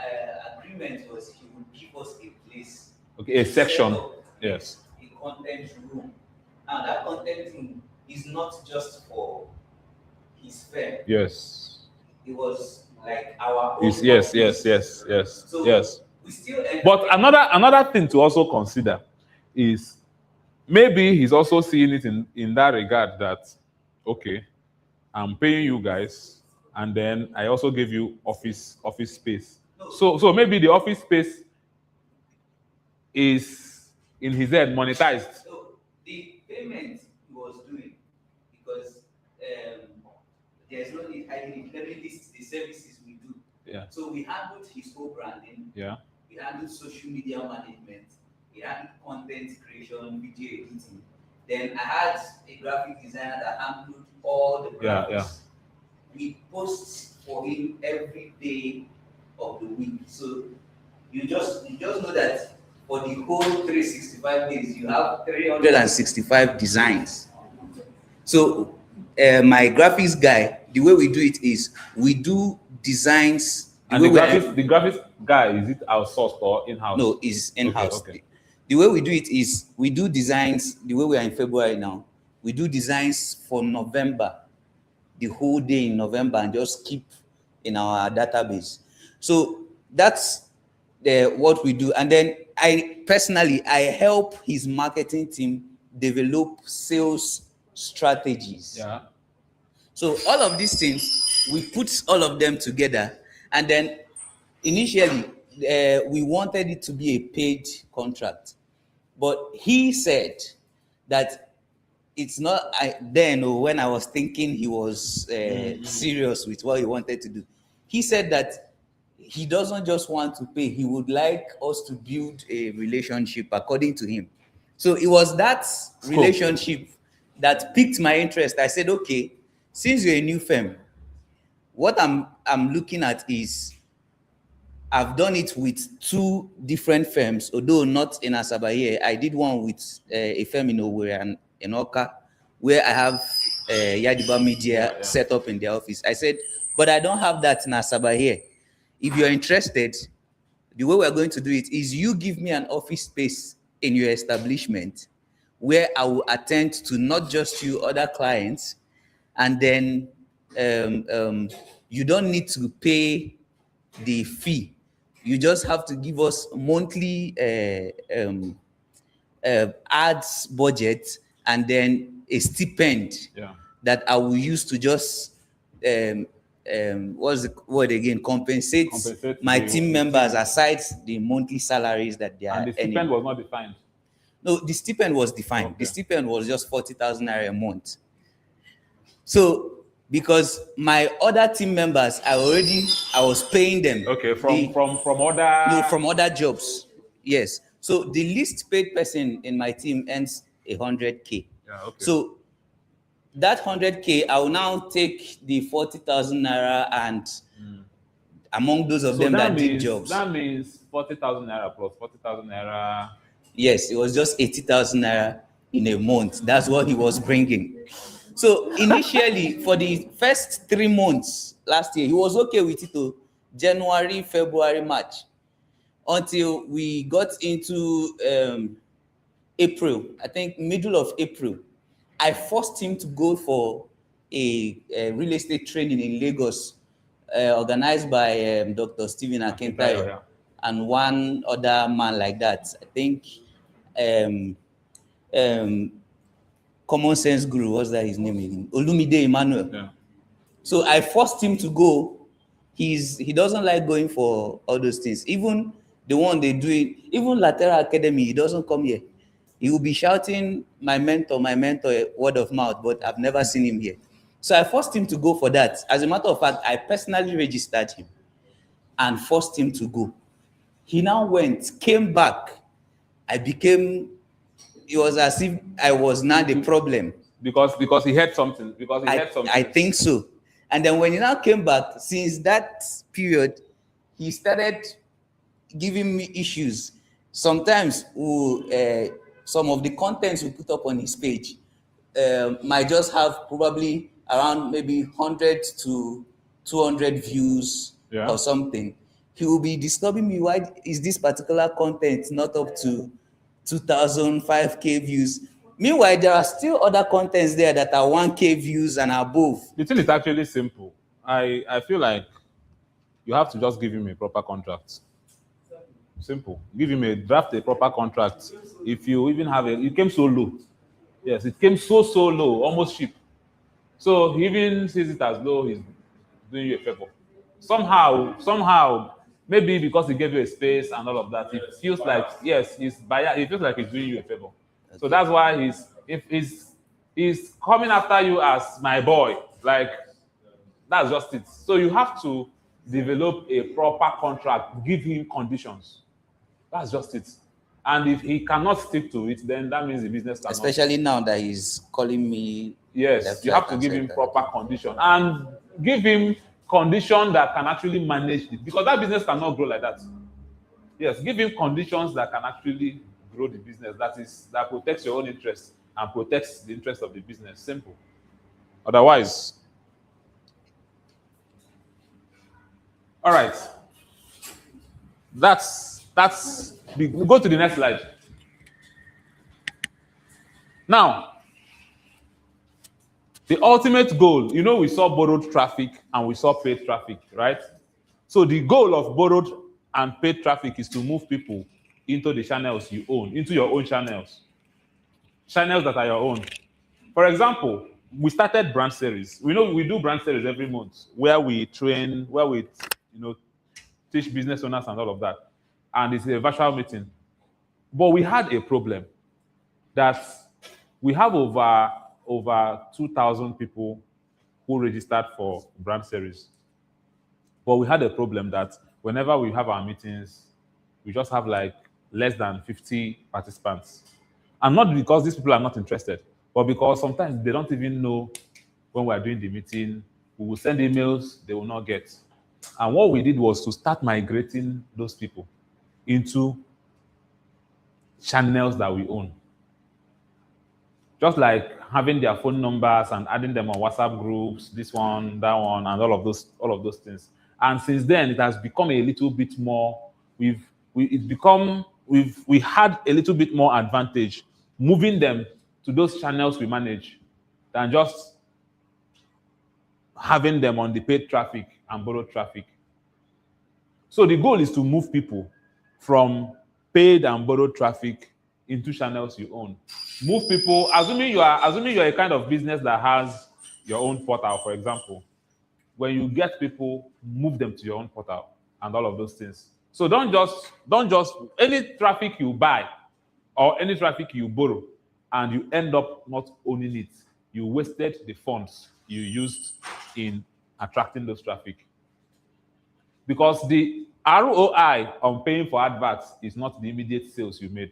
agreement was he would give us a place. Okay, a section. Yes. A content room. Now that content room is not just for his firm. Yes. It was like our own. Yes. So yes. we still. But another thing to also consider is maybe he's also seeing it in that regard that, okay, I'm paying you guys, and then I also give you office space. So maybe the office space is in his head monetized. So the payment he was doing, because there's no need, I didn't let me list the services we do. Yeah. So we handled his whole branding. Yeah. We handled social media management. We handled content creation, video editing. Then I had a graphic designer that handled all the graphics. Yeah. We post for him every day of the week. So you just know that for the whole 365 days, you have 365 designs. So my graphics guy, the way we do it is we do designs. And the graphics guy, is it outsourced or in-house? No, it's in-house. Okay. The way we do it is we do designs. The way we are in February now, we do designs for November, the whole day in November, and just keep in our database. So that's what we do. And then I personally help his marketing team develop sales strategies. Yeah. So all of these things, we put all of them together, and then initially we wanted it to be a paid contract, but he said that it's not. When I was thinking he was serious with what he wanted to do, he said that he doesn't just want to pay, he would like us to build a relationship according to him. So it was that relationship that piqued my interest. I said, okay, since you're a new firm, what I'm looking at is, I've done it with 2 different firms, although not in Asaba here. I did one with a firm in Owerri and in Oka, where I have Yadiba Media set up in their office. I said, but I don't have that in Asaba here. If you're interested, the way we're going to do it is you give me an office space in your establishment where I will attend to not just you, other clients, and then you don't need to pay the fee. You just have to give us monthly ads budget, and then a stipend that I will use to just what's the word again? Compensate my team members aside the monthly salaries that they are earning. And the stipend was not defined. No, the stipend was defined. Okay. The stipend was just 40,000 naira a month. So because my other team members, I was paying them. Okay, from other jobs. Yes. So the least paid person in my team earns 100K. Yeah, okay. So that 100K, I will now take the 40,000 naira and among those of them that did jobs. That means 40,000 naira plus 40,000 naira. Yes, it was just 80,000 naira in a month. That's what he was bringing. So initially, for the first 3 months last year, he was okay with it, January, February, March, until we got into April. I think middle of April, I forced him to go for a real estate training in Lagos, organized by Dr. Stephen Akintayo and one other man like that. I think Common Sense Guru, what's that his name again? Olumide Emmanuel. Yeah. So I forced him to go. He doesn't like going for all those things. Even the one they do it, even Lateral Academy, he doesn't come here. He will be shouting, my mentor, word of mouth, but I've never seen him here. So I forced him to go for that. As a matter of fact, I personally registered him and forced him to go. He now went, came back. It was as if I was now the problem. Because he had something. I think so. And then when he now came back, since that period, he started giving me issues. Sometimes some of the contents we put up on his page might just have probably around maybe 100 to 200 views or something. He will be disturbing me. Why is this particular content not up to 2,000, 5K views? Meanwhile, there are still other contents there that are 1K views and above. The thing is actually simple. I feel like you have to just give him a proper contract. Simple. Give him draft a proper contract. If you even have it came so low. Yes, it came so low, almost cheap. So he even sees it as though he's doing you a favor. Somehow, maybe because he gave you a space and all of that, it feels like he feels like he's doing you a favor. So that's why he's coming after you as my boy. Like, that's just it. So you have to develop a proper contract, give him conditions. That's just it. And if he cannot stick to it, then that means the business cannot. Especially now that he's calling me. Yes, you have to give him proper condition and give him condition that can actually manage it, because that business cannot grow like that. Yes, give him conditions that can actually grow the business. That protects your own interest and protects the interest of the business. Simple. Otherwise, all right. We'll go to the next slide. Now, the ultimate goal, we saw borrowed traffic and we saw paid traffic, right? So the goal of borrowed and paid traffic is to move people into the channels you own, into your own channels that are your own. For example, we started brand series. We do brand series every month where we train, where we, teach business owners and all of that. And it's a virtual meeting. But we had a problem that we have over 2,000 people who registered for brand series. But we had a problem that whenever we have our meetings, we just have like less than 50 participants. And not because these people are not interested, but because sometimes they don't even know when we're doing the meeting. We will send emails, they will not get. And what we did was to start migrating those people into channels that we own. Just like having their phone numbers and adding them on WhatsApp groups, this one, that one, and all of those things. And since then, it has become a little bit more. We had a little bit more advantage moving them to those channels we manage than just having them on the paid traffic and borrowed traffic. So the goal is to move people from paid and borrowed traffic into channels you own. Move people, assuming you're a kind of business that has your own portal, for example. When you get people, move them to your own portal and all of those things. So don't just any traffic you buy or any traffic you borrow and you end up not owning it, you wasted the funds you used in attracting those traffic. Because the ROI on paying for adverts is not the immediate sales you made.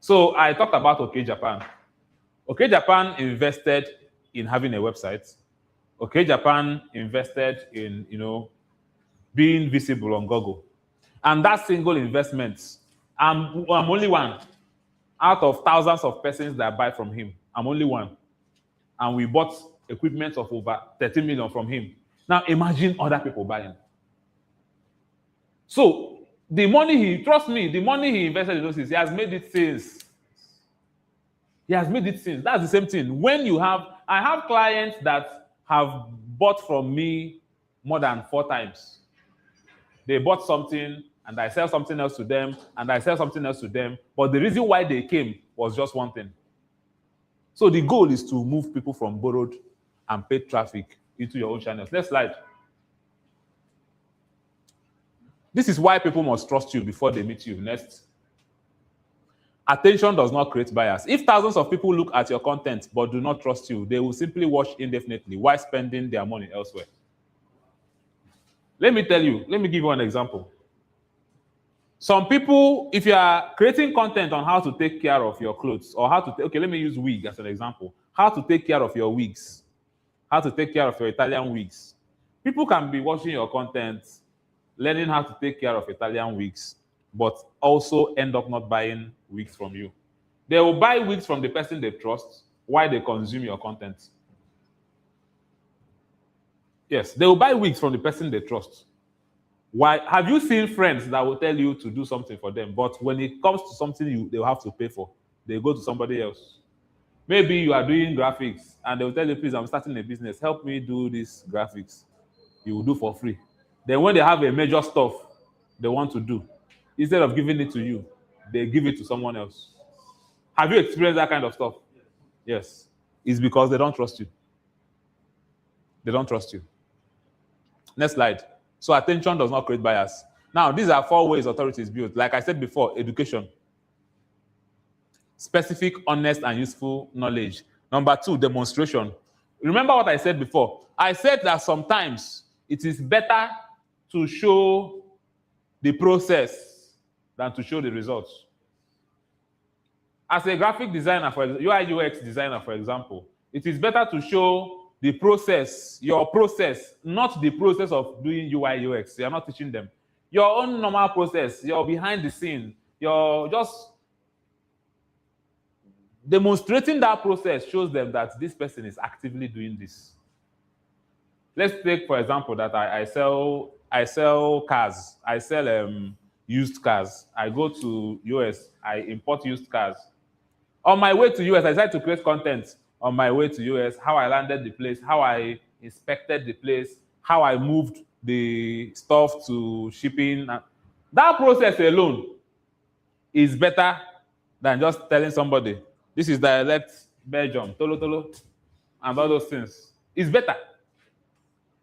So I talked about OK Japan. OK Japan invested in having a website. OK Japan invested in, being visible on Google. And that single investment, I'm only one out of thousands of persons that buy from him. I'm only one. And we bought equipment of over 30 million from him. Now imagine other people buying. So the money he invested in those things, he has made it since. That's the same thing. I have clients that have bought from me more than 4 times. They bought something and I sell something else to them and I sell something else to them. But the reason why they came was just one thing. So the goal is to move people from borrowed and paid traffic into your own channels. Next slide. This is why people must trust you before they meet you. Next. Attention does not create bias. If thousands of people look at your content but do not trust you, they will simply watch indefinitely while spending their money elsewhere. Let me give you an example. Some people, if you are creating content on how to take care of your clothes or let me use wig as an example. How to take care of your wigs. How to take care of your Italian wigs. People can be watching your content, learning how to take care of Italian wigs, but also end up not buying wigs from you. They will buy wigs from the person they trust while they consume your content. Yes, they will buy wigs from the person they trust. Why? Have you seen friends that will tell you to do something for them, but when it comes to something they'll have to pay for, they go to somebody else? Maybe you are doing graphics and they'll tell you, please, I'm starting a business, help me do this graphics. You will do for free. Then when they have a major stuff they want to do, instead of giving it to you, they give it to someone else. Have you experienced that kind of stuff? Yes. It's because they don't trust you. They don't trust you. Next slide. So attention does not create bias. Now, these are 4 ways authority is built. Like I said before, education. Specific, honest, and useful knowledge. Number 2, demonstration. Remember what I said before. I said that sometimes it is better to show the process than to show the results. As a graphic designer, for example, UI UX designer, for example, it is better to show the process, your process, not the process of doing UI UX. You are not teaching them. Your own normal process, your behind the scene, you're just demonstrating that process shows them that this person is actively doing this. Let's take, for example, that I sell cars. I sell used cars. I go to US. I import used cars. On my way to US, I decided to create content on my way to US, how I landed the place, how I inspected the place, how I moved the stuff to shipping. That process alone is better than just telling somebody, this is direct Belgium, tolo, and all those things. It's better.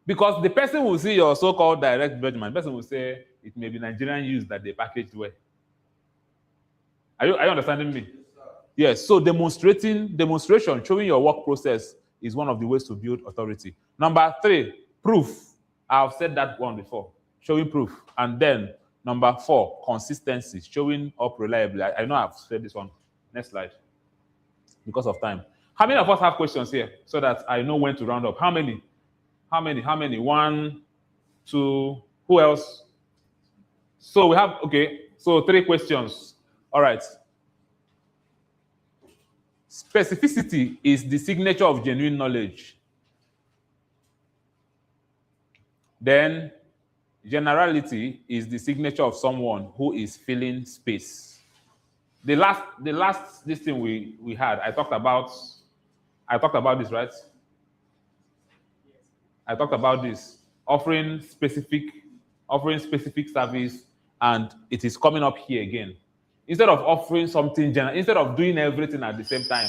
Because the person will see your so-called direct Belgium, and the person will say, it may be Nigerian use that they packaged well. Are you understanding me? Yes, so demonstration, showing your work process is one of the ways to build authority. Number 3, proof. I've said that one before, showing proof. And then number 4, consistency, showing up reliably. I know I've said this one. Next slide. Because of time. How many of us have questions here so that I know when to round up? How many? 1, 2, who else? So we have, okay, so 3 questions. All right. Specificity is the signature of genuine knowledge. Then generality is the signature of someone who is filling space. The last this thing we had, I talked about this, right? I talked about this, offering specific service, and it is coming up here again. Instead of offering something general, instead of doing everything at the same time,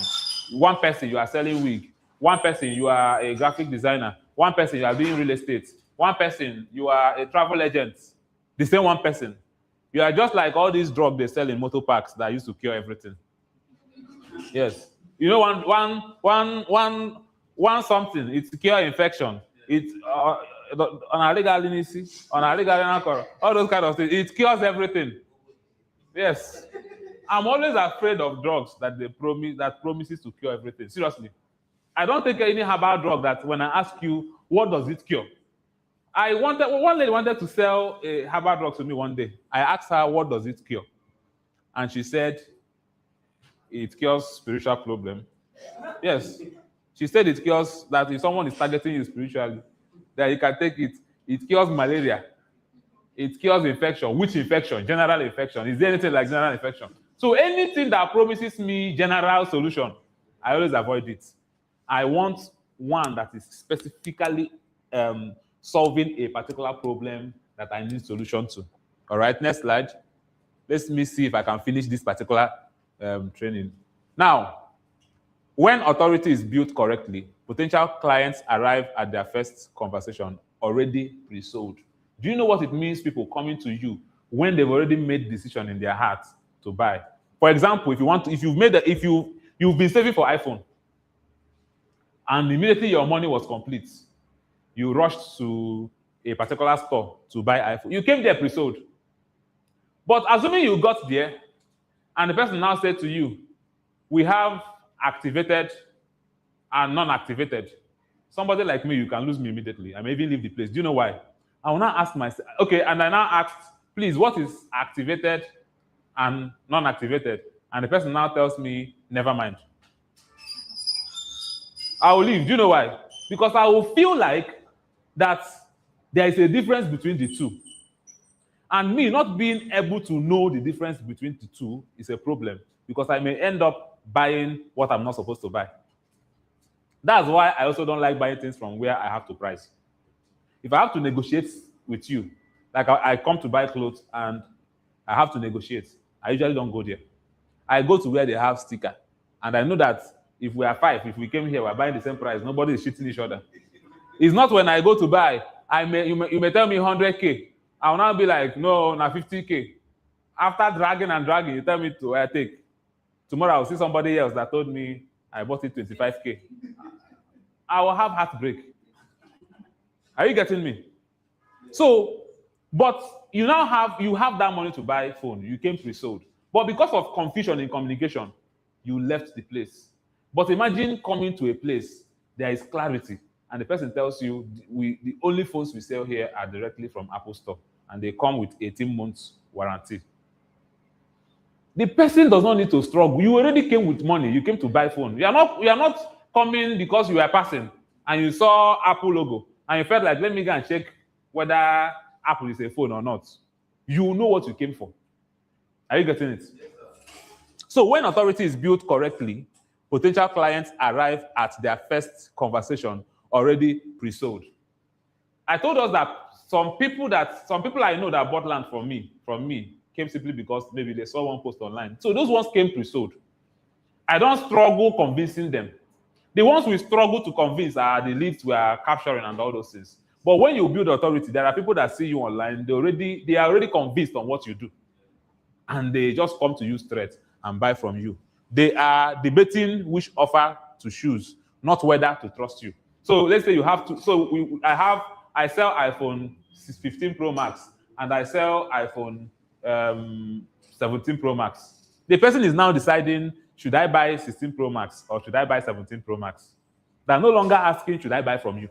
one person you are selling wig, one person you are a graphic designer, one person you are doing real estate, one person you are a travel agent, the same one person. You are just like all these drugs they sell in motor parks that used to cure everything. Yes. You know, one something, it's cure infection. It's on a legal illness, on a legal all those kind of things. It cures everything. Yes. I'm always afraid of drugs that promises to cure everything. Seriously. I don't take any herbal drug that when I ask you, what does it cure? One lady wanted to sell a herbal drug to me one day. I asked her, what does it cure? And she said, it cures spiritual problem. Yes. She said it cures that if someone is targeting you spiritually, that you can take it. It cures malaria. It cures infection. Which infection? General infection. Is there anything like general infection? So anything that promises me general solution, I always avoid it. I want one that is specifically solving a particular problem that I need solution to. All right, next slide. Let me see if I can finish this particular training. Now, when authority is built correctly, potential clients arrive at their first conversation already pre-sold. Do you know what it means, people coming to you when they've already made decision in their heart to buy? For example, if you've been saving for iPhone, and immediately your money was complete, you rushed to a particular store to buy iPhone. You came there pre-sold. But assuming you got there, and the person now said to you, we have activated and non-activated. Somebody like me, you can lose me immediately. I may even leave the place. Do you know why? I will now ask myself, okay, and I now asked, please, what is activated and non-activated? And the person now tells me, never mind. I will leave. Do you know why? Because I will feel like that there is a difference between the two. And me not being able to know the difference between the two is a problem, because I may end up buying what I'm not supposed to buy. That's why I also don't like buying things from where I have to price. If I have to negotiate with you, like I come to buy clothes and I have to negotiate. I usually don't go there. I go to where they have sticker. And I know that if we are 5, if we came here, we're buying the same price. Nobody is cheating each other. It's not when I go to buy, you may tell me 100K. I'll now be like, no, na 50K. After dragging and dragging, you tell me to take. Tomorrow I'll see somebody else that told me I bought it 25K. I will have heartbreak. Are you getting me? So, but you have that money to buy phone. You came pre-sold. But because of confusion in communication, you left the place. But imagine coming to a place, there is clarity, and the person tells you, the only phones we sell here are directly from Apple Store, and they come with 18 months warranty. The person does not need to struggle. You already came with money. You came to buy phone. You are not coming because you are passing and you saw Apple logo and you felt like, let me go and check whether Apple is a phone or not. You know what you came for. Are you getting it? So when authority is built correctly, potential clients arrive at their first conversation already pre-sold. I told us that some people I know that bought land from me came simply because maybe they saw one post online. So those ones came pre-sold. I don't struggle convincing them. The ones we struggle to convince are the leads we are capturing and all those things. But when you build authority, there are people that see you online, they are already convinced on what you do. And they just come to you straight and buy from you. They are debating which offer to choose, not whether to trust you. So let's say you have to, I sell iPhone 15 Pro Max and I sell iPhone 17 Pro Max. The person is now deciding, should I buy 16 Pro Max or should I buy 17 Pro Max? They're no longer asking, should I buy from you?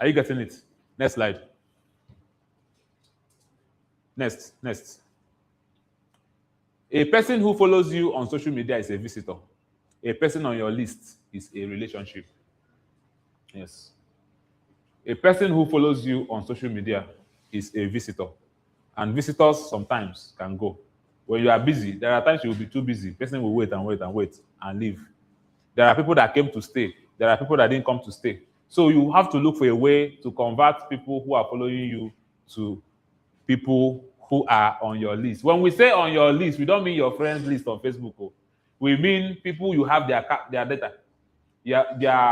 Are you getting it? Next slide. Next. A person who follows you on social media is a visitor. A person on your list is a relationship. Yes. A person who follows you on social media is a visitor. And visitors sometimes can go. When you are busy, there are times you will be too busy. Person will wait and leave. There are people that came to stay. There are people that didn't come to stay. So you have to look for a way to convert people who are following you to people who are on your list. When we say on your list, we don't mean your friends list on Facebook. We mean people you have their data, their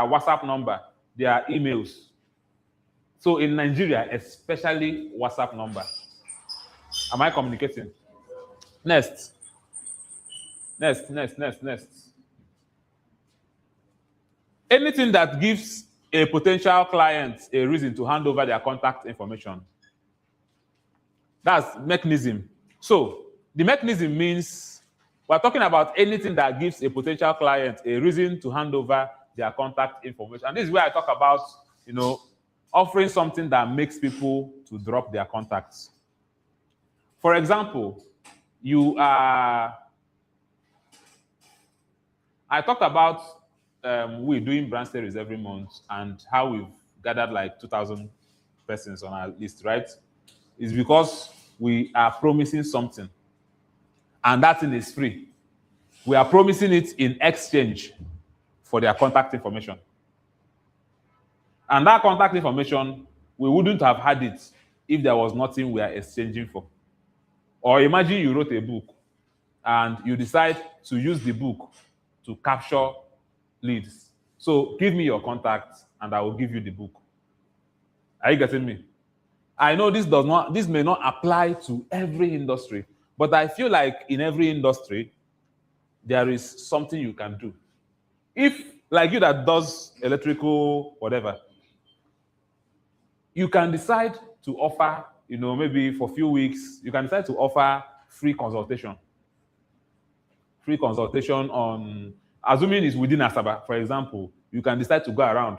WhatsApp number, their emails. So in Nigeria, especially WhatsApp number. Am I communicating? Next. Anything that gives a potential client a reason to hand over their contact information. That's mechanism. So the mechanism means we're talking about anything that gives a potential client a reason to hand over their contact information. And this is where I talk about, offering something that makes people to drop their contacts. For example, I talked about we doing brand series every month and how we've gathered like 2,000 persons on our list, right? It's because we are promising something and that thing is free. We are promising it in exchange for their contact information. And that contact information, we wouldn't have had it if there was nothing we are exchanging for. Or imagine you wrote a book and you decide to use the book to capture leads. So give me your contact and I will give you the book. Are you getting me? I know this may not apply to every industry, but I feel like in every industry, there is something you can do. If, like you that does electrical, whatever, you can decide to offer, maybe for a few weeks, you can decide to offer free consultation. Free consultation on, assuming it's within Asaba, for example, you can decide to go around,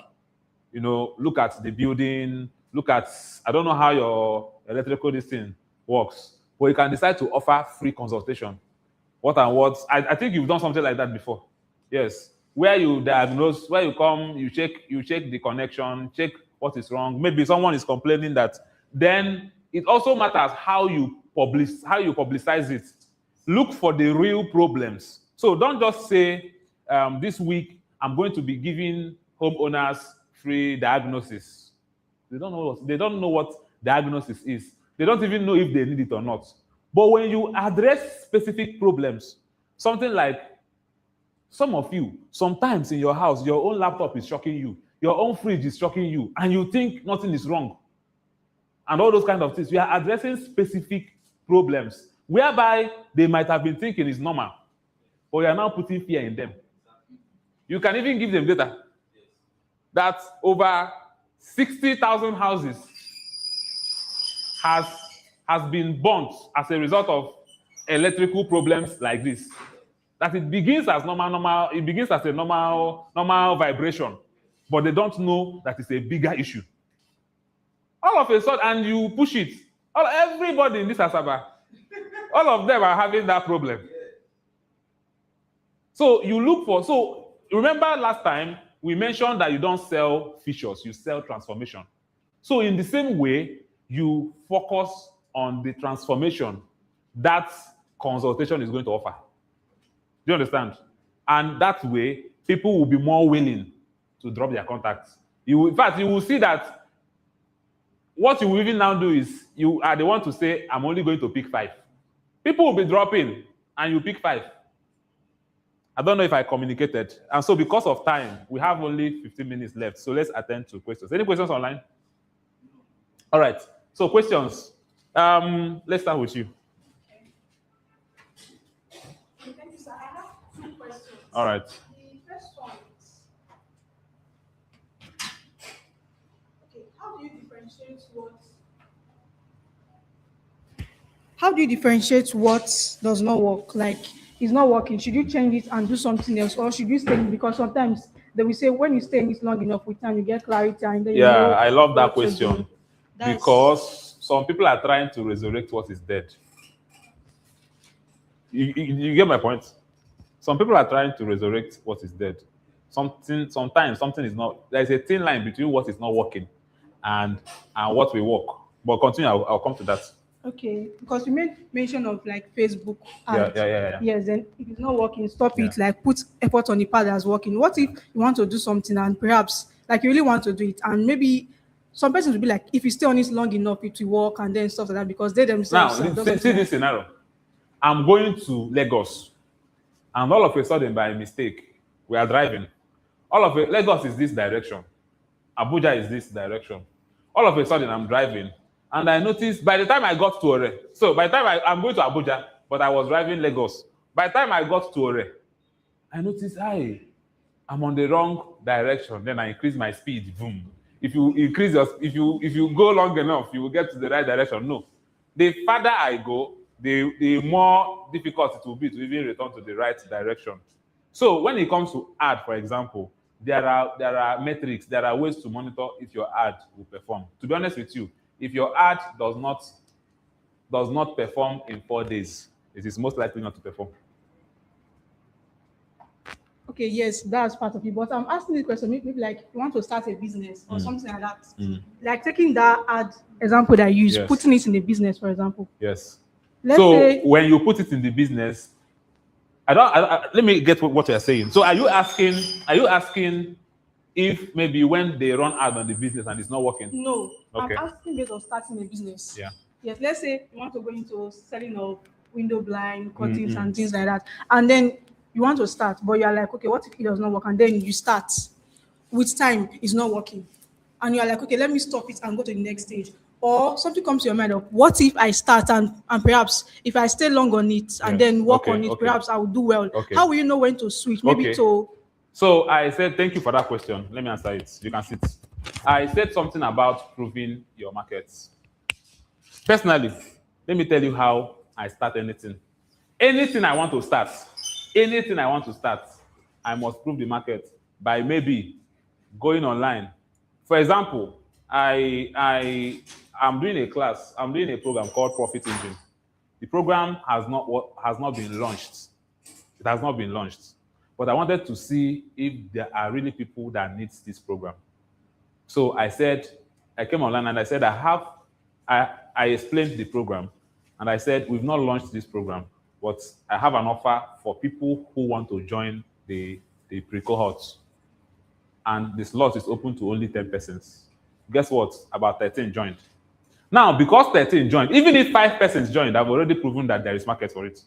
look at the building, I don't know how your electrical thing works, but you can decide to offer free consultation. I think you've done something like that before. Yes. Where you diagnose, where you come, you check the connection, check what is wrong. Maybe someone is complaining that. Then it also matters how you publicize it. Look for the real problems. So don't just say, this week I'm going to be giving homeowners free diagnosis. They don't know what diagnosis is. They don't even know if they need it or not. But when you address specific problems, something like some of you, sometimes in your house, your own laptop is shocking you, your own fridge is shocking you, and you think nothing is wrong. And all those kind of things. We are addressing specific problems whereby they might have been thinking is normal, but you are now putting fear in them. You can even give them data that over 60,000 houses has been burnt as a result of electrical problems like this. That it begins as normal, it begins as a normal vibration, but they don't know that it's a bigger issue. All of a sudden, and you push it. Everybody in this Asaba, all of them are having that problem. So you look for, so remember last time we mentioned that you don't sell features, you sell transformation. So in the same way, you focus on the transformation that consultation is going to offer. Do you understand? And that way, people will be more willing to drop their contacts. In fact, you will see that what you will even now do is you are the one to say, I'm only going to pick 5. People will be dropping and you pick 5. I don't know if I communicated. And so because of time, we have only 15 minutes left. So let's attend to questions. Any questions online? All right. So questions. Let's start with you. Thank you, sir. I have 2 questions. All right. The first one is, okay, how do you differentiate what does not work? Like, it's not working. Should you change it and do something else, or should you stay in it? Because sometimes they will say when you stay in it long enough with time, you get clarity and then you know I love that what to do. question because some people are trying to resurrect what is dead. You get my point? Some people are trying to resurrect what is dead. Sometimes something is not. There is a thin line between what is not working and what will work. But continue. I'll come to that. Okay, because you made mention of like Facebook ads. Yeah. Yes, then if it's not working, stop it. Like put effort on the part that's working. What if you want to do something and perhaps like you really want to do it, and maybe some persons will be like, if you stay on it long enough, it will work, and then stuff like that because they themselves. Now, see this scenario. I'm going to Lagos, and all of a sudden, by mistake, we are driving. Lagos is this direction, Abuja is this direction. All of a sudden, I'm driving. And I noticed by the time I got to Ore, so by the time I'm going to Abuja, but I was driving Lagos. By the time I got to Ore, I noticed, I'm on the wrong direction. Then I increase my speed. Boom. If you increase if you go long enough, you will get to the right direction. No. The farther I go, the more difficult it will be to even return to the right direction. So when it comes to ad, for example, there are metrics, there are ways to monitor if your ad will perform. To be honest with you, if your ad does not perform in 4 days, it is most likely not to perform. Okay, yes, that's part of it. But I'm asking the question, maybe like you want to start a business or something like that. Like taking that ad example that you use, putting it in the business, for example. Yes. Let's say when you put it in the business, let me get what you're saying. So are you asking if maybe when they run ad on the business and it's not working? No. Okay. I'm asking based on starting a business. Yeah. Yes, let's say you want to go into selling of window blind, curtains and things like that. And then you want to start, but you're like, okay, what if it does not work? And then you start. With time, it's not working. And you're like, okay, let me stop it and go to the next stage. Or something comes to your mind of, what if I start and perhaps if I stay long on it and then work on it, perhaps I will do well. How will you know when to switch? Maybe to... So I said, thank you for that question. Let me answer it. You can sit. I said something about proving your markets. Personally, let me tell you how I start anything. Anything I want to start, I must prove the market by maybe going online. For example, I'm doing a class, I'm doing a program called Profit Engine. The program has not been launched. It has not been launched. But I wanted to see if there are really people that need this program. So I came online and I said, I explained the program and I said, we've not launched this program, but I have an offer for people who want to join the pre-cohorts. And the slot is open to only 10 persons. Guess what? About 13 joined. Now, because 13 joined, even if 5 persons joined, I've already proven that there is market for it.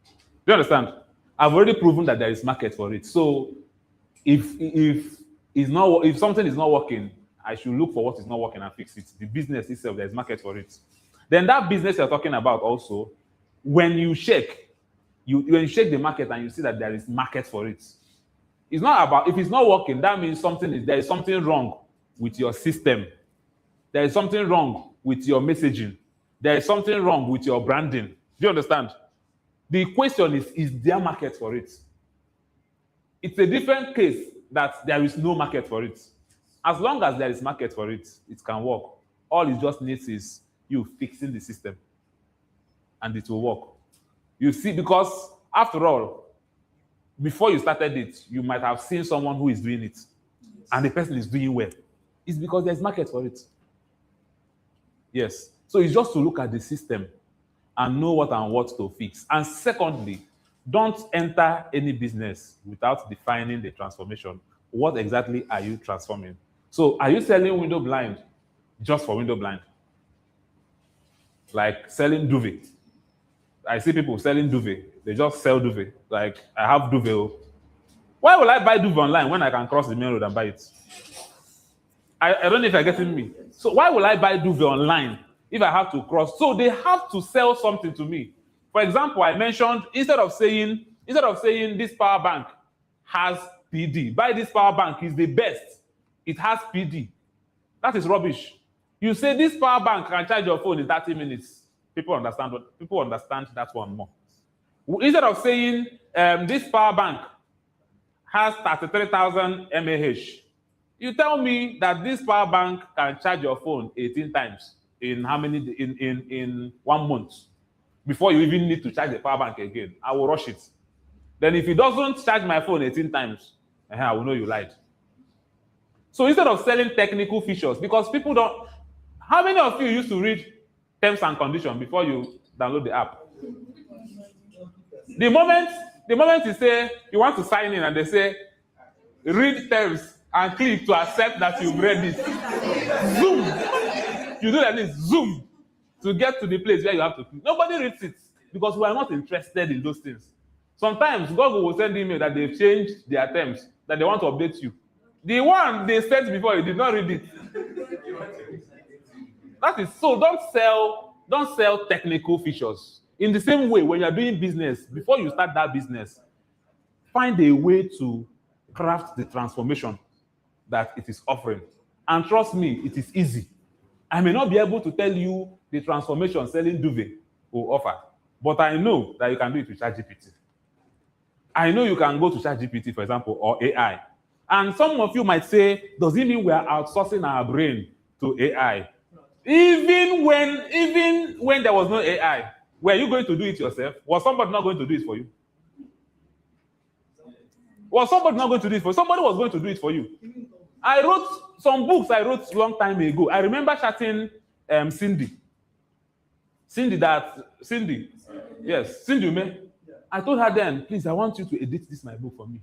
Do you understand? I've already proven that there is market for it. So if something is not working, I should look for what is not working and fix it. The business itself, there is market for it. Then that business you're talking about also, when you shake the market and you see that there is market for it, it's not about, if it's not working, that means there is something wrong with your system. There is something wrong with your messaging. There is something wrong with your branding. Do you understand? The question is there market for it? It's a different case that there is no market for it. As long as there is market for it, it can work. All it just needs is you fixing the system, and it will work. You see, because after all, before you started it, you might have seen someone who is doing it, and the person is doing well. It's because there's market for it. Yes. So it's just to look at the system and know what and what to fix. And secondly, don't enter any business without defining the transformation. What exactly are you transforming? So are you selling window blind just for window blind? Like selling duvet. I see people selling duvet. They just sell duvet. Like, I have duvet. Why will I buy duvet online when I can cross the main road and buy it? I don't know if you're getting me. So why will I buy duvet online if I have to cross? So they have to sell something to me. For example, I mentioned, instead of saying this power bank has PD, buy this power bank, is the best. It has PD. That is rubbish. You say this power bank can charge your phone in 30 minutes. People understand that one more. Instead of saying this power bank has 33,000 mAh, you tell me that this power bank can charge your phone 18 times in how many in 1 month before you even need to charge the power bank again. I will rush it. Then if it doesn't charge my phone 18 times, I will know you lied. So instead of selling technical features, because people don't, how many of you used to read terms and conditions before you download the app? The moment you say you want to sign in and they say read terms and click to accept that you've read it, zoom, you do like this, zoom, to get to the place where you have to click. Nobody reads it because we are not interested in those things. Sometimes Google will send email that they've changed their terms, that they want to update you. The one they said before, you did not read it. That is so. Don't sell technical features. In the same way, when you are doing business, before you start that business, find a way to craft the transformation that it is offering. And trust me, it is easy. I may not be able to tell you the transformation selling duvet will offer, but I know that you can do it with ChatGPT. I know you can go to ChatGPT, for example, or AI. And some of you might say, does it mean we are outsourcing our brain to AI? Even when there was no AI, were you going to do it yourself? Was somebody not going to do it for you? Was somebody not going to do it for you? Somebody was going to do it for you. I wrote some books a long time ago. I remember chatting Cindy. Cindy, Ume. I told her then, please, I want you to edit my book for me.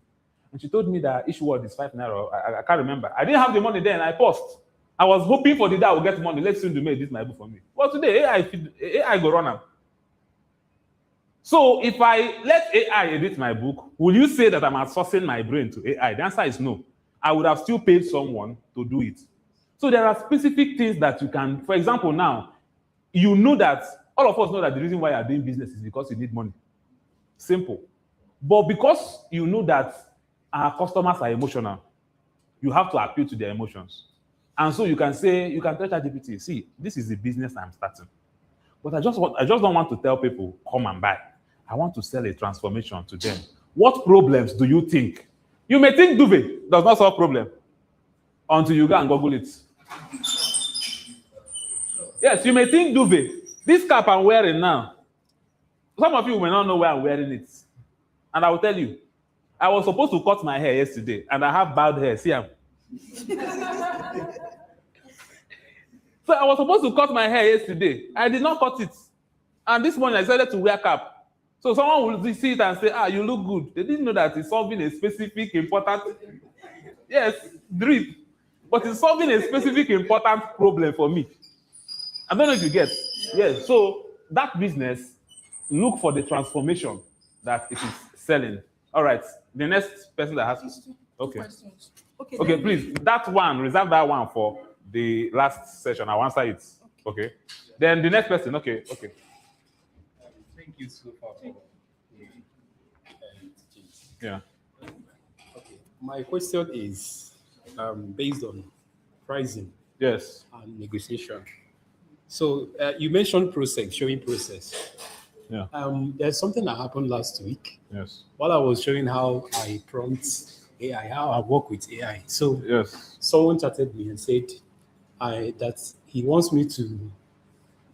And she told me that each word is 5 naira. I can't remember. I didn't have the money then. I paused. I was hoping for the day I would get money. Let's Cindy edit my book for me. But today, AI go run am. So if I let AI edit my book, will you say that I'm outsourcing my brain to AI? The answer is no. I would have still paid someone to do it. So there are specific things that you can, for example, now, you know that, all of us know that the reason why you're doing business is because you need money. Simple. But because you know that our customers are emotional, you have to appeal to their emotions. And so you can tell ChatGPT, see, this is the business I'm starting. But I just don't want to tell people, come and buy. I want to sell a transformation to them. What problems do you think? You may think duvet does not solve problem until you go and Google it. Yes, you may think duvet. This cap I'm wearing now, some of you may not know where I'm wearing it. And I will tell you, I was supposed to cut my hair yesterday, and I have bald hair. See, so I was supposed to cut my hair yesterday. I did not cut it. And this morning I decided to wear cap. So someone will see it and say, you look good. They didn't know that it's solving a specific important, yes, drip. But it's solving a specific important problem for me. I don't know if you get. Yes. So that business, look for the transformation that it is selling. All right. The next person that has. Okay. Okay, please. That one, reserve that one for the last session. I'll answer it. Okay. Then the next person. Okay. Okay. Thank you so far for the teachings. Yeah. Okay. My question is based on pricing. Yes. And negotiation. So you mentioned process, showing process. Yeah. There's something that happened last week. Yes. While I was showing how I prompt AI, how I work with AI. So yes, someone chatted me and said that he wants me to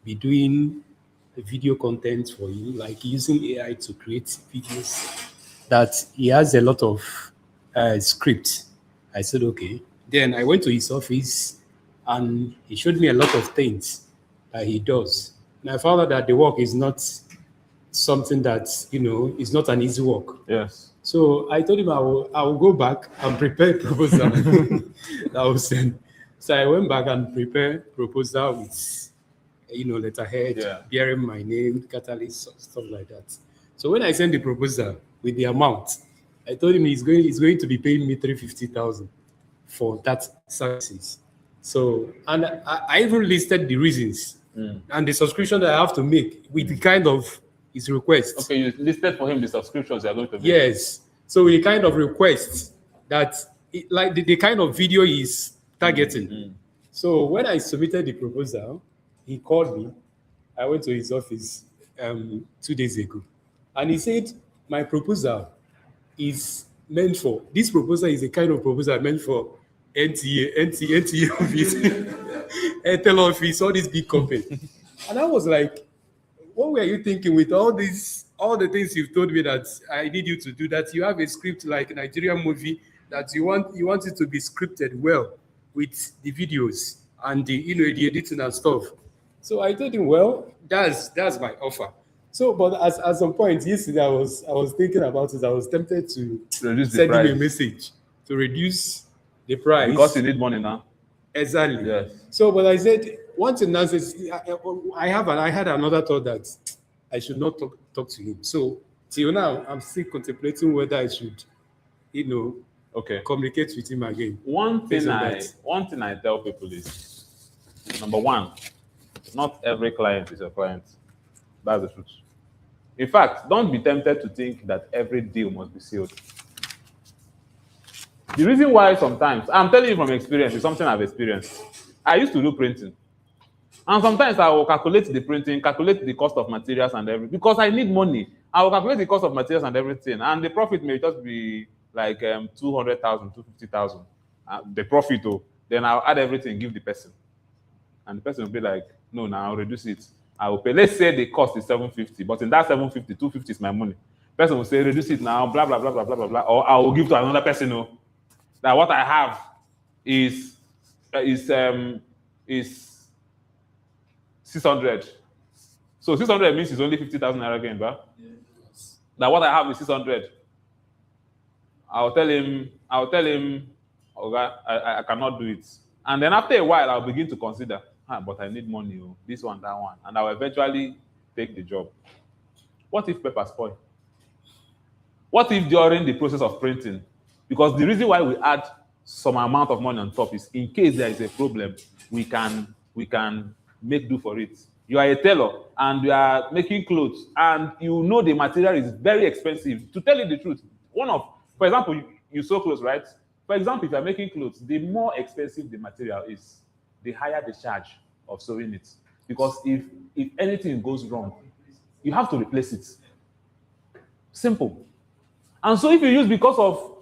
be doing video content for him, like using AI to create videos. That he has a lot of script. I said okay. Then I went to his office and he showed me a lot of things that he does. And I found out that the work is not something that, is not an easy work. Yes. So I told him I will go back and prepare a proposal that I will send. So I went back and prepared proposal with, letterhead, bearing my name, catalyst, stuff like that. So when I sent the proposal with the amount, I told him he's going to be paying me $350,000 for that services. So, and I even listed the reasons and the subscription that I have to make with the kind of his request. Okay, you listed for him the subscriptions you are going to make. Yes. So we kind of request that, like the kind of video he's targeting. So when I submitted the proposal, he called me. I went to his office 2 days ago, and he said my proposal is meant for. This proposal is a kind of proposal meant for NTA office, Airtel office, all these big companies. And I was like, what were you thinking with all the things you've told me that I need you to do, that you have a script like a Nigerian movie, that you want it to be scripted well with the videos and the the editing and stuff. So I told him, well, that's my offer. So, but at some point yesterday, I was thinking about it. I was tempted to send him a message to reduce the price because you need money now. Exactly. Yes. So, but I said one thing. Now says I had another thought that I should not talk to him. So till now, I'm still contemplating whether I should, communicate with him again. One thing I tell people is, number one, not every client is your client. That's the truth. In fact, don't be tempted to think that every deal must be sealed. The reason why sometimes, I'm telling you from experience, it's something I've experienced. I used to do printing. And sometimes I will calculate the printing, calculate the cost of materials and everything, because I need money. I will calculate the cost of materials and everything, and the profit may just be like 200,000, 250,000. The profit, then I'll add everything, give the person. And the person will be like, no, now I'll reduce it. I will pay. Let's say the cost is 750, but in that 750, 250 is my money. The person will say, reduce it now, blah, blah, blah, blah, blah, blah, blah. Or I will give to another person, that what I have is 600. So 600 means it's only 50,000 naira again, but that what I have is 600. I'll tell him, okay, I cannot do it. And then after a while, I'll begin to consider, but I need money, this one, that one. And I'll eventually take the job. What if paper spoil? What if during the process of printing? Because the reason why we add some amount of money on top is in case there is a problem, we can make do for it. You are a tailor and you are making clothes and you know the material is very expensive. To tell you the truth, for example, you sew clothes, right? For example, if you are making clothes, the more expensive the material is, the higher the charge of sewing it. Because if anything goes wrong, you have to replace it. Simple. And so if you use because of,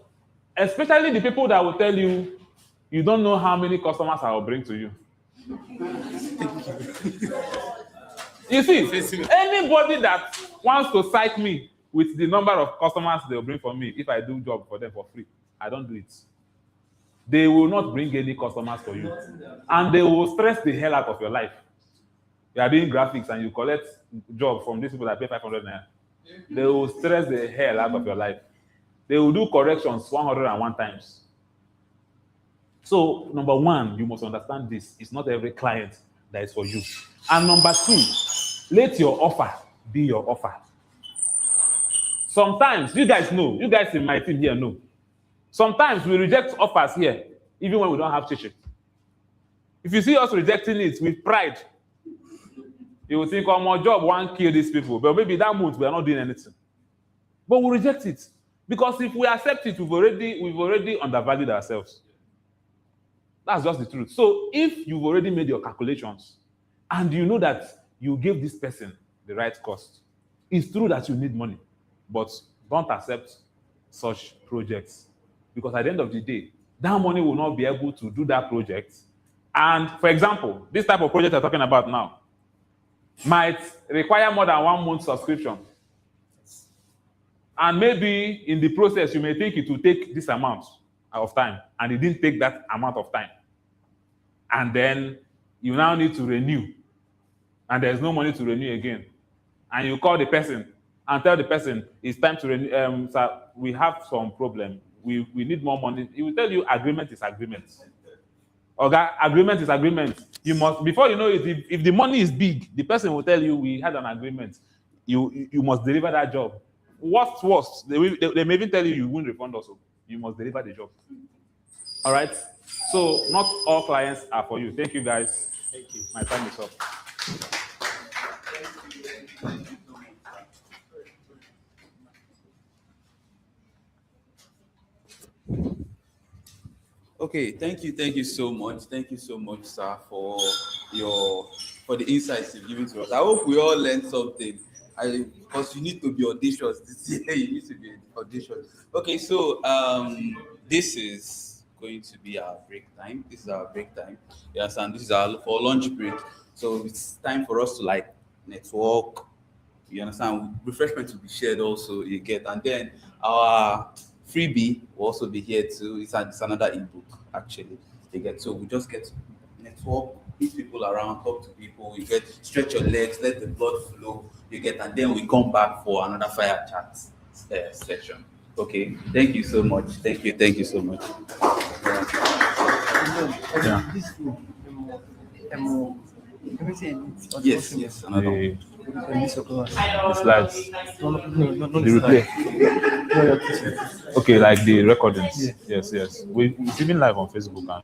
especially the people that will tell you, you don't know how many customers I will bring to you. You see, anybody that wants to psych me with the number of customers they will bring for me if I do job for them for free, I don't do it. They will not bring any customers for you. And they will stress the hell out of your life. You are doing graphics and you collect job from these people that pay 500 naira. They will stress the hell out of your life. They will do corrections 101 times. So, number one, you must understand this. It's not every client that is for you. And number two, let your offer be your offer. Sometimes, you guys know, you guys in my team here know, sometimes we reject offers here, even when we don't have cheche. If you see us rejecting it with pride, you will think, oh, my job won't kill these people. But maybe that month we are not doing anything. But we reject it. Because if we accept it, we've already undervalued ourselves. That's just the truth. So if you've already made your calculations and you know that you gave this person the right cost, it's true that you need money, but don't accept such projects. Because at the end of the day, that money will not be able to do that project. And for example, this type of project I'm talking about now might require more than 1 month subscription. And maybe in the process, you may think it will take this amount of time, and it didn't take that amount of time. And then you now need to renew, and there's no money to renew again. And you call the person and tell the person, it's time to renew. Sir, we have some problem. We need more money. He will tell you agreement is agreement. Okay, agreement is agreement. You must, before you know it, if the money is big, the person will tell you we had an agreement. You must deliver that job. Worst, they may even tell you you won't refund also. You must deliver the job. All right. So not all clients are for you. Thank you, guys. Thank you. My time is up. Okay, thank you so much. Thank you so much, sir, for the insights you've given to us. I hope we all learned something. Because you need to be audacious this year. You need to be audacious. Okay, so this is going to be our break time. This is our break time. Yes, and this is our for lunch break. So it's time for us to like network. You understand? Refreshment will be shared also. You get, and then our freebie will also be here too. It's another ebook actually. You get, so we just get to network, meet people around, talk to people. You get, stretch your legs, let the blood flow. You get, and then we come back for another fire chat session. Okay. Thank you so much. Thank you so much. Yeah. Yes. Another one. The slides. The replay. Okay, like the recordings. Yes. It's even live on Facebook. And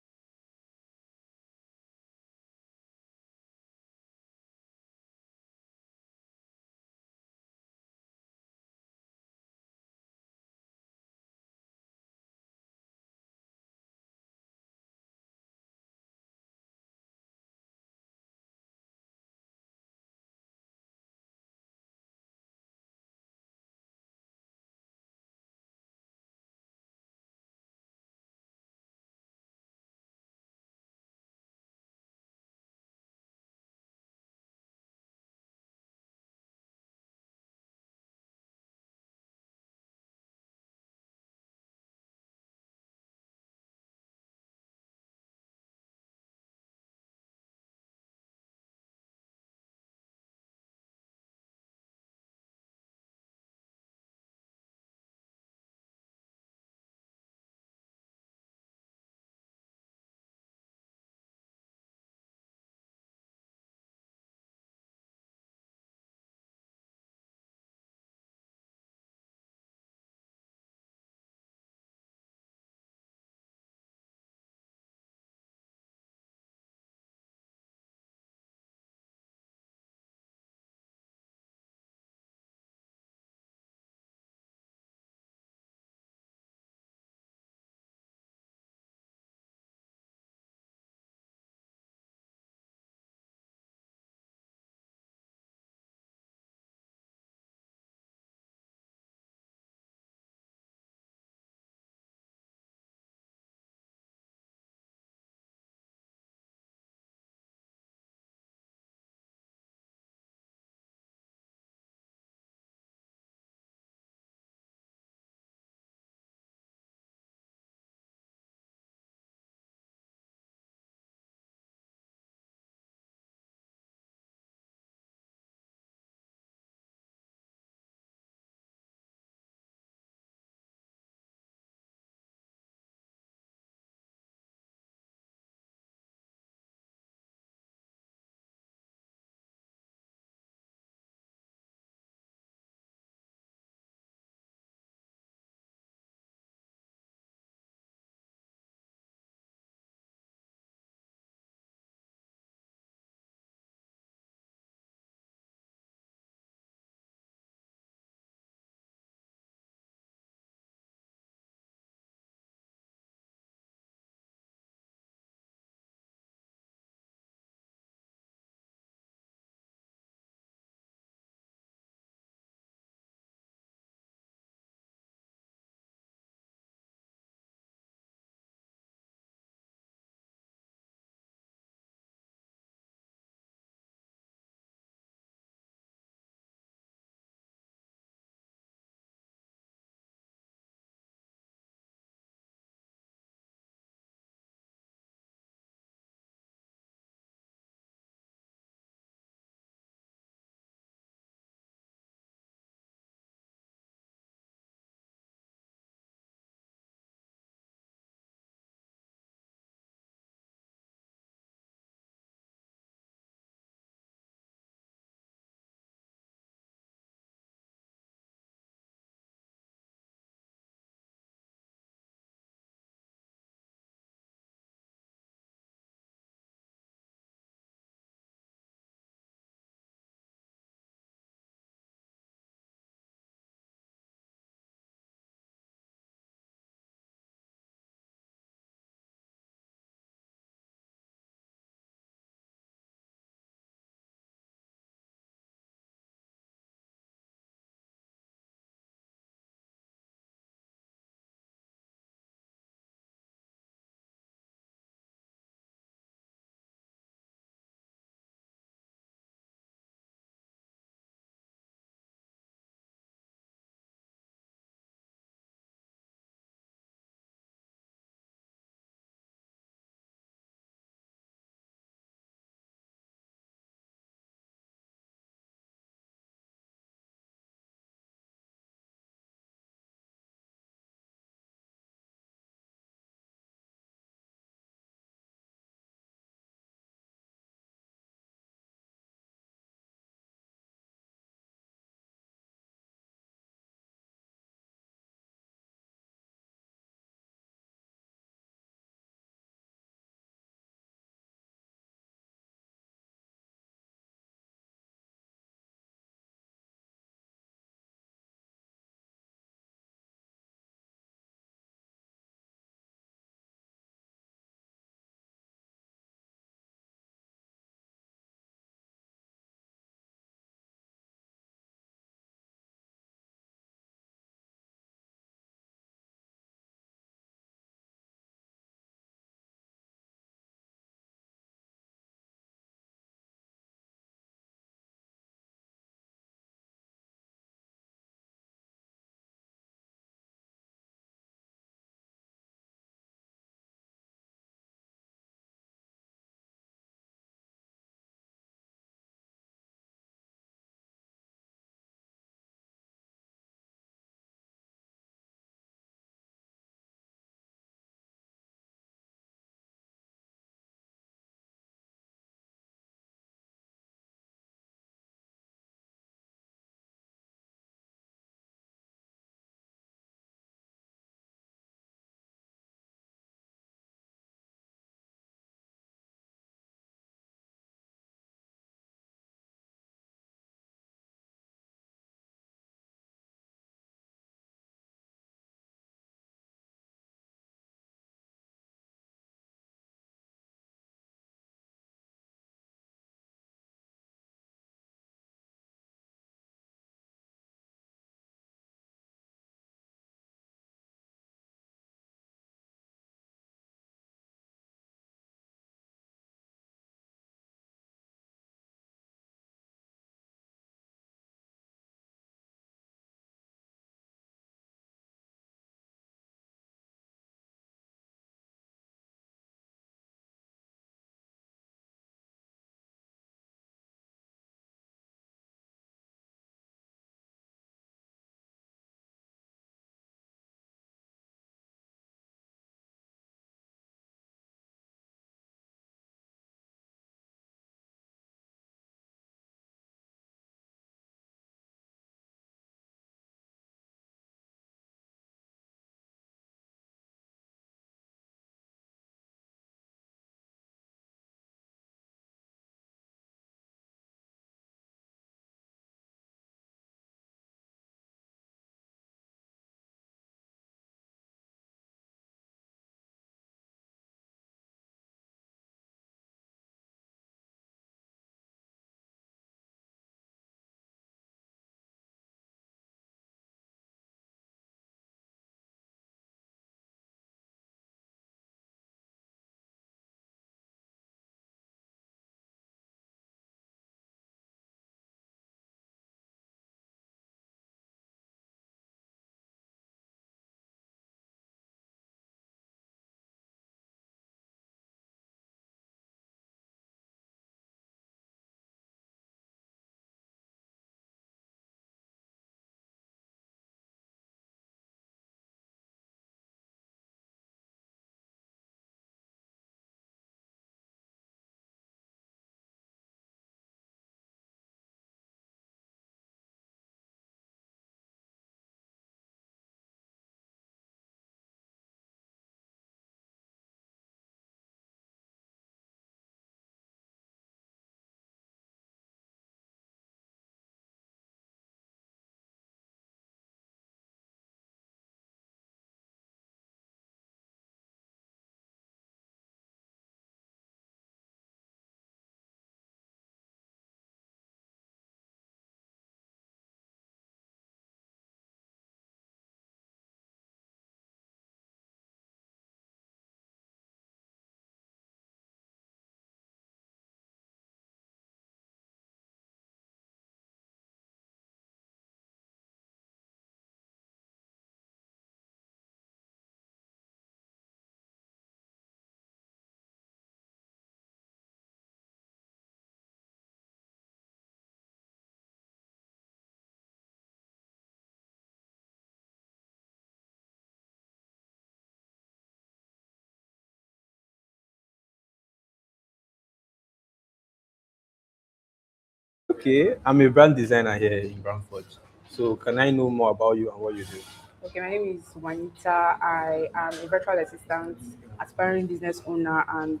Okay, I'm a brand designer here in Bramford. So can I know more about you and what you do? Okay, my name is Juanita. I am a virtual assistant, aspiring business owner, and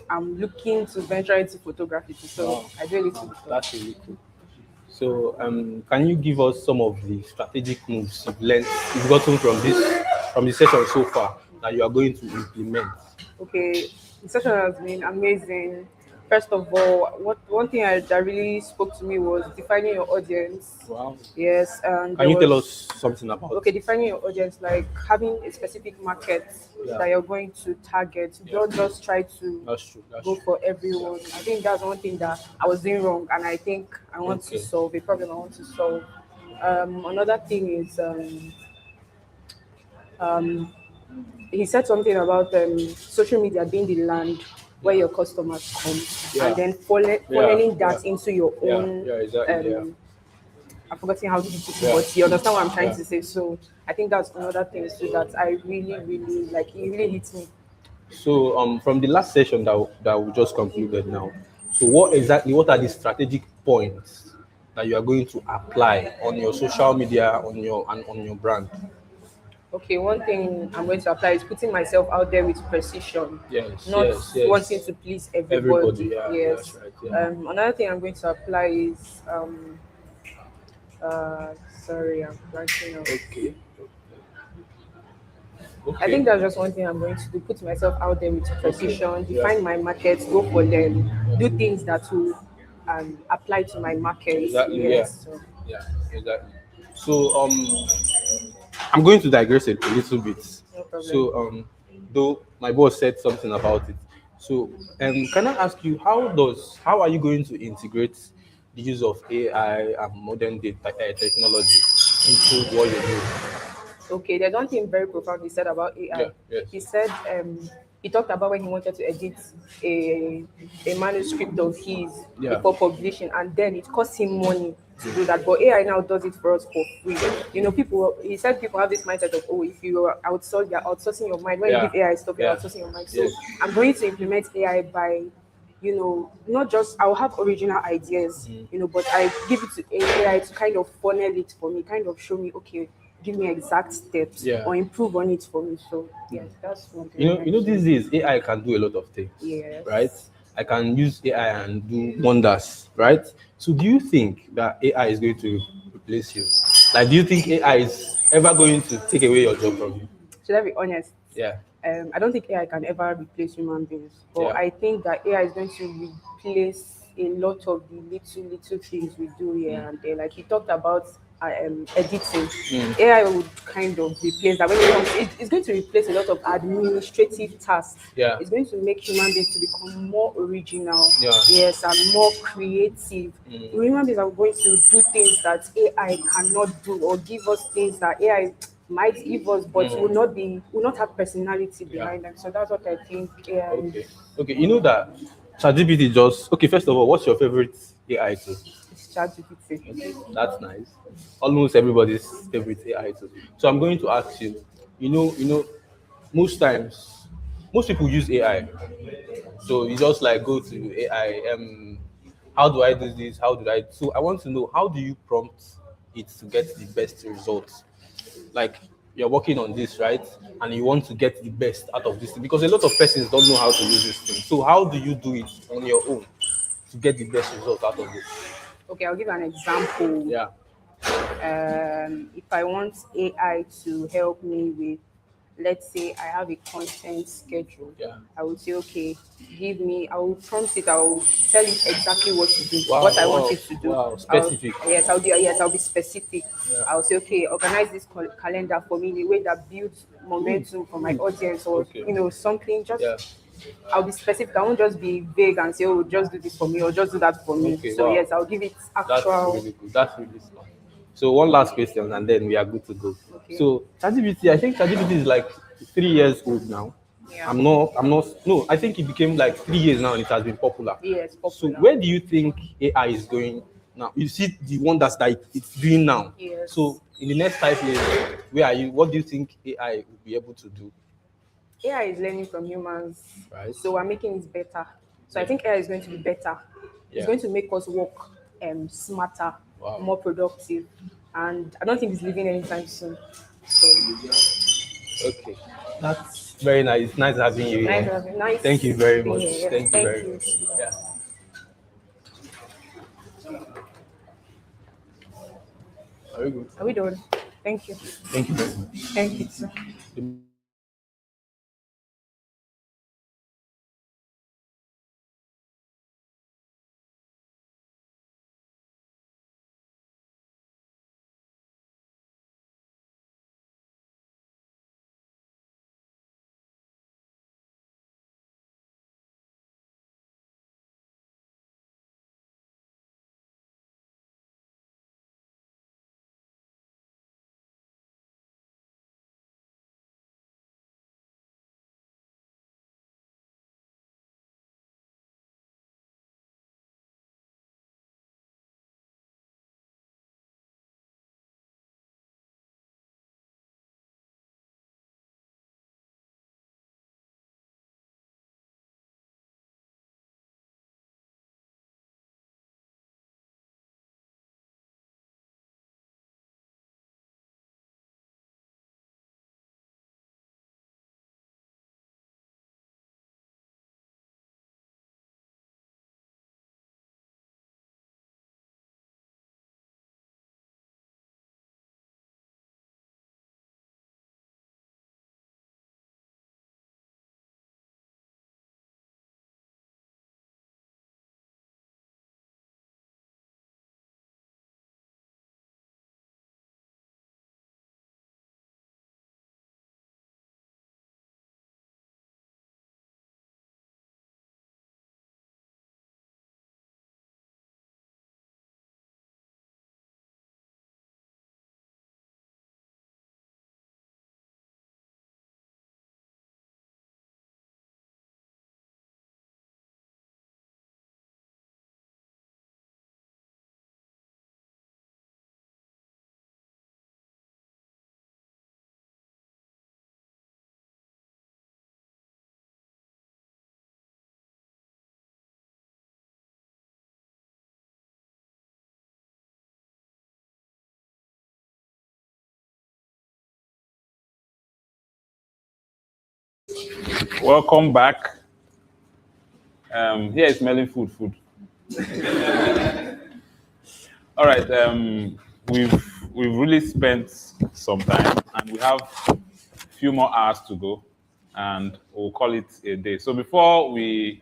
I'm looking to venture into photography too. So Wow. I do a little bit. That's really cool. So can you give us some of the strategic moves you've gotten from the session so far that you are going to implement? Okay, the session has been amazing. First of all, one thing that really spoke to me was defining your audience. Wow. Yes, and Can you tell us something about okay, defining your audience, like having a specific market that you're going to target. Don't just try to That's true. go for everyone. I think that's one thing that I was doing wrong, and I think I want to solve a problem I want to solve. Another thing is he said something about social media being the land where your customers come, and then following that into your own. Exactly. I've forgotten how to put it, but you understand what I'm trying to say. So I think that's another thing too that I really, really like. It really hits me. So from the last session that we just concluded now, so what are the strategic points that you are going to apply on your social media, on your brand? Okay, one thing I'm going to apply is putting myself out there with precision. Yes. Not wanting to please everybody. Yes. That's right, yeah. Another thing I'm going to apply is sorry, I'm blanking out. Okay. I think that's just one thing I'm going to do. Put myself out there with precision, define my markets, go for them, do things that will apply to my market. Exactly. Yes, Yeah. Exactly. So I'm going to digress a little bit. No problem. So though my boss said something about it. So can I ask you how are you going to integrate the use of AI and modern day technology into what you do? Okay, there's one thing very profound he said about AI. Yeah, yes. He said he talked about when he wanted to edit a manuscript of his before publishing, and then it cost him money to do that. But AI now does it for us for free. You know, he said people have this mindset of, oh, if you outsource, you're outsourcing your mind. When you give AI stuff, you're outsourcing your mind. So I'm going to implement AI by, not just I'll have original ideas, but I give it to AI to kind of funnel it for me, kind of show me, okay, give me exact steps or improve on it for me. So yes, that's one thing. You know, these days AI can do a lot of things. Yes. Right? I can use AI and do wonders, right? So do you think that AI is going to replace you? Like, do you think AI is ever going to take away your job from you? Should I be honest? Yeah. I don't think AI can ever replace human beings, but I think that AI is going to replace a lot of the little things we do here and there. Like he talked about editing. AI would kind of replace that. When it's going to replace a lot of administrative tasks. Yeah. It's going to make human beings to become more original. Yeah. Yes, and more creative. Human beings are going to do things that AI cannot do, or give us things that AI might give us, but will not have personality behind them. So that's what I think. Okay. You know that ChatGPT first of all, what's your favorite AI tool? It's ChatGPT. Okay, that's nice. Almost everybody's favorite AI tool. So I'm going to ask you, most times, most people use AI. So you just like go to AI, how do I do this? So I want to know, how do you prompt it to get the best results? Like, you're working on this, right? And you want to get the best out of this thing, because a lot of persons don't know how to use this thing. So how do you do it on your own to get the best result out of it? Okay, I'll give an example. Yeah. If I want AI to help me with, let's say I have a content schedule, I would say, okay, I will prompt it, I will tell it exactly what to do, what I want it to do. Wow, specific. I'll be specific. Yeah. I'll say, okay, organize this calendar for me in a way that builds momentum for my audience, or something. I'll be specific. I won't just be vague and say, oh, just do this for me or just do that for me. Yes, I'll give it actual. That's really good. That's really smart. So one last question and then we are good to go. Okay. So ChatGPT, I think ChatGPT is like 3 years old now. Yeah. I think it became like 3 years now and it has been popular. Yes, popular. So where do you think AI is going now? You see the wonders that it's doing now. Yes. So in the next 5 years, what do you think AI will be able to do? AI is learning from humans. Right. So we're making it better. So I think AI is going to be better. It's going to make us work smarter, Wow. more productive, and I don't think he's leaving anytime soon. So Okay. That's very nice. Nice having you nice, here. nice. Thank you very being much. here. Thank you Thank very you. much. Yeah. Very good. Are we done? Thank you. Thank you very much. Thank you, sir. Welcome back. Here is smelling food. All right. We've really spent some time, and we have a few more hours to go, and we'll call it a day. So before we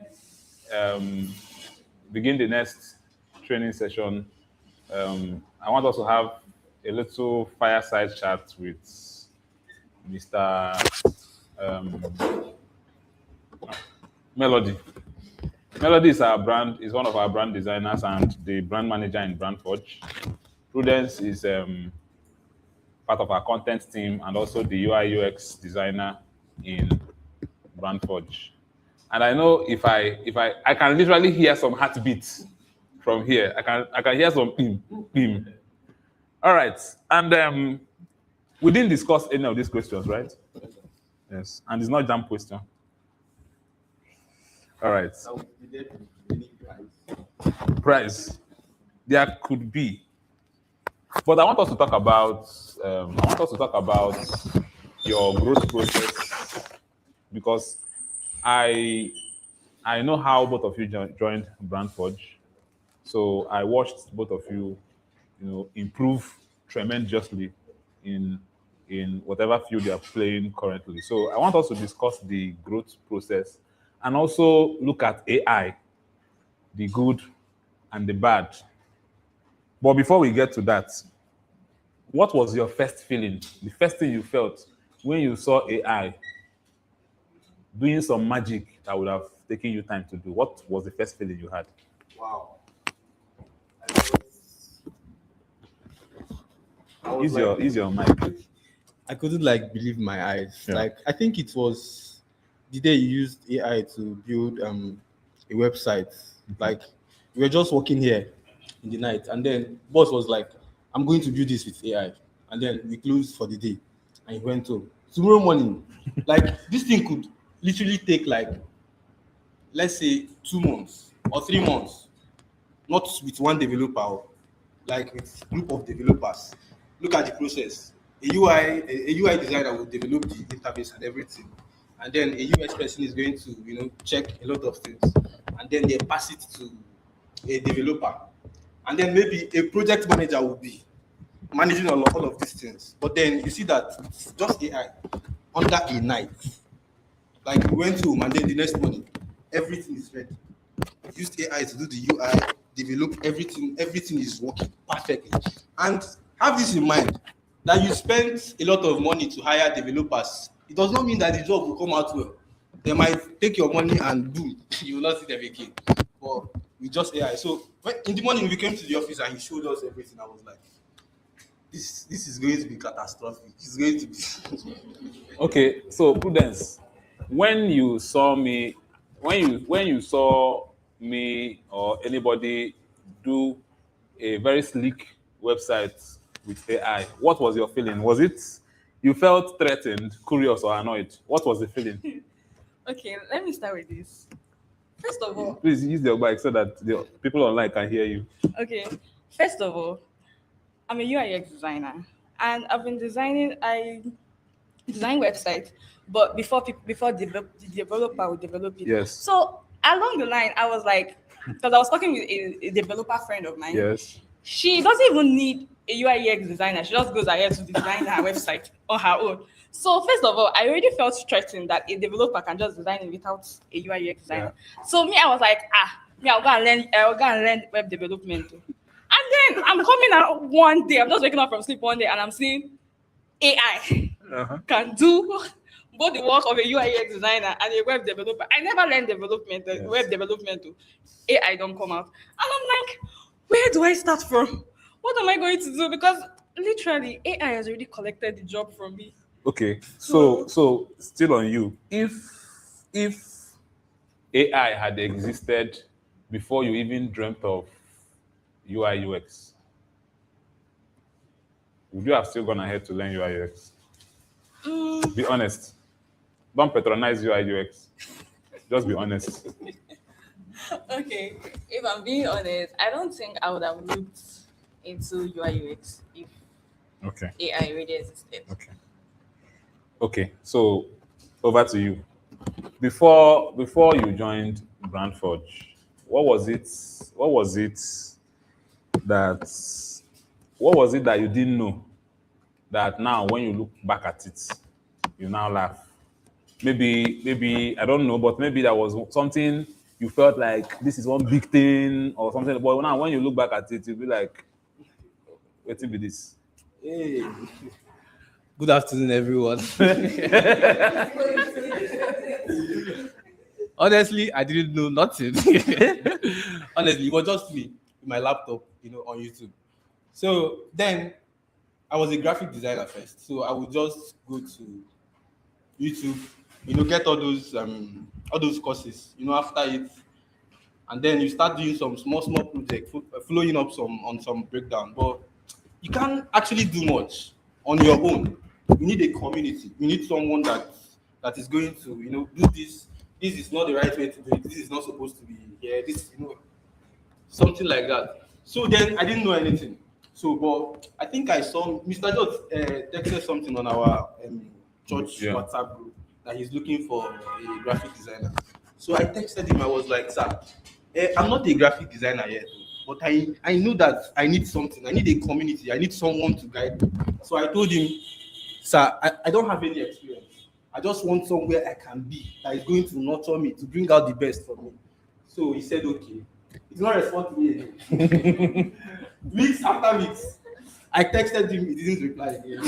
begin the next training session, I want us to have a little fireside chat with Mr. Melody. Melody is one of our brand designers and the brand manager in BrandForge. Prudence is part of our content team and also the UI UX designer in BrandForge. And I know if I can literally hear some heartbeats from here. I can hear some pim. All right. And we didn't discuss any of these questions, right? Yes. And it's not jam question. All right. Price. There could be. But I want us to talk about your growth process, because I know how both of you joined BrandForge. So I watched both of you, improve tremendously in whatever field you are playing currently. So I want us to discuss the growth process and also look at AI, the good and the bad. But before we get to that, what was your first feeling, the first thing you felt when you saw AI doing some magic that would have taken you time to do? What was the first feeling you had? Wow. Use your mic. I couldn't believe my eyes. Yeah. I think it was the day you used AI to build a website. We were just working here in the night, and then boss was like, "I'm going to do this with AI," and then we closed for the day, and he went home. Tomorrow morning, this thing could literally take let's say 2 months or 3 months. not with one developer, like with group of developers. Look at the process. A UI designer will develop the interface and everything, and then a UX person is going to check a lot of things, and then they pass it to a developer, and then maybe a project manager will be managing all of these things. But then you see that it's just AI under a night. Like we went home and then the next morning, everything is ready. Used AI to do the UI, develop everything. Everything is working perfectly. And have this in mind that you spend a lot of money to hire developers. It does not mean that the job will come out well. They might take your money and boom, you will not see them again. But with just AI. So in the morning we came to the office and he showed us everything. I was like, this is going to be catastrophic. It's going to be. Okay, so Prudence, when you saw me or anybody do a very sleek website with AI, what was your feeling? Was it you felt threatened, curious, or annoyed? What was the feeling? Okay, let me start with this. First of all, Please use your mic so that the people online can hear you. okay, first of all, I'm a UI UX designer, and I've been designing. I design websites, but before the developer would develop it. Yes. So along the line, I was like, because I was talking with a developer friend of mine. Yes. She doesn't even need a UI UX designer. She just goes ahead to design her website on her own. So first of all, I already felt threatened that a developer can just design it without a UI UX designer. Yeah. So I was like, I'll go and learn web development. And then I'm coming out one day, I'm just waking up from sleep one day and I'm seeing AI can do both the work of a UI UX designer and a web developer. I never learned development, web development. AI don't come out. And I'm like, where do I start from? What am I going to do? Because literally AI has already collected the job from me. Okay, so still on you. If AI had existed before you even dreamt of UI UX, would you have still gone ahead to learn UI UX? Be honest. Don't patronize UI UX. Just be honest. Okay, if I'm being honest, I don't think I would have looked into UI UX if AI already existed. Okay, so over to you. Before you joined Brandforge, what was it that you didn't know that now when you look back at it, you now laugh? Maybe I don't know, but maybe that was something you felt like this is one big thing or something. But now when you look back at it, you'll be like, what will be this? Hey. Good afternoon, everyone. Honestly, I didn't know nothing. Honestly, it was just me with my laptop, on YouTube. So then I was a graphic designer first. So I would just go to YouTube, get all those courses, after it. And then you start doing some small projects, following up on some breakdown. But you can't actually do much on your own. You need a community. You need someone that is going to, do this. This is not the right way to do it. This is not supposed to be here. This, something like that. So then I didn't know anything. So, but I think I saw Mr. George texted something on our church WhatsApp group that he's looking for a graphic designer. So I texted him. I was like, sir, I'm not a graphic designer yet, but I know that I need something. I need a community. I need someone to guide me. So I told him, sir, I don't have any experience. I just want somewhere I can be that is going to nurture me, to bring out the best from me. So he said, okay. He's not responding to me again. Weeks after weeks, I texted him, he didn't reply again.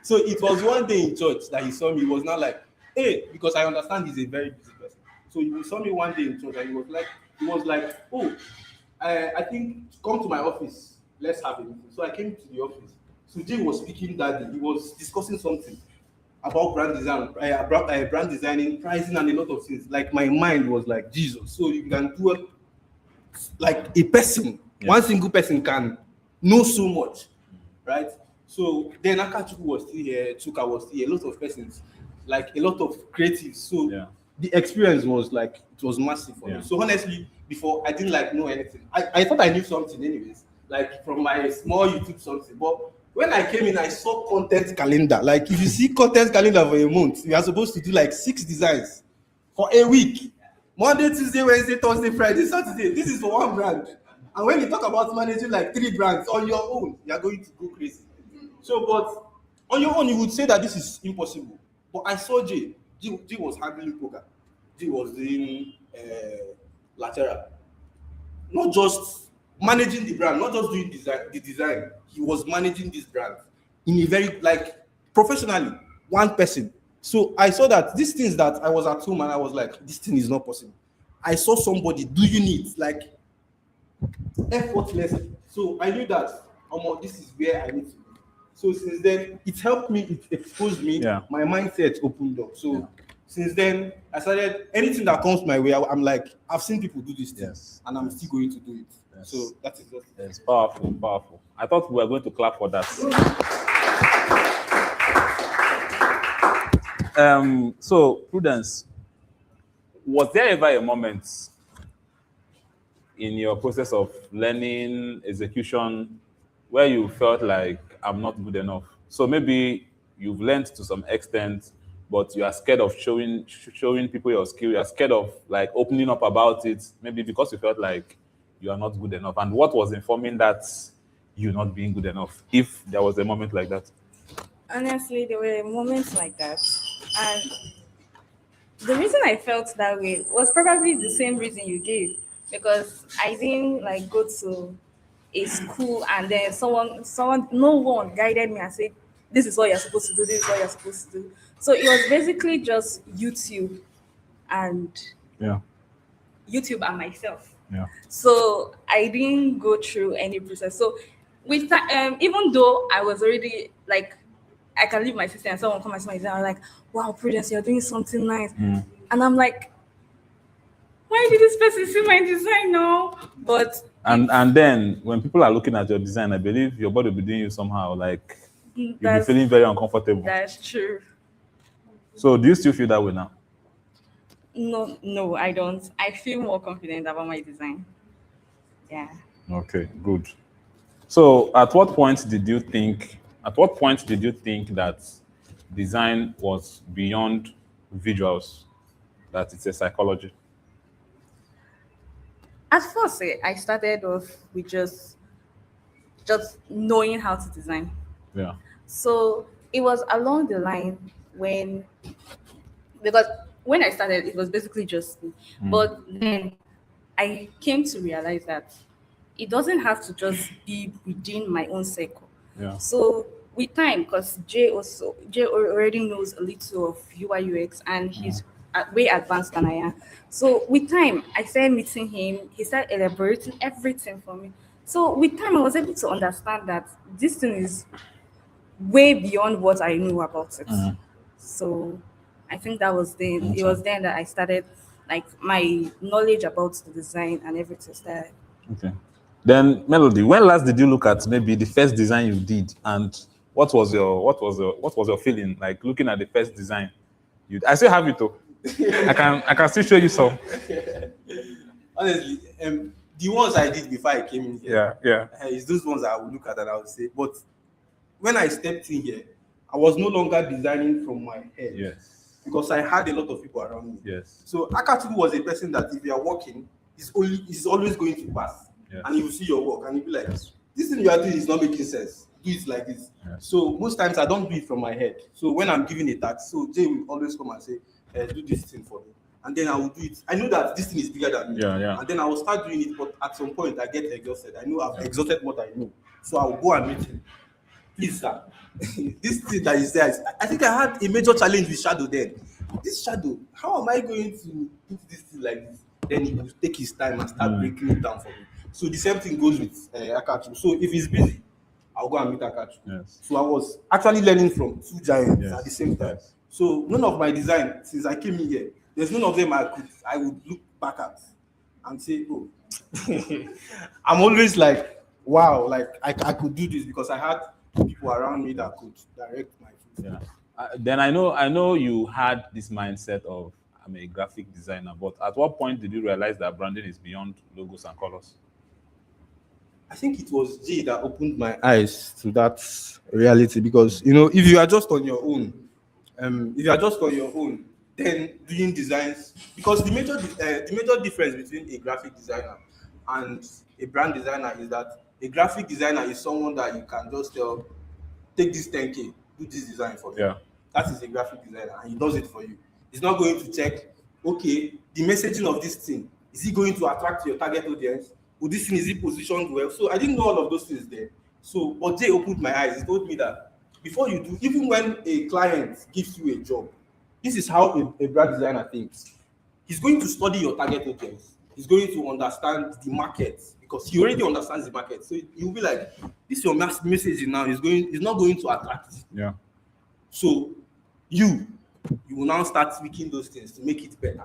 So it was one day in church that he saw me. He was not like, hey, because I understand he's a very busy person. So he saw me one day in church and he was like, oh, I think come to my office. Let's have a meeting. So I came to the office. So Jay was speaking that day. He was discussing something about brand design, brand designing, pricing, and a lot of things. Like my mind was like, Jesus. So you can do it like a person. Yeah. One single person can know so much, right? So then Akachuku was still here, Chuka was still here, a lot of persons, like a lot of creatives. So the experience was like, it was massive for me. So honestly, before I didn't like know anything. I thought I knew something anyways, like from my small YouTube something. But when I came in, I saw content calendar. Like if you see content calendar for a month, you are supposed to do like 6 designs for a week. Monday, Tuesday, Wednesday, Thursday, Friday, Saturday. This is for one brand. And when you talk about managing like 3 brands on your own, you are going to go crazy. So, but on your own, you would say that this is impossible. But I saw Jay. Jay was handling poker. Jay was doing lateral. Not just managing the brand, not just doing the design. He was managing this brand in a very, like, professionally, one person. So I saw that these things that I was at home and I was like, this thing is not possible. I saw somebody doing it, like, effortlessly. So I knew that, this is where I need to be. So since then, it helped me, it exposed me, my mindset opened up. So since then, I started, anything that comes my way, I'm like, I've seen people do this thing, and I'm still going to do it. So that is just it's powerful, powerful. I thought we were going to clap for that. So, Prudence, was there ever a moment in your process of learning execution where you felt like I'm not good enough? So maybe you've learned to some extent, but you are scared of showing people your skill. You are scared of like opening up about it, maybe because you felt like you are not good enough. And what was informing that you not being good enough, if there was a moment like that? Honestly, there were moments like that. And the reason I felt that way was probably the same reason you gave, because I didn't like go to a school and then no one guided me and said, this is what you're supposed to do, this is what you're supposed to do. So it was basically just YouTube and myself. Yeah. So I didn't go through any process. So with even though I was already like, I can leave my sister and someone come and see my design, I'm like, wow, Prudence, you're doing something nice. And I'm like, why did this person see my design now? But and then when people are looking at your design, I believe your body will be doing you somehow, like you'll be feeling very uncomfortable. That's true. So do you still feel that way now? No, I don't. I feel more confident about my design. Yeah. Okay, good. So at what point did you think that design was beyond visuals, that it's a psychology? At first, I started off with just knowing how to design. Yeah. So it was along the line because when I started, it was basically just me. But then I came to realize that it doesn't have to just be within my own circle. Yeah. So with time, because Jay already knows a little of UI UX and he's way advanced than I am. So with time, I started meeting him. He started elaborating everything for me. So with time, I was able to understand that this thing is way beyond what I knew about it. So I think that was then. Okay. It was then that I started, like, my knowledge about the design and everything started. Okay. Then Melody, when last did you look at maybe the first design you did, and what was your feeling like looking at the first design? I still have it though. I can still show you some. Honestly, the ones I did before I came in here, it's those ones I would look at and I would say. But when I stepped in here, I was no longer designing from my head. Yes. Because I had a lot of people around me. Yes. So Akatubu was a person that if you are working, he's always going to pass. Yes. And he will see your work and he'll be like, this thing you are doing is not making sense. Do it like this. Yes. So most times I don't do it from my head. So when I'm giving a task, so Jay will always come and say, do this thing for me. And then I will do it. I know that this thing is bigger than me. Yeah. And then I will start doing it, but at some point I get exhausted. I know I've exhausted what I know. So I will go and meet him. Please, sir, this thing that is there, I think I had a major challenge with Shadow then. This Shadow, how am I going to put this thing like this? Then he will take his time and start breaking it down for me. So the same thing goes with Akatu. So if he's busy, I'll go and meet Akatu. Yes. So I was actually learning from 2 giants at the same time. Yes. So none of my design, since I came in here, there's none of them I would look back at and say, oh, I'm always like, wow, like I could do this because I had people around me that could direct my food. Yeah. Then I know you had this mindset of I'm a graphic designer. But at what point did you realize that branding is beyond logos and colors? I think it was Jay that opened my eyes to that reality, because if you are just on your own, then doing designs, because the major difference between a graphic designer and a brand designer is that a graphic designer is someone that you can just tell, take this 10K, do this design for me. Yeah. That is a graphic designer, and he does it for you. He's not going to check, okay, the messaging of this thing, is it going to attract your target audience? Will this thing, is it positioned well? So I didn't know all of those things there. So, but Jay opened my eyes. He told me that before you do, even when a client gives you a job, this is how a brand designer thinks. He's going to study your target audience. He's going to understand the market, because he already understands the market. So you'll be like, this is your message now. He's not going to attract. Yeah. So you will now start tweaking those things to make it better.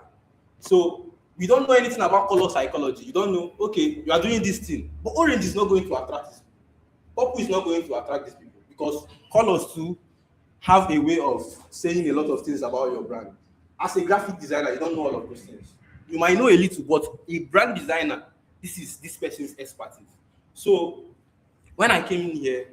So we don't know anything about color psychology. You don't know, okay, you are doing this thing, but orange is not going to attract this. Purple is not going to attract these people, because colors too have a way of saying a lot of things about your brand. As a graphic designer, you don't know all of those things. You might know a little, but a brand designer, this is this person's expertise. So when I came in here,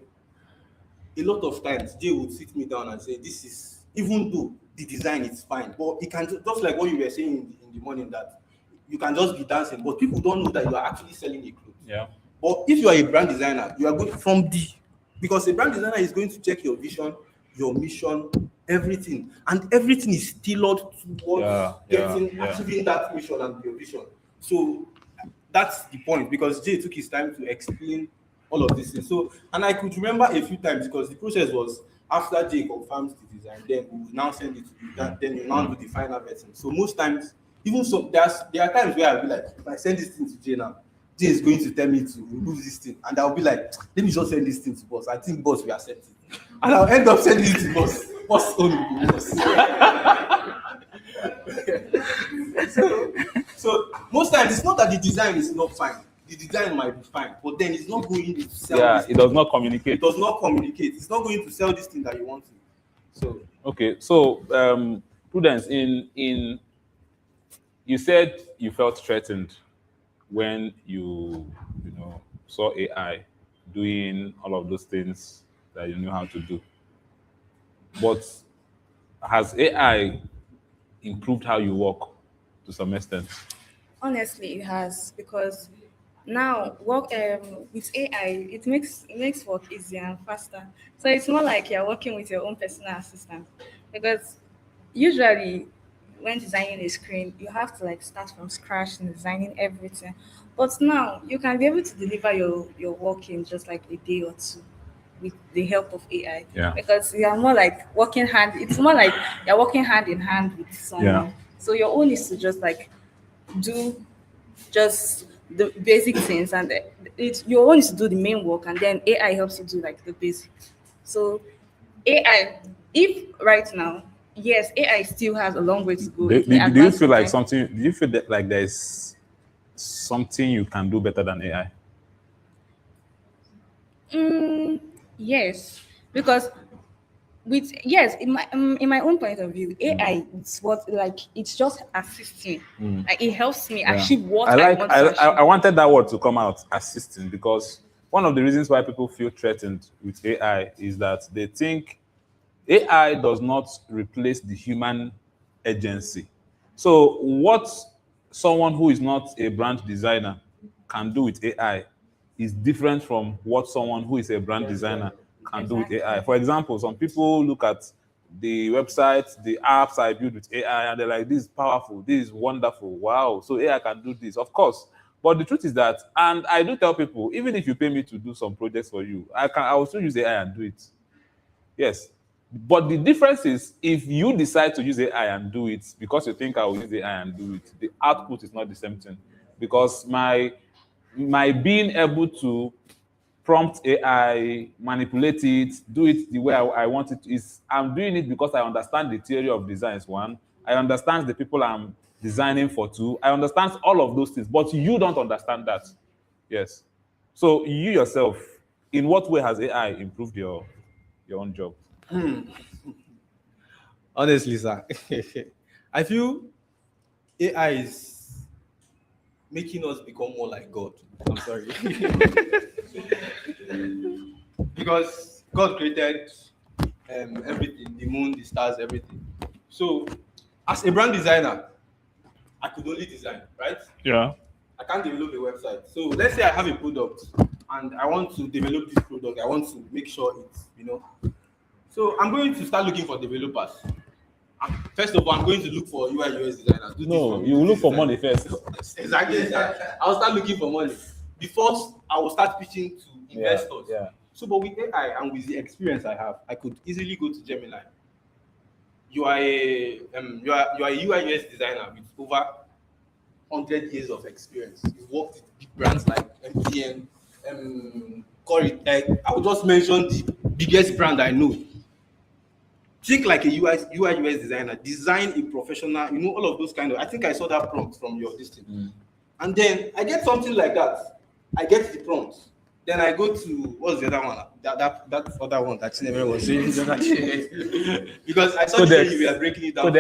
a lot of times Jay would sit me down and say, this is, even though the design is fine, but it can, just like what you were saying in the morning, that you can just be dancing, but people don't know that you are actually selling a clothes. Yeah. But if you are a brand designer, you are going from because a brand designer is going to check your vision, your mission, everything, and everything is tailored towards achieving that mission and your vision. So that's the point, because Jay took his time to explain all of this. So, and I could remember a few times, because the process was, after Jay confirms the design, then we will now send it to you, then you now do the final version. So most times, even so, there are times where I'll be like, if I send this thing to Jay now, Jay is going to tell me to remove this thing, and I'll be like, let me just send this thing to boss. I think boss will accept it, and I'll end up sending it to boss. Boss only boss. So most times it's not that the design is not fine. The design might be fine, but then it's not going to sell. Yeah, it does not communicate. It does not communicate. It's not going to sell this thing that you want to. So okay, so Prudence, in you said you felt threatened when you saw AI doing all of those things that you knew how to do. But has AI improved how you work to some extent? Honestly, it has, because now work with AI, it makes work easier and faster. So it's more like you're working with your own personal assistant, because usually when designing a screen, you have to like start from scratch and designing everything. But now you can be able to deliver your work in just like a day or two with the help of AI. Yeah. Because you are more like it's more like you're working hand in hand with someone. Yeah. So your own is to just like do just the basic things, and your own is to do the main work, and then AI helps you do like the basics. So AI, if right now, yes, AI still has a long way to go. Do you feel like something? Do you feel that like there's something you can do better than AI? Yes, because in my own point of view, AI is what, like, it's just assisting. Like it helps me achieve what I want to achieve. I wanted that word to come out, assisting, because one of the reasons why people feel threatened with AI is that they think AI does not replace the human agency. So what someone who is not a brand designer can do with AI is different from what someone who is a brand designer can do with AI. For example, some people look at the websites, the apps I build with AI, and they're like, this is powerful, this is wonderful, wow, so AI can do this. Of course. But the truth is that, and I do tell people, even if you pay me to do some projects for you, I will still use AI and do it. Yes. But the difference is, if you decide to use AI and do it because you think I will use AI and do it, the output is not the same thing. Because my being able to prompt AI, manipulate it, do it the way I want it to, I'm doing it because I understand the theory of design is one. I understand the people I'm designing for two. I understand all of those things, but you don't understand that. Yes. So you yourself, in what way has AI improved your own job? Honestly, sir, I feel AI is making us become more like God. I'm sorry. Because God created everything, the moon, the stars, everything. So, as a brand designer, I could only design, right? Yeah. I can't develop a website. So let's say I have a product and I want to develop this product. I want to make sure it's, So I'm going to start looking for developers. First of all, I'm going to look for UI UX designers. No, you look for money first. Exactly. I'll start looking for money. Before I will start pitching to investors. Yeah. So, but with AI and with the experience I have, I could easily go to Gemini. You are a UI UX designer with over 100 years of experience. You've worked with big brands like MTN, Coritech. I will just mention the biggest brand I know. Think like a UI UX designer, design a professional, all of those kind of. I think I saw that prompt from your listing. And then I get something like that. I get the prompt. Then I go to what's the other one? That other one that never was saying. Because I saw you were breaking it down.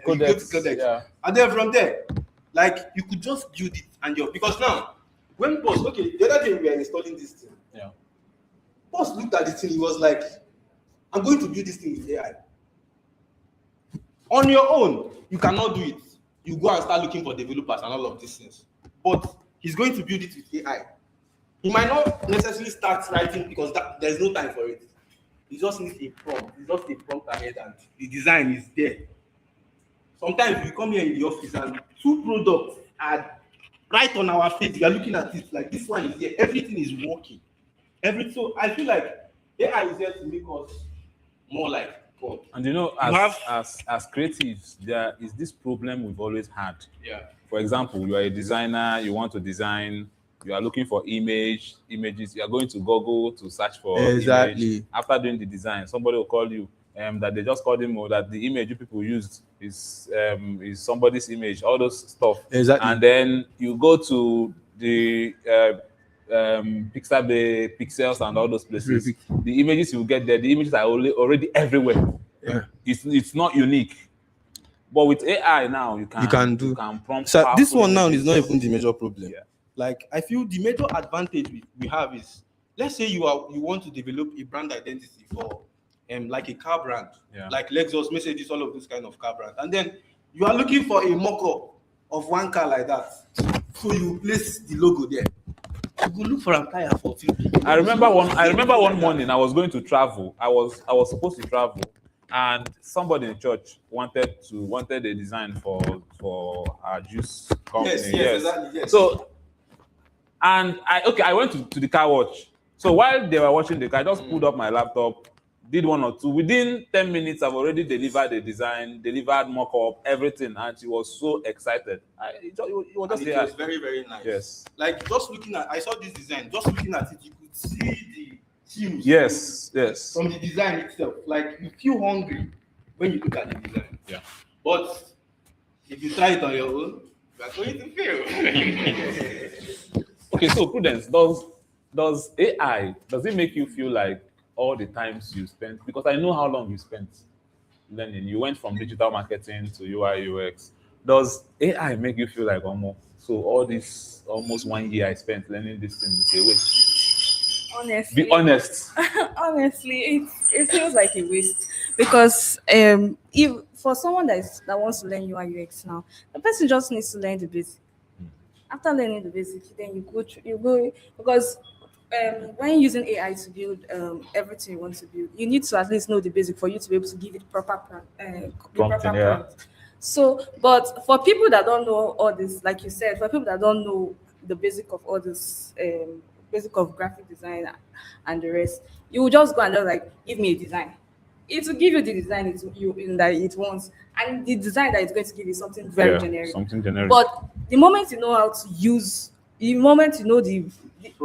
Codex. Yeah. And then from there, like you could just build it because now when boss, the other day we were installing this thing. Yeah. Boss looked at the thing, he was like, I'm going to build this thing with AI. On your own, you cannot do it. You go and start looking for developers and all of these things. But he's going to build it with AI. He might not necessarily start writing because there's no time for it. He just needs a prompt. It's just a prompt ahead and the design is there. Sometimes we come here in the office and 2 products are right on our face. We are looking at it like this one is here. Everything is working. So I feel like AI is here to make us more like God. And as creatives, there is this problem we've always had. Yeah. For example, you are a designer, you want to design, you are looking for images, you are going to Google to search for exactly. Image. After doing the design, somebody will call you that they just called him or that the image you people used is somebody's image, all those stuff. Exactly. And then you go to the Pixabay, Pixels and all those places. The images you get there, the images are already everywhere. Yeah. It's not unique. But with AI now, you can prompt. So this one now is not even the major problem. Yeah. Like I feel the major advantage we have is, let's say you want to develop a brand identity for like a car brand, like Lexus, Mercedes, all of those kind of car brands, and then you are looking for a mock-up of one car like that. So you place the logo there. You go look for a tire for 50. I remember one morning I was going to travel. I was supposed to travel, and somebody in church wanted a design for our juice company. Yes, exactly. Yes. So, and I went to the car wash. So while they were watching the car, I just pulled up my laptop, did 1 or 2. Within 10 minutes, I've already delivered the design, delivered mock-up, everything, and she was so excited. It was very, very nice. Yes. Like just looking at, I saw this design. Just looking at it, you could see the hues. Yes. From the design itself, like you feel hungry when you look at the design. Yeah. But if you try it on your own, you are going to fail. Okay, so Prudence, does it make you feel like all the times you spent, because I know how long you spent learning. You went from digital marketing to UI UX. Does AI make you feel like so all this almost 1 year I spent learning this thing is a waste? Honestly, be honest. Honestly, it feels like a waste because if for someone that wants to learn UI UX now, the person just needs to learn the basic. After learning the basic, then you go because when using AI to build everything you want to build, you need to at least know the basic for you to be able to give it proper prompt. So, but for people that don't know all this, like you said, for people that don't know the basic of all this, basic of graphic design and the rest, you will just go and just give me a design. It will give you the design that it wants, and the design that it's going to give you something very generic. Something generic. But the moment you know how to use, the moment you know the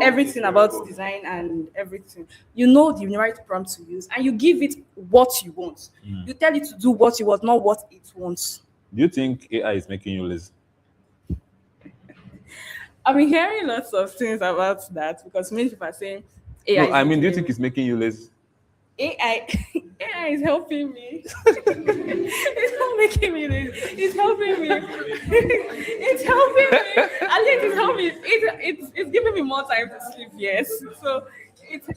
everything about design and everything, you know the right prompt to use, and you give it what you want. You tell it to do what you want, not what it wants. Do you think AI is making you lazy? I've been hearing lots of things about that because many people are saying AI. No, I mean, do you think it's making you lazy? AI AI is helping me. It's not making me this. It's helping me. It's helping me. At least it's helping me. It's giving me more time to sleep. Yes, so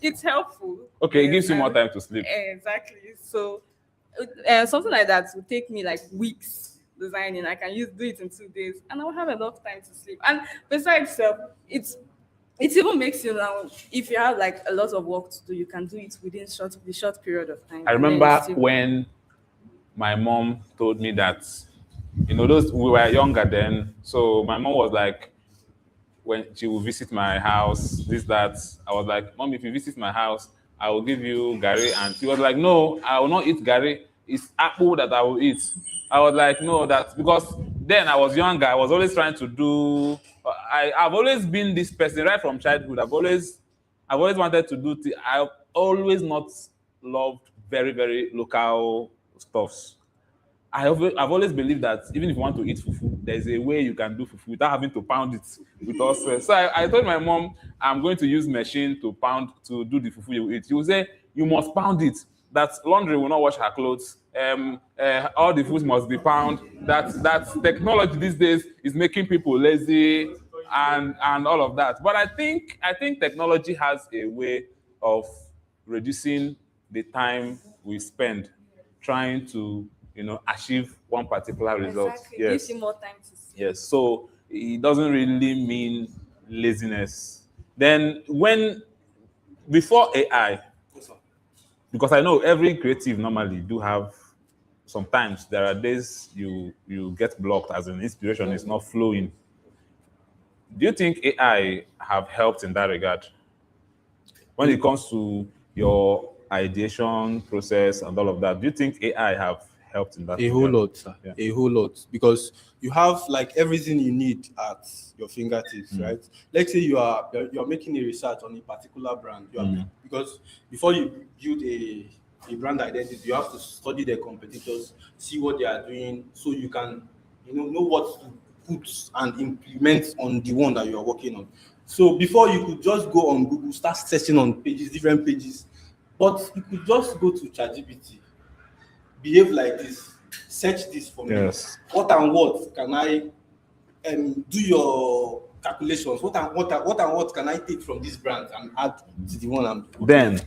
it's helpful. Okay, it gives you Yes, more and- time to sleep. Exactly. So something like that will take me like weeks designing. I can do it in 2 days, and I'll have enough time to sleep. And besides, it even makes you now, if you have like a lot of work to do, you can do it within the short period of time. I and then remember it's still- when my mom told me that, those we were younger then. So my mom was like, when she would visit my house, this, that, I was like, Mom, if you visit my house, I will give you gari. And she was like, no, I will not eat gari. It's apple that I will eat. I was like, no, that's because then I was younger. I was always trying to do, I've always been this person right from childhood. I've always wanted to do, I've always not loved very, very local stuffs. I've always believed that even if you want to eat fufu, there's a way you can do fufu without having to pound it with us. So I told my mom, I'm going to use machine to do the fufu you eat. She will say, you must pound it. That laundry will not wash her clothes. All the foods must be pound. That technology these days is making people lazy and all of that. But I think technology has a way of reducing the time we spend trying to achieve one particular result. Exactly. Yes. Gives you more time to see. Yes. So it doesn't really mean laziness. Then before AI, because I know every creative normally do have, sometimes there are days you get blocked as an inspiration is not flowing. Do you think AI have helped in that regard? When it comes to your ideation process and all of that, do you think AI have helped in that? A whole regard? lot, sir. Yeah. A whole lot, because you have like everything you need at your fingertips, right? Let's say you're making a research on a particular brand, because before you build a brand identity, you have to study their competitors, see what they are doing, so you can know what to put and implement on the one that you are working on. So before you could just go on Google, start searching on different pages, but you could just go to ChatGPT, behave like this, search this for me. Yes. What and what can I do your calculations? What and what can I take from this brand and add to the one I'm Then,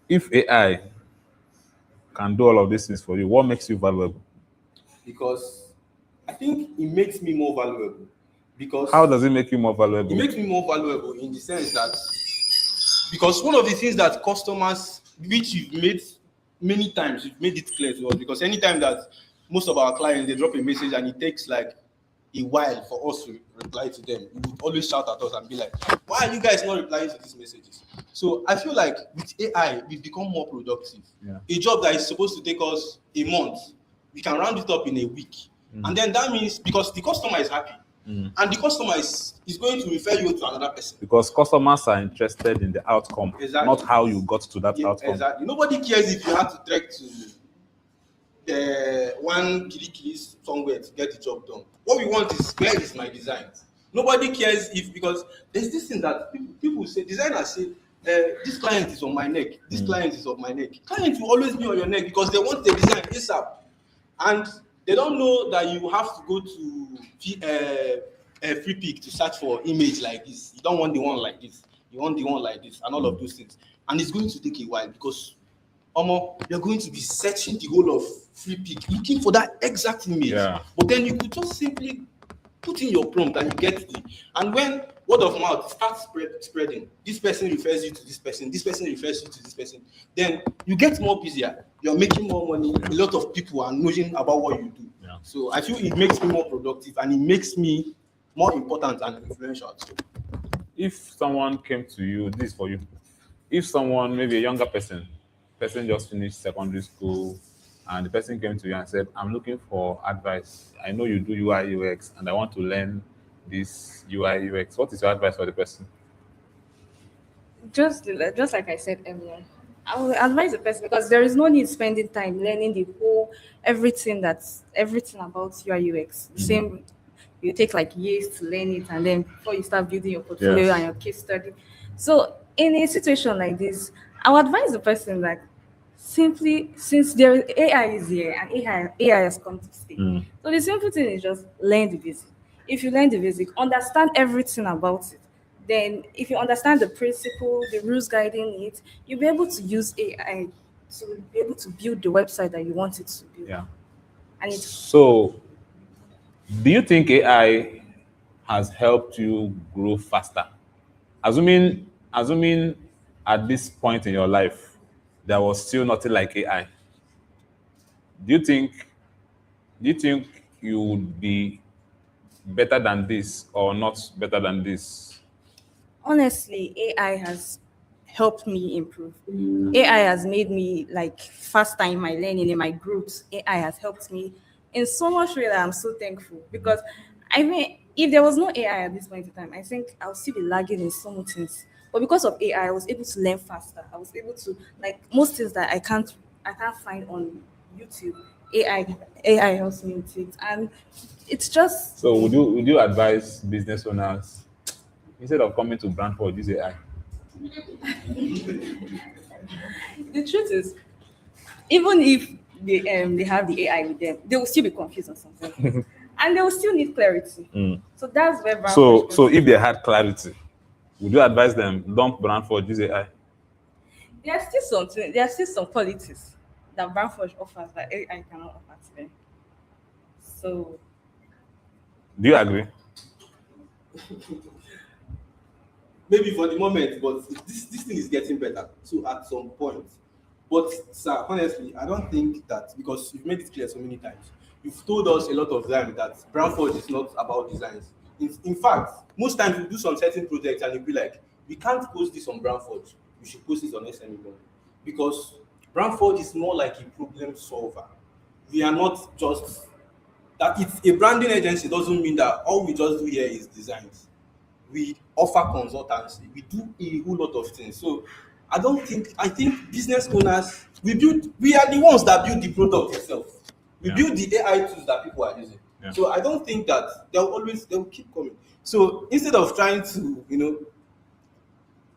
if AI can do all of these things for you, what makes you valuable? Because I think it makes me more valuable. Because How does it make you more valuable? it makes me more valuable in the sense that, because one of the things that customers, which you've made many times, you've made it clear to us, because anytime that most of our clients, they drop a message and it takes like a while for us to reply to them, you would always shout at us and be like, why are you guys not replying to these messages? So I feel like with AI, we've become more productive. Yeah. A job that is supposed to take us a month, we can round it up in a week. And then that means, because the customer is happy, and the customer is going to refer you to another person. Because customers are interested in the outcome, Exactly. not how you got to that outcome. Exactly. Nobody cares if you have to trek to one kilikili somewhere to get the job done. What we want is, where is my design? Nobody cares because there's this thing that people say, designers say, this client is on my neck, this client is on my neck. Client will always be on your neck because they want the design ASAP. And they don't know that you have to go to Free Pick to search for image like this. You don't want the one like this. You want the one like this and all of those things. And it's going to take a while because you're going to be searching the whole of Free Pick, looking for that exact image. Yeah. But then you could just simply put in your prompt and you get it. And when word of mouth starts spreading, this person refers you to this person refers you to this person, then you get more busier. You're making more money. A lot of people are knowing about what you do. Yeah. So I feel it makes me more productive and it makes me more important and influential too. If someone came to you, this is for you. If someone, maybe a younger person just finished secondary school, and the person came to you and said, I'm looking for advice. I know you do UI UX and I want to learn this UI UX. What is your advice for the person? Just like I said earlier, I will advise the person, because there is no need spending time learning everything about UI UX. The same, you take like years to learn it, and then before you start building your portfolio Yes. and your case study. So in a situation like this, I would advise the person that simply, since there AI is here and AI has come to stay. So the simple thing is just learn the basic. If you learn the basic, understand everything about it. Then if you understand the principle, the rules guiding it, you'll be able to use AI to be able to build the website that you want it to build. Yeah. And it's So, do you think AI has helped you grow faster? Assuming at this point in your life, there was still nothing like AI. Do you think you would be better than this or not better than this? honestly, AI has helped me improve. AI has made me like faster in my learning, in my growth. AI has helped me in so much way that I'm so thankful because I mean, if there was no AI at this point in time, I think I would still be lagging in so many things. But because of AI, I was able to learn faster. I was able to like most things that I can't find on YouTube. AI helps me with it, and it's just So would you advise business owners instead of coming to Brantford use AI? the truth is even if they have the AI with them, they will still be confused on something, and they will still need clarity. So that's where Brand So Fresh comes if they had clarity, would you advise them don't Brantford use AI? There are still some qualities that Brand Fresh offers that AI cannot offer to them. So Do you agree? Maybe for the moment, but this thing is getting better. So at some point, but sir, honestly, I don't think that because you've made it clear so many times. You've told us a lot of time that Brantford is not about designs. In fact, most times we do some certain projects and you'll be like, we can't post this on Brantford. We should post it on SME because Brantford is more like a problem solver. We are not just that it's a branding agency doesn't mean that all we just do here is designs. We offer consultancy. We do a whole lot of things. So I think business owners, we are the ones that build the product itself. We build the AI tools that people are using. Yeah. So I don't think that they'll keep coming. So instead of trying to,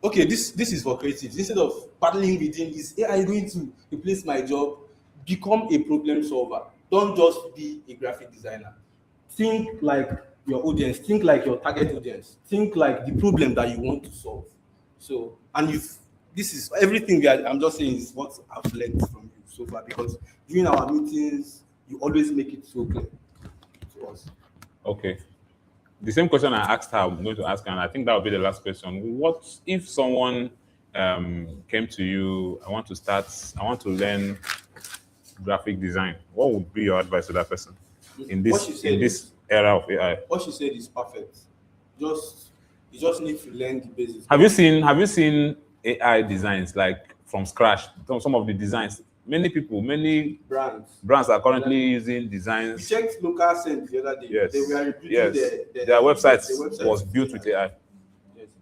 okay, this is for creatives. Instead of battling within, is AI going to replace my job? Become a problem solver. Don't just be a graphic designer. Think like your audience, think like your target audience, think like the problem that you want to solve. So, and if this is everything I'm just saying is what I've learned from you so far because during our meetings, you always make it so clear to us. Okay. The same question I asked her, I'm going to ask her, and I think that will be the last question. What if someone came to you, I want to learn graphic design. What would be your advice to that person in this era of AI? What she said is perfect. You just need to learn the basics. Have you seen AI designs like from scratch? Some of the designs. Many brands are currently using designs. We checked local sense the other day. Yes. They were rebuilding Yes. their website website was built with AI.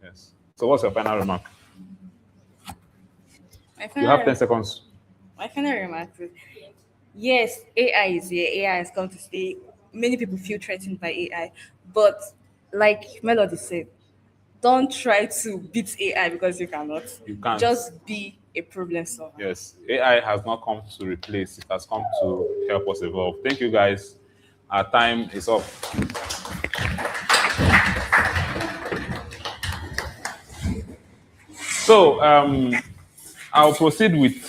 Yes. So what's your final remark? You have 10 seconds. My final remark is yes, AI is here. AI has come to stay. Many people feel threatened by AI, but like Melody said, don't try to beat AI because you cannot. You can't. Just be a problem solver. Yes, AI has not come to replace, it has come to help us evolve. Thank you guys. Our time is up. So I'll proceed with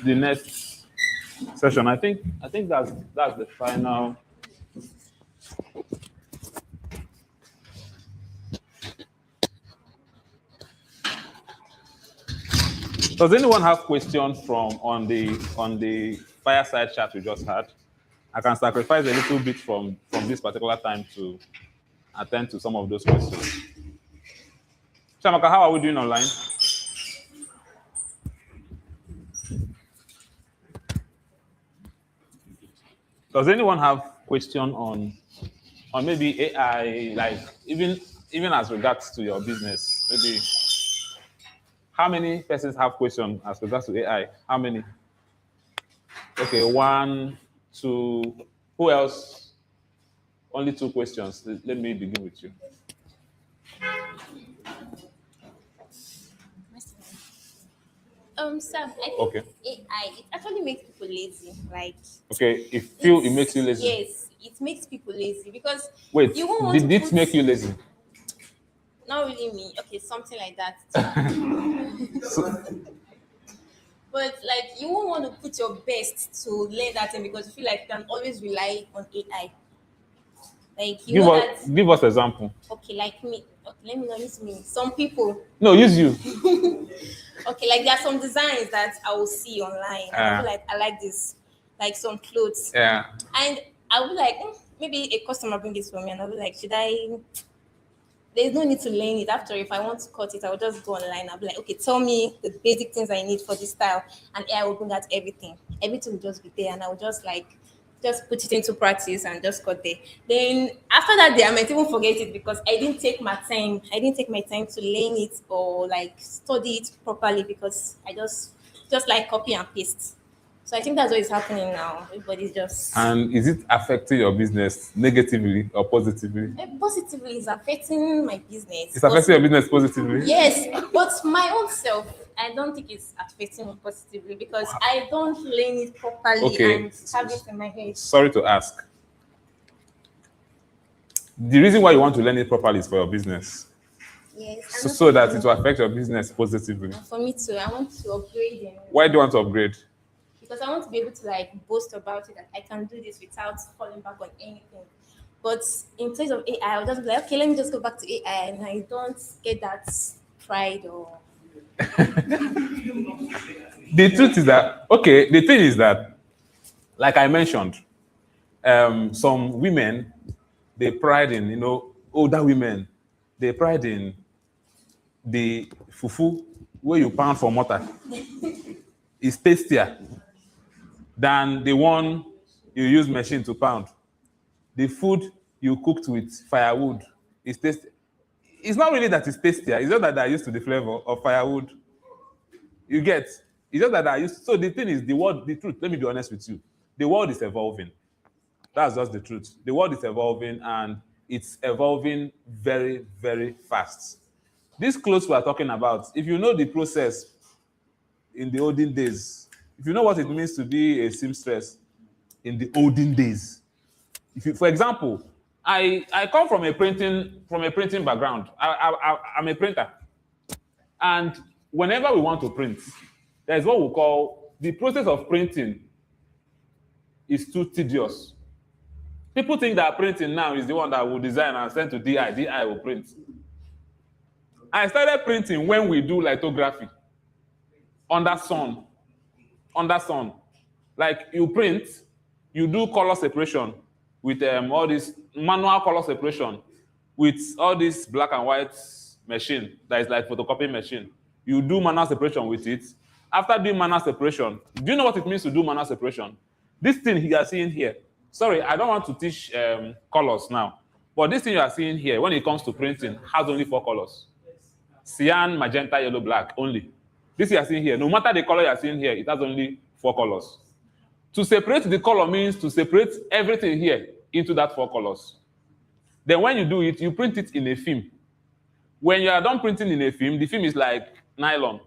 the next session. I think that's the final. Does anyone have questions on the fireside chat we just had? I can sacrifice a little bit from this particular time to attend to some of those questions. Shamaka, how are we doing online? Does anyone have question on maybe AI, like even as regards to your business? Maybe how many persons have questions as regards to AI? How many? Okay, 1, 2. Who else? Only 2 questions. Let me begin with you. Sam, I think Okay. AI, it actually makes people lazy. Like, Okay, it makes you lazy. yes, it makes people lazy because Wait, you won't want did to it put, make you lazy? not really me, okay, something like that. But like, you won't want to put your best to learn that thing because you feel like you can always rely on AI. Like, you Give know us that, give us example. okay, like me, okay, let me not use me. Some people, No, use you. okay, like there are some designs that I will see online. And I'll be like, I like this, like some clothes. Yeah. And I'll be like, maybe a customer bring it for me, and I'll be like, should I? There's no need to learn it. After, if I want to cut it, I'll just go online. I'll be like, okay, tell me the basic things I need for this style, and AI will bring out everything. Everything will just be there, and I'll just put it into practice and just cut there. Then after that day, I might even forget it because I didn't take my time. I didn't take my time to learn it or like study it properly because I just like copy and paste. So I think that's what is happening now. Everybody's just And is it affecting your business negatively or positively? positively is affecting my business. It's affecting your business positively? Yes, but my own self, I don't think it's affecting me positively because I don't learn it properly Okay. and have it in my head. Sorry to ask. The reason why you want to learn it properly is for your business. Yes. So that it will affect your business positively. For me too, I want to upgrade them Why do you want to upgrade? because I want to be able to like boast about it that I can do this without falling back on anything. But in place of AI, I'll just be like, okay, let me just go back to AI, and I don't get that pride or. The truth is that, okay, the thing is that, like I mentioned, some women, they pride in, older women, they pride in the fufu where you pound for mortar. It's tastier than the one you use machine to pound. The food you cooked with firewood is tastier. It's not really that it's tastier, it's just that they're used to the flavor of firewood. You get? It's just that they're used. So the thing is, the truth, let me be honest with you. The world is evolving. That's just the truth. The world is evolving and it's evolving very, very fast. These clothes we are talking about, if you know the process in the olden days, if you know what it means to be a seamstress in the olden days, for example, I come from a printing background. I'm a printer, and whenever we want to print, there's what we call the process of printing is too tedious. People think that printing now is the one that will design and send to DI. DI will print. I started printing when we do lithography under sun. Like you print, you do color separation with all this manual color separation with all this black and white machine that is like photocopy machine. You do manual separation with it. After doing manual separation, do you know what it means to do manual separation? This thing you are seeing here. Sorry, I don't want to teach colors now, but this thing you are seeing here, when it comes to printing, has only 4 colors. Cyan, magenta, yellow, black, only. This you are seeing here, no matter the color you are seeing here, it has only 4 colors. To separate the color means to separate everything here into that 4 colors. Then when you do it, you print it in a film. When you are done printing in a film, the film is like nylon.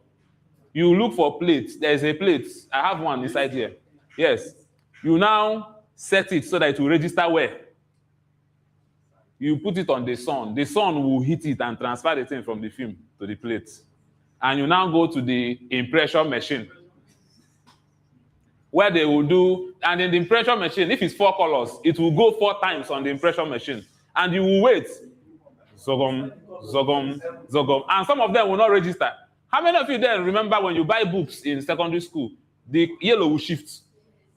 You look for plates. There is a plate. I have one inside here. Yes. You now set it so that it will register where. You put it on the sun. The sun will hit it and transfer the thing from the film to the plate. And you now go to the impression machine, where they will do, and in the impression machine, if it's 4 colors, it will go 4 times on the impression machine. And you will wait. Zogom, zogom, zogom. And some of them will not register. How many of you then remember when you buy books in secondary school, the yellow will shift?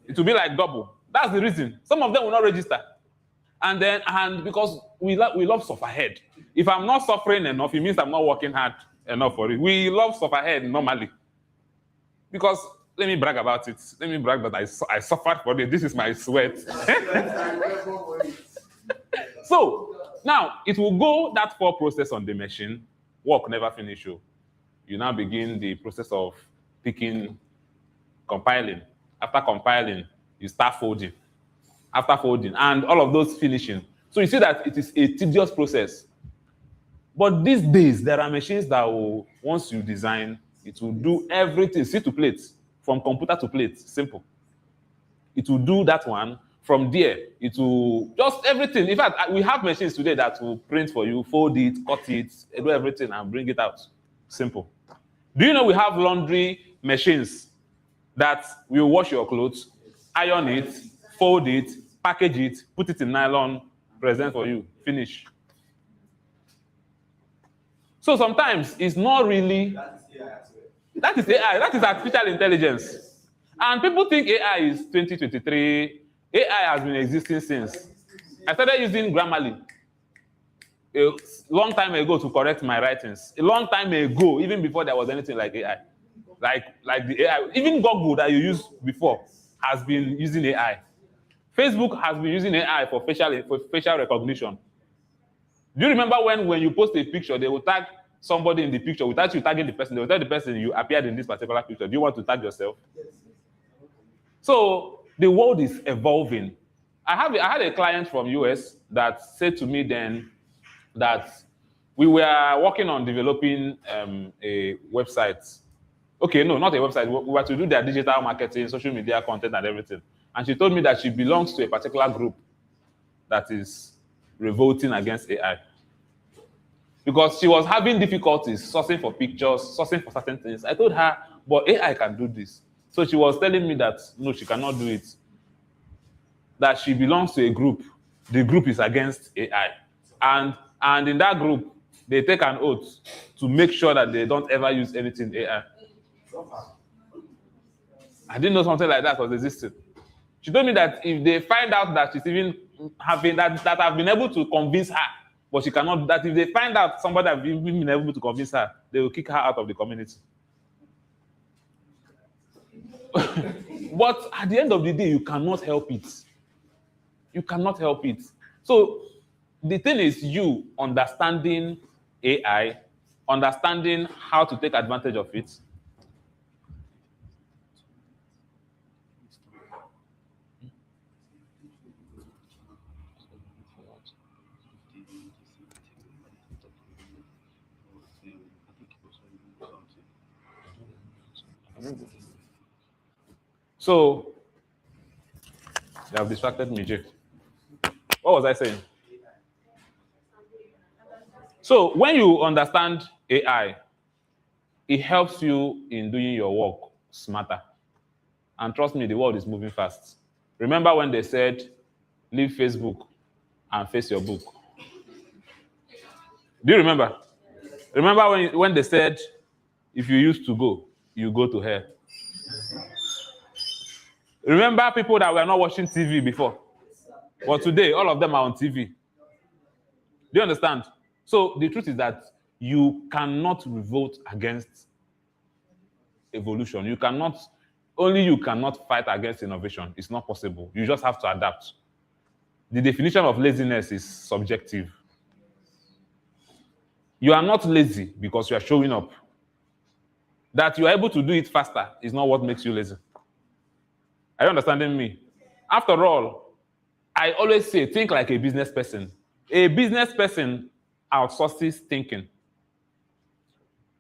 It will be like double. That's the reason. Some of them will not register. And because we love sufferhead. If I'm not suffering enough, it means I'm not working hard enough for it. We love sufferhead normally. Because let me brag about it. Let me brag that I suffered for it. This is my sweat. So now it will go that 4 process on the machine. Work never finish. You now begin the process of picking, compiling. After compiling, you start folding. After folding, and all of those finishing. So you see that it is a tedious process. But these days, there are machines that will, once you design, It will do everything, see to plate, from computer to plate, simple. It will do that one. From there, it will just everything. In fact, we have machines today that will print for you, fold it, cut it, do everything, and bring it out. Simple. Do you know we have laundry machines that will wash your clothes, iron it, fold it, package it, put it in nylon, present for you, finish. So sometimes it's not really. That is AI. That is artificial intelligence. And people think AI is 2023. AI has been existing since. I started using Grammarly a long time ago to correct my writings. A long time ago, even before there was anything like AI. Like the AI, even Google that you used before has been using AI. Facebook has been using AI for facial recognition. Do you remember when you post a picture, they will tag somebody in the picture without you tagging the person? They will tell the person you appeared in this particular picture. Do you want to tag yourself? So the world is evolving. I had a client from US that said to me then that we were working on developing a website. Okay, no, not a website. We were to do their digital marketing, social media content, and everything. And she told me that she belongs to a particular group that is revolting against AI. Because she was having difficulties sourcing for pictures, sourcing for certain things. I told her, but AI can do this. So she was telling me that, no, she cannot do it. That she belongs to a group. The group is against AI. And in that group, they take an oath to make sure that they don't ever use anything AI. I didn't know something like that was existing. She told me that if they find out that she's even having that I've been able to convince her, but she cannot, that if they find out somebody have been able to convince her, they will kick her out of the community. But at the end of the day, you cannot help it. You cannot help it. So the thing is you understanding AI, understanding how to take advantage of it. So, they have distracted me, Jake. What was I saying? So, when you understand AI, it helps you in doing your work smarter. And trust me, the world is moving fast. Remember when they said, leave Facebook and face your book? Do you remember? Remember when they said, if you used to go, you go to hell? Remember people that were not watching TV before? But today, all of them are on TV. Do you understand? So the truth is that you cannot revolt against evolution. You cannot fight against innovation. It's not possible. You just have to adapt. The definition of laziness is subjective. You are not lazy because you are showing up. That you are able to do it faster is not what makes you lazy. Are you understanding me? After all, I always say, think like a business person. A business person outsources thinking.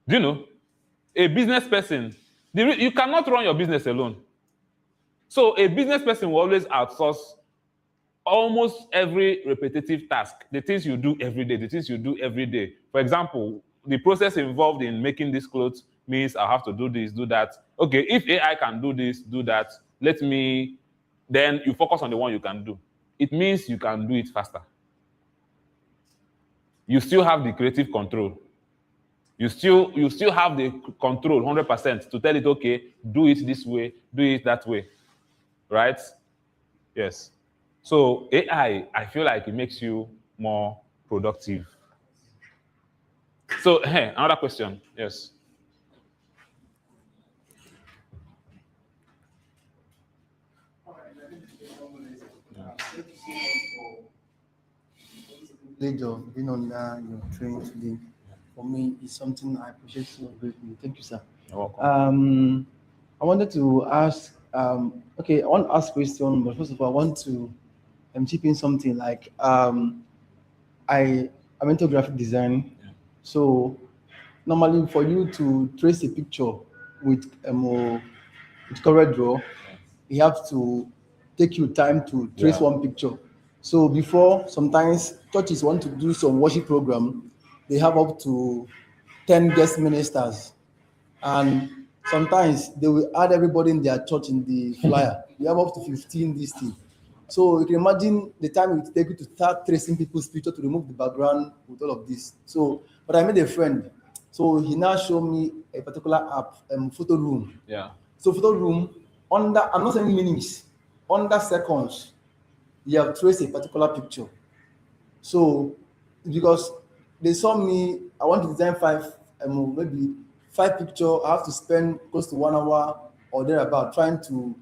Do you know? A business person, you cannot run your business alone. So a business person will always outsource almost every repetitive task, the things you do every day, For example, the process involved in making these clothes means I have to do this, do that. Okay, if AI can do this, do that, then you focus on the one you can do. It means you can do it faster. You still have the creative control. You still have the control 100% to tell it, okay, do it this way, do it that way, right? Yes. So AI, I feel like it makes you more productive. So, hey, another question. Yes. Privilege of being under your train today. For me, it's something I appreciate so greatly. Thank you, sir. You're welcome. I wanted to ask, I want to ask a question, but first of all, I want to chip in something like I'm into graphic design. So normally for you to trace a picture with CorelDRAW, you have to take you time to trace one picture. So before, sometimes churches want to do some worship program, they have up to 10 guest ministers, and sometimes they will add everybody in their church in the flyer. We have up to 15 this thing. So you can imagine the time it will take you to start tracing people's picture to remove the background with all of this. So, but I made a friend. So he now showed me a particular app, Photo Room. Yeah. So Photo Room, I'm not saying minutes, under seconds, you have traced a particular picture. So because they saw me, I want to design maybe 5 pictures, I have to spend close to 1 hour or thereabout trying to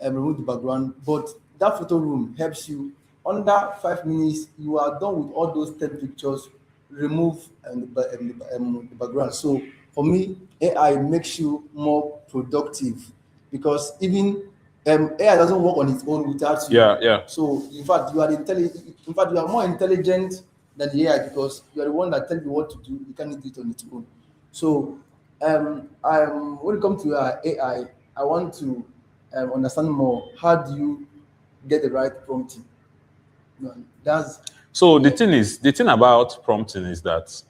remove the background. But that Photo Room helps you. Under 5 minutes, you are done with all those 10 pictures, remove the background. So for me, AI makes you more productive, because even AI doesn't work on its own without you. Yeah. So in fact, you are intelligent. In fact, you are more intelligent than the AI, because you are the one that tells you what to do. You can't do it on its own. So when it comes to AI, I want to understand more. How do you get the right prompting? So the thing about prompting is that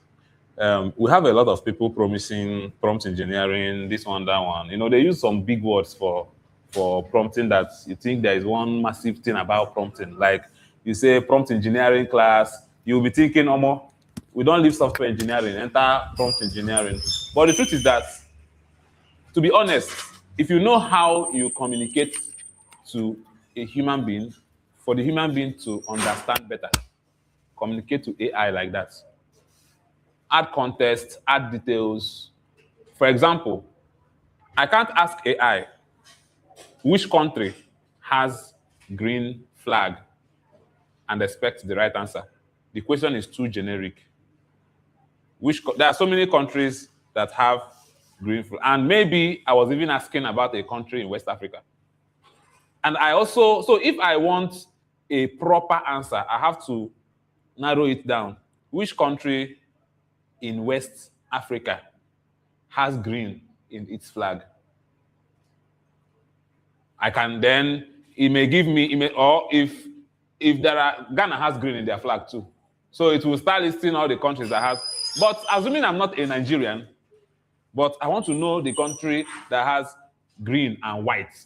we have a lot of people promising prompt engineering, this one, that one. You know, they use some big words for prompting that you think there is one massive thing about prompting. Like you say prompt engineering class, you'll be thinking, we don't leave software engineering, enter prompt engineering. But the truth is that, to be honest, if you know how you communicate to a human being, for the human being to understand better, communicate to AI like that. Add context, add details. For example, I can't ask AI which country has green flag and expect the right answer. The question is too generic. There are so many countries that have green flag. And maybe I was even asking about a country in West Africa. And so if I want a proper answer, I have to narrow it down. Which country in West Africa has green in its flag? I can then, it may give me, or if Ghana has green in their flag too. So it will start listing all the countries that has, but assuming I'm not a Nigerian, but I want to know the country that has green and white,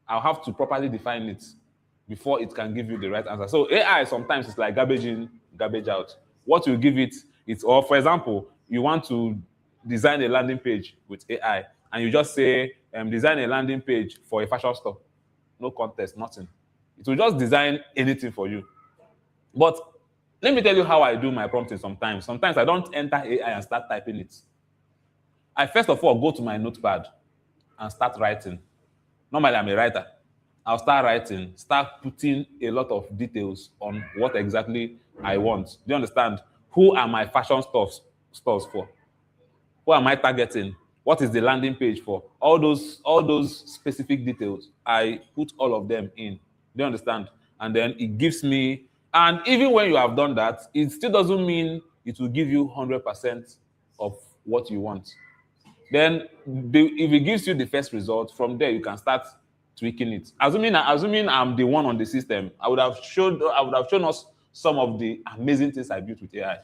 I'll have to properly define it before it can give you the right answer. So AI sometimes is like garbage in, garbage out. What you give it, or for example, you want to design a landing page with AI, and you just say, design a landing page for a fashion store. No context, nothing. It will just design anything for you. But let me tell you how I do my prompting sometimes. Sometimes I don't enter AI and start typing it. I first of all go to my notepad and start writing. Normally, I'm a writer. I'll start writing, start putting a lot of details on what exactly I want. Do you understand? Who are my fashion stores for? Who am I targeting? What is the landing page for? All those specific details, I put all of them in. Do you understand? And then it gives me, and even when you have done that, it still doesn't mean it will give you 100% of what you want. Then if it gives you the first result, from there you can start tweaking it. Assuming I'm the one on the system, I would have shown us some of the amazing things I built with AI.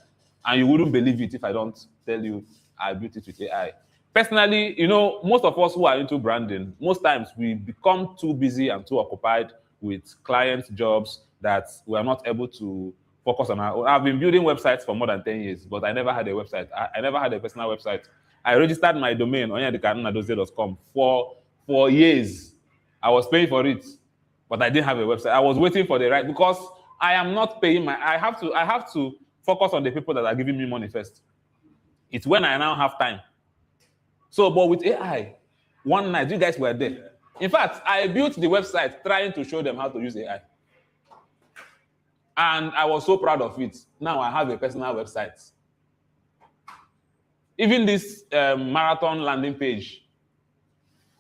And you wouldn't believe it if I don't tell you I built it with AI. Personally, most of us who are into branding, most times we become too busy and too occupied with client jobs that we are not able to focus on our own. I've been building websites for more than 10 years, but I never had a website. I never had a personal website. I registered my domain, onyedikanunadozie.com, for years. I was paying for it, but I didn't have a website. I was waiting for the right, because I am not paying I have to focus on the people that are giving me money first. It's when I now have time. So, but with AI, one night, you guys were there. In fact, I built the website trying to show them how to use AI. And I was so proud of it. Now I have a personal website. Even this marathon landing page,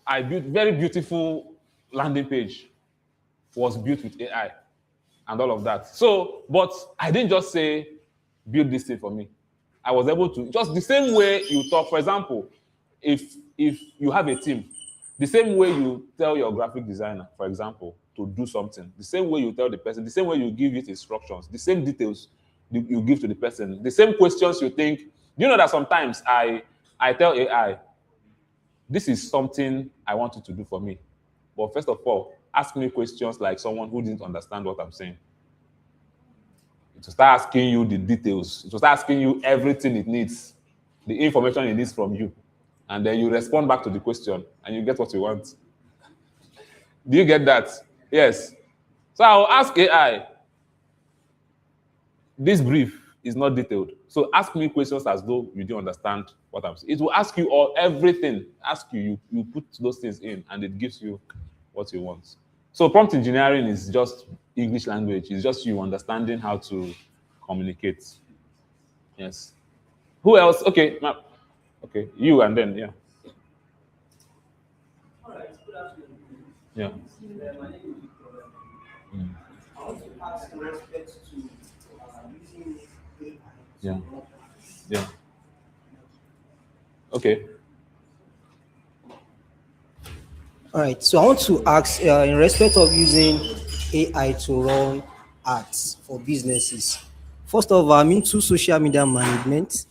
I built very beautiful landing page, was built with AI and all of that. So, but I didn't just say, build this thing for me. I was able to, just the same way you talk. For example, if you have a team, the same way you tell your graphic designer, for example, to do something, the same way you tell the person, the same way you give it instructions, the same details you give to the person, the same questions you think. You know that sometimes I tell AI, this is something I want you to do for me. But first of all, ask me questions like someone who didn't understand what I'm saying. It will start asking you the details. It will start asking you everything it needs, the information it needs from you. And then you respond back to the question and you get what you want. Do you get that? Yes. So I'll ask AI, this brief is not detailed. So ask me questions as though you don't understand what I'm saying. It will ask you everything. Ask you put those things in and it gives you what you want. So prompt engineering is just English language. It's just you understanding how to communicate. Yes. Who else? Okay. Okay. You and then, yeah. All right. Good afternoon. Yeah. My name is Victor. I want to ask in respect to using AI. Yeah. Yeah. Okay. All right. So I want to ask in respect of using AI to run ads for businesses. First of all, I'm into social media management,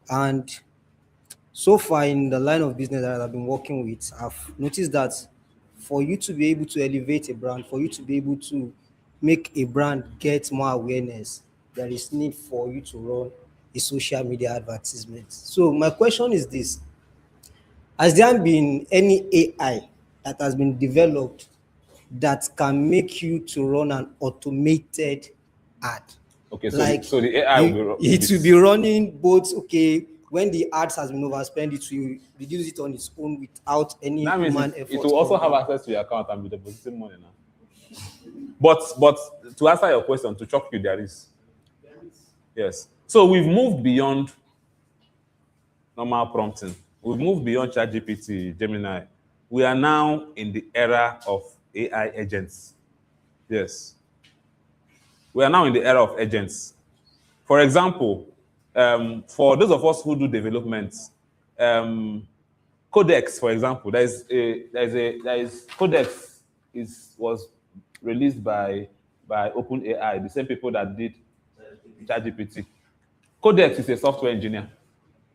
and so far in the line of business that I've been working with, I've noticed that for you to be able to elevate a brand, for you to be able to make a brand get more awareness, there is need for you to run a social media advertisement. So my question is this: has there been any AI that has been developed that can make you to run an automated ad? Okay, so, like so the AI will be it will be running both, okay, when the ads has been overspent, it will reduce it on its own without any that means human it effort. will also have access to your account and be depositing money now. But to answer your question, to shock you, there is. Yes. So we've moved beyond normal prompting. We've moved beyond ChatGPT, Gemini. We are now in the era of AI agents. Yes. We are now in the era of agents. For example, for those of us who do development, Codex, for example, Codex was released by OpenAI, the same people that did ChatGPT. Codex is a software engineer.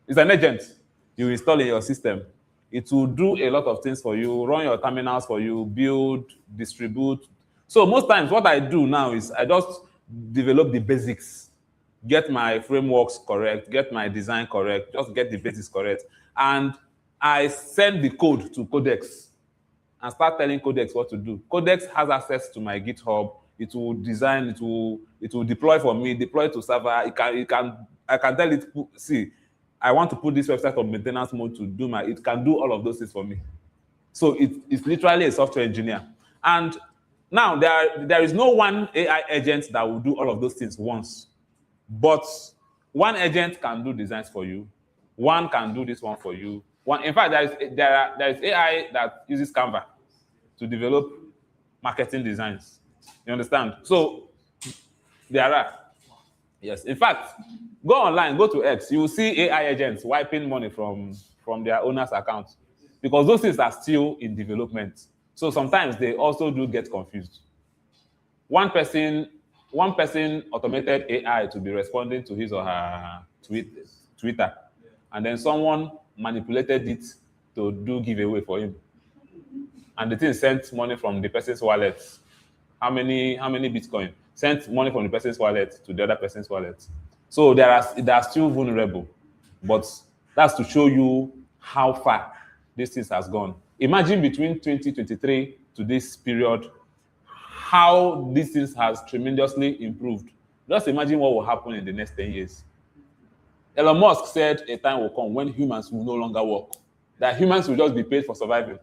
It's an agent you install in your system. It will do a lot of things for you, run your terminals for you, build, distribute. So most times what I do now is I just develop the basics, get my frameworks correct, get my design correct, just get the basics correct. And I send the code to Codex and start telling Codex what to do. Codex has access to my GitHub. It will design, it will deploy for me, deploy to server. I can tell it, see, I want to put this website on maintenance mode to do it can do all of those things for me. So it's literally a software engineer. And now there is no one AI agent that will do all of those things once. But one agent can do designs for you. One can do this one for you. In fact, there is AI that uses Canva to develop marketing designs. You understand? So there are. Yes. In fact, go online, go to X. You will see AI agents wiping money from their owner's account because those things are still in development. So sometimes they also do get confused. One person automated AI to be responding to his or her Twitter, and then someone manipulated it to do giveaway for him. And the thing sent money from the person's wallet. How many Bitcoin? Sent money from the person's wallet to the other person's wallet. So they are still vulnerable. But that's to show you how far this thing has gone. Imagine between 2023 to this period, how this thing has tremendously improved. Just imagine what will happen in the next 10 years. Elon Musk said a time will come when humans will no longer work. That humans will just be paid for surviving.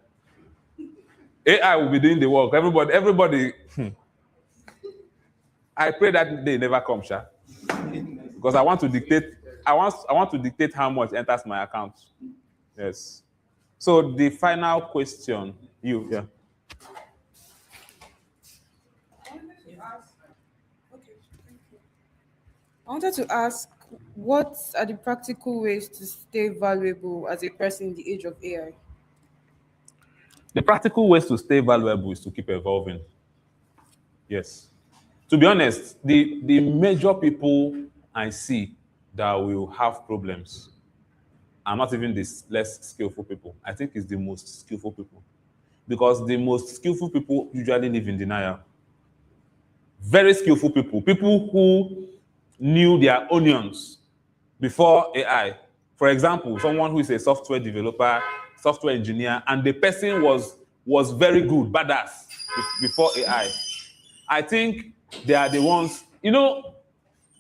AI will be doing the work. Everybody. I pray that day never comes, Sha. Because I want to dictate. I want to dictate how much enters my account. Yes. So the final question, yeah. I wanted to ask, What are the practical ways to stay valuable as a person in the age of AI? The practical ways to stay valuable is to keep evolving. Yes. To be honest, the major people I see that will have problems are not even the less skillful people. I think it's the most skillful people. Because the most skillful people usually live in denial. Very skillful people, people who knew their onions before AI. For example, someone who is a software developer, software engineer, and the person was very good, badass before AI. I think they are the ones,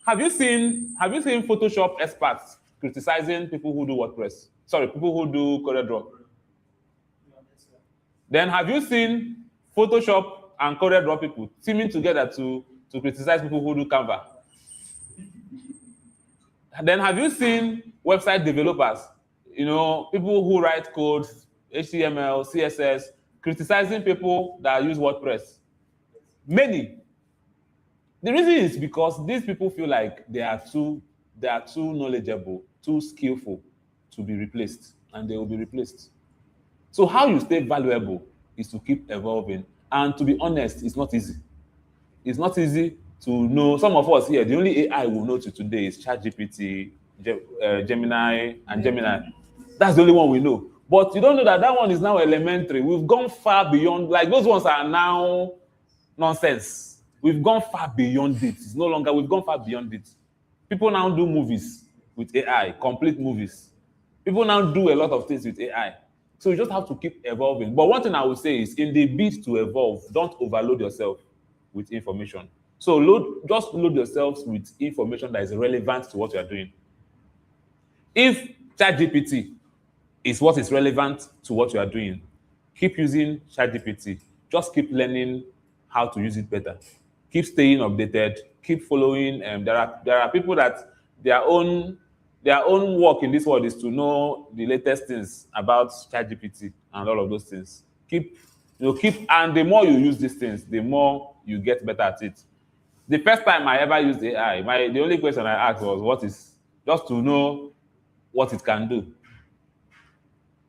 have you seen Photoshop experts criticizing people who do WordPress? Sorry, people who do CorelDRAW. Then have you seen Photoshop and CorelDRAW people teaming together to criticize people who do Canva? Then have you seen website developers, people who write code, HTML, CSS, criticizing people that use WordPress? Many. The reason is because these people feel like they are too knowledgeable, too skillful to be replaced, and they will be replaced. So how you stay valuable is to keep evolving. And to be honest, it's not easy. It's not easy to know. Some of us here, the only AI we'll know to today is ChatGPT, Gemini, and Gemini. That's the only one we know. But you don't know that one is now elementary. We've gone far beyond, like those ones are now nonsense. We've gone far beyond it. It's no longer, we've gone far beyond it. People now do movies with AI, complete movies. People now do a lot of things with AI. So you just have to keep evolving. But one thing I would say is, in the bid to evolve, don't overload yourself with information. So just load yourselves with information that is relevant to what you are doing. If ChatGPT is what is relevant to what you are doing, keep using ChatGPT. Just keep learning how to use it better. Keep staying updated. Keep following. There are people that their own work in this world is to know the latest things about ChatGPT and all of those things. And the more you use these things, the more you get better at it. The first time I ever used AI, the only question I asked was, just to know what it can do.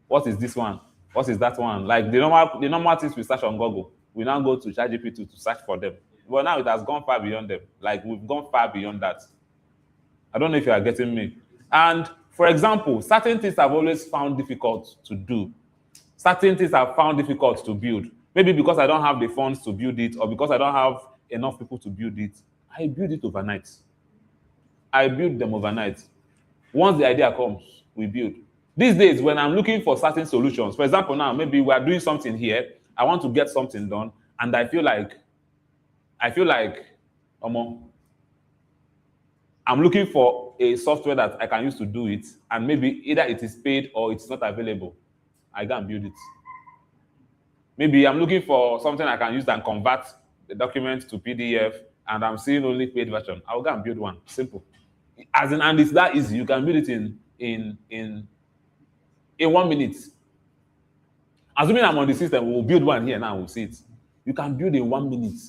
What is this one? What is that one? Like the normal things we search on Google, we now go to ChatGPT to search for them. But now it has gone far beyond them. Like we've gone far beyond that. I don't know if you are getting me. And for example, certain things I've always found difficult to do. Certain things I've found difficult to build. Maybe because I don't have the funds to build it, or because I don't have enough people to build it. I build it overnight. I build them overnight. Once the idea comes, we build. These days, when I'm looking for certain solutions, for example, now maybe we are doing something here, I want to get something done, and I feel like, I'm looking for a software that I can use to do it, and maybe either it is paid or it's not available. I go and build it. Maybe I'm looking for something I can use and convert the document to PDF, and I'm seeing only paid version. I'll go and build one. Simple. And it's that easy. You can build it in 1 minute. Assuming I'm on the system, we'll build one here now, we'll see it. You can build in 1 minute.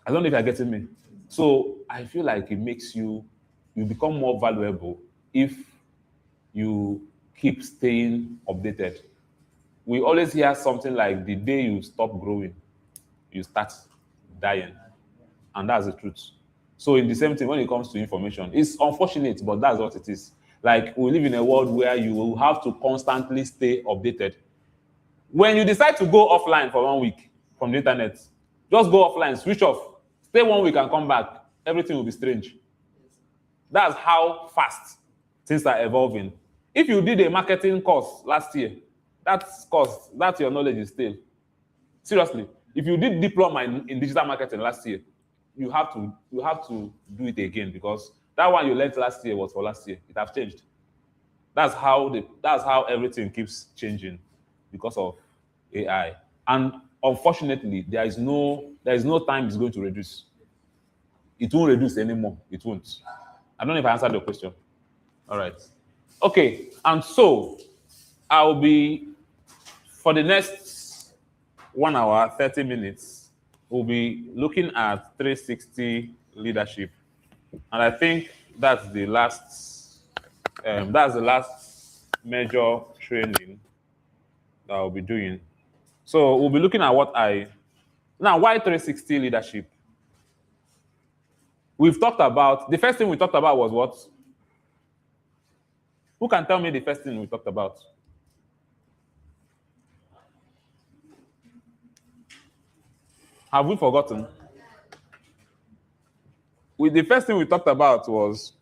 I don't know if you're getting me. So I feel like it makes you become more valuable if you keep staying updated. We always hear something like, the day you stop growing, you start dying. And that's the truth. So in the same thing, when it comes to information, it's unfortunate, but that's what it is. Like, we live in a world where you will have to constantly stay updated. When you decide to go offline for 1 week from the internet, just go offline, switch off, stay 1 week and come back, everything will be strange. That's how fast things are evolving. If you did a marketing course last year, that's your knowledge is still. Seriously, if you did diploma in digital marketing last year, you have to do it again, because that one you learned last year was for last year. It has changed. That's how everything keeps changing because of AI. And unfortunately, there is no time it's going to reduce. It won't reduce anymore. It won't. I don't know if I answered your question. All right. Okay. And so I'll be, for the next 1 hour, 30 minutes, we'll be looking at 360 leadership. And I think that's the last major training that I'll be doing. So we'll be looking at why 360 leadership. We've talked about, the first thing we talked about was what? Who can tell me the first thing we talked about? Have we forgotten? The first thing we talked about was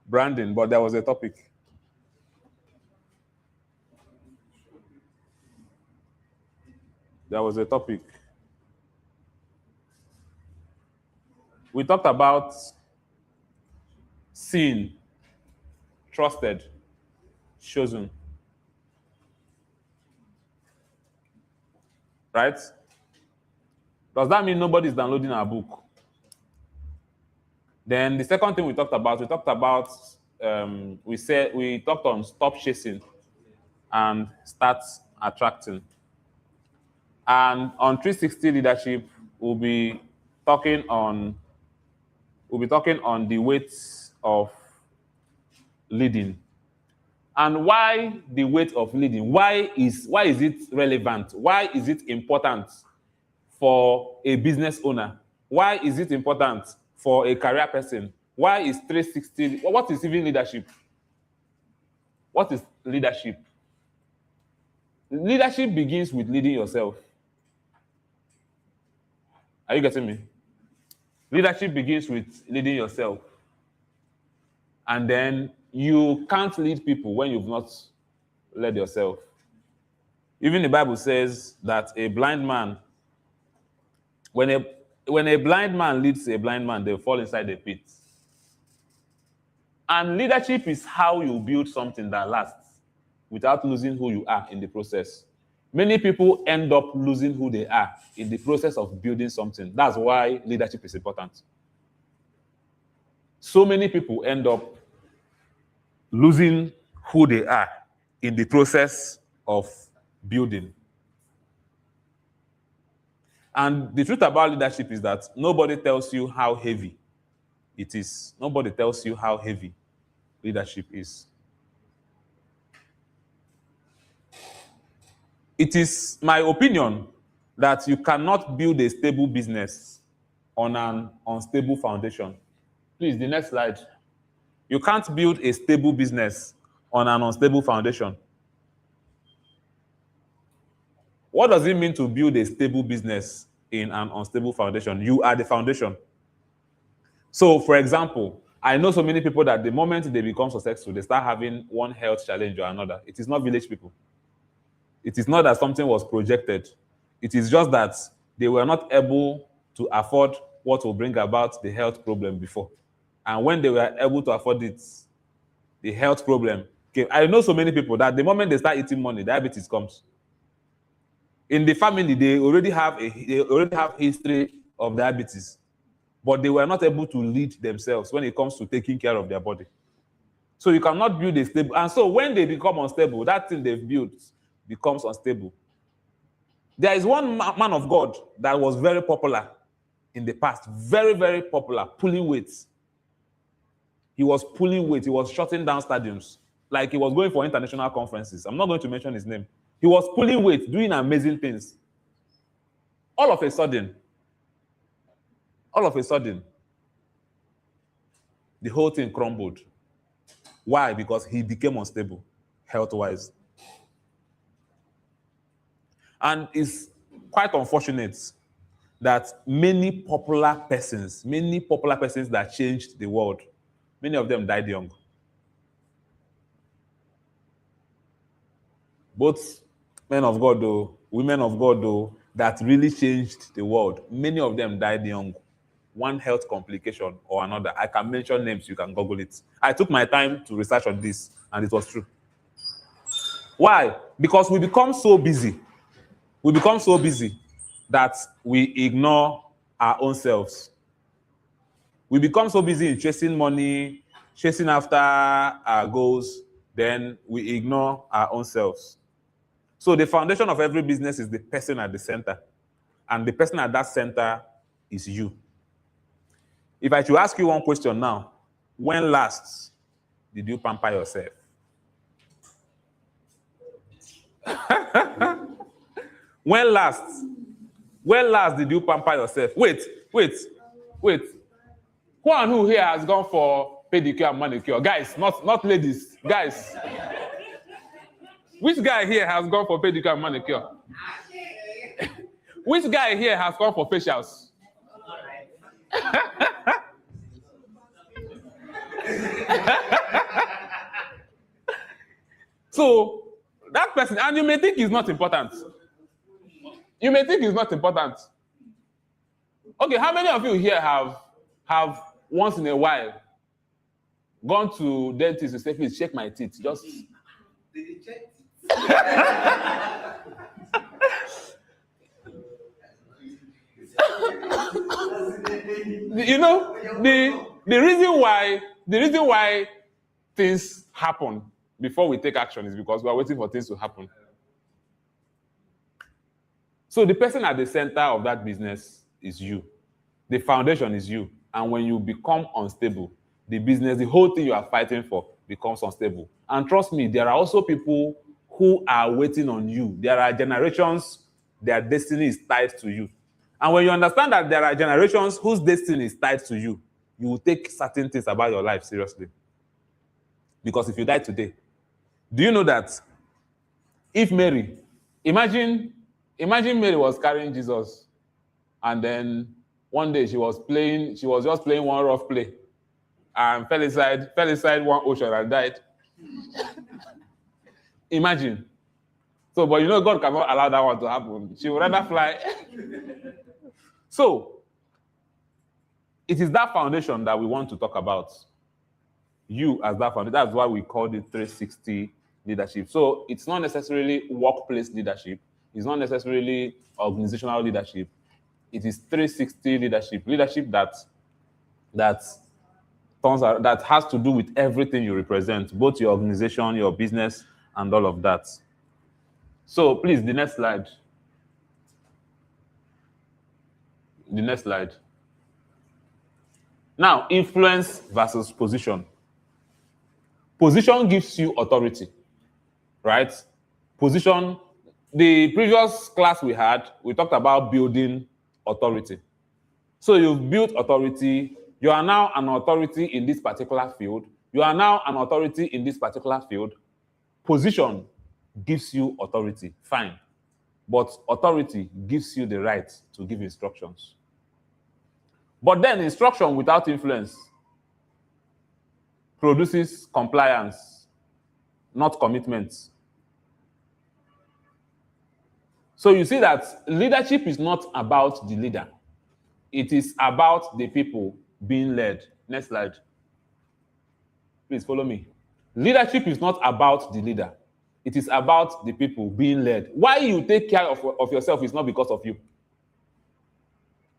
branding, but there was a topic. There was a topic. We talked about seen, trusted, chosen. Right? Does that mean nobody's downloading our book? Then the second thing we talked about, we talked on stop chasing and start attracting. And on 360 leadership, we'll be talking on the weight of leading. And why the weight of leading? Why is it relevant? Why is it important for a business owner? Why is it important for a career person? Why is 360? What is even leadership? What is leadership? Leadership begins with leading yourself. Are you getting me? Leadership begins with leading yourself. And then you can't lead people when you've not led yourself. Even the Bible says that a blind man, when a blind man leads a blind man, they'll fall inside the pit. And leadership is how you build something that lasts without losing who you are in the process. Many people end up losing who they are in the process of building something. That's why leadership is important. So many people end up losing who they are in the process of building. And the truth about leadership is that nobody tells you how heavy it is. Nobody tells you how heavy leadership is. It is my opinion that you cannot build a stable business on an unstable foundation. Please, the next slide. You can't build a stable business on an unstable foundation. What does it mean to build a stable business in an unstable foundation? You are the foundation. So, for example, I know so many people that the moment they become successful, they start having one health challenge or another. It is not village people. It is not that something was projected. It is just that they were not able to afford what will bring about the health problem before. And when they were able to afford it, the health problem came. I know so many people that the moment they start eating money, diabetes comes. In the family, they already have history of diabetes, but they were not able to lead themselves when it comes to taking care of their body. So you cannot build a stable. And so when they become unstable, that thing they've built becomes unstable. There is one man of God that was very popular in the past, very, very popular, pulling weights. He was pulling weight. He was shutting down stadiums. Like he was going for international conferences. I'm not going to mention his name. He was pulling weight, doing amazing things. All of a sudden, the whole thing crumbled. Why? Because he became unstable, health-wise. And it's quite unfortunate that many popular persons that changed the world, many of them died young. Both men of God, though, women of God, though, that really changed the world, many of them died young. One health complication or another. I can mention names, you can Google it. I took my time to research on this, and it was true. Why? Because we become so busy. We become so busy that we ignore our own selves. We become so busy in chasing money, chasing after our goals, then we ignore our own selves. So the foundation of every business is the person at the center. And the person at that center is you. If I should ask you one question now, when last did you pamper yourself? When last did you pamper yourself? Wait. Who and who here has gone for pedicure and manicure? Guys, not ladies. Guys. Which guy here has gone for pedicure and manicure? Which guy here has gone for facials? So that person, and you may think it's not important. You may think it's not important. Okay, how many of you here have once in a while gone to dentist to say, please check my teeth? Just you know, the reason why things happen before we take action is because we are waiting for things to happen. So the person at the center of that business is you. The foundation is you. And when you become unstable, the business, the whole thing you are fighting for becomes unstable. And trust me, there are also people who are waiting on you. There are generations, their destiny is tied to you. And when you understand that there are generations whose destiny is tied to you, you will take certain things about your life seriously. Because if you die today, do you know that if Mary, imagine Mary was carrying Jesus, and then one day she was just playing one rough play, and fell inside one ocean and died. Imagine. So, but you know, God cannot allow that one to happen. She would rather fly. So, it is that foundation that we want to talk about. You as that foundation. That's why we call it 360 leadership. So, it's not necessarily workplace leadership. It's not necessarily organizational leadership. It is 360 leadership. Leadership that has to do with everything you represent, both your organization, your business, and all of that. So please, the next slide. The next slide. Now, influence versus position. Position gives you authority, right? Position, the previous class we had, we talked about building authority. So you've built authority. You are now an authority in this particular field. You are now an authority in this particular field. Position gives you authority, fine. But authority gives you the right to give instructions. But then instruction without influence produces compliance, not commitments. So you see that leadership is not about the leader. It is about the people being led. Next slide. Please follow me. Leadership is not about the leader. It is about the people being led. Why you take care of yourself is not because of you.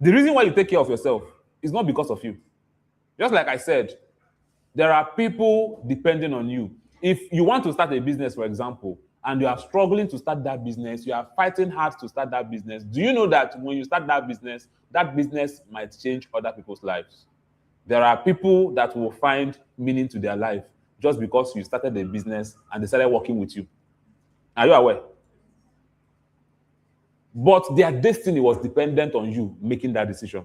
The reason why you take care of yourself is not because of you. Just like I said, there are people depending on you. If you want to start a business, for example, and you are struggling to start that business, you are fighting hard to start that business, do you know that when you start that business might change other people's lives? There are people that will find meaning to their life just because you started a business and they started working with you. Are you aware? But their destiny was dependent on you making that decision.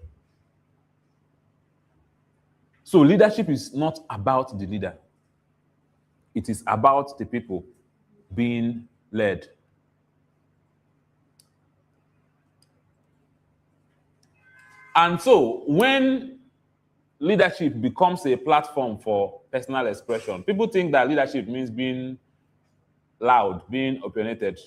So leadership is not about the leader. It is about the people being led. And so when leadership becomes a platform for personal expression, people think that leadership means being loud, being opinionated.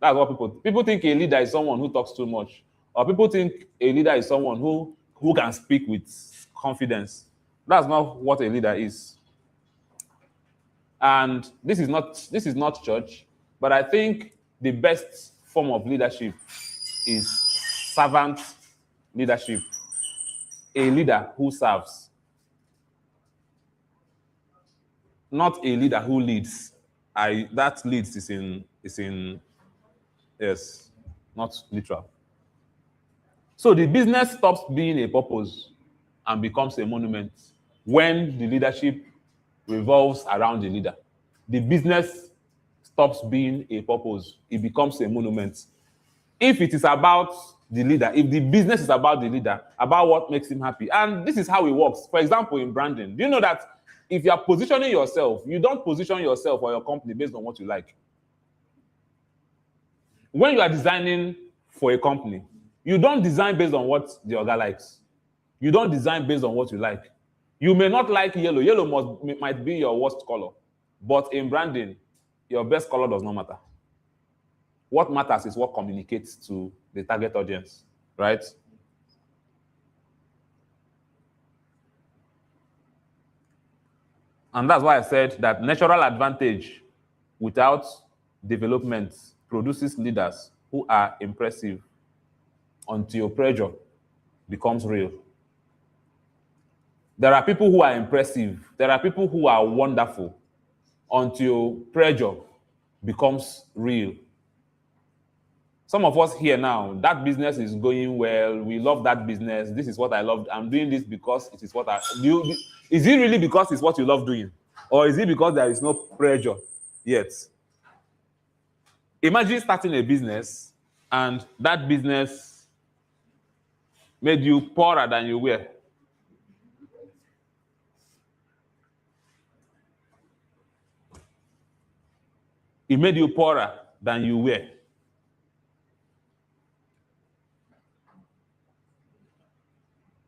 That's what people think a leader is someone who talks too much. Or people think a leader is someone who can speak with confidence. That's not what a leader is. And this is not church, but I think the best form of leadership is servant leadership. A leader who serves. Not a leader who leads. That leads is in yes, not literal. So the business stops being a purpose and becomes a monument when the leadership revolves around the leader. The business stops being a purpose, it becomes a monument. If it is about the leader, if the business is about the leader, about what makes him happy, and this is how it works. For example, in branding, do you know that if you are positioning yourself, you don't position yourself or your company based on what you like? When you are designing for a company, you don't design based on what the other likes. You don't design based on what you like. You may not like yellow. Yellow might be your worst color. But in branding, your best color does not matter. What matters is what communicates to the target audience, right? And that's why I said that natural advantage without development produces leaders who are impressive until pressure becomes real. There are people who are impressive. There are people who are wonderful until pressure becomes real. Some of us here now, that business is going well. We love that business. This is what I love. I'm doing this because it is what I do. Is it really because it's what you love doing? Or is it because there is no pressure yet? Imagine starting a business and that business made you poorer than you were. It made you poorer than you were.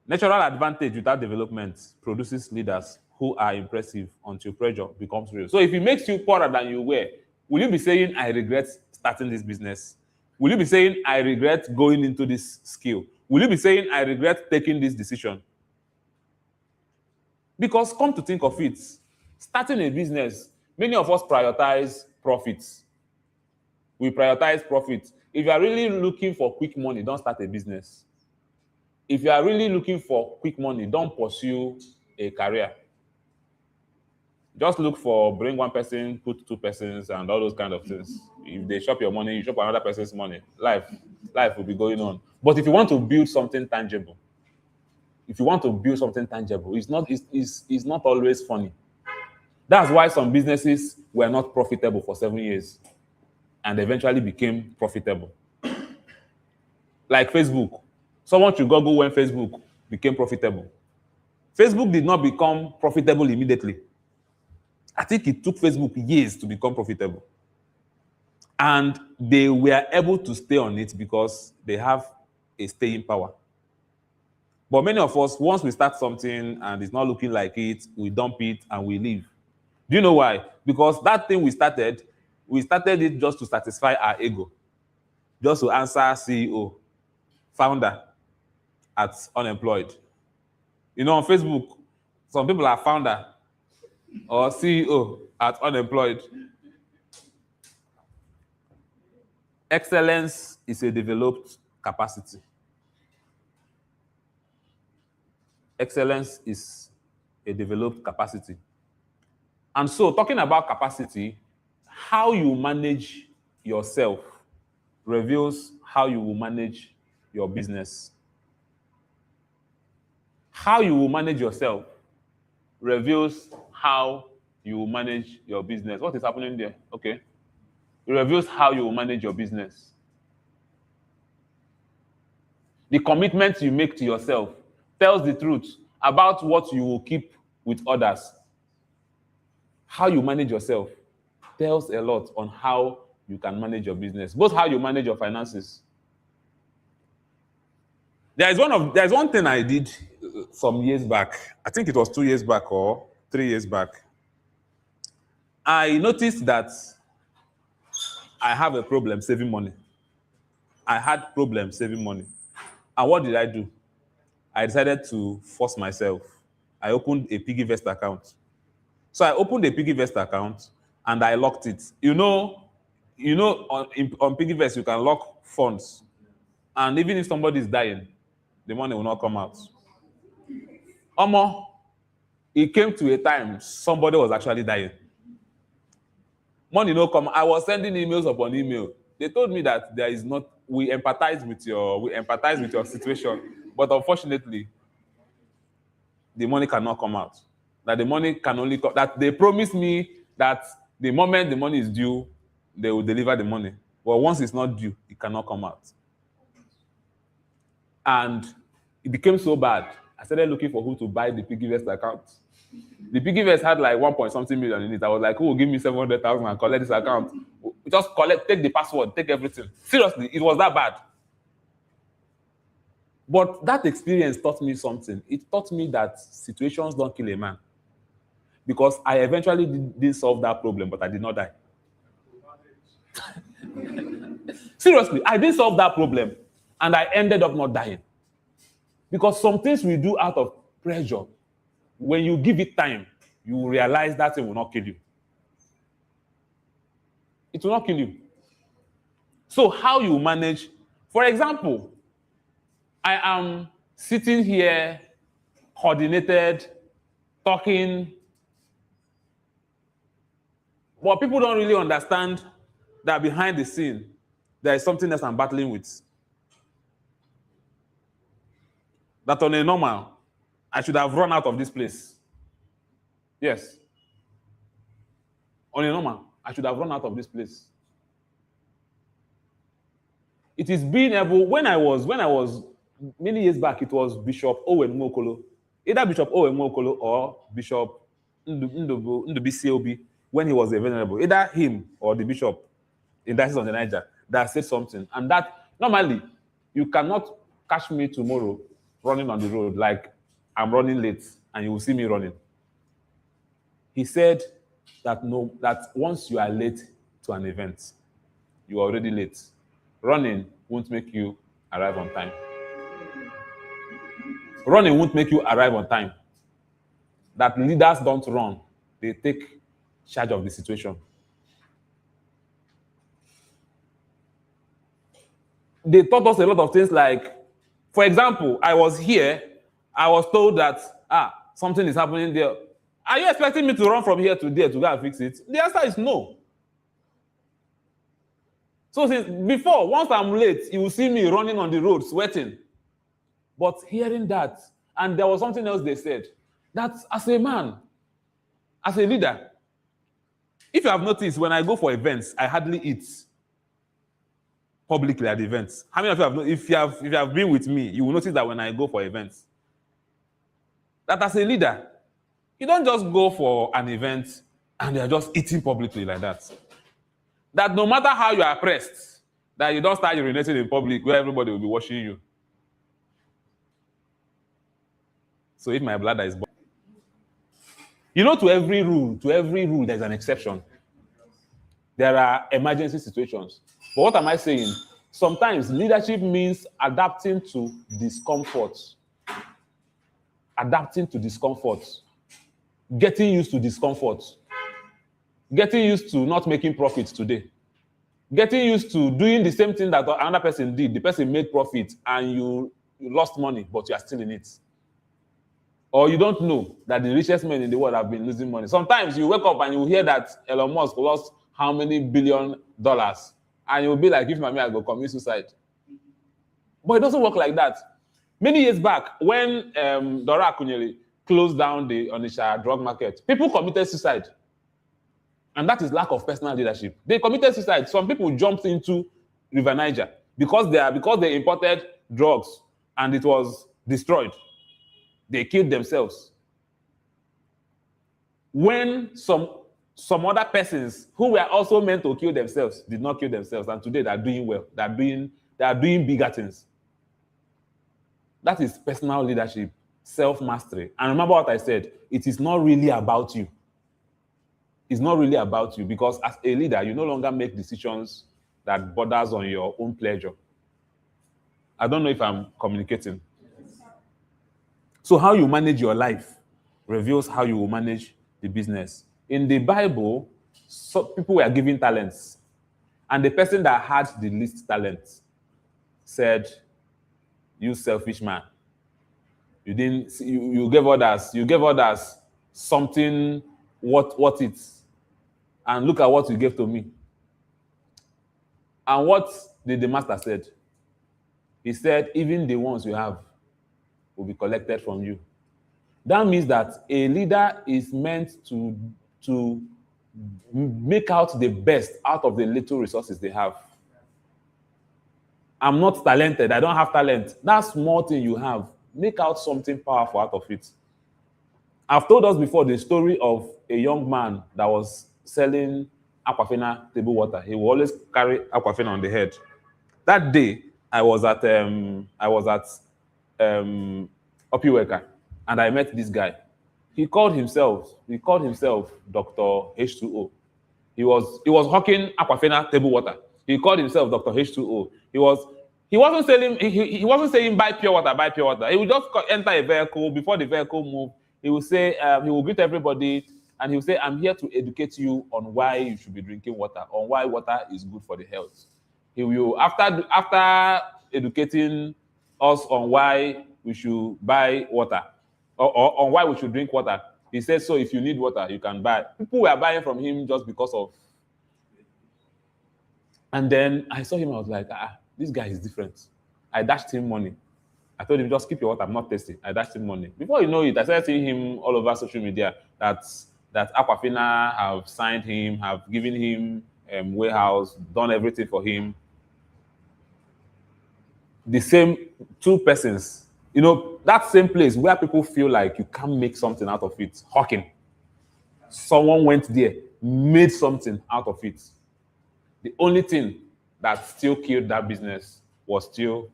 Natural advantage without development produces leaders who are impressive until pressure becomes real. So if it makes you poorer than you were, will you be saying, I regret starting this business? Will you be saying, I regret going into this skill? Will you be saying, I regret taking this decision? Because come to think of it, starting a business, many of us prioritize profits. We prioritize profits. If you are really looking for quick money, don't start a business. If you are really looking for quick money, don't pursue a career. Just look for bring one person, put two persons, and all those kind of things. If they shop your money, you shop another person's money. Life will be going on. But if you want to build something tangible, it's not always funny. That's why some businesses were not profitable for 7 years and eventually became profitable. Like Facebook. Someone should Google when Facebook became profitable. Facebook did not become profitable immediately. I think it took Facebook years to become profitable. And they were able to stay on it because they have a staying power. But many of us, once we start something and it's not looking like it, we dump it and we leave. Do you know why? Because that thing we started it just to satisfy our ego. Just to answer CEO, founder at unemployed. You know, on Facebook, some people are founder or CEO at unemployed. Excellence is a developed capacity. Excellence is a developed capacity. And so, talking about capacity, how you manage yourself reveals how you will manage your business. How you will manage yourself reveals how you will manage your business. What is happening there? Okay. It reveals how you will manage your business. The commitment you make to yourself tells the truth about what you will keep with others. How you manage yourself tells a lot on how you can manage your business, both how you manage your finances. There's one thing I did some years back. I think it was 2 years back or 3 years back. I noticed that I have a problem saving money. I had problems saving money. And what did I do? I decided to force myself. I opened a PiggyVest account. So I opened a PiggyVest account and I locked it. You know, on PiggyVest, you can lock funds. And even if somebody is dying, the money will not come out. It came to a time somebody was actually dying. Money no come. I was sending emails upon email. They told me that there is not. We empathize with your situation, but unfortunately, the money cannot come out. That the money can only come, that they promise me that the moment the money is due, they will deliver the money. But once it's not due, it cannot come out. And it became so bad. I started looking for who to buy the PiggyVest account. The PiggyVest had like 1.something million in it. I was like, who will give me 700,000 and collect this account? Just collect, take the password, take everything. Seriously, it was that bad. But that experience taught me something. It taught me that situations don't kill a man. Because I eventually did solve that problem, but I did not die. Seriously, I did solve that problem, and I ended up not dying. Because some things we do out of pressure, when you give it time, you will realize that it will not kill you. It will not kill you. So how you manage, for example, I am sitting here, coordinated, talking, but people don't really understand that behind the scene, there is something else I'm battling with. That on a normal, I should have run out of this place. Yes. On a normal, I should have run out of this place. It is being able, when I was many years back, it was Bishop Owen Mokolo. Either Bishop Owen Mokolo or Bishop Ndubi COB, when he was a venerable. Either him or the bishop in Diocese of the Niger that said something. And that, normally, you cannot catch me tomorrow running on the road like I'm running late and you will see me running. He said that once you are late to an event, you are already late. Running won't make you arrive on time. Running won't make you arrive on time. That leaders don't run. They take charge of the situation. They taught us a lot of things like, for example, I was here, I was told that, something is happening there. Are you expecting me to run from here to there to go and fix it? The answer is no. So since before, once I'm late, you will see me running on the road, sweating. But hearing that, and there was something else they said, that as a man, as a leader, if you have noticed, when I go for events, I hardly eat publicly at events. How many of you have, if you have been with me, you will notice that when I go for events, that as a leader, you don't just go for an event and you're just eating publicly like that. That no matter how you are pressed, that you don't start urinating in public where everybody will be watching you. So if my bladder is... to every rule, there's an exception. There are emergency situations. But what am I saying? Sometimes leadership means adapting to discomfort. Adapting to discomfort. Getting used to discomfort. Getting used to not making profits today. Getting used to doing the same thing that another person did. The person made profit and you lost money, but you are still in it. Or you don't know that the richest men in the world have been losing money. Sometimes you wake up and you hear that Elon Musk lost how many $1 billion, and you'll be like, if my I go commit suicide. But it doesn't work like that. Many years back, when Dora Akunyele closed down the Onitsha drug market, people committed suicide. And that is lack of personal leadership. They committed suicide. Some people jumped into River Niger because they imported drugs and it was destroyed. They killed themselves. When some other persons who were also meant to kill themselves did not kill themselves, and today they are doing well. They are doing bigger things. That is personal leadership, self-mastery. And remember what I said, it is not really about you. It's not really about you, because as a leader, you no longer make decisions that borders on your own pleasure. I don't know if I'm communicating. So how you manage your life reveals how you will manage the business. In the Bible, people were given talents, and the person that had the least talent said, "You selfish man. You didn't. You gave others something worth it, and look at what you gave to me." And what did the master said? He said, "Even the ones you have will be collected from you." That means that a leader is meant to make out the best out of the little resources they have. I'm not talented. I don't have talent. That small thing you have, make out something powerful out of it. I've told us before the story of a young man that was selling Aquafina table water. He will always carry Aquafina on the head. That day, I was at Opiweka, and I met this guy. He called himself Dr. H2O. He was hawking Aquafina table water. He called himself Dr. H2O. He wasn't saying buy pure water. He would just enter a vehicle. Before the vehicle moved, he would say, he will greet everybody, and he will say, I'm here to educate you on why you should be drinking water, on why water is good for the health. He will, after educating us on why we should buy water, or on why we should drink water, he said, so if you need water, you can buy. People were buying from him just because of. And then I saw him, I was like, this guy is different. I dashed him money. I told him, just keep your water, I'm not thirsty. I dashed him money. Before you know it, I started seeing him all over social media that Aquafina have signed him, have given him warehouse, done everything for him. The same two persons, that same place where people feel like you can't make something out of it, hawking. Someone went there, made something out of it. The only thing that still killed that business was still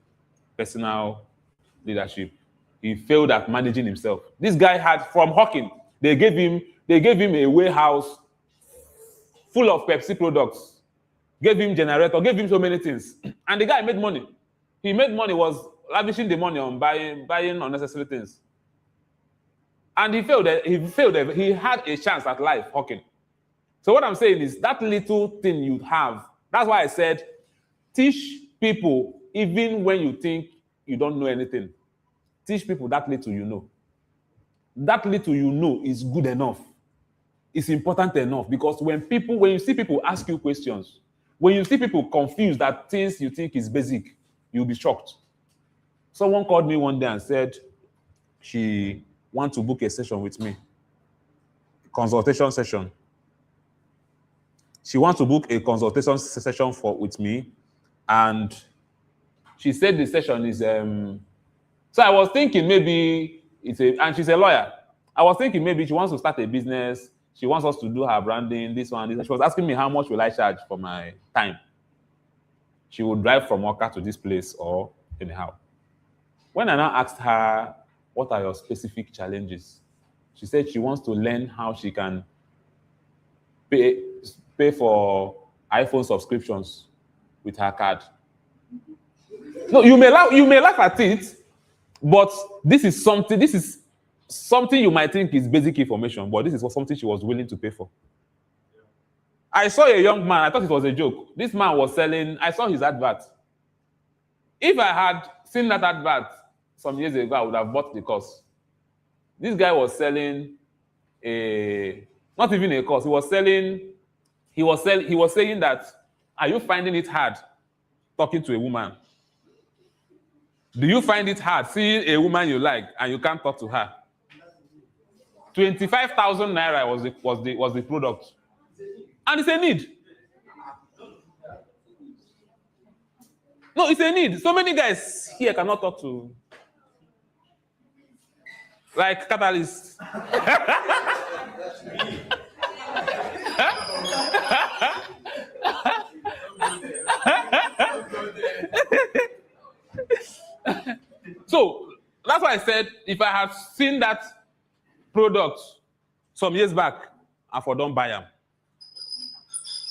personal leadership. He failed at managing himself. This guy had, from hawking, they gave him a warehouse full of Pepsi products, gave him generator, gave him so many things. And the guy made money. He made money, was lavishing the money on buying unnecessary things. And he failed. He had a chance at life hawking. So what I'm saying is that little thing you have, that's why I said, teach people even when you think you don't know anything. Teach people that little you know. That little you know is good enough. It's important enough, because when you see people ask you questions, when you see people confused at things you think is basic, you'll be shocked. Someone called me one day and said she wants to book a session with me, consultation session. She wants to book a consultation session with me, and she said the session is so I was thinking maybe and she's a lawyer. I was thinking maybe she wants to start a business. She wants us to do her branding, this one, this. She was asking me how much will I charge for my time. She would drive from Oka to this place or anyhow. When I now asked her, what are your specific challenges? She said she wants to learn how she can pay for iPhone subscriptions with her card. No, you may laugh at it, but this is something you might think is basic information, but this is something she was willing to pay for. I saw a young man, I thought it was a joke. This man was selling, I saw his advert. If I had seen that advert some years ago, I would have bought the course. This guy was selling not even a course, he was saying that, are you finding it hard talking to a woman? Do you find it hard seeing a woman you like and you can't talk to her? 25,000 naira was the product. And it's a need. No, it's a need. So many guys here cannot talk to, like, Catalyst. So that's why I said, if I had seen that product some years back, I for don't buy them.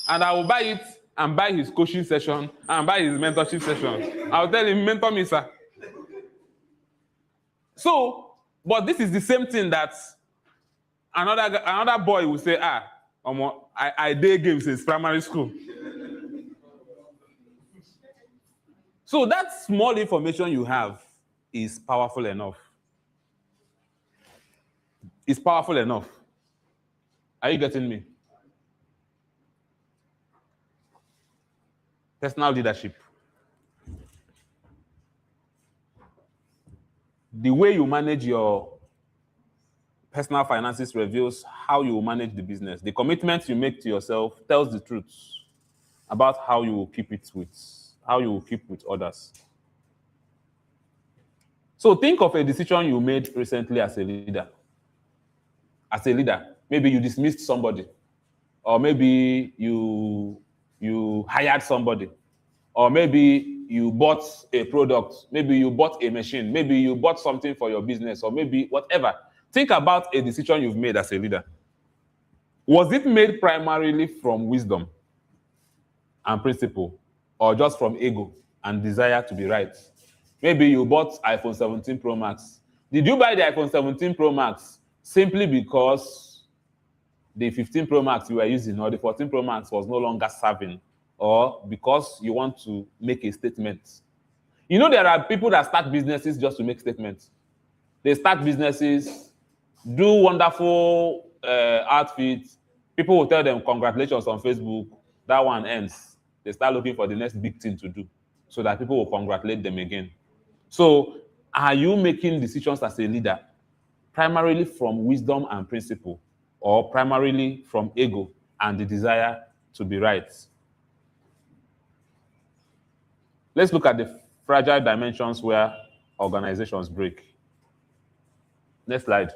And I will buy it and buy his coaching session and buy his mentorship session. I'll tell him, mentor me, sir. So, but this is the same thing that another boy will say, I did games since primary school. So that small information you have is powerful enough. It's powerful enough. Are you getting me? Personal leadership. The way you manage your personal finances reveals how you will manage the business. The commitment you make to yourself tells the truth about how you will keep it with, how you will keep with others. So think of a decision you made recently as a leader. As a leader, maybe you dismissed somebody, or maybe you hired somebody, or maybe you bought a product, maybe you bought a machine, maybe you bought something for your business, or maybe whatever. Think about a decision you've made as a leader. Was it made primarily from wisdom and principle, or just from ego and desire to be right? Maybe you bought iPhone 17 Pro Max. Did you buy the iPhone 17 Pro Max simply because the 15 Pro Max you were using or the 14 Pro Max was no longer serving, or because you want to make a statement? You know, there are people that start businesses just to make statements. They start businesses, do wonderful outfits. People will tell them congratulations on Facebook. That one ends. They start looking for the next big thing to do so that people will congratulate them again. So are you making decisions as a leader primarily from wisdom and principle, or primarily from ego and the desire to be right? Let's look at the fragile dimensions where organizations break. Next slide.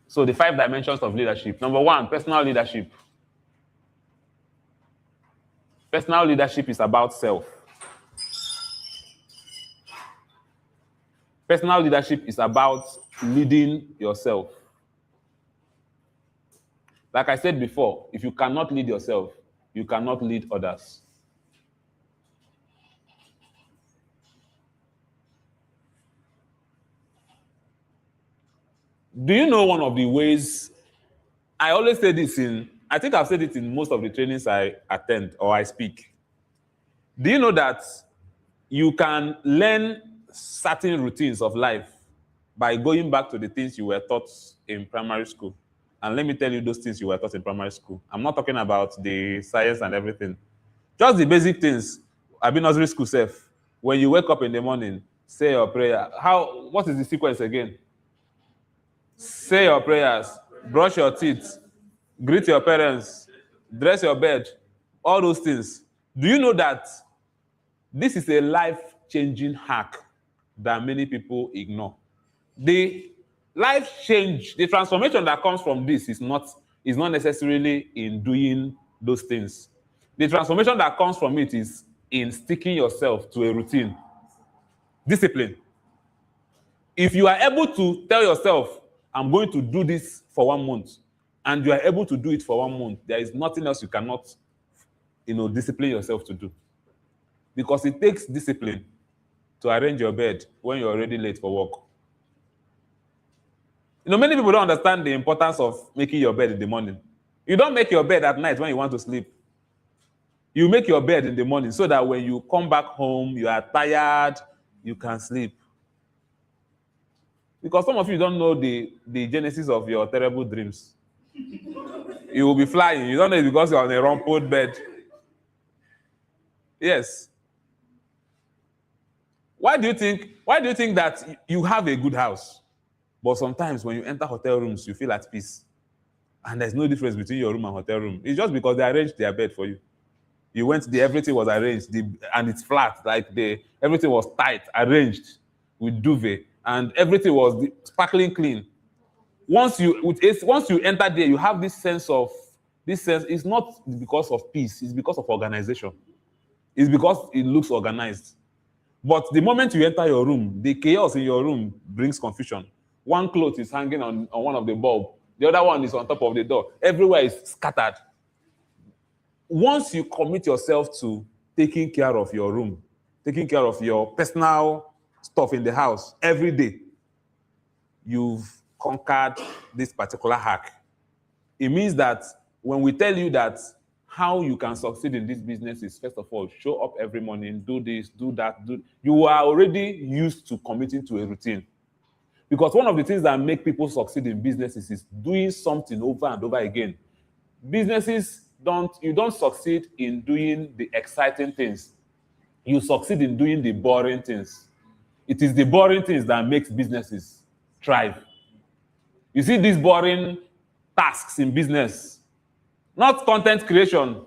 So the 5 dimensions of leadership. Number 1, personal leadership. Personal leadership is about self. Personal leadership is about leading yourself. Like I said before, if you cannot lead yourself, you cannot lead others. Do you know one of the ways, I always say this I think I've said it in most of the trainings I attend or I speak. Do you know that you can learn certain routines of life by going back to the things you were taught in primary school? And let me tell you those things you were taught in primary school. I'm not talking about the science and everything. Just the basic things. I've been nursery school safe. When you wake up in the morning, say your prayer. What is the sequence again? Say your prayers, brush your teeth, greet your parents, dress your bed, all those things. Do you know that this is a life-changing hack that many people ignore? The life change, the transformation that comes from this is not necessarily in doing those things. The transformation that comes from it is in sticking yourself to a routine. Discipline. If you are able to tell yourself, I'm going to do this for 1 month, and you are able to do it for 1 month, there is nothing else you cannot, discipline yourself to do. Because it takes discipline to arrange your bed when you're already late for work. Many people don't understand the importance of making your bed in the morning. You don't make your bed at night when you want to sleep. You make your bed in the morning so that when you come back home, you are tired, you can sleep. Because some of you don't know the genesis of your terrible dreams. You will be flying. You don't know it because you're on a rumpled bed. Yes. Why do you think that you have a good house, but sometimes when you enter hotel rooms, you feel at peace? And there's no difference between your room and hotel room. It's just because they arranged their bed for you. You went there, everything was arranged, and it's flat, everything was tight, arranged with duvet, and everything was sparkling clean. Once you enter there, you have this sense. It's not because of peace, it's because of organization. It's because it looks organized. But the moment you enter your room, the chaos in your room brings confusion. One cloth is hanging on one of the bulbs. The other one is on top of the door. Everywhere is scattered. Once you commit yourself to taking care of your room, taking care of your personal stuff in the house every day, you've conquered this particular hack. It means that when we tell you that how you can succeed in this business is, first of all, show up every morning, do this, do that, you are already used to committing to a routine. Because one of the things that make people succeed in businesses is doing something over and over again. Businesses you don't succeed in doing the exciting things. You succeed in doing the boring things. It is the boring things that makes businesses. thrive. You see these boring tasks in business, not content creation,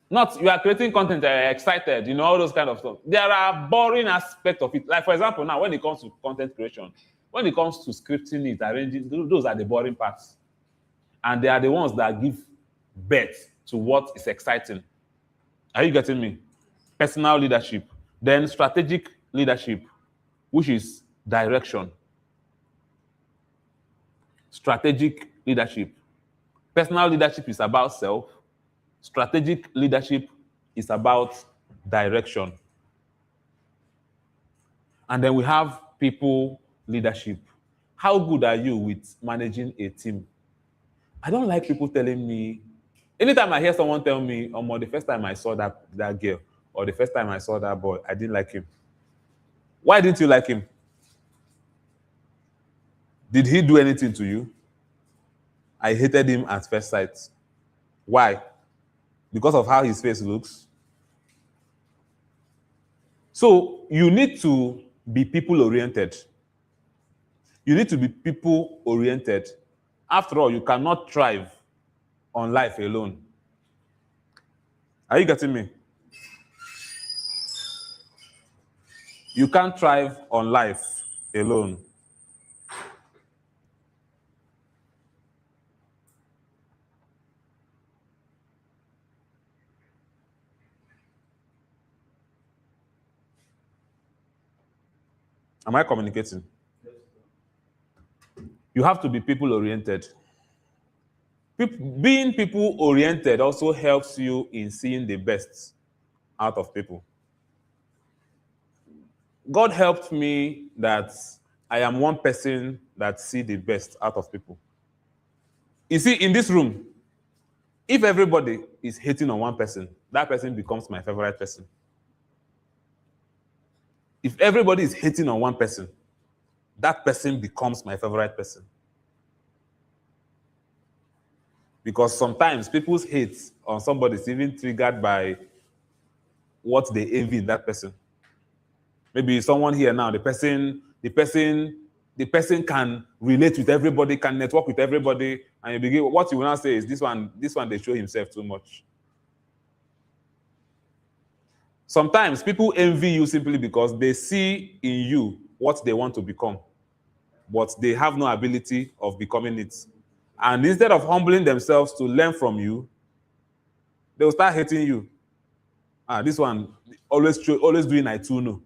not you are creating content, you're excited, you know, all those kind of stuff. There are boring aspects of it. Like, for example, now when it comes to content creation, when it comes to scripting it, arranging, those are the boring parts. And they are the ones that give birth to what is exciting. Are you getting me? Personal leadership. Then strategic leadership, which is direction. Strategic leadership. Personal leadership is about self. Strategic leadership is about direction. And then we have people leadership. How good are you with managing a team? I don't like people telling me, anytime I hear someone tell me, the first time I saw that girl, or the first time I saw that boy, I didn't like him. Why didn't you like him? Did he do anything to you? I hated him at first sight. Why? Because of how his face looks. So you need to be people-oriented. You need to be people-oriented. After all, you cannot thrive on life alone. Are you getting me? You can't thrive on life alone. Am I communicating? You have to be people-oriented. Being people-oriented also helps you in seeing the best out of people. God helped me that I am one person that sees the best out of people. You see, in this room, if everybody is hating on one person, that person becomes my favorite person. If everybody is hating on one person, that person becomes my favorite person. Because sometimes people's hate on somebody is even triggered by what they envy in that person. Maybe someone here now, the person can relate with everybody, can network with everybody, and you begin, what you will now say is this one they show himself too much. Sometimes people envy you simply because they see in you what they want to become, but they have no ability of becoming it. And instead of humbling themselves to learn from you, they will start hating you. This one always doing I too know.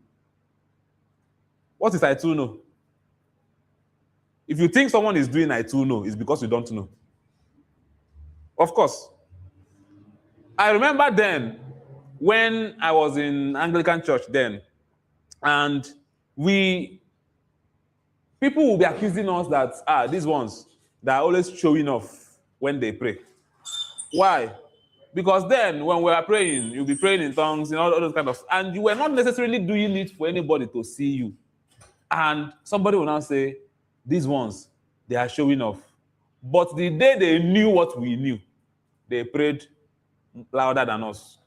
What is I too know? If you think someone is doing I too know, it's because you don't know. Of course. I remember then, when I was in Anglican church then, and people will be accusing us that, these ones, they're always showing off when they pray. Why? Because then, when we are praying, you'll be praying in tongues and all those kind of, and you were not necessarily doing it for anybody to see you. And somebody will now say, these ones, they are showing off. But the day they knew what we knew, they prayed louder than us.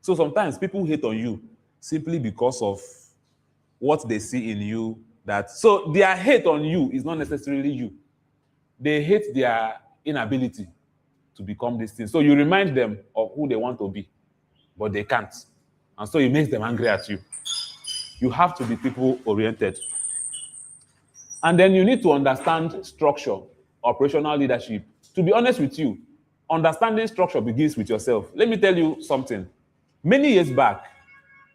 So sometimes people hate on you simply because of what they see in you. So their hate on you is not necessarily you. They hate their inability to become these things. So you remind them of who they want to be, but they can't. And so it makes them angry at you. You have to be people-oriented. And then you need to understand structure, operational leadership. To be honest with you, understanding structure begins with yourself. Let me tell you something. Many years back,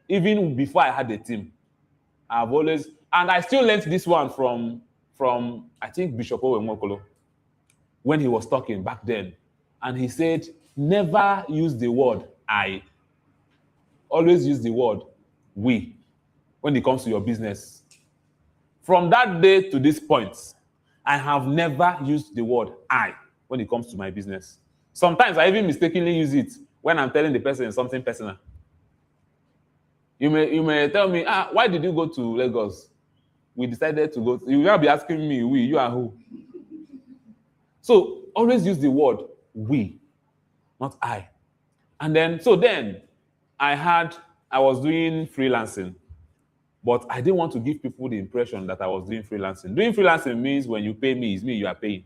even before I had a team, and I still learned this one from I think Bishop Owen Mokolo, when he was talking back then. And he said, never use the word I. Always use the word we when it comes to your business. From that day to this point, I have never used the word I when it comes to my business. Sometimes I even mistakenly use it when I'm telling the person something personal. You may tell me, why did you go to Lagos? We decided to go. You will be asking me, we, you are who? So always use the word we, not I. And then, I was doing freelancing, But I didn't want to give people the impression that I was doing freelancing. Doing freelancing means when you pay me, it's me you are paying.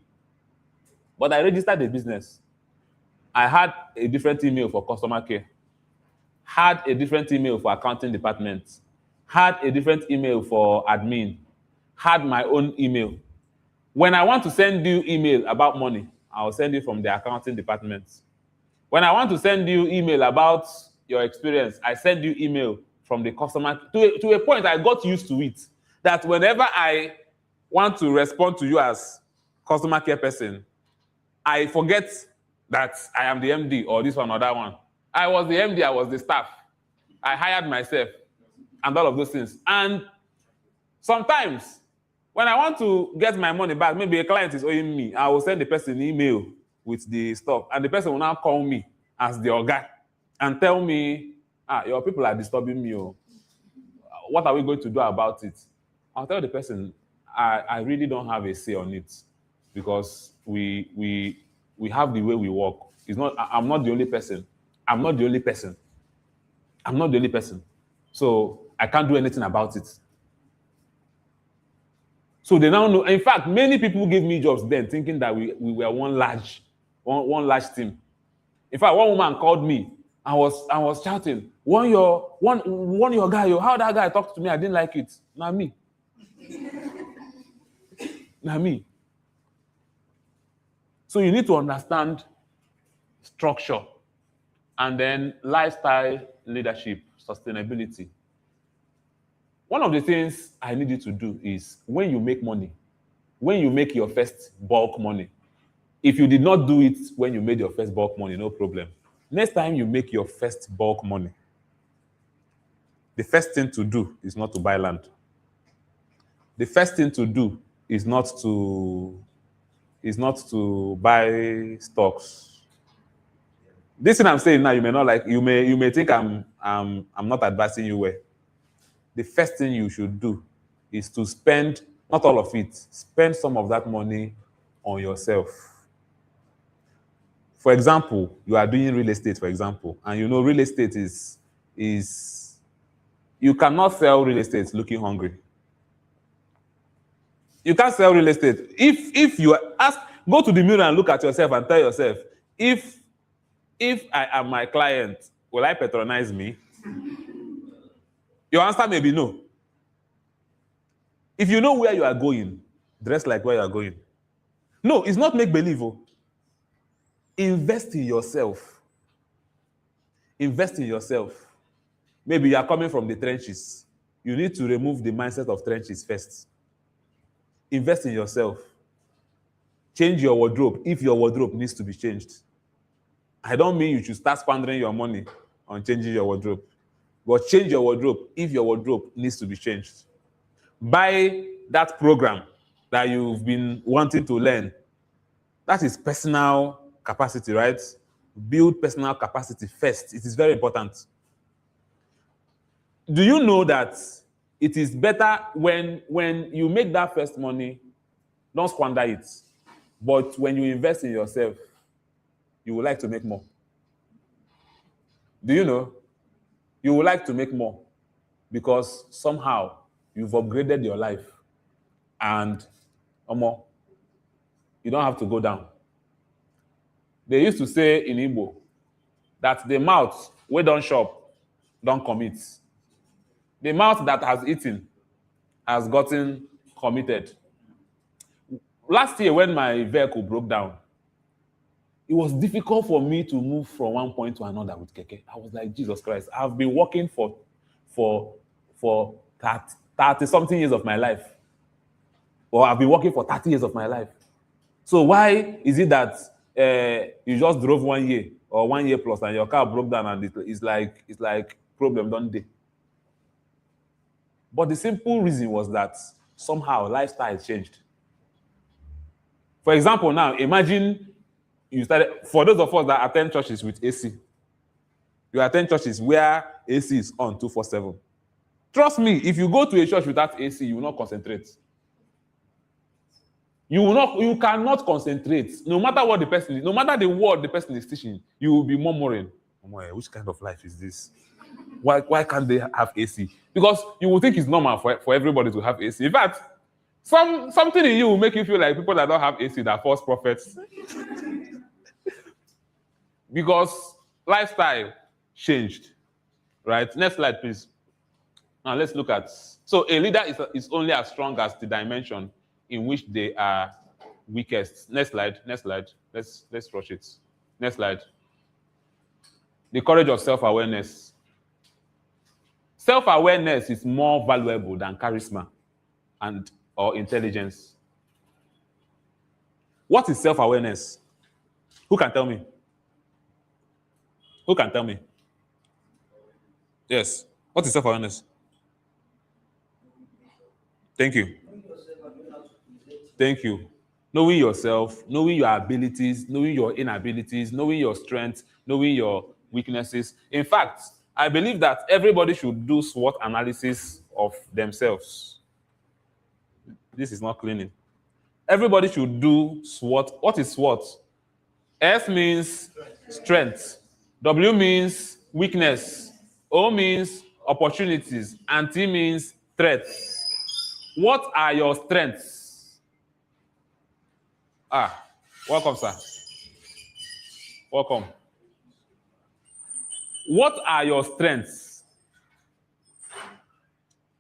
But I registered the business. I had a different email for customer care, had a different email for accounting department, had a different email for admin, had my own email. When I want to send you email about money, I'll send it from the accounting department. When I want to send you email about your experience, I send you email from the customer. To a point, I got used to it, that whenever I want to respond to you as customer care person, I forget that I am the MD or this one or that one. I was the MD, I was the staff. I hired myself and all of those things. And sometimes, when I want to get my money back, maybe a client is owing me, I will send the person an email with the stuff, and the person will now call me as the organ and tell me, your people are disturbing me. What are we going to do about it? I'll tell the person, I really don't have a say on it, because we have the way we work. I'm not the only person. I'm not the only person. I'm not the only person. So I can't do anything about it. So they now know. In fact, many people gave me jobs then thinking that we were one large team. In fact, one woman called me and was shouting, one your guy, how that guy talked to me, I didn't like it. Not me. Not me. So you need to understand structure, and then lifestyle, leadership, sustainability. One of the things I need you to do is, when you make money, when you make your first bulk money, if you did not do it when you made your first bulk money, no problem. Next time you make your first bulk money, the first thing to do is not to buy land. The first thing to do is not to buy stocks. This thing I'm saying now, you may not like. You may think I'm not advising you well. The first thing you should do is to spend, not all of it, spend some of that money on yourself. For example, you are doing real estate, for example, and you know real estate is you cannot sell real estate looking hungry. You can't sell real estate. If you go to the mirror and look at yourself and tell yourself, if I am my client, will I patronize me? Your answer may be no. If you know where you are going, dress like where you are going. No, it's not make believe. Invest in yourself. Invest in yourself. Maybe you are coming from the trenches. You need to remove the mindset of trenches first. Invest in yourself. Change your wardrobe if your wardrobe needs to be changed. I don't mean you should start squandering your money on changing your wardrobe. But change your wardrobe if your wardrobe needs to be changed. Buy that program that you've been wanting to learn. That is personal capacity, right? Build personal capacity first. It is very important. Do you know that it is better when you make that first money, don't squander it. But when you invest in yourself, you would like to make more. Do you know? You would like to make more because somehow you've upgraded your life and more. You don't have to go down. They used to say in Igbo that the mouth we don't shop, don't commit. The mouth that has eaten has gotten committed. Last year when my vehicle broke down, it was difficult for me to move from one point to another with keke. I was like, Jesus Christ, I've been working for 30-something years of my life. Or I've been working for 30 years of my life. So why is it that you just drove 1 year or 1 year plus and your car broke down and it's like problem don't they? But the simple reason was that somehow lifestyle changed. For example, now imagine you started, for those of us that attend churches with AC, you attend churches where AC is on 24/7. Trust me, if you go to a church without AC, you will not concentrate. You cannot concentrate. No matter what the person is, no matter the word the person is teaching, you will be murmuring. Which kind of life is this? Why can't they have AC? Because you would think it's normal for everybody to have AC. In fact, something in you will make you feel like people that don't have AC are false prophets. Because lifestyle changed, right? Next slide, please. Now let's look at, so a leader is only as strong as the dimension in which they are weakest. Next slide. Let's rush it. Next slide. The courage of self-awareness. Self-awareness is more valuable than charisma or intelligence. What is self-awareness? Who can tell me? Who can tell me? Yes. What is self-awareness? Thank you. Thank you. Knowing yourself, knowing your abilities, knowing your inabilities, knowing your strengths, knowing your weaknesses. In fact, I believe that everybody should do SWOT analysis of themselves. This is not cleaning. Everybody should do SWOT. What is SWOT? S means strength. W means weakness. O means opportunities. And T means threats. What are your strengths? Welcome, sir. Welcome. What are your strengths?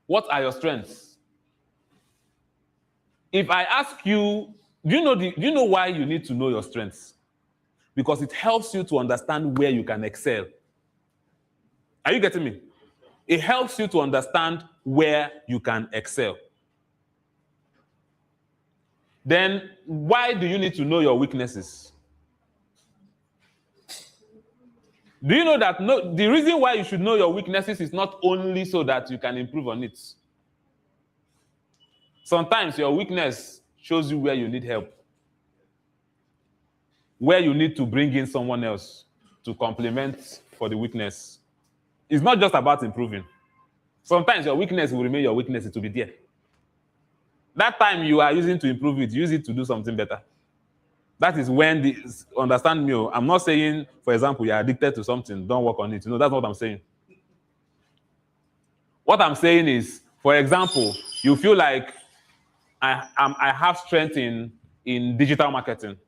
What are your strengths? If I ask you, do you know why you need to know your strengths? Because it helps you to understand where you can excel. Are you getting me? It helps you to understand where you can excel. Then why do you need to know your weaknesses? Do you know that the reason why you should know your weaknesses is not only so that you can improve on it? Sometimes your weakness shows you where you need help, where you need to bring in someone else to complement for the weakness. It's not just about improving. Sometimes your weakness will remain your weakness, it will be there. That time you are using to improve it, use it to do something better. That is when understand me, I'm not saying, for example, you're addicted to something, don't work on it. No, that's not what I'm saying. What I'm saying is, for example, you feel like I have strength in digital marketing,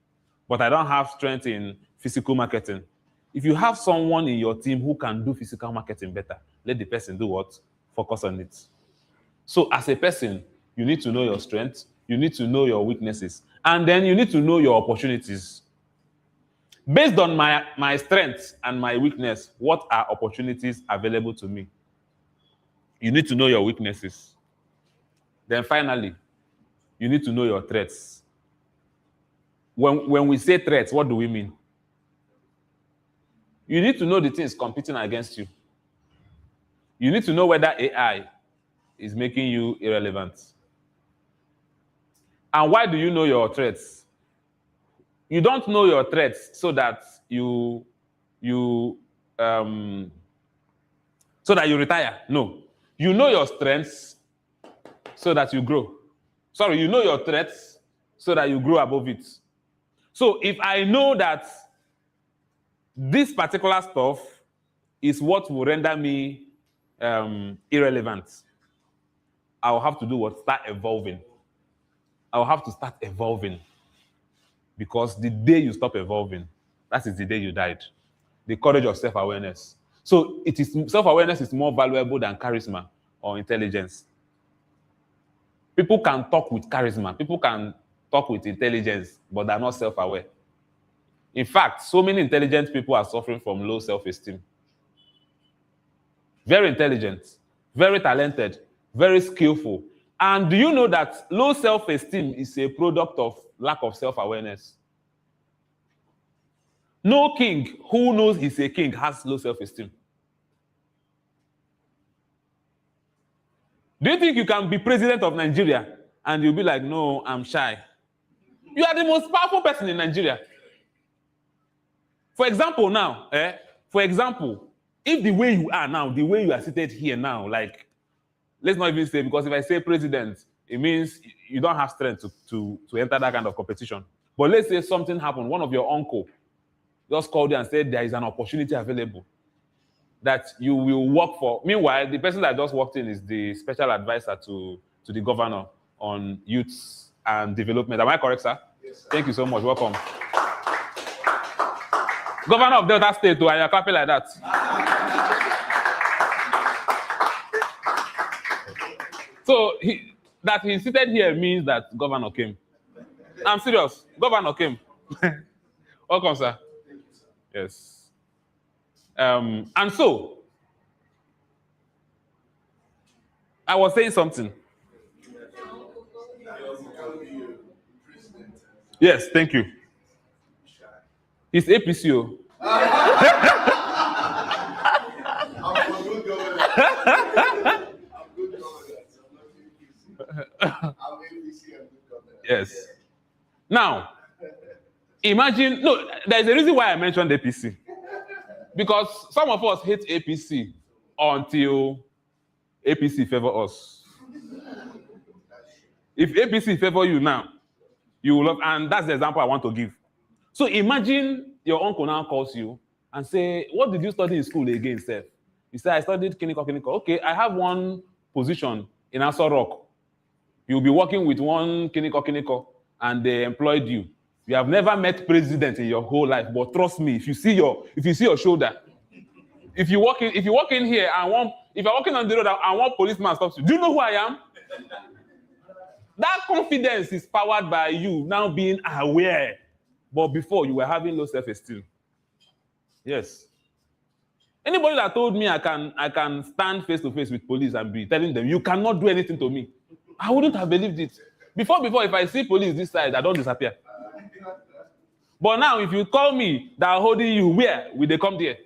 but I don't have strength in physical marketing. If you have someone in your team who can do physical marketing better, let the person do what? Focus on it. So as a person, you need to know your strengths, you need to know your weaknesses, and then you need to know your opportunities. Based on my strengths and my weakness, what are opportunities available to me? You need to know your weaknesses. Then finally, you need to know your threats. When we say threats, what do we mean? You need to know the things competing against you. You need to know whether AI is making you irrelevant. And why do you know your threats? You don't know your threats so that you retire. No. You know your strengths so that you grow. Sorry, you know your threats so that you grow above it. So if I know that this particular stuff is what will render me irrelevant, I'll have to do what? Start evolving. I'll have to start evolving. Because the day you stop evolving, that is the day you died. The courage of self-awareness. So self-awareness is more valuable than charisma or intelligence. People can talk with charisma. People can talk with intelligence, but they're not self-aware. In fact, so many intelligent people are suffering from low self-esteem. Very intelligent, very talented, very skillful. And do you know that low self-esteem is a product of lack of self-awareness? No king who knows he's a king has low self-esteem. Do you think you can be president of Nigeria and you'll be like, no, I'm shy? You are the most powerful person in Nigeria. For example, now, if the way you are now, the way you are seated here now, like, let's not even say, because if I say president, it means you don't have strength to enter that kind of competition. But let's say something happened, one of your uncle just called you and said there is an opportunity available. that you will work for. Meanwhile, the person that just walked in is the special advisor to the governor on youth and development. Am I correct, sir? Yes, sir. Thank you so much. Welcome. Governor of Delta State, and you're clapping like that. So that he seated here means that governor came. I'm serious. Governor came. Welcome, sir. Yes. And so, I was saying something. Yes, thank you. It's APCO. Yes. Now, imagine, no, there's a reason why I mentioned APC. Because some of us hate APC until APC favor us. If APC favor you now, you will love, and that's the example I want to give. So imagine your uncle now calls you and say, what did you study in school again, Seth? You say, I studied clinical. Okay, I have one position in Aso Rock. You'll be working with one clinical, and they employed you. You have never met president in your whole life, but trust me, if you see your shoulder, if you walk in here and if you're walking on the road and one policeman stops you, do you know who I am? That confidence is powered by you now being aware. But before, you were having low self-esteem. Yes. Anybody that told me I can stand face to face with police and be telling them, you cannot do anything to me, I wouldn't have believed it. Before, if I see police this side, I don't disappear. But now, if you call me that are holding you, where will they come there?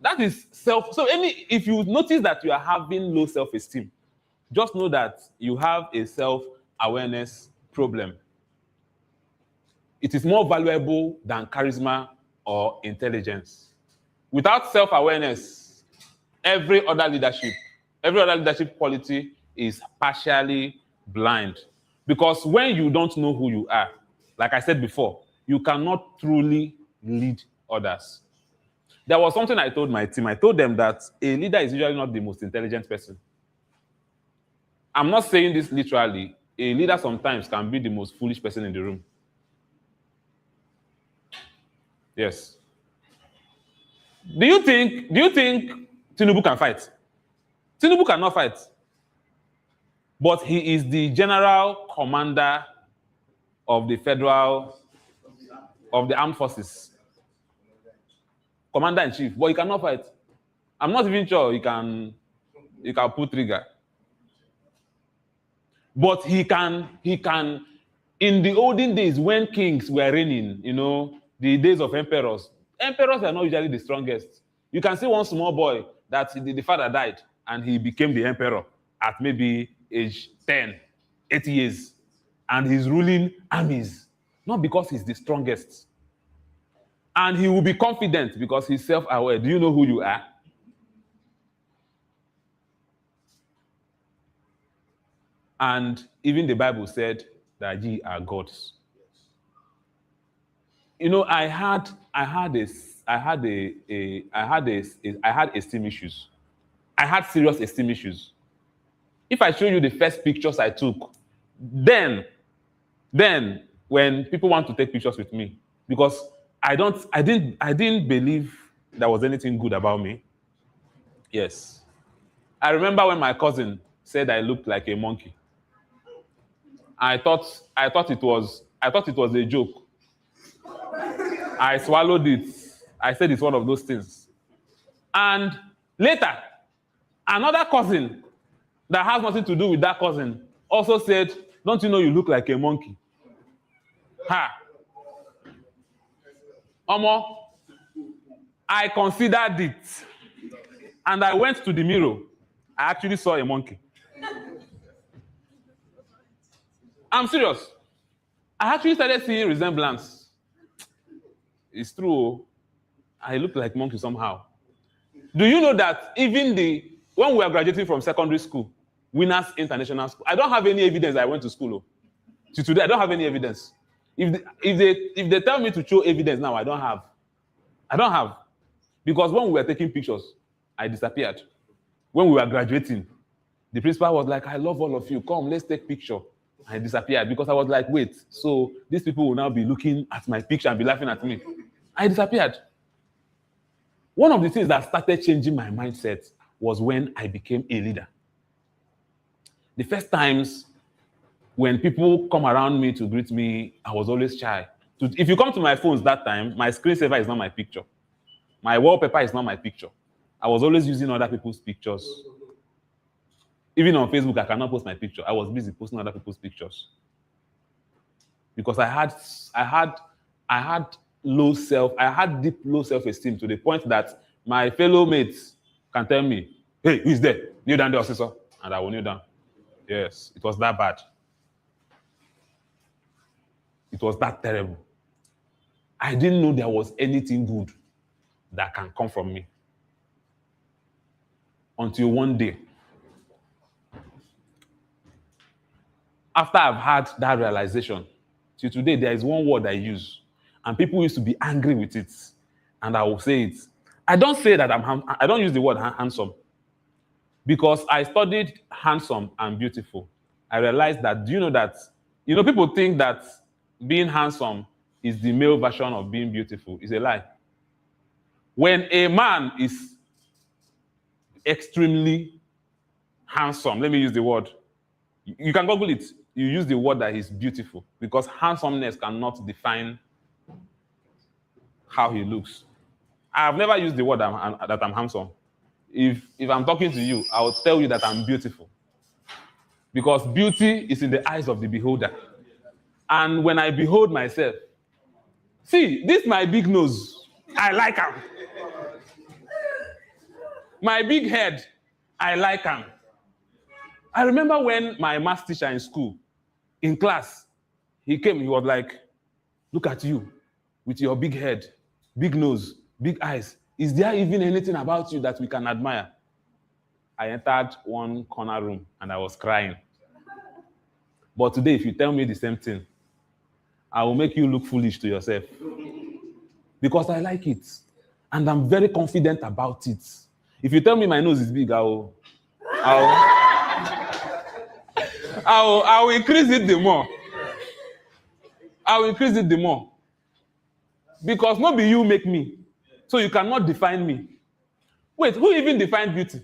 That is self. So if you notice that you are having low self-esteem, just know that you have a self-awareness problem. It is more valuable than charisma or intelligence. Without self-awareness, every other leadership quality is partially blind. Because when you don't know who you are, like I said before, you cannot truly lead others. There was something I told my team. I told them that a leader is usually not the most intelligent person. I'm not saying this literally. A leader sometimes can be the most foolish person in the room. Yes. Do you think Tinubu can fight? Tinubu cannot fight. But he is the general commander of the armed forces. Commander-in-chief, but he cannot fight. I'm not even sure he can pull trigger. But he can, in the olden days when kings were reigning, the days of emperors are not usually the strongest. You can see one small boy that the father died and he became the emperor at maybe age 10, 8 years. And he's ruling armies, not because he's the strongest. And he will be confident because he's self-aware. Do you know who you are? And even the Bible said that ye are gods. I had esteem issues. I had serious esteem issues. If I show you the first pictures I took, then when people want to take pictures with me, because I didn't believe there was anything good about me. Yes. I remember when my cousin said I looked like a monkey. I thought it was a joke. I swallowed it. I said it's one of those things. And later, another cousin that has nothing to do with that cousin also said, don't you know you look like a monkey? Ha! Omo, I considered it. And I went to the mirror. I actually saw a monkey. I'm serious. I actually started seeing resemblance. It's true. I look like monkey somehow. Do you know that even when we were graduating from secondary school, Winners International School, I don't have any evidence I went to school. To today, I don't have any evidence. If they tell me to show evidence now, I don't have. Because when we were taking pictures, I disappeared. When we were graduating, the principal was like, I love all of you. Come, let's take picture. I disappeared because I was like, wait, so these people will now be looking at my picture and be laughing at me. I disappeared. One of the things that started changing my mindset was when I became a leader. The first times when people come around me to greet me, I was always shy. If you come to my phones that time, my screensaver is not my picture. My wallpaper is not my picture. I was always using other people's pictures. Even on Facebook, I cannot post my picture. I was busy posting other people's pictures. Because I had deep low self-esteem to the point that my fellow mates can tell me, hey, who is there? Kneel down there, officer. And I will kneel down. Yes, it was that bad. It was that terrible. I didn't know there was anything good that can come from me. Until one day, after I've had that realization, till today, there is one word I use, and people used to be angry with it, and I will say it. I don't say that I don't use the word handsome, because I studied handsome and beautiful. I realized that, do you know that, people think that being handsome is the male version of being beautiful. It's a lie. When a man is extremely handsome, let me use the word, you can Google it. You use the word that he's beautiful, because handsomeness cannot define how he looks. I've never used the word that I'm handsome. If I'm talking to you, I will tell you that I'm beautiful. Because beauty is in the eyes of the beholder. And when I behold myself, see, this my big nose, I like him. My big head, I like him. I remember when my math teacher in school, in class, he came, he was like, look at you with your big head, big nose, big eyes. Is there even anything about you that we can admire? I entered one corner room and I was crying. But today, if you tell me the same thing, I will make you look foolish to yourself. Because I like it. And I'm very confident about it. If you tell me my nose is big, I'll increase it the more. I will increase it the more. Because not be you make me. So you cannot define me. Wait, who even defined beauty?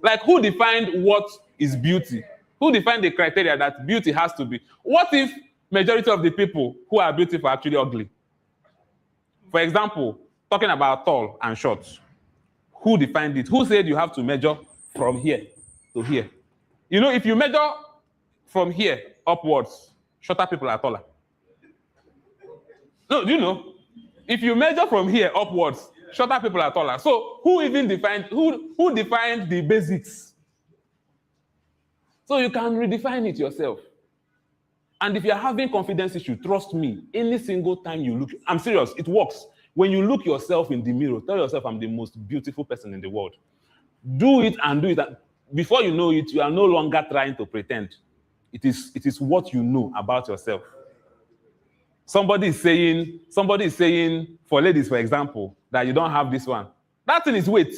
Like, who defined what is beauty? Who defined the criteria that beauty has to be? What if majority of the people who are beautiful are actually ugly? For example, talking about tall and short. Who defined it? Who said you have to measure from here to here? If you measure from here upwards, shorter people are taller. No, do you know? If you measure from here upwards, shorter people are taller. So who even defined, who defined the basics? So you can redefine it yourself. And if you're having confidence issue, trust me, any single time you look, I'm serious, it works. When you look yourself in the mirror, tell yourself, I'm the most beautiful person in the world. Do it and do it. Before you know it, you are no longer trying to pretend. It is what you know about yourself. Somebody is saying, for ladies, for example, that you don't have this one. That thing is weight.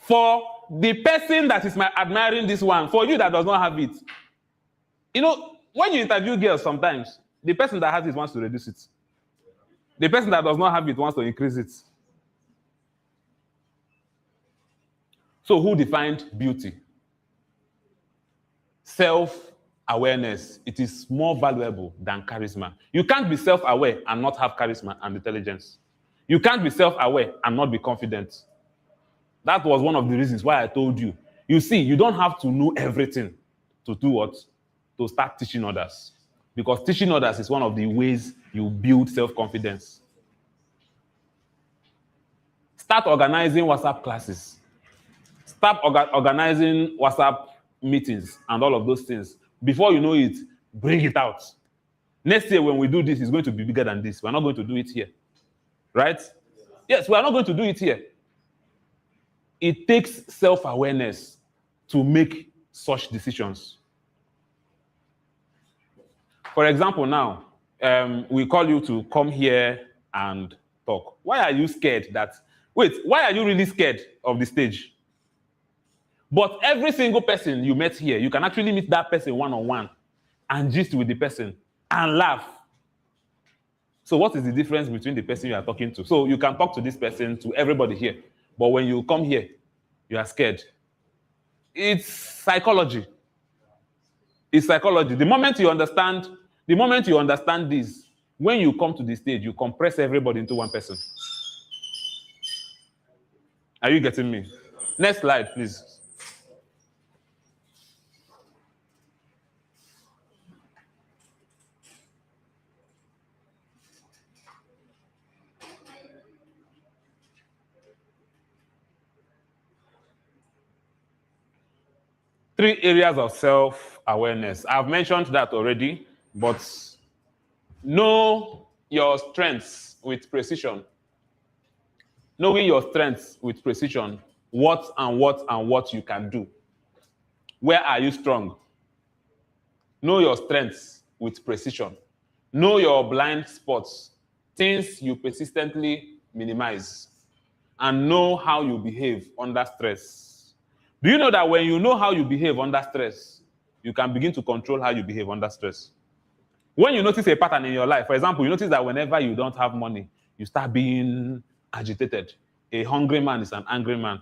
For the person that is admiring this one, for you that does not have it. When you interview girls sometimes, the person that has it wants to reduce it. The person that does not have it wants to increase it. So who defined beauty? Self-awareness. It is more valuable than charisma. You can't be self-aware and not have charisma and intelligence. You can't be self-aware and not be confident. That was one of the reasons why I told you. You see, you don't have to know everything to do what? To start teaching others. Because teaching others is one of the ways you build self-confidence. Start organizing WhatsApp classes. Start organizing WhatsApp meetings and all of those things. Before you know it, bring it out. Next year, when we do this, it's going to be bigger than this. We're not going to do it here. Right? Yes, we are not going to do it here. It takes self-awareness to make such decisions. For example, now, we call you to come here and talk. Why are you scared that, wait, why are you really scared of the stage? But every single person you met here, you can actually meet that person one-on-one and gist with the person and laugh. So what is the difference between the person you are talking to? So you can talk to this person, to everybody here. But when you come here, you are scared. It's psychology. It's psychology. The moment you understand this, when you come to the stage, you compress everybody into one person. Are you getting me? Next slide, please. Three areas of self-awareness. I've mentioned that already, but know your strengths with precision. Knowing your strengths with precision, what you can do. Where are you strong? Know your strengths with precision. Know your blind spots, things you persistently minimize, and know how you behave under stress. Do you know that when you know how you behave under stress, you can begin to control how you behave under stress? When you notice a pattern in your life, for example, you notice that whenever you don't have money, you start being agitated. A hungry man is an angry man.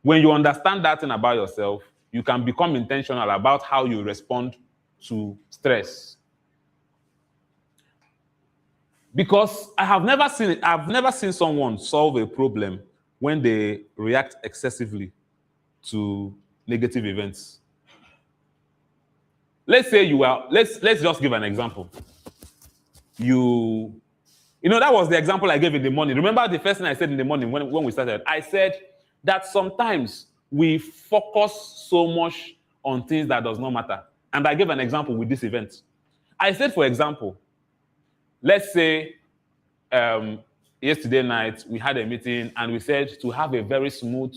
When you understand that thing about yourself, you can become intentional about how you respond to stress. Because I've never seen someone solve a problem when they react excessively to negative events. Let's say let's just give an example. You know, that was the example I gave in the morning. Remember the first thing I said in the morning when we started? I said that sometimes we focus so much on things that does not matter. And I gave an example with this event. I said, for example, let's say yesterday night we had a meeting and we said to have a very smooth,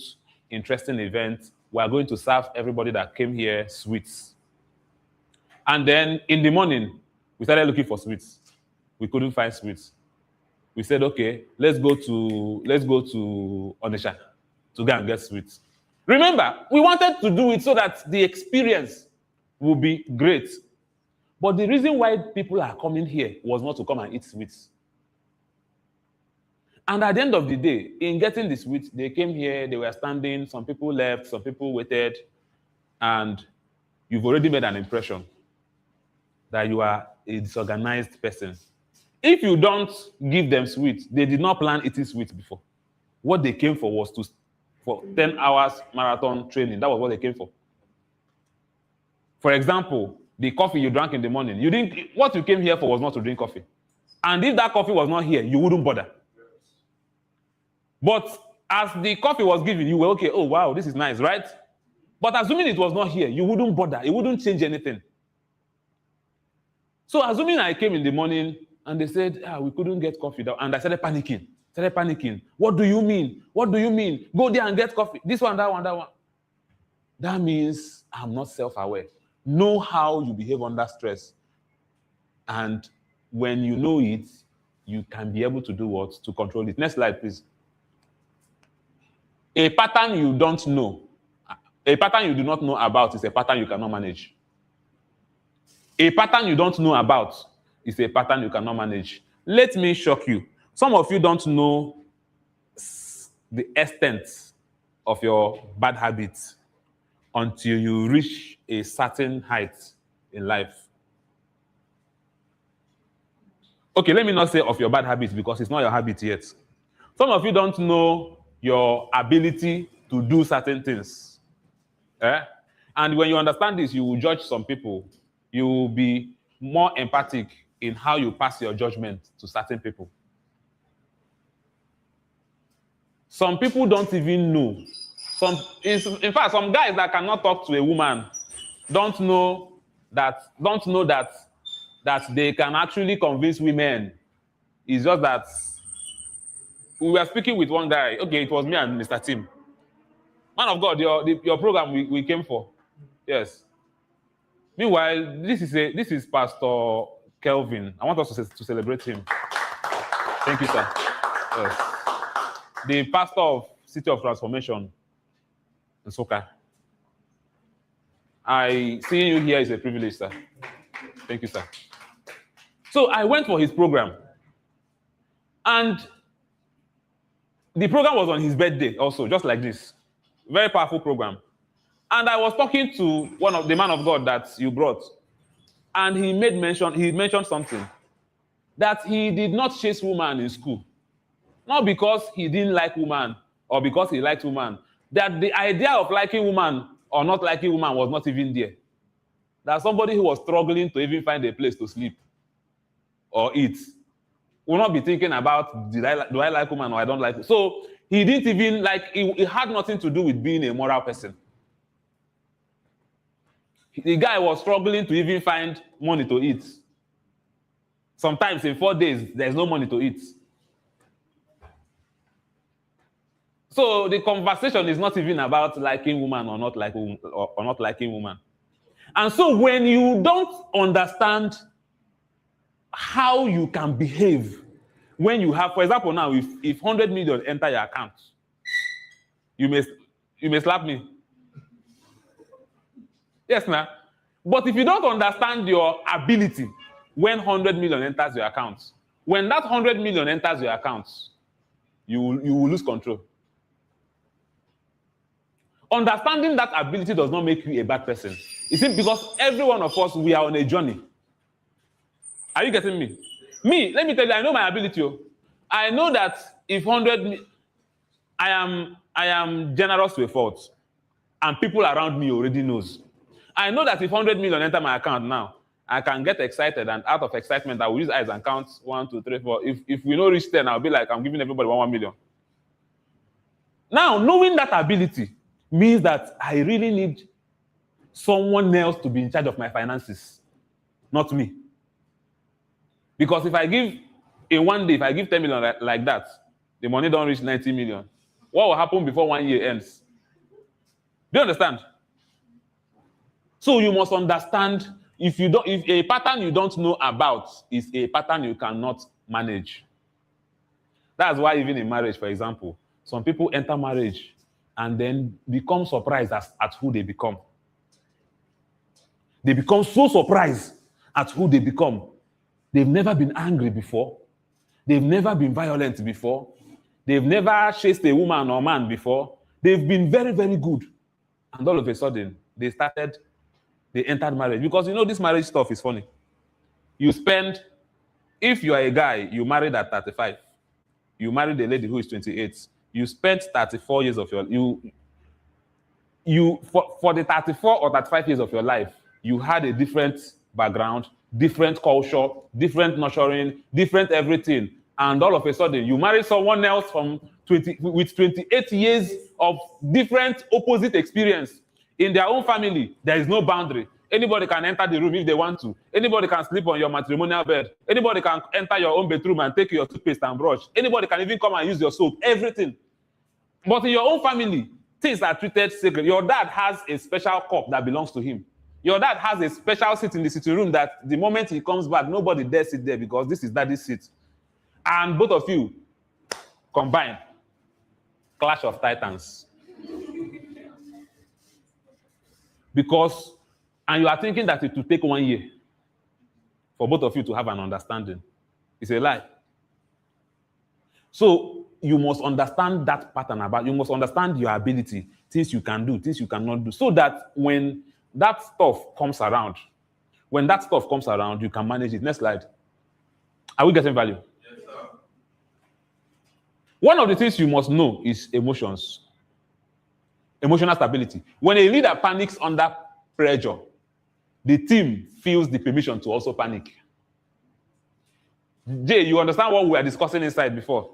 interesting event, we are going to serve everybody that came here sweets. And then in the morning, we started looking for sweets. We couldn't find sweets. We said, okay, let's go to Onitsha to go and get sweets. Remember, we wanted to do it so that the experience will be great. But the reason why people are coming here was not to come and eat sweets. And at the end of the day, in getting the sweets, they came here, they were standing, some people left, some people waited, and you've already made an impression that you are a disorganized person. If you don't give them sweets, they did not plan eating sweets before. What they came for was for 10 hours marathon training. That was what they came for. For example, the coffee you drank in the morning, what you came here for was not to drink coffee. And if that coffee was not here, you wouldn't bother. But as the coffee was given, you were okay, oh wow, this is nice, right? But assuming it was not here, you wouldn't bother. It wouldn't change anything. So assuming I came in the morning and they said, we couldn't get coffee, and I started panicking. What do you mean? What do you mean? Go there and get coffee. This one, that one, that one. That means I'm not self-aware. Know how you behave under stress. And when you know it, you can be able to do what? To control it. Next slide, please. A pattern you don't know, a pattern you do not know about is a pattern you cannot manage. A pattern you don't know about is a pattern you cannot manage. Let me shock you. Some of you don't know the extent of your bad habits until you reach a certain height in life. Okay, let me not say of your bad habits because it's not your habit yet. Some of you don't know your ability to do certain things. And when you understand this, you will judge some people. You will be more empathic in how you pass your judgment to certain people. Some people don't even know. In fact, some guys that cannot talk to a woman don't know that they can actually convince women. It's just that we were speaking with one guy. Okay, it was me and Mr. Tim. Man of God, your program we came for. Yes. Meanwhile, this is Pastor Kelvin. I want us to celebrate him. Thank you, sir. Yes. The pastor of City of Transformation in Soka. Seeing you here is a privilege, sir. Thank you, sir. So I went for his program. And the program was on his birthday also, just like this. Very powerful program. And I was talking to one of the man of God that you brought. And he mentioned something. That he did not chase woman in school. Not because he didn't like woman or because he liked woman. That the idea of liking woman or not liking woman was not even there. That somebody who was struggling to even find a place to sleep or eat will not be thinking about, do I like woman or I don't like. So he didn't even like, it had nothing to do with being a moral person. The guy was struggling to even find money to eat. Sometimes in 4 days, there's no money to eat. So the conversation is not even about liking woman or not liking woman. And so when you don't understand how you can behave when you have, for example, now if 100 million enter your account, you may slap me. Yes, ma'am. But if you don't understand your ability when 100 million enters your account, when that 100 million enters your account, you will lose control. Understanding that ability does not make you a bad person. You see, because every one of us, we are on a journey. Are you getting me? Me, let me tell you, I know my ability. I know that if 100, I am generous to a fault, and people around me already knows. I know that if 100 million enter my account now, I can get excited, and out of excitement, I will use eyes and count 1, 2, 3, 4. If we don't reach 10, I'll be like, I'm giving everybody 1 million. Now, knowing that ability means that I really need someone else to be in charge of my finances, not me. Because if I give in 1 day, if I give 10 million like that, the money don't reach 90 million. What will happen before 1 year ends? Do you understand? So you must understand, if a pattern you don't know about is a pattern you cannot manage. That's why even in marriage, for example, some people enter marriage and then become surprised at who they become. They become so surprised at who they become. They've never been angry before. They've never been violent before. They've never chased a woman or man before. They've been very, very good. And all of a sudden, they entered marriage. Because you know, this marriage stuff is funny. If you are a guy, you married at 35. You married a lady who is 28. You spent 34 years of your for the 34 or 35 years of your life, you had a different background, different culture, different nurturing, different everything. And all of a sudden, you marry someone else with 28 years of different opposite experience. In their own family, there is no boundary. Anybody can enter the room if they want to. Anybody can sleep on your matrimonial bed. Anybody can enter your own bedroom and take your toothpaste and brush. Anybody can even come and use your soap, everything. But in your own family, things are treated sacred. Your dad has a special cup that belongs to him. Your dad has a special seat in the sitting room that the moment he comes back, nobody dares sit there because this is daddy's seat. And both of you combine. Clash of Titans. And you are thinking that it will take 1 year for both of you to have an understanding. It's a lie. So you must understand that pattern you must understand your ability, things you can do, things you cannot do, so that when that stuff comes around, you can manage it. Next slide. Are we getting value? Yes, sir. One of the things you must know is emotions. Emotional stability. When a leader panics under pressure, the team feels the permission to also panic. Jay, you understand what we were discussing inside before?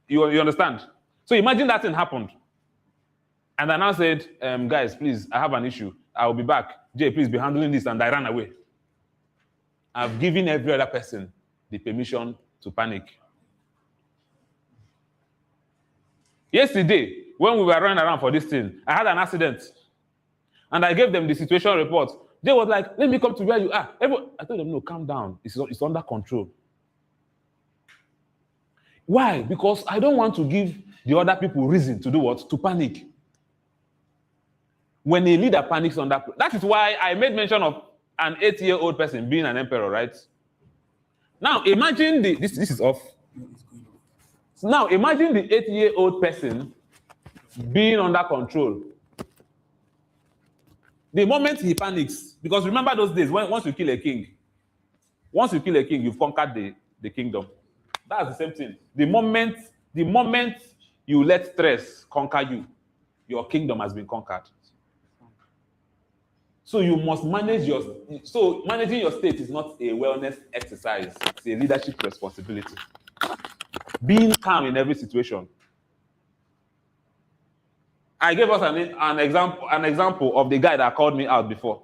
You understand? So imagine that thing happened. And I now said, guys, please, I have an issue. I will be back. Jay, please be handling this. And I ran away. I've given every other person the permission to panic. Yesterday, when we were running around for this thing, I had an accident. And I gave them the situation report. Jay was like, let me come to where you are. I told them, no, calm down. It's under control. Why? Because I don't want to give the other people reason to do what? To panic. When a leader panics under, that is why I made mention of an 8-year-old person being an emperor, right? Now imagine this is off. Now imagine the 8-year-old person being under control. The moment he panics, because remember those days when once you kill a king, you've conquered the kingdom. That's the same thing. The moment you let stress conquer you, your kingdom has been conquered. So you must managing your state is not a wellness exercise, it's a leadership responsibility. Being calm in every situation. I gave us an example of the guy that called me out before.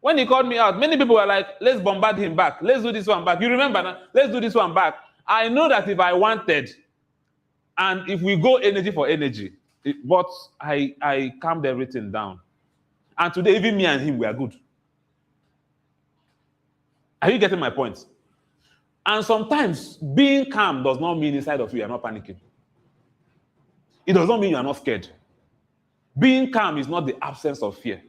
When he called me out, many people were like, let's bombard him back. Let's do this one back. You remember now? Let's do this one back. I know that if I wanted, and if we go energy for energy, but I calmed everything down. And today, even me and him, we are good. Are you getting my point? And sometimes being calm does not mean inside of you are not panicking. It does not mean you are not scared. Being calm is not the absence of fear.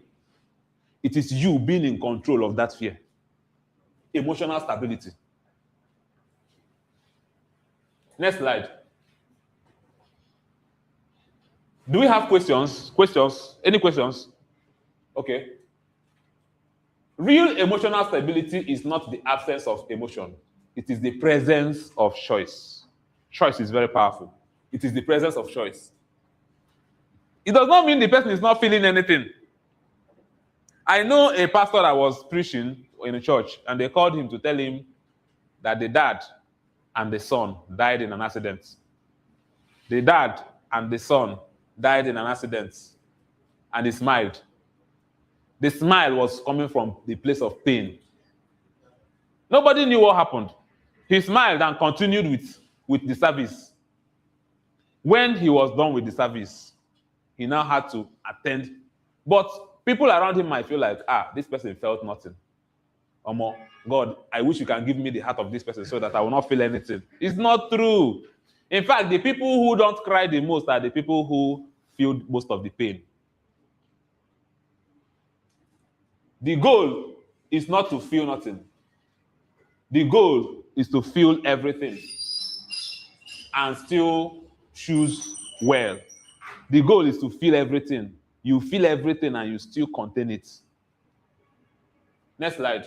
It is you being in control of that fear. Emotional stability. Next slide. Do we have questions? Questions? Any questions? Okay. Real emotional stability is not the absence of emotion. It is the presence of choice. Choice is very powerful. It is the presence of choice. It does not mean the person is not feeling anything. I know a pastor that was preaching in a church, and they called him to tell him that the dad and the son died in an accident. The dad and the son died in an accident, and he smiled. The smile was coming from the place of pain. Nobody knew what happened. He smiled and continued with the service. When he was done with the service, he now had to attend. But people around him might feel like, this person felt nothing. Omo, God, I wish you can give me the heart of this person so that I will not feel anything. It's not true. In fact, the people who don't cry the most are the people who feel most of the pain. The goal is not to feel nothing. The goal is to feel everything and still choose well. The goal is to feel everything. You feel everything and you still contain it. Next slide.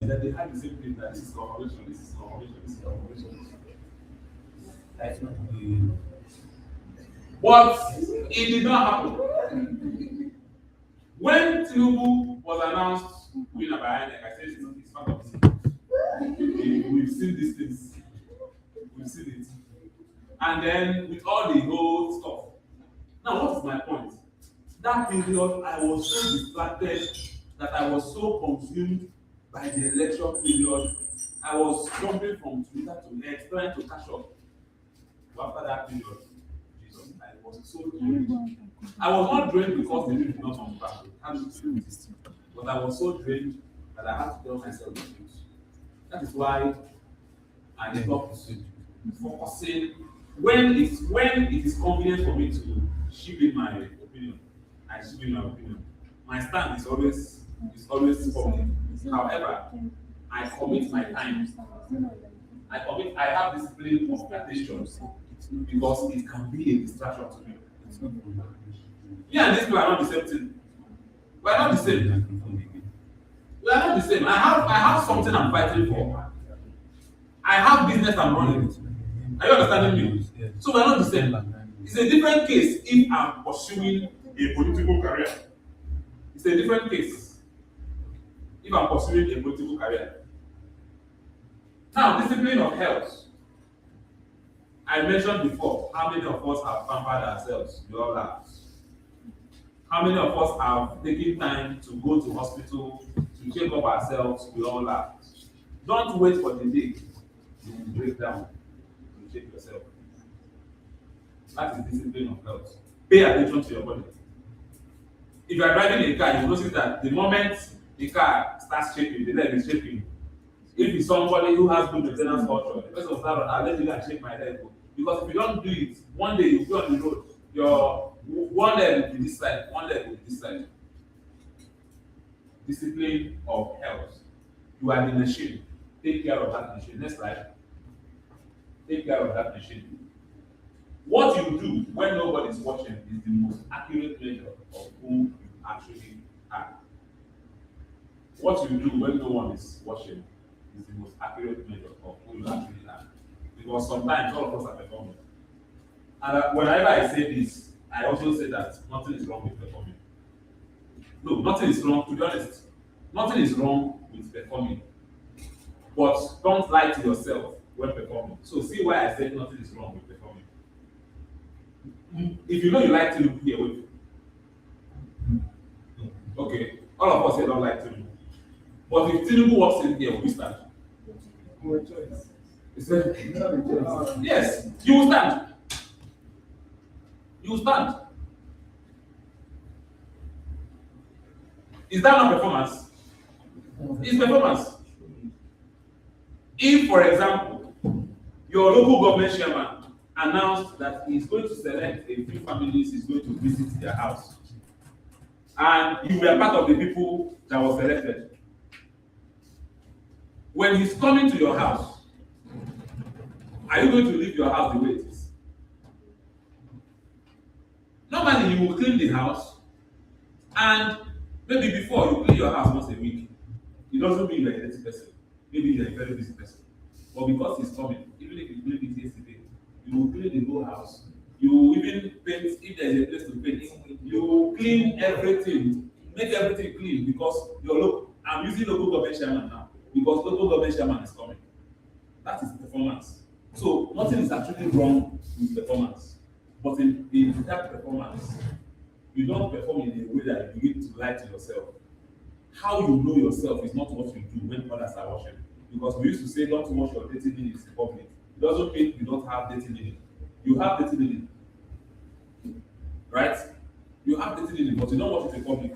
that they had the same thing that this is confirmation, this is confirmation, this is confirmation. That's not good. But it did not happen. When Tinubu was announced winner by INEC, I said it's part of it. We've seen these things. We've seen it. And then with all the whole stuff. Now, what's my point? That period, I was so distracted that I was so consumed by the election period. I was jumping from Twitter to X, trying to catch up. But after that period, Jesus, I was so drained. I was not drained because the news did not come back. But I was so drained that I had to tell myself the truth. That is why I stopped focusing. When it is convenient for me to ship in my opinion, I ship in my opinion. My stand is always public. However, I commit my time. I have discipline of attention because it can be a distraction to me. Me and these people are not the same thing. We are not the same. We are not the same. I have something I'm fighting for. I have business I'm running. Are you understanding me? So we are not the same. It's a different case if I'm pursuing a political career. It's a different case if I'm pursuing a political career. Now, discipline of health. I mentioned before, how many of us have pampered ourselves? We all have. How many of us have taken time to go to hospital to check up ourselves? We all have. Don't wait for the day you break down to check yourself. That is discipline of health. Pay attention to your body. If you are driving a car, you notice that the moment the car starts shaking, the leg is shaking. If it's somebody who has good maintenance culture, the person will start, let me go and shake my leg. Because if you don't do it, one day you'll be on the road, your one leg will be this side, one leg will be this side. Discipline of health. You are the machine. Take care of that machine. Next slide. Take care of that machine. What you do when nobody is watching is the most accurate measure of who you actually are. What you do when no one is watching is the most accurate measure of who you actually are. Because sometimes all of us are performing. And whenever I say this, I also say that nothing is wrong with performing. No, nothing is wrong, to be honest. Nothing is wrong with performing. But don't lie to yourself when performing. So see why I said nothing is wrong with performing. If you know you like to be away. Okay, all of us here don't like to. But if Tinubu walks in here, will we stand? Yes, you will stand. You will stand. Is that not performance? It's performance. If, for example, your local government chairman announced that he's going to select a few families, he's going to visit their house, and you were part of the people that was selected. When he's coming to your house, are you going to leave your house the way it is? Normally, you will clean the house, and maybe before you clean your house once a week. It doesn't mean you're a dirty person. Maybe you're a very busy person. But because he's coming, even if you cleaned it yesterday, you will clean the whole house. You will even paint, if there's a place to paint, you will clean everything, make everything clean because I'm using local government chairman now because local government chairman is coming. That is performance. So nothing is actually wrong with performance. But in that performance, you don't perform in a way that you need to lie to yourself. How you know yourself is not what you do when others are watching. Because we used to say, don't watch your dirty minutes in public. It doesn't mean you don't have dirty minutes. You have dirty minutes. Right? You have dirty minutes, but you don't watch it in public.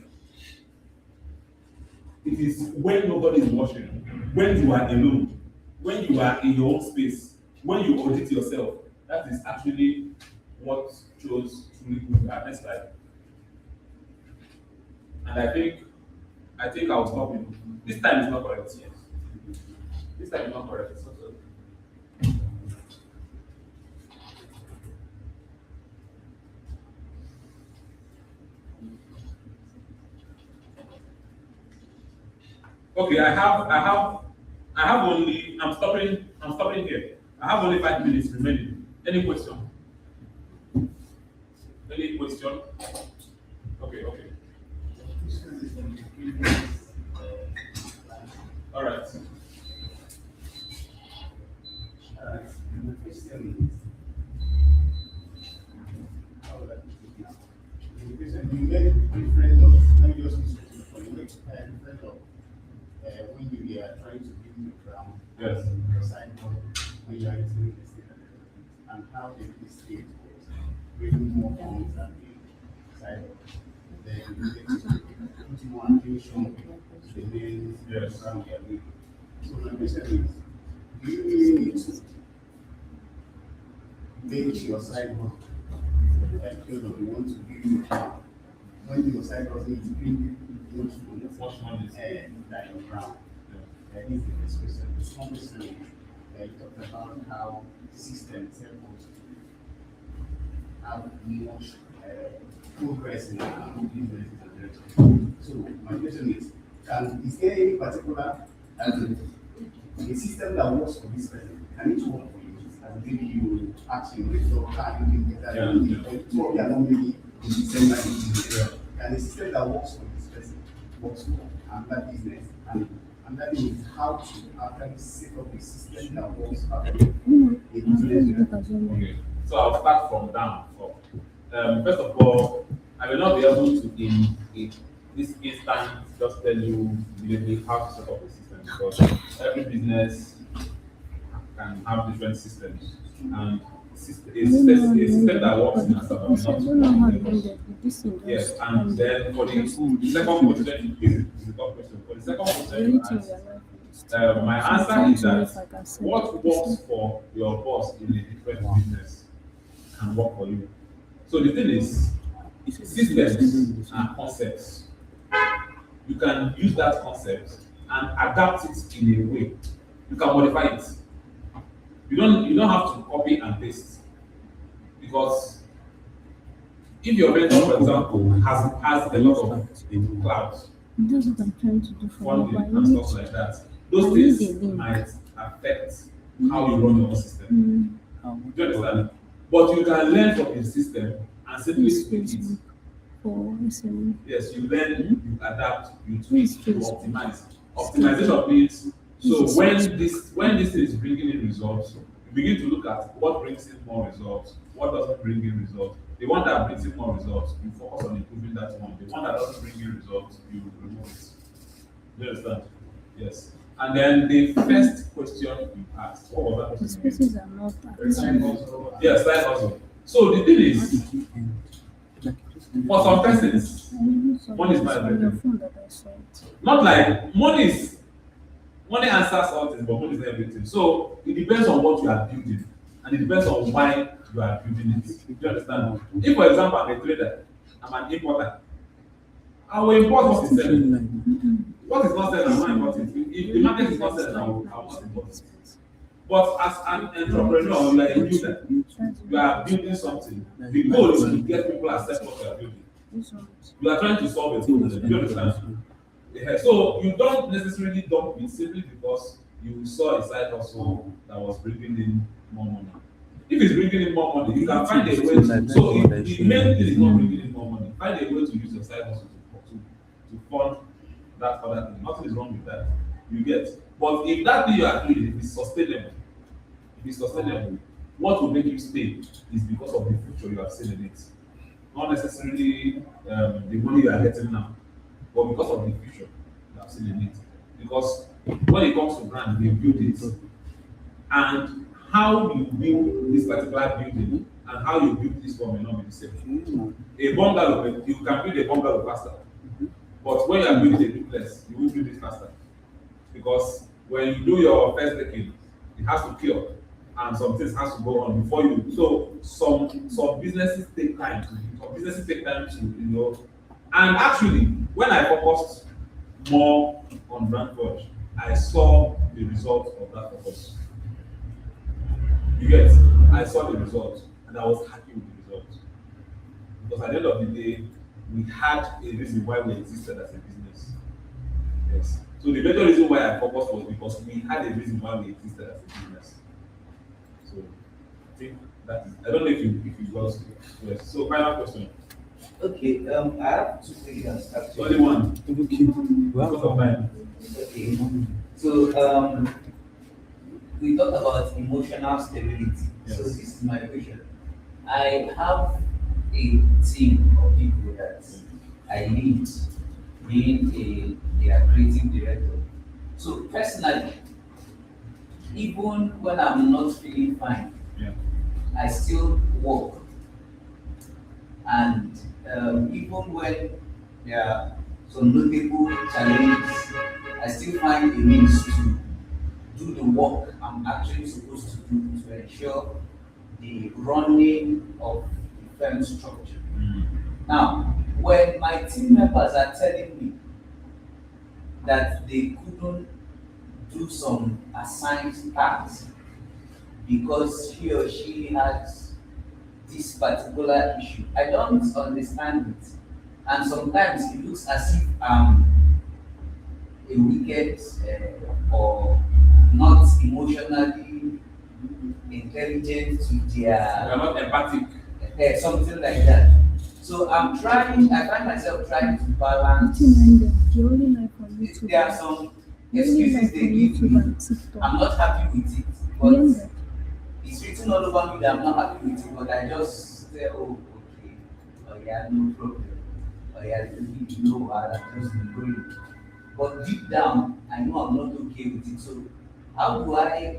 It is when nobody is watching, when you are alone, when you are in your own space, when you audit yourself, that is actually what shows truly good. Next slide. And I think I'll stop you. This time is not correct. Yes. This time is not correct. Okay, I'm stopping here. I have only 5 minutes remaining. Any question? Any question? Okay. All right. The question is, how would I put it now? The question, you make different of, let me just use it for you make different of when you are trying to build your ground, yes, your sidewalk, when you are entering the state and how the state was bringing more funds than the sidewalk. Then you get to put more attention to the main ground you are doing. So my question is, do you really need to make your sidewalk like you want to build your ground? When your sidewalk needs to bring much money than your ground. That is the first question. The second question is you talked about how systems help us have much progress in our businesses and direction. So my question is there any particular a system that works for this person? Can it work for you? As maybe you actually result and you get that two of you are not maybe in the same line of business. Can a system that works for this person works for another business? And that is how to actually set up a system that works for a business. Okay. So I'll start from down up. First of all, I will not be able to in this instant just tell you immediately how to set up a system because every business can have different systems and a system that works in Asaba will not. Yes, and then for the second question, is the top question. For the second question, you asked, my answer is that what works for your boss in a different business can work for you. So the thing is, systems and concepts. You can use that concept and adapt it in a way. You can modify it. You don't have to copy and paste because if your vendor, for example, has a lot of clouds, That's what I'm trying to do for you. funding and stuff like that, those things might affect how you run your own system. Do you understand? But you can learn from the system and simply tweak it. Yes, you learn, you adapt, you tweak, you optimize. Optimization means so when this thing is bringing in results, you begin to look at what brings in more results, what doesn't bring in results. The one that brings in more results, you focus on improving that one. The one that doesn't bring in results, you remove it. Do you understand? Yes. And then the first question you asked, what was that question? Spaces are not Side hustle. Yes, side hustle. So the thing is, for some persons, money is not everything. Not like money answers all things, but money is not everything. So it depends on what you are building, and it depends on why you are building it. Do you understand? If, for example, I'm a trader, I'm an importer, I will import what is selling. What is not selling, I'm not importing. If the market is not selling, I will not import it. But as an entrepreneur, you are a builder. You are building something. The goal is to get people to accept what you are building. You are trying to solve a problem. Do you understand? Yeah. So you don't necessarily dump it simply because you saw a side hustle that was bringing in more money. If it's bringing in more money, you can find a way to. So if the main thing is not bringing in more money, find a way to use your side hustle to fund that other thing. Nothing is wrong with that. You get. But if that thing you are doing is sustainable, what will make you stay is because of the future you have seen in it. Not necessarily the money you are getting now, but because of the future you have seen in it. Because when it comes to brand, they build it. And how you build this particular building and how you build this one may not be the same. A bungalow, you can build a bungalow faster. But when you are building a duplex, you will build it faster. Because when you do your first decade, it has to cure. And some things has to go on before you. So some businesses take time to, And actually, when I focused more on brand Verge, I saw the result of that focus. You get? I saw the result, and I was happy with the result. Because at the end of the day, we had a reason why we existed as a business. Yes. So the major reason why I focused was because we had a reason why we existed as a business. So I think that is, I don't know if you got yes. So final question. Okay, I have two questions actually. Only one. Because of time. Okay. So we talked about emotional stability. Yes. So this is my question. I have a team of people that I lead, being a creative director. So personally, even when I'm not feeling fine, I still work. And even when there are some notable challenges, I still find a means to do the work I'm actually supposed to do to ensure the running of the firm structure. Now, when my team members are telling me that they couldn't do some assigned tasks because he or she has this particular issue, I don't understand it. And sometimes it looks as if I'm a wicked or not emotionally intelligent to their. You're not empathic. Something like that. So I find myself trying to balance. There are some excuses they give me. I'm not happy with it, but it's written all over me that I'm not happy with it, but I just say, oh, okay, oh yeah, no problem. Oh yeah, you know, I've just been going. But deep down, I know I'm not okay with it. So how do I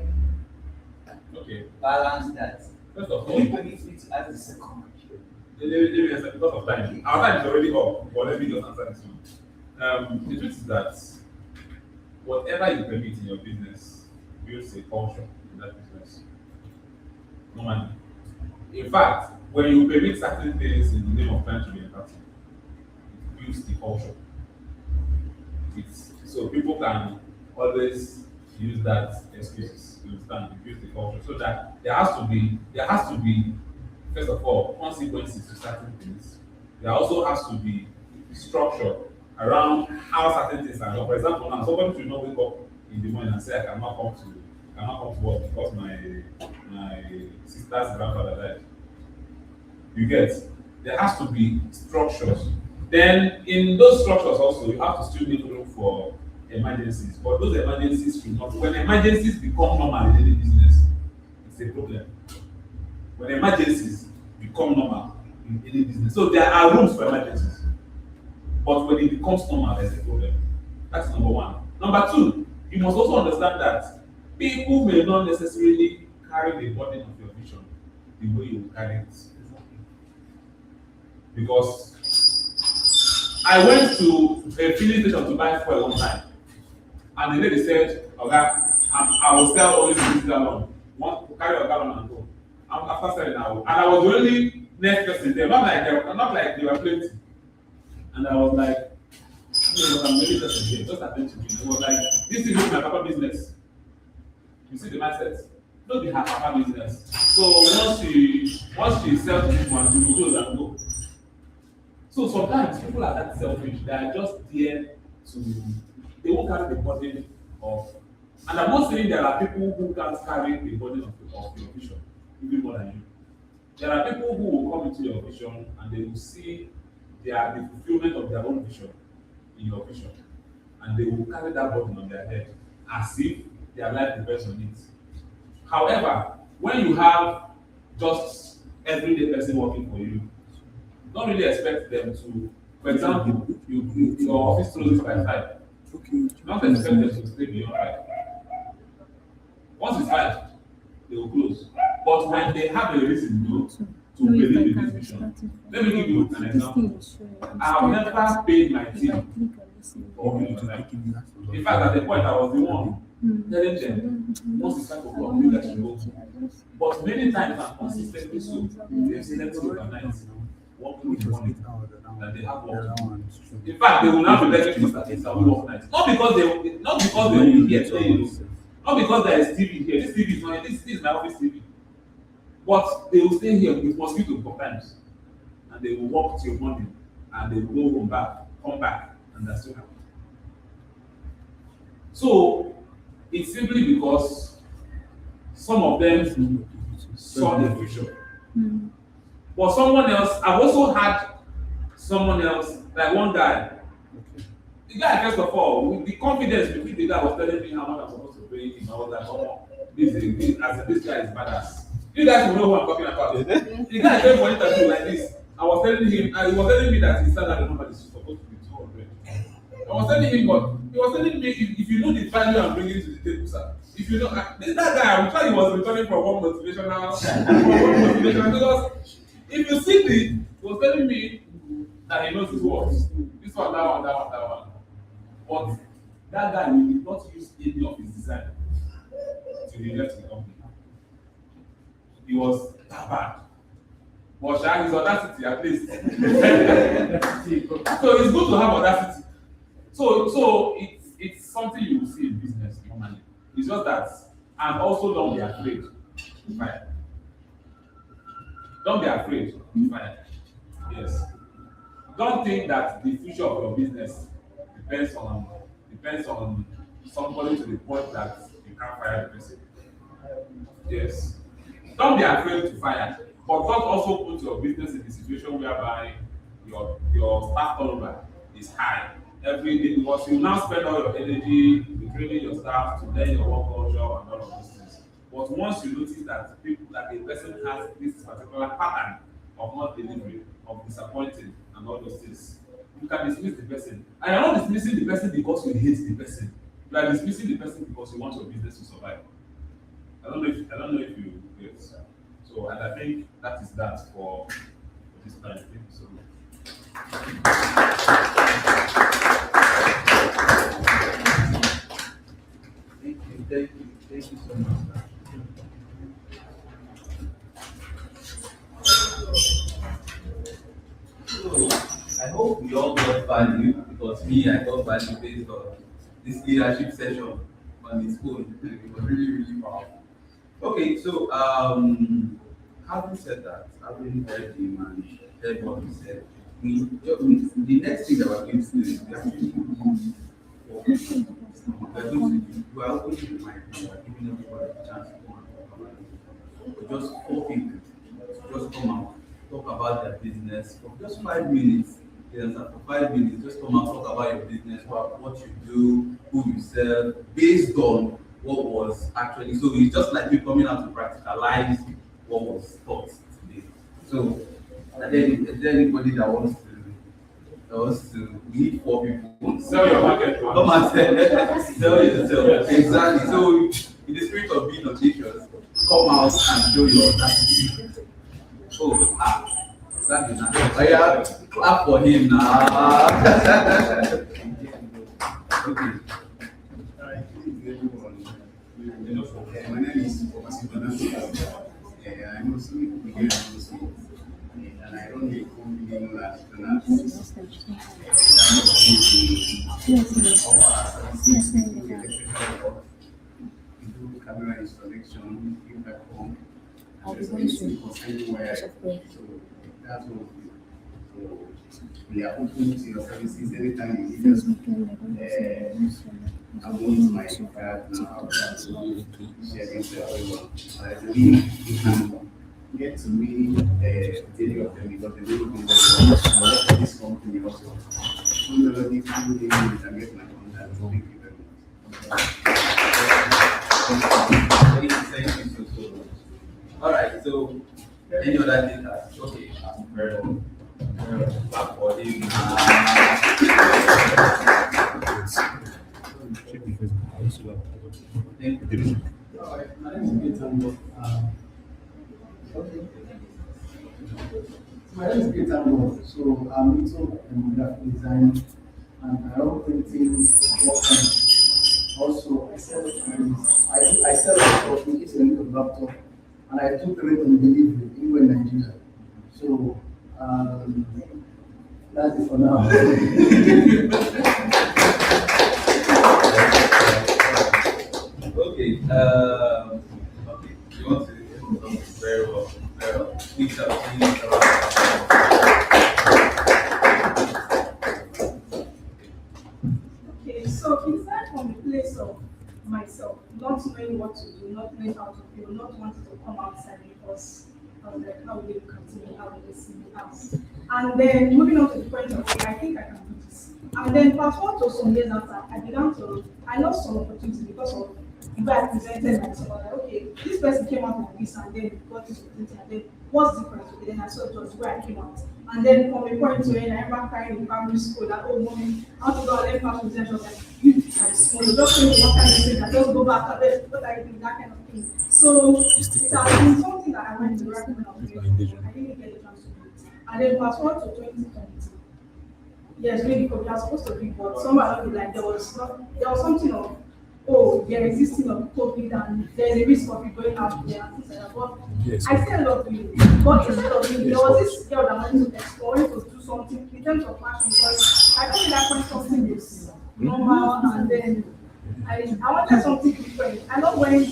balance that? First of all, Can you permit me to ask the second question? Let me answer because of time. Our time is already up, but let me just answer this one. The truth is that whatever you permit in your business builds a culture in that business. No money. In fact, when you permit certain things in the name of trying to be empathic, it builds the culture. So people can always use that excuses to understand, it builds the culture. So that there has to be first of all consequences to certain things. There also has to be structure around how certain things are done. For example, now somebody should not wake up in the morning and say I cannot come to work because my sister's grandfather died. You get? There has to be structures. Then in those structures also you have to still make room for emergencies. But those emergencies should not. When emergencies become normal in any business, it's a problem. When emergencies become normal in any business, so there are rooms for emergencies. But when it becomes normal, there's a problem. That's number one. Number two, you must also understand that people may not necessarily carry the burden of your vision the way you carry it. Because I went to a filling station to buy fuel one time, and the lady said, "Okay, I will sell only 50 gallons. Want to carry a gallon and go." After selling, and I was the only next person there. Not like they were plenty. And I was like, I'm really just here. Just attend to me. It was like, this is my papa business. You see the mindset. Don't be her papa business. So once she sells this one, she will close and go. So sometimes people are that selfish. They are just there they won't carry the burden of. And I'm not saying there are people who can't carry the burden of your vision, even more than you. There are people who will come into your vision and they will see the fulfillment of their own vision in your vision, and they will carry that burden on their head as if their life depends on it. However, when you have just everyday person working for you, don't really expect them to, for example, your office closes by 5. Don't expect them to stay beyond 5. Once it's 5, they will close. But when they have a reason to believe in this vision, let me give you an example. I have never paid my team for me. In fact, at the point I was the one telling them, once it's 5 o'clock, you guys should go. But many times I'm consistently so, they've slept overnight, working in the morning, that they have work. In fact, they will now be begging to start a work night. Not because they will be here today. Not because there is TV here. This TV is not here. This is my office TV. But they will stay here with mosquito sometimes, and they will work till morning, and they will go home come back, and that's still happen. So it's simply because some of them saw the future. But someone else, I've also had someone else, like one guy. The guy, first of all, with the confidence between the guy was telling me how much I'm supposed to pay him, I was like, oh, this guy is badass. You guys will know who I'm talking about. The guy came for an interview like this. I was telling him, he was telling me that his salary number is supposed to be 200. I was telling him, but he was telling me, if you know the value I'm bringing to the table, sir, if you know, that guy, I'm sure he was returning from one motivational, because if you see he was telling me that he knows his words. This one, that one, that one, that one. But that guy will not use any of his design to the left the company. He was that bad. But Shah, his audacity at least. So it's good to have audacity. So it's something you will see in business normally. It's just that, and also don't be afraid to fire. Don't be afraid to fire. Yes. Don't think that the future of your business depends on somebody to the point that you can't fire the person. Yes. Don't be afraid to fire, but don't also put your business in a situation whereby your staff turnover is high every day, because you now spend all your energy training your staff to learn your work culture and all of those things. But once you notice that a person has this particular pattern of not delivering, of disappointing, and all those things, you can dismiss the person. And you're not dismissing the person because you hate the person. You are dismissing the person because you want your business to survive. I don't know if you get. So, and I think that is that for this time. Thank you so much. Thank you so much. I hope we all got value, because me, I got value based on this leadership session on its own. It was really, really powerful. Okay, so having said that, having heard him and heard what he said, the next thing that we're going to do is we are going to be mindful, we are giving everybody a chance to come and talk about it. Just 4 people just come out, talk about their business for just 5 minutes. Yes, for 5 minutes, just come and talk about your business, what you do, who you sell, based on what was actually. So it's just like you coming out to practicalize what was taught today. So, is there anybody that wants to meet 4 people? Sell your market. Come and sell yourself. Exactly. So, in the spirit of being audacious, come out and show your audacity. That is nice. Yeah, clap for him now. Okay. My name is Obasi Banasi. I know some people here know me, and I run a company known as Jonas. We do camera installation, impact home, and anywhere. So that's what we do. So we are open to your services anytime you need us. I want my card now to share this with everyone. I believe you can get to me daily of them, because the daily of them this company also. Similarly, through you can get my contact. Thank you very much. Thank you so much. All right, so any other thing that okay, very well. Back for him. My name is Peter. My name is Peter Moore. So I'm into graphic design, and I run printing work. Also, I sell laptop, it's a little laptop, and I do trade on delivery anywhere in Nigeria. So that's it for now. Okay. You want to? Very well. Very well. Please, Okay, so inside from the place of not knowing what to do, not knowing how to feel, not wanting to come outside because I was like, how will they look at me? How will they see me as? And then moving on to the point of, okay, I think I can do this. And then fast forward to some years after, I lost some opportunities because of the way I presented myself. I was like, okay, this person came out like this and then got this opportunity and then what's the difference? Okay, then I saw it was where I came out. And then from a point to when I remember crying in primary school that, oh, mommy, I want to go and learn fashion design. I was like, you are small, just tell me what kind of thing, I just go back and then what I do, that kind of thing. So it has been something that I went to work when I was young. I didn't get the chance to do it. And then fast forward to 2020. Yes, really, because we are supposed to be, but somewhere like there was something of, oh, there is this thing of COVID and there's a risk of it going out there and things like that. But Yes. I still love doing it. But instead of doing it, there was this girl that wanted to explore, to do something in terms of fashion. Because I don't like when something is normal and then I wanted something different. I love when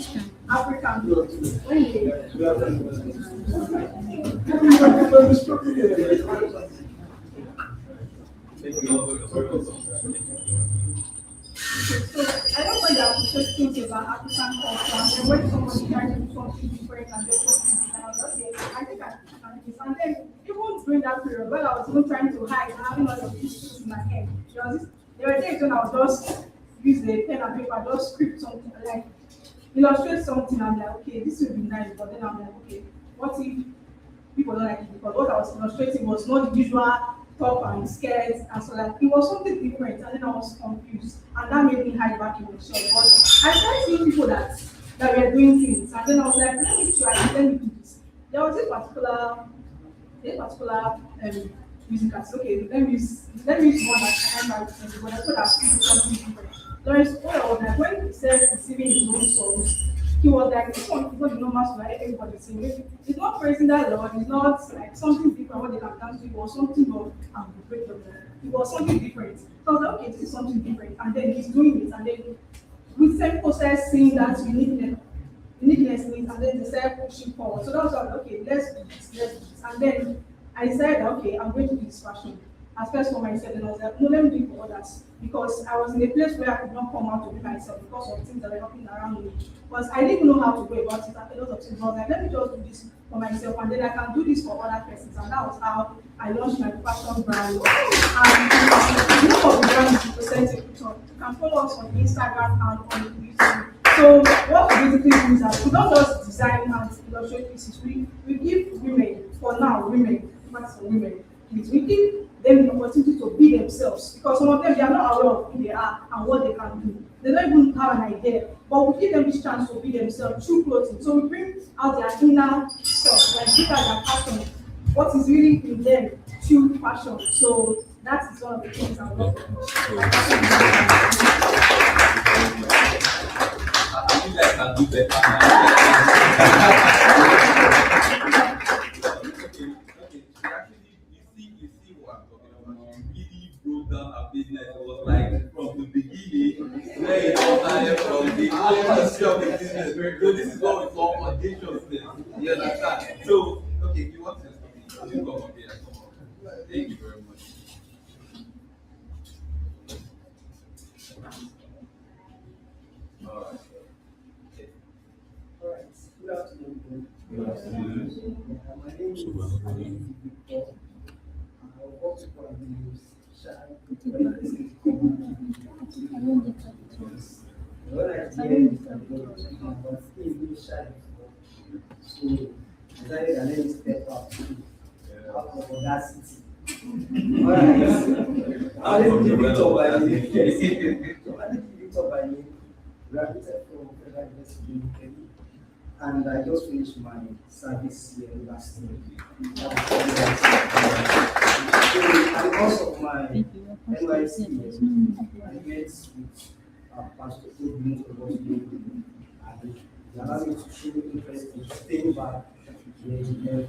African clothes, when So I don't want that to take things about African culture and then when somebody tries to do something different and do something different, I was like, okay, I think I can do this. And then even during that period when I was even trying to hide and having all of these things in my head, there were days when I would just use the pen and paper, just script something, like illustrate something, and I'm like, okay, this will be nice, but then I'm like, okay, what if people don't like it? Because what I was illustrating was not the usual top and skirts, and so like it was something different, and then I was confused, and that made me hide back in the shop. But I started seeing people that were doing things, and then I was like, let me try, let me do this. There was this particular music artist. Okay, let me use one that I like, but I thought I was doing something different. Lawrence Oil was like when he said receiving his own songs, he was like, this one is not the normal song that everybody sings. It's not praising that Lord, it's not like something different what they can dance to, it was something of great of them. It was something different. So I was like, okay, this is something different. And then he's doing it, and then with the same process, seeing that uniqueness in it, and then they started pushing forward. So that was like, okay, let's do this. And then I decided, okay, I'm going to do this fashion. As first for myself, and I was like, no, let me do it for others. Because I was in a place where I could not come out to be myself because of things that were happening around me. Because I didn't know how to go about it, and a lot of things. I was like, let me just do this for myself, and then I can do this for other persons. And that was how I launched my fashion brand. And most of the brands you present it on. You can follow us on Instagram and on YouTube. So what we basically do is that we don't just design and illustrate pieces. We give women, for now, women, we give them the opportunity to be themselves, because some of them, they are not aware of who they are and what they can do. They don't even have an idea, but we give them this chance to be themselves through clothing. So we bring out their inner self, like look at their passion, what is really in them through fashion. So that is one of the things I love. I think I can do better. Down our business. It was like from the beginning, where it all started from the history of the business. So this is what we call audacious things. You understand? So, okay, if you want to say something, you come up here. Thank you very much. All right. All right. Good afternoon. Good afternoon. My name is Victor. I work for the when I hear about English shy, so I decided that let me step out of audacity. Alright, I didn't give it up by name. Graduated from Federal University in Kenya, and I just finished my service year last year. Because of my NYC, I met with Pastor Edmund and he allowed me to show interest in staying back in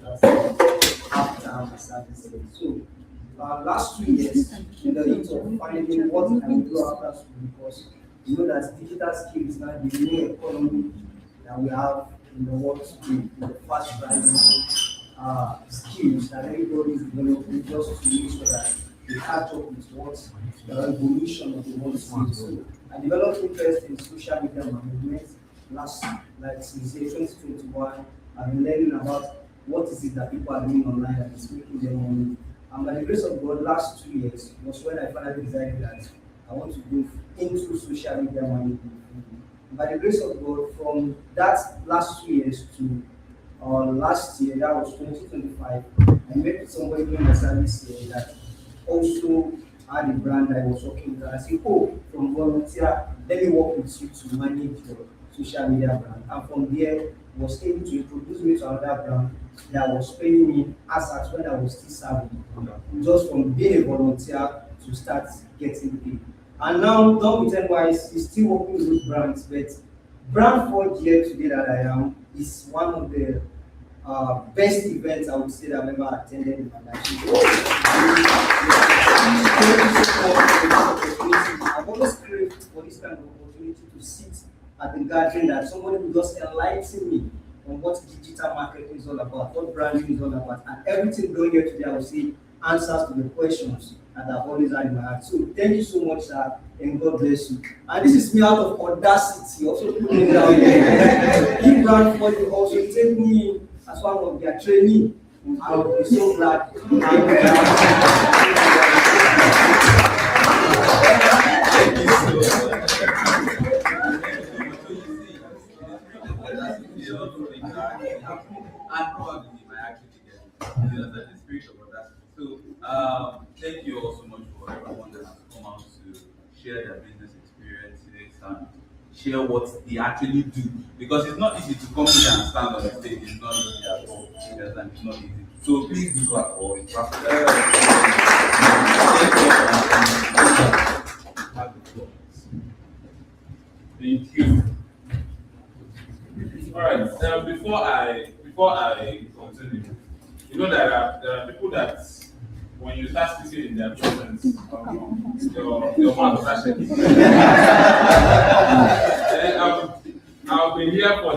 after my service year. So, last 2 years, in the heat of finding what I can do after school, because you know that digital skill is now the new economy that we have in the world today, the fast rising skills that everybody is developing just to make sure that they catch up with what the evolution of the world sees. So I developed interest in social media management last, like since 2021. I've been learning about what is it that people are doing online that is making them money. And by the grace of God, last 2 years was when I finally decided that I want to go into social media management. And by the grace of God, from that last 2 years to last year, that was 2025, I met with somebody in my service here that also had a brand I was working with. And I said, oh, from volunteer, let me work with you to manage your social media brand. And from there, was able to introduce me to another brand that was paying me as at when I was still serving. Just from being a volunteer to start getting paid. And now, Done with NYC is still working with brands, but Brand Forge here today that I am is one of the best events I would say that I've ever attended in my life. I've always craved for this kind of opportunity to sit at the gathering that somebody will just enlighten me on what digital marketing is all about, what branding is all about, and everything going here today, I will see answers to the questions that I've always had in my heart. So thank you so much, sir, and God bless you. And this is me out of audacity, also putting it down here. Give Brand Forge also take me as one of their trainees. I will be so glad. And probably he might actually get it. You know, that the spirit of that. So thank you all so much for everyone that has come out to share their business experiences and share what they actually do. Because it's not easy to come here and stand on the stage. It's not easy at all. Yes, and it's not easy. So please do clap for it. Thank you. All right. Before I continue, you know there are people that when you start speaking in their presence, your mouth starts shaking. I've been here for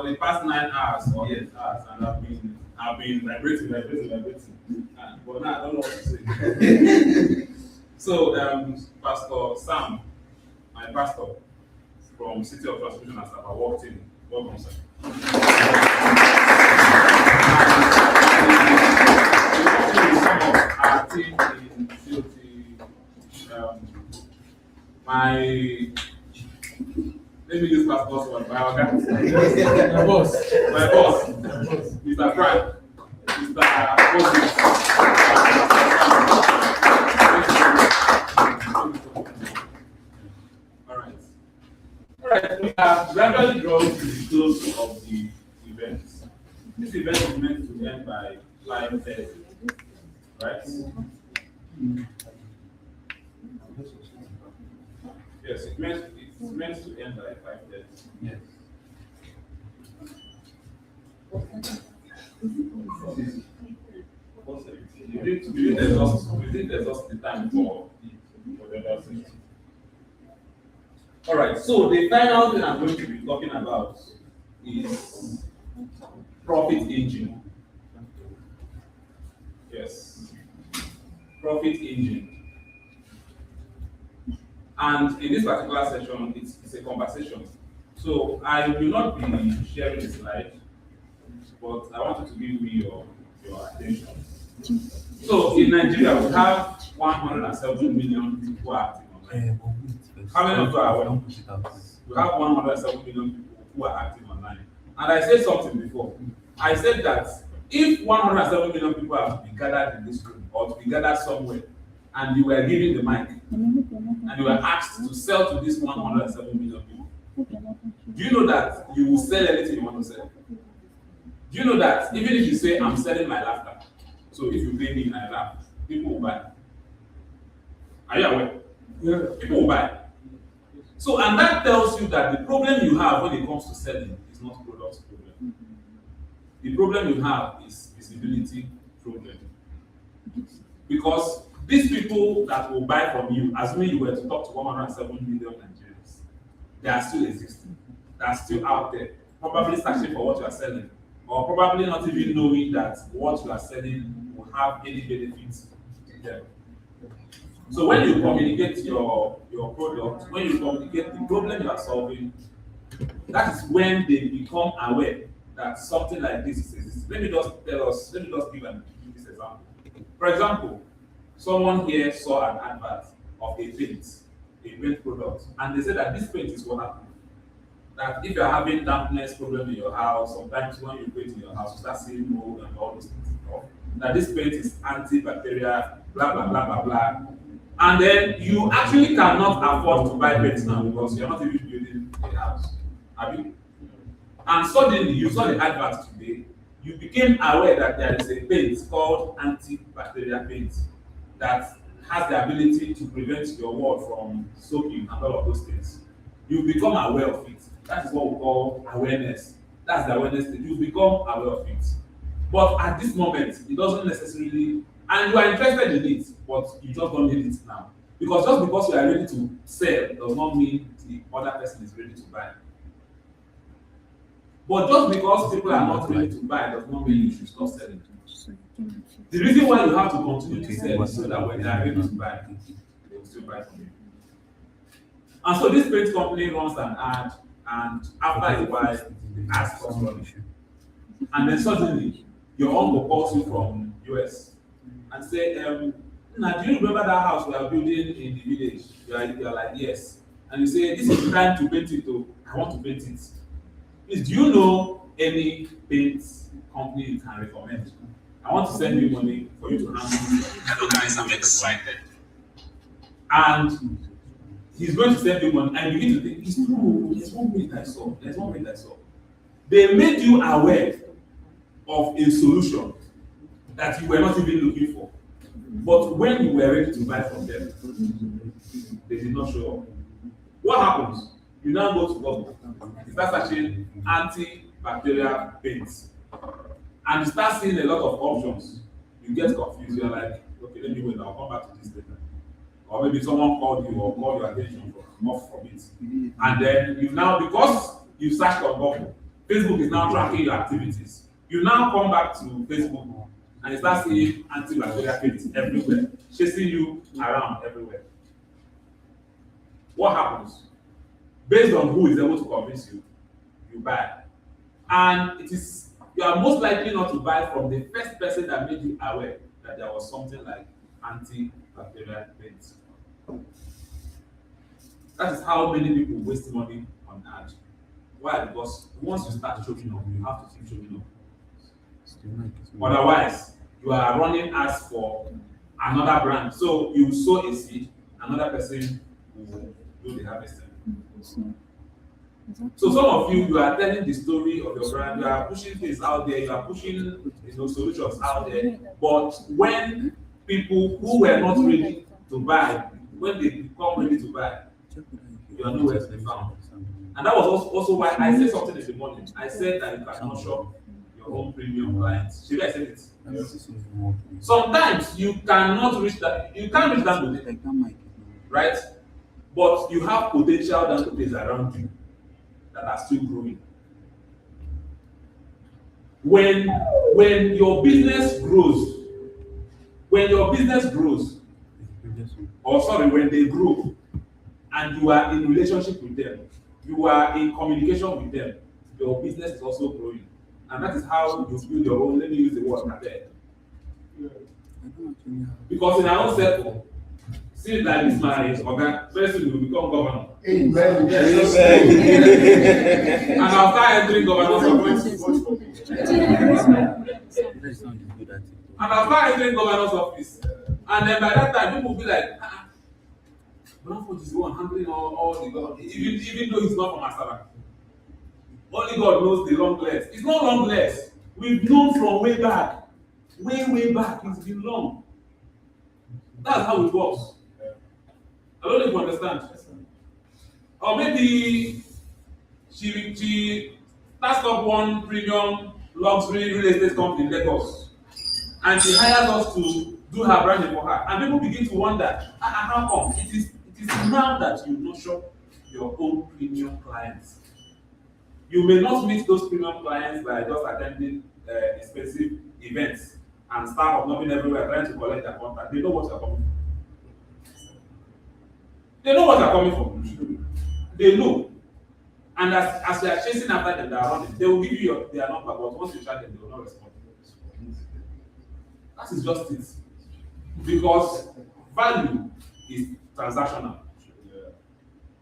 the past 9 hours or 8 hours, and I've been vibrating. But now I don't know what to say. So, Pastor Sam, my pastor from City of Transmission and Asaba, walked in. Welcome, sir. Our team in COT, let me use pastor's one, my boss, Mr. Frank, Mr. Moses. All right, we are gradually drawing to the close of the event. This event is meant to end by 5:30, right? Yes, it's meant to end by 5:30. Yes. We didn't exhaust the time for the other things. All right, so the final thing I'm going to be talking about is profit engine. Yes, profit engine. And in this particular session, it's a conversation. So I will not be sharing the slide, but I want you to give me your attention. So in Nigeria, we have 107 million people active online. How many of you are aware? We have 107 million people who are active online. And I said something before. I said that if 107 million people have been gathered in this room or to be gathered somewhere, and you were given the mic, and you were asked to sell to this 107 million people, do you know that you will sell anything you want to sell? Do you know that even if you say, I'm selling my laughter, so if you pay me, I laugh, people will buy. Are you aware? Yeah. People will buy. So, and that tells you that the problem you have when it comes to selling is not product problem. The problem you have is visibility problem. Because these people that will buy from you, assuming you were to talk to 107 million Nigerians, they are still existing. They are still out there, probably searching for what you are selling, or probably not even knowing that what you are selling will have any benefits to with them. So when you communicate your product, when you communicate the problem you are solving, that is when they become aware that something like this exists. Let me just give this example. For example, someone here saw an advert of a paint product, and they said that this paint is waterproof. That if you're having dampness problem in your house, sometimes when you paint in your house, you start seeing mold and all those things. That this paint is antibacterial, blah blah blah blah blah. And then you actually cannot afford to buy paint now because you're not even building a house. Have you? And suddenly you saw the advert today, you became aware that there is a paint called antibacterial paint that has the ability to prevent your wall from soaking and all of those things. You become aware of it. That is what we call awareness. That's the awareness that you become aware of it. But at this moment, it doesn't necessarily, and you are interested in it, but you just don't need it now. Because just because you are ready to sell does not mean the other person is ready to buy. But just because people are not ready to buy does not mean you should stop selling. The reason why you have to continue to sell is so that when they are ready to buy, they will still buy from you. And so this paint company runs an ad, and after a while, the ad stops running. And then suddenly, your uncle calls you from US and say, now do you remember that house we are building in the village? You are like, yes. And you say, this is the time to paint it, though. I want to paint it. Please, do you know any paint company you can recommend? I want to send you money for you to handle it. Hello guys, I'm excited. And he's going to send you money, and you begin to think, it's true, there's one way I saw. They made you aware of a solution that you were not even looking for. But when you were ready to buy from them, they did not show up. What happens? You now go to Google, you start searching antibacterial paints, and you start seeing a lot of options. You get confused. You're like, okay, let me wait, I'll come back to this later. Or maybe someone called you or called your attention off from it. And then you now, because you searched on Google, Facebook is now tracking your activities. You now come back to Facebook and you start seeing antibacterial paints everywhere, chasing you around everywhere. What happens? Based on who is able to convince you, you buy. And you are most likely not to buy from the first person that made you aware that there was something like antibacterial paints. That is how many people waste money on ads. Why? Because once you start showing up, you have to keep showing up. Otherwise, you are running ads for another brand. So you sow a seed, another person will do the harvesting. So some of you are telling the story of your brand, you are pushing things out there, you are pushing solutions out there. But when people who were not ready to buy, when they become ready to buy, you are nowhere to be found. And that was also why I said something in the morning. I said that you cannot shop your own premium clients. Should I say it? Sometimes you cannot reach that. You can't reach that with it, right? But you have potential Dangotes around you that are still growing. When your business grows, when they grow, and you are in relationship with them, you are in communication with them, your business is also growing. And that is how you build your own, let me use the word there. Because in our own circle, see that this marriage, okay, very soon you will become governor. Amen. Yes. And I'll start entering governor's office. And then by that time, people will be like, Blanford is the one handling all the God, even though he's not from Asaba. Only God knows the long legs. It's not long legs. We've known from way back. Way back. It's been long. That's how it works. I don't know if you understand. Or maybe she starts up one premium luxury real estate company in Lagos, and she hires us to do her branding for her. And people begin to wonder, how come? It is now that you nurture your own premium clients. You may not meet those premium clients by just attending expensive events and staff not being everywhere trying to collect their contract, they know what you're coming from. They know what you're coming from. They know. And as you are chasing after them, they are running. They will give you their number, but once you chat them, they will not respond. That is just it. Because value is transactional.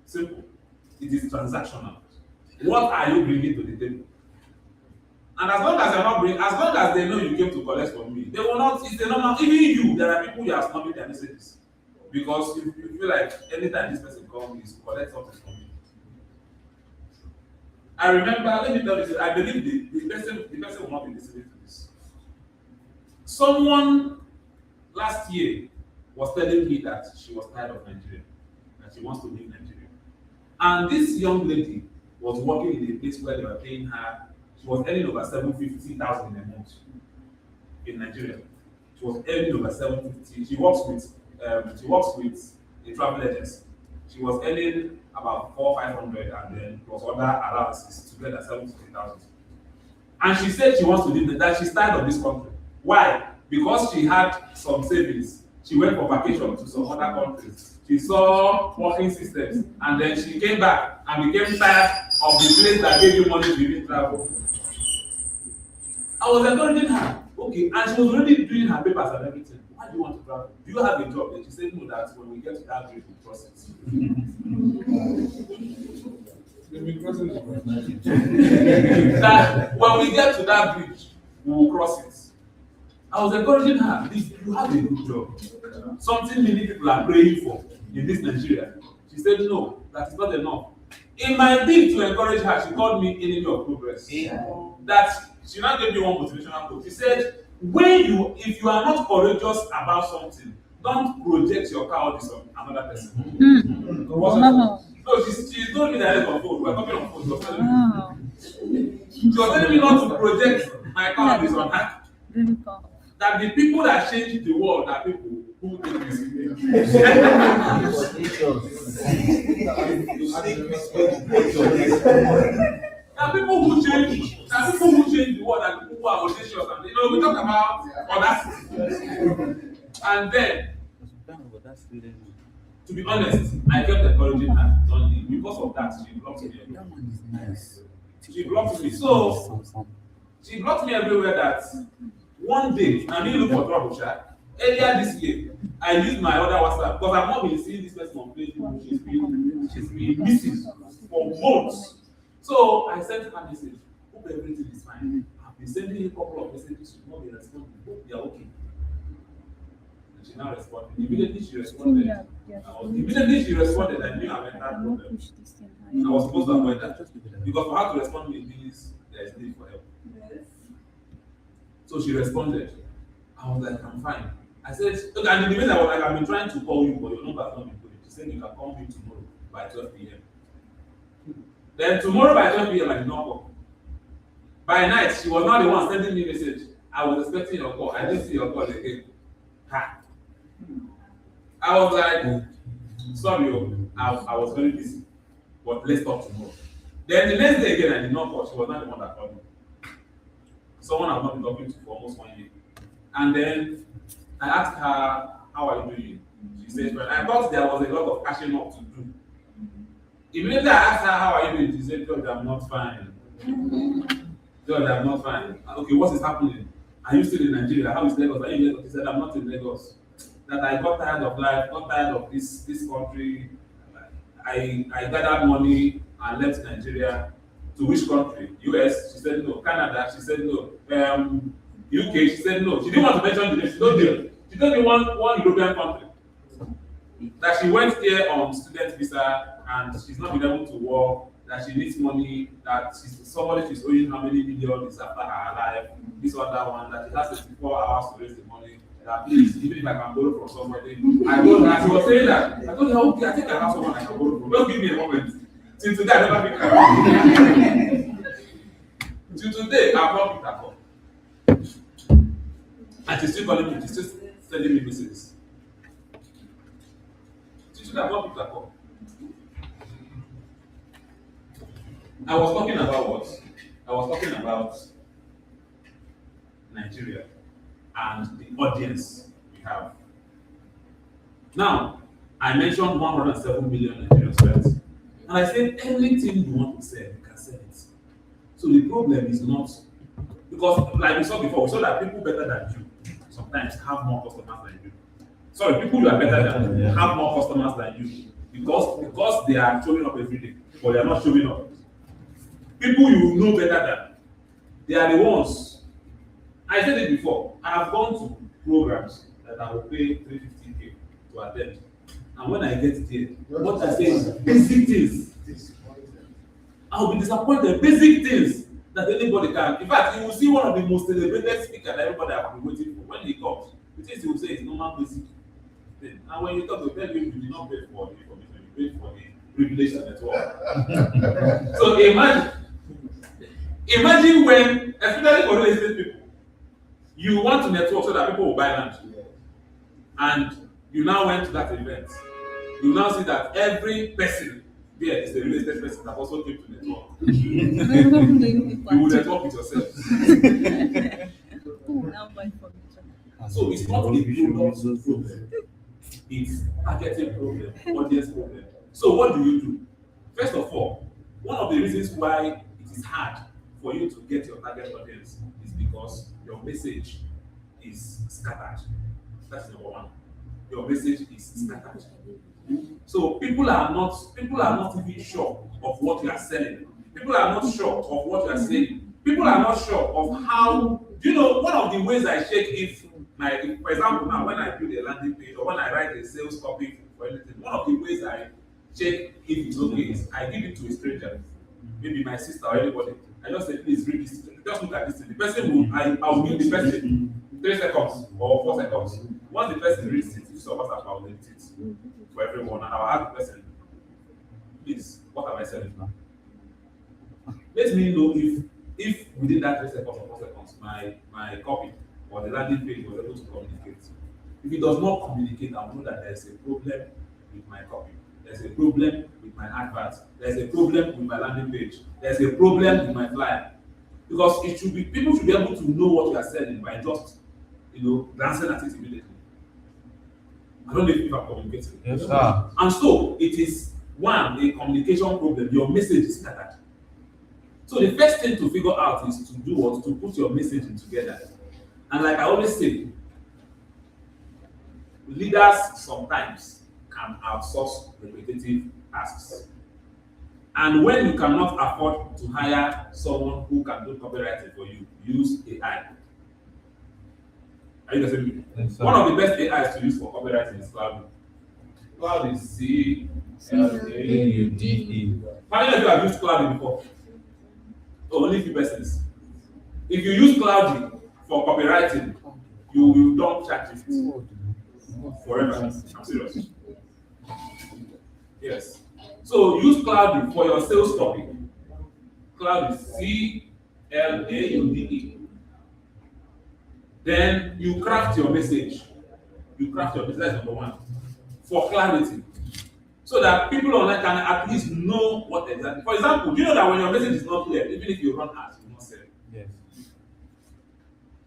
Simple. It is transactional. What are you bringing to the table? And as long as you're not bringing, as long as they know you came to collect from me, they will not. It's a normal. Even you, there are people you are snubbing their messages because you feel like anytime this person comes, you collect something from me. I remember. Let me tell you this. I believe the person will not be listening to this. Someone last year was telling me that she was tired of Nigeria, that she wants to leave Nigeria. And this young lady was working in a place where they were paying her. She was earning over 750,000 in a month in Nigeria. She was earning over 750. She works with a travel agency. She was earning about 400-500, and then plus other allowances together 750,000. And she said she wants to leave. That she's tired of this country. Why? Because she had some savings. She went for vacation to some other countries. She saw working systems, and then she came back and became tired of the place that gave you money to even travel. I was encouraging her, okay, and she was already doing her papers and everything. Why do you want to travel? Do you have a job? And she said, no, that when we get to that grade, we'll cross it. That when we get to that bridge, we will cross it. I was encouraging her, please, you have a good job. Something many people are praying for in this Nigeria. She said, no, that is not enough. In my bid to encourage her, she called me enemy of progress. That she now gave me one motivational quote. She said, if you are not courageous about something, don't project your cowardice on another person. No, she told me that on phone. We were talking on phone. She was telling me not to project my cowardice on her. That the people that change the world are people who take this. There are people who change. There are people who change the world, and people who are audacious. And we talk about audacity. And then, to be honest, I kept encouraging her. Because of that, she blocked me. She blocked me. So she blocked me everywhere. That one day, I didn't look for trouble, Sha. Earlier this year, I used my other WhatsApp because I've not been seeing this person on Facebook. She's been missing for months. So I sent her a message. Hope everything is fine. I've been sending you a couple of messages. She's not been responding. Hope they are okay. And she now responded. Immediately she responded. I knew I went that problem. I was supposed to avoid that. Because for her to respond to me means there is need for help. So she responded. I was like, I'm fine. I said, okay, and in the meantime, I was like, I've been trying to call you, but your number has not been put. She said, you can call me tomorrow by 12 p.m. Then tomorrow by 12 p.m., I did not call. By night, she was not the one sending me a message. I was expecting your call. I didn't see your call again. Ha. I was like, sorry, I was very busy, but let's talk tomorrow. Then the next day again, I did not call. She was not the one that called me. Someone I've not been talking to for almost 1 year. And then I asked her, how are you doing? She said, well, I thought there was a lot of catching up to do. Immediately I asked her, how are you doing? She said, George, I'm not fine. George, I'm not fine. Okay, what is happening? Are you still in Nigeria? How is Lagos? Are you in Lagos? She said, I'm not in Lagos. That I got tired of life, got tired of this country. I gathered money and left Nigeria. To which country? US? She said no. Canada? She said no. UK? She said no. She didn't want to mention the name. She told me one European country. That she went there on student visa and she's not been able to work, that she needs money, that she's owing how many million is after her life, this or that one, that she has 64 hours to raise the money. That please, even if I can borrow from somebody. I told her, she was saying that. I told her, okay, I think I have someone I can borrow from. Just give me a moment. Till today, I never picked her up. Till today, I've not picked her up. And she's still calling me, she's still sending me messages. Till today, I've not picked her up. I was talking about what? I was talking about Nigeria. and the audience we have. Now, I mentioned 107 million Nigerian spent, and I said anything you want to sell, you can sell it. So the problem is not, because like we saw before, we saw that people better than you sometimes have more customers than you. Sorry, people who are better than you have more customers than you because they are showing up every day, but they are not showing up. People you know better than, they are the ones. I said it before. I have gone to programs that I will pay 350K to attend, and when I get there, what I say is basic things. I will be disappointed. Basic things that anybody can. In fact, you will see one of the most celebrated speakers that everybody has been waiting for. When he comes, the things he will say is normal basic thing. And when you talk to tell you, you did not pay for the information, you paid for the privilege and network. So imagine when, especially for real estate people, you want to network so that people will buy land, and you now went to that event. You now see that every person there is a real estate person that also came to network. You will network with yourself. So it's not a product problem. It's targeting problem, audience problem. So what do you do? First of all, one of the reasons why it is hard for you to get your target audience is because your message is scattered. That's number one. Your message is scattered. So people are not even sure of what you are selling. People are not sure of what you are saying. People are not sure of how. You know, one of the ways I check if for example, now when I build a landing page or when I write a sales copy for anything, one of the ways I check if it's okay is I give it to a stranger, maybe my sister or anybody. I just say, please read this. Just look at this thing. The person will, I will give the person 3 seconds or 4 seconds. Once the person reads it, if some of us have edit it for everyone, and I'll ask the person, please, what am I selling now? Let me know if within that 3 seconds or 4 seconds, my copy or the landing page was able to communicate. If it does not communicate, I will know that there is a problem with my copy. There's a problem with my advert. There's a problem with my landing page. There's a problem with my flyer. Because people should be able to know what you are selling by just, glancing at it immediately. I don't know if I'm communicating. Yes, sir. And so it is a communication problem. Your message is scattered. So the first thing to figure out is to do what? To put your messaging together. And like I always say, leaders sometimes can outsource repetitive tasks. And when you cannot afford to hire someone who can do copywriting for you, use AI. Are you listening to me? Yes, sir. One of the best AIs to use for copywriting is Cloud. Cloud is C-L-A-U-D-E. How many of you have used Cloud before? Only a few persons. If you use Cloud for copywriting, you will don't chat it forever. I'm serious. Yes. So use Cloud for your sales copy. Cloud is C-L-A-U-D-E. Then you craft your message. That's number one. For clarity. So that people online can at least know what exactly. For example, do you know that when your message is not clear, even if you run ads, you will not sell? Yes.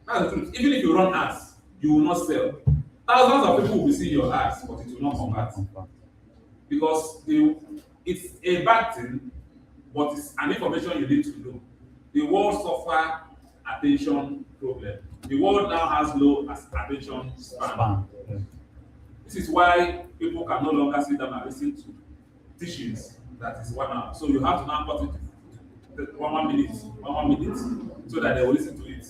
That's the truth. Even if you run ads, you will not sell. Thousands of people will see your ads, but it will not convert. Because it's a bad thing, but it's an information you need to know. The world suffers attention problem. The world now has low attention span. Yeah. This is why people can no longer sit down and listen to teachings that is 1 hour. So you have to now cut it to 1 minute, so that they will listen to it.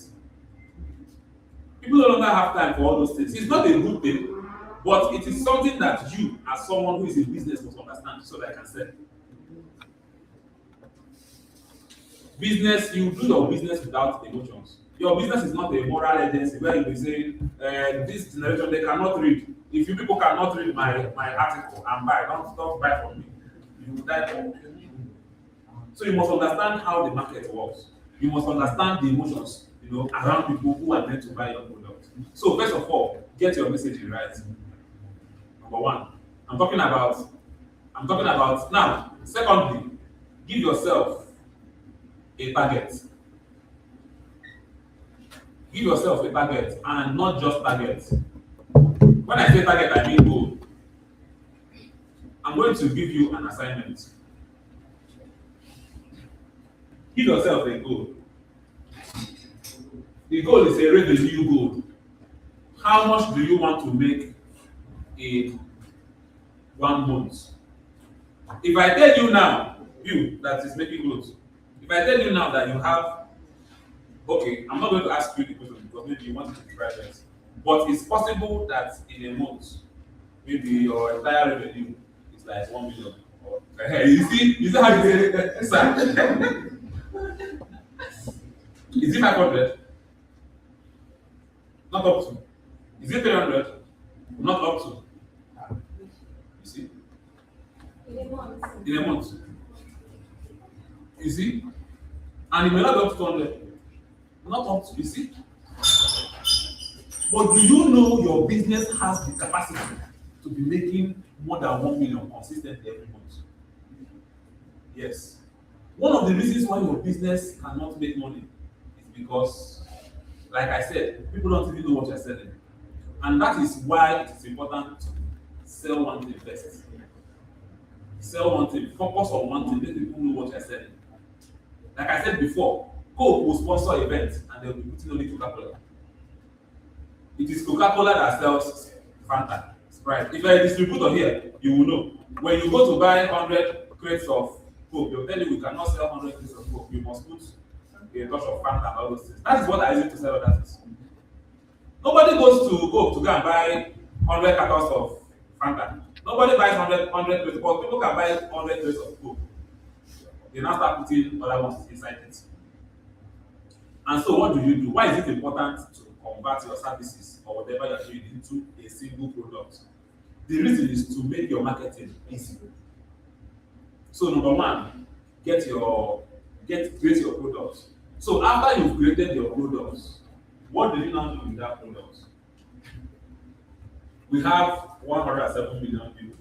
People no longer have time for all those things. It's not a good thing, but it is something that you, as someone who is in business, must understand so that I can sell. Business, you do your business without emotions. Your business is not a moral agency where you will say, this generation, they cannot read. If you people cannot read my article and buy, don't buy from me. You will die from me. So you must understand how the market works. You must understand the emotions, around people who are meant to buy your product. So first of all, get your messaging right. Number one. I'm talking about now. Secondly, give yourself a target. Give yourself a target and not just target. When I say target, I mean goal. I'm going to give you an assignment. Give yourself a goal. The goal is a revenue goal. How much do you want to make in 1 month? If I tell you now, you that is making growth, if I tell you now that you have, okay, I'm not going to ask you the question because maybe you want to be private, but it's possible that in a month, maybe your entire revenue is like 1 million. You see how you say it, sir? Is it 500? Not up to. Is it 300? Not up to. You see? In a month. You see? And it may not be up to 200. Not up to, you see? But do you know your business has the capacity to be making more than 1 million consistently every month? Yes. One of the reasons why your business cannot make money is because, like I said, people don't even know what you're selling. And that is why it is important to sell one thing first. Sell one thing, focus on one thing, let people know what you're selling. Like I said before, Coke will sponsor events and they'll be putting only Coca-Cola. It is Coca-Cola that sells Fanta, Sprite. If you're a distributor here, you will know. When you go to buy 100 crates of Coke, they'll tell you we cannot sell 100 crates of Coke. You must put a touch of Fanta and all those things. That is what I use to sell other things. Nobody goes to Coke to go and buy 100 cartons of Fanta. Nobody buys 100 crates, but people can buy 100 crates of Coke. They now start putting other ones inside it. And so what do? Why is it important to convert your services or whatever you're doing into a single product? The reason is to make your marketing easy. So number one, create your products. So after you've created your products, what do you now do with that product? We have 107 million people.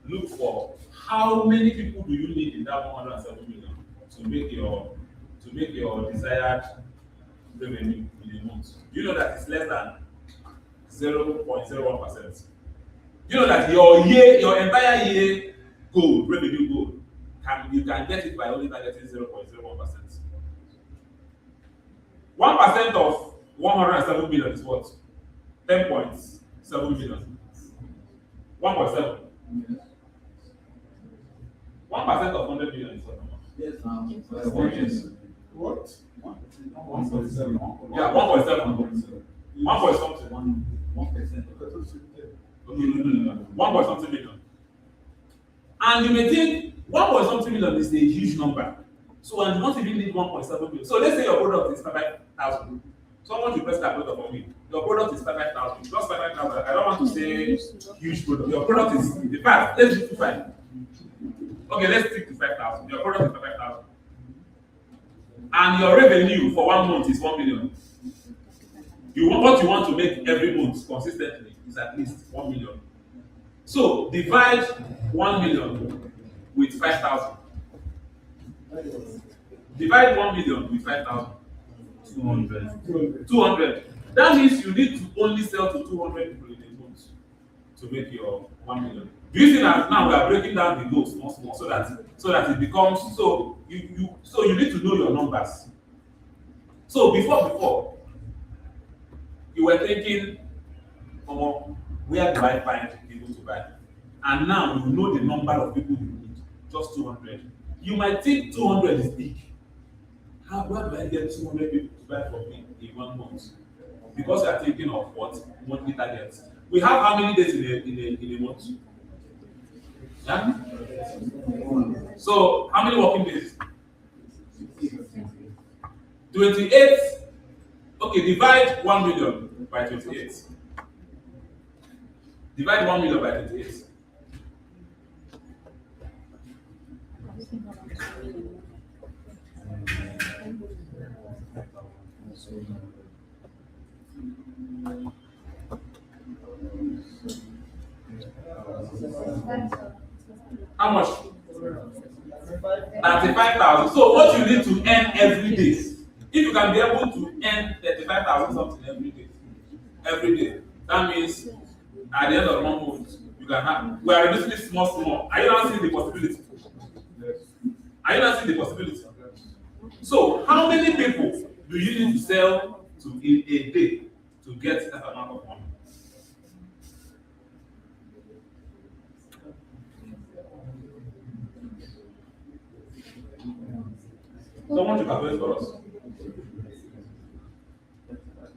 Look for how many people do you need in that 107 million to make your desired revenue in a month. You know that it's less than 0.01%. You know that your entire year goal, revenue goal, you can get it by only targeting 0.01%. 1% of 107 million is what? 10.7 million. 1.7. 1% of 100 million is what? Yes, Yes. What? 1.7. Yeah, 1.7. 1 point something. 1%. No. 1 point something million. And you may think 1 point something million is a huge number. So and you don't even need 1.7 million. So let's say your product is 5,000. Someone will press that product for me. Your product is 5,000. Just 5,000. I don't want to say huge product. Your product is in fact, let's do 5. Okay, let's stick to 5,000. Your product is 5,000. And your revenue for 1 month is 1 million. What you want to make every month consistently is at least 1 million. So divide 1 million with 5,000. Divide 1 million with 5,000. 200. That means you need to only sell to 200 people in a month to make your 1 million. Do you see that now we are breaking down the goals small so that it becomes so you need to know your numbers. So before you were thinking, where do I find people to buy? And now you know the number of people you need, just 200. You might think 200 is big. Where do I get 200 people to buy from me in 1 month? Because you are thinking of what? Monthly targets. We have how many days in a month? Yeah? So how many working days? 28. Okay, divide 1 million by 28. Divide 1 million by 28. How much? 95,000. So what you need to earn every day, if you can be able to earn 35,000 25,000 something every day. Every day. That means at the end of 1 month, you can have. We are reducing it small. Are you not seeing the possibility? Are you not seeing the possibility? So, how many people do you need to sell to in a day to get that amount of money? Someone should calculate for us.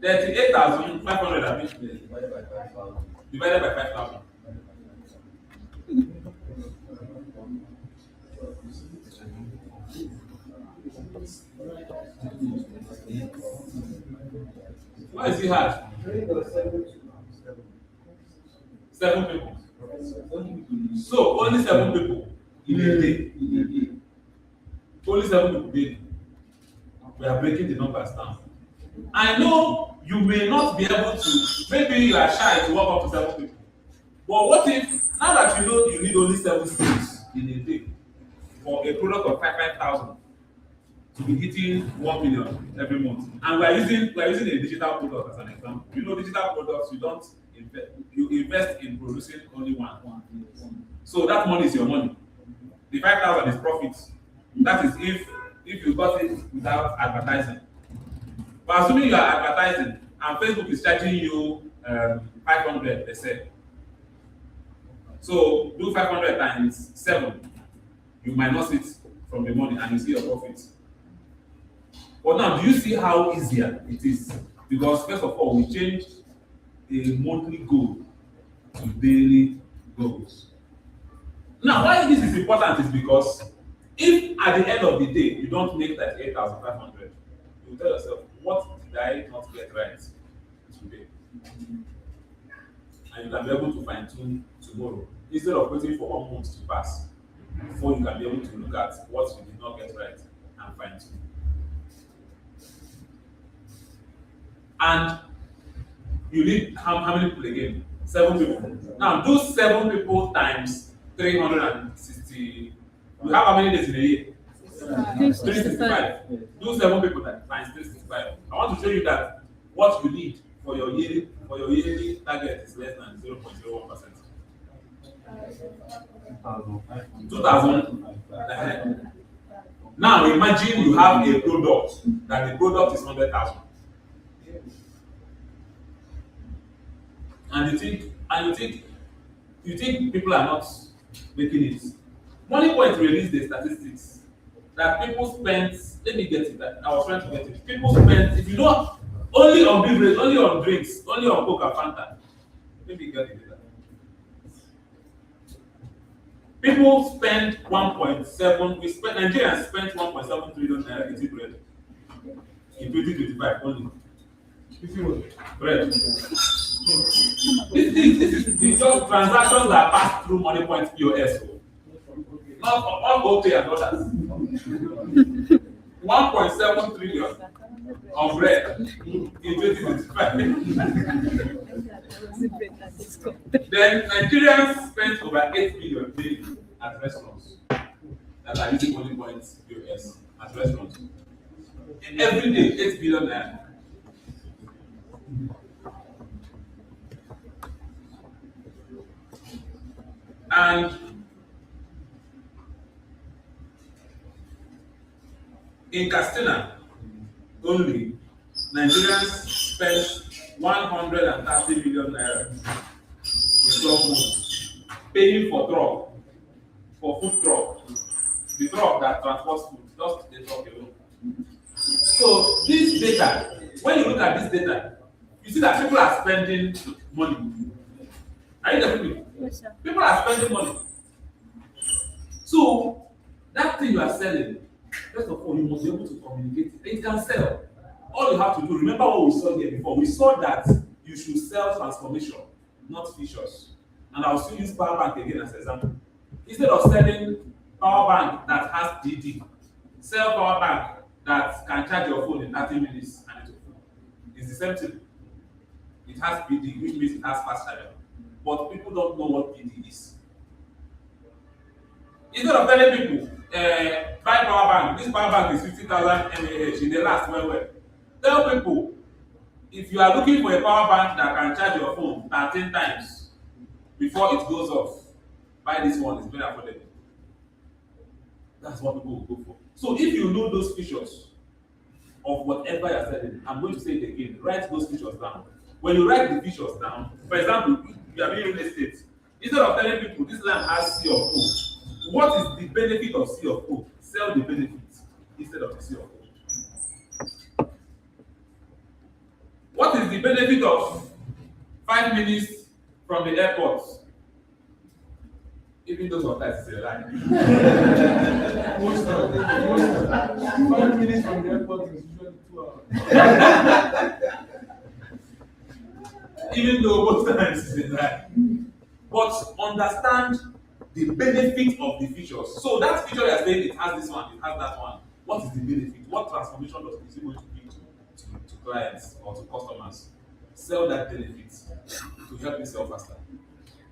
38,500 divided by 5,000. Why is it hard? 7 people. So only 7 people in a day. Only 7 people daily. We are breaking the numbers down. I know you may not be able to, maybe you are shy to work up to 7 people. But what if, now that you know you need only 7 skills in a day for a product of 5,000 to be hitting 1 million every month, and we are using a digital product as an example. You know, digital products, you don't invest, you invest in producing only one. So that money is your money. The 5,000 is profit. That is if you got it without advertising. But assuming you are advertising and Facebook is charging you 500, they say. So do 500 times 7. You minus it from the money and you see your profit. But now, do you see how easier it is? Because first of all, we changed a monthly goal to daily goals. Now, why this is important is because if at the end of the day you don't make that 8,500, you tell yourself, what did I not get right today? And you can be able to fine tune tomorrow instead of waiting for 1 month to pass before you can be able to look at what you did not get right and fine tune. And you need how many people again? 7 people. Now do 7 people times 360. You have how many days in a year? 365. Do 7 people times 365. I want to show you that what you need for your yearly target is less than 0.01%. 2,000. Now imagine you have a product that the product is 100,000. And you think people are not making it. Money Point released the statistics that people spend. Let me get it. I was trying to get it. People spend, if you know, only on beverage, only on drinks, only on Coca Fanta. Let me get it. People spend 1.7. Nigerians spent 1.7 trillion naira eating bread in 2025 only. Bread. This is just transactions that pass through Money Point POS. Not all GoPay and others. 1.7 trillion on bread in 2025. Then Nigerians spend over 8 billion daily at restaurants that are using Money Point POS at restaurants. And every day, 8 billion naira. And in Castina only, Nigerians spent 130 million naira in 12 months, paying for truck, for food truck, the truck that transports food, just the truck alone. So this data, when you look at this data, you see that people are spending money. Are you getting me? Yes, sir. People are spending money. So that thing you are selling, first of all, you must be able to communicate it. It can sell. All you have to do, remember what we saw here before. We saw that you should sell transformation, not features. And I'll still use power bank again as an example. Instead of selling power bank that has DD, sell power bank that can charge your phone in 30 minutes and it will full. It's the same thing. It has PD, which means it has fast charger. But people don't know what PD is. Instead of telling people, buy power bank, this power bank is 50,000 mAh, it they last well. Tell people, if you are looking for a power bank that can charge your phone 13 times before it goes off, buy this one, it's very affordable. That's what people will go for. So if you know those features of whatever you're selling, I'm going to say it again, write those features down. When you write the features down, for example, you are doing real estate, instead of telling people this land has C of O, what is the benefit of C of O? Sell the benefits instead of the C of O. What is the benefit of 5 minutes from the airport? Even those of that is a lie. 5 minutes from the airport is usually 2 hours. Even though most times it's a lie. But understand the benefit of the features. So that feature you are saying it has this one, it has that one. What is the benefit? What transformation does it going to give to clients or to customers? Sell that benefit to help you sell faster.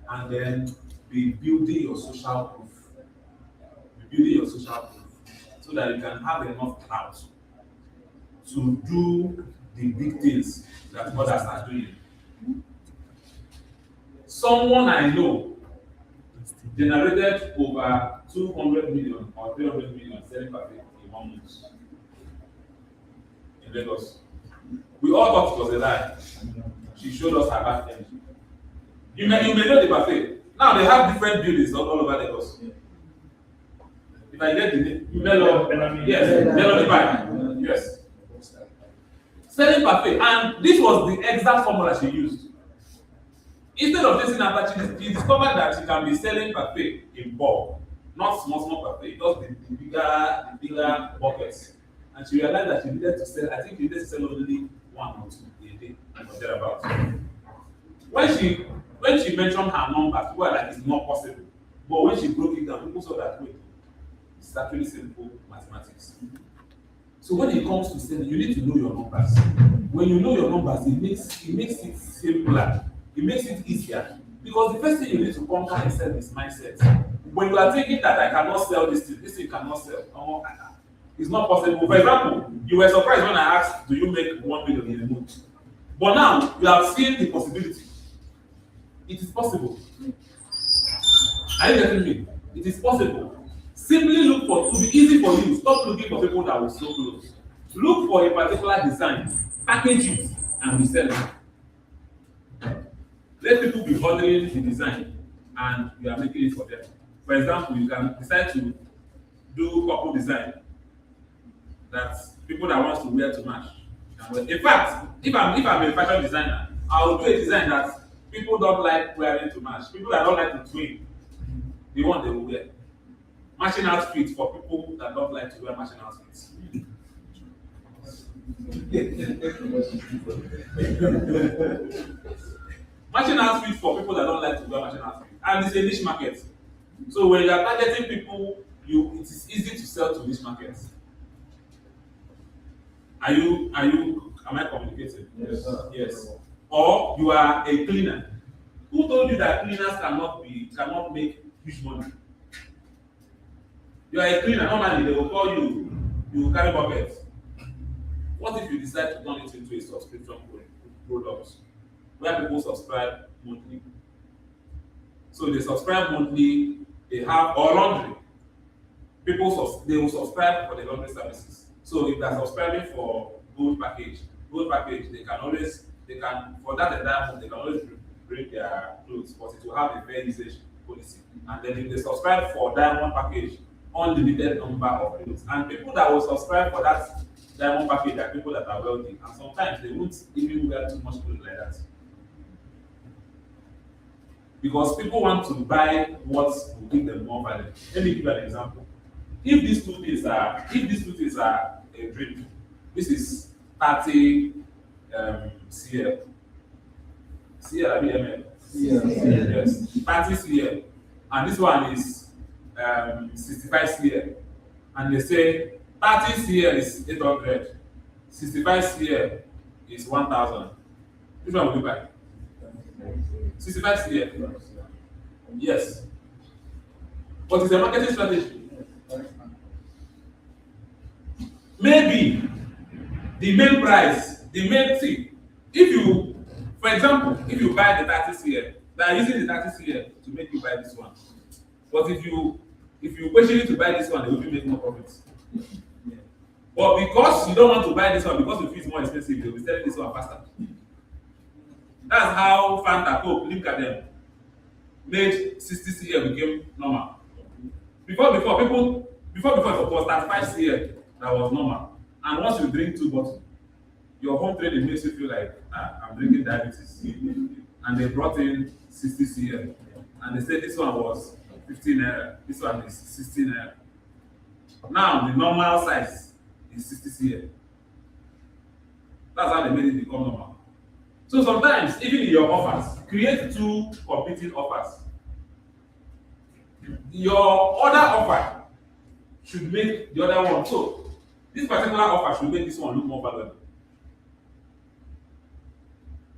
And then be building your social proof. Be building your social proof so that you can have enough clout to do the big things that others are doing. Someone I know generated over 200 million or 300 million selling perfect in 1 month in Lagos. We all thought it was a lie. She showed us her back end. You may know the buffet. Now they have different buildings all over Lagos. If I get the name, Melo, yes, Melo the Pie, yes. Selling buffet, and this was the exact formula she used. Instead of chasing after, she discovered that she can be selling buffet in bulk, not small buffet, just the bigger buckets. And she realized that she needed to sell, I think she needed to sell only 1 or 2 a day, or thereabouts. When she mentioned her numbers, people were like, it's not possible. But when she broke it down, people saw that way. It's actually simple mathematics. So when it comes to selling, you need to know your numbers. When you know your numbers, it makes it simpler. It makes it easier. Because the first thing you need to conquer and sell is mindset. When you are thinking that I cannot sell this thing cannot sell, it's not possible. For example, you were surprised when I asked, do you make 1 million in a month? But now you have seen the possibility. It is possible. Are you getting me? It is possible. Simply look for, to be easy for you, stop looking for people that will sew clothes. Look for a particular design, package it, and resell it. Let people be ordering the design, and you are making it for them. For example, you can decide to do couple design that people that wants to wear to match. In fact, if I'm a fashion designer, I will do a design that people don't like wearing to match. People that don't like to twin, the one they will wear. Matching outfits for people that don't like to wear matching outfits. Matching outfits for people that don't like to wear matching outfits. And it's a niche market. So when you are targeting people, it is easy to sell to niche markets. Am I communicating? Yes, sir. Yes. Or you are a cleaner. Who told you that cleaners cannot make huge money? You are a cleaner. Normally they will call you, you carry buckets. What if you decide to turn it into a subscription product where people subscribe monthly? So they subscribe monthly, they have or laundry. They will subscribe for the laundry services. So if they're subscribing for gold package, they can for that entire month they can always bring their clothes, but it will have a fair usage policy. And then if they subscribe for diamond package, unlimited number of clothes. And people that will subscribe for that diamond package are people that are wealthy, and sometimes they won't even wear too much clothes like that. Because people want to buy what will give them more value. Let me give you an example. If these two things are a drink, this is 30 CL. CL or BML? Yes. 30 CL. And this one is 65 CL. And they say 30 CL is 800, 65 CL is 1,000. Which one will you buy? 65 CL. Yes. But it's a marketing strategy. Maybe the main price, the main thing If you, for example, if you buy the 30 CL, they are using the 30 CL to make you buy this one. But if you question it to buy this one, they will make more profits. But because you don't want to buy this one, because you feel it's more expensive, they will sell this one faster. That's how Fanta, Coke, look at them, made 60 CL became normal. Before it was 35 CL that was normal. And once you drink 2 bottles, your home training makes you feel like, I'm drinking diabetes. And they brought in 60 CL. And they said this one was 15 naira, this one is 16 naira. Now the normal size is 60 CL. That's how they made it become normal. So sometimes, even in your offers, create 2 competing offers. Your other offer should make the other one. So this particular offer should make this one look more valuable.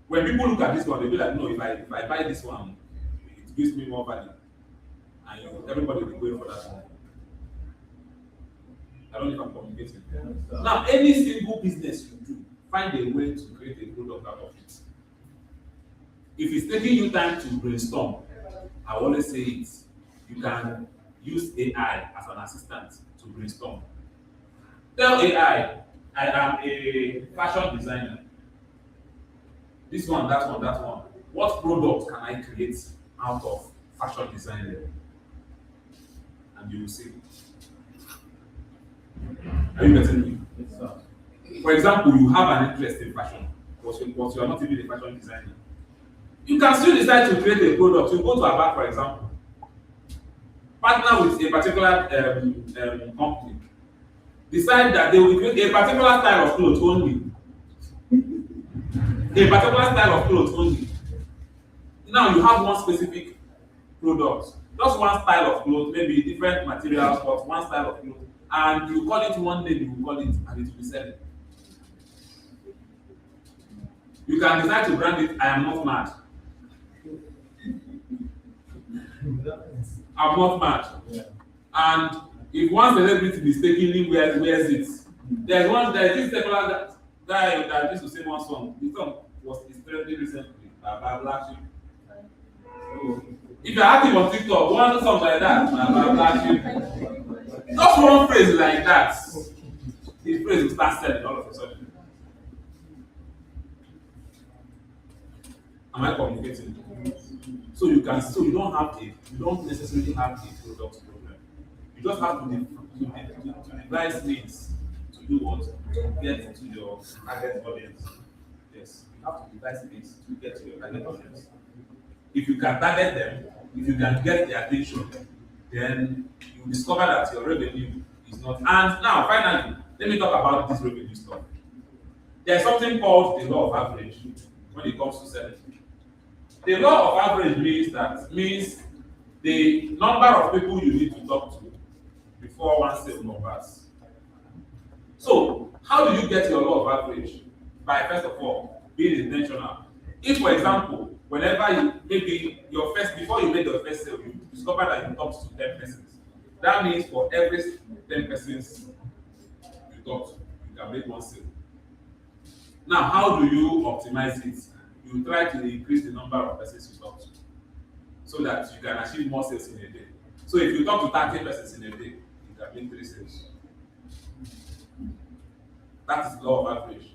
When people look at this one, they'll be like, no, if I buy this one, it gives me more value. And everybody will be going for that one. I don't know if I'm communicating. Now, any single business you do, find a way to create a product out of it. If it's taking you time to brainstorm, I always say it, you can use AI as an assistant to brainstorm. Tell AI, I am a fashion designer. This one, that one, that one. What product can I create out of fashion design? And you will see. Are you getting me? Yes, sir. For example, you have an interest in fashion, but you are not even a fashion designer. You can still decide to create a product. You go to a bank, for example, partner with a particular company, decide that they will create a particular style of clothes only. A particular style of clothes only. Now you have one specific product, just one style of clothes, maybe different materials, but one style of clothes, and you call it one name, you call it, and it will be selling. You can decide to brand it, I am not mad. I'm not mad. Yeah. And if one celebrity mistakenly wears it, there's this particular guy that used to sing one song. The song was trending recently by Black Sheep. So, if you're active on TikTok, one song like that by Black Sheep, just one phrase like that, the phrase will start selling all of a sudden. Am I communicating? So you don't necessarily have a product problem. You just have to devise means to do what? To get to your target audience. Yes, you have to devise means to get to your target audience. If you can target them, if you can get their attention, then you discover that your revenue is not. And now, finally, let me talk about this revenue stuff. There's something called the law of average when it comes to selling. The law of average means the number of people you need to talk to before one sale converts. So, how do you get your law of average? By first of all, being intentional. If, for example, whenever you before you make your first sale, you discover that you talked to 10 persons. That means for every 10 persons you talk to, you can make one sale. Now, how do you optimize it? You try to increase the number of persons you talk to so that you can achieve more sales in a day. So if you talk to 30 persons in a day, you can make 3 sales. That is the law of average.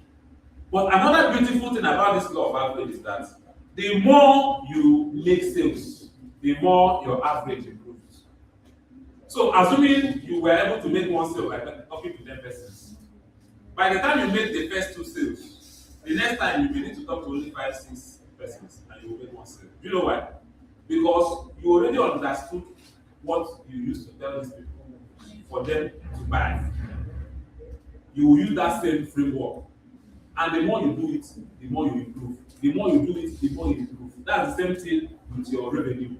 But another beautiful thing about this law of average is that the more you make sales, the more your average improves. So assuming you were able to make one sale by talking to 10 persons, by the time you make the first 2 sales, the next time you may need to talk to only 5, 6 persons and you will make one sale. Do you know why? Because you already understood what you used to tell these people for them to buy. You will use that same framework. And the more you do it, the more you improve. The more you do it, the more you improve. That's the same thing with your revenue.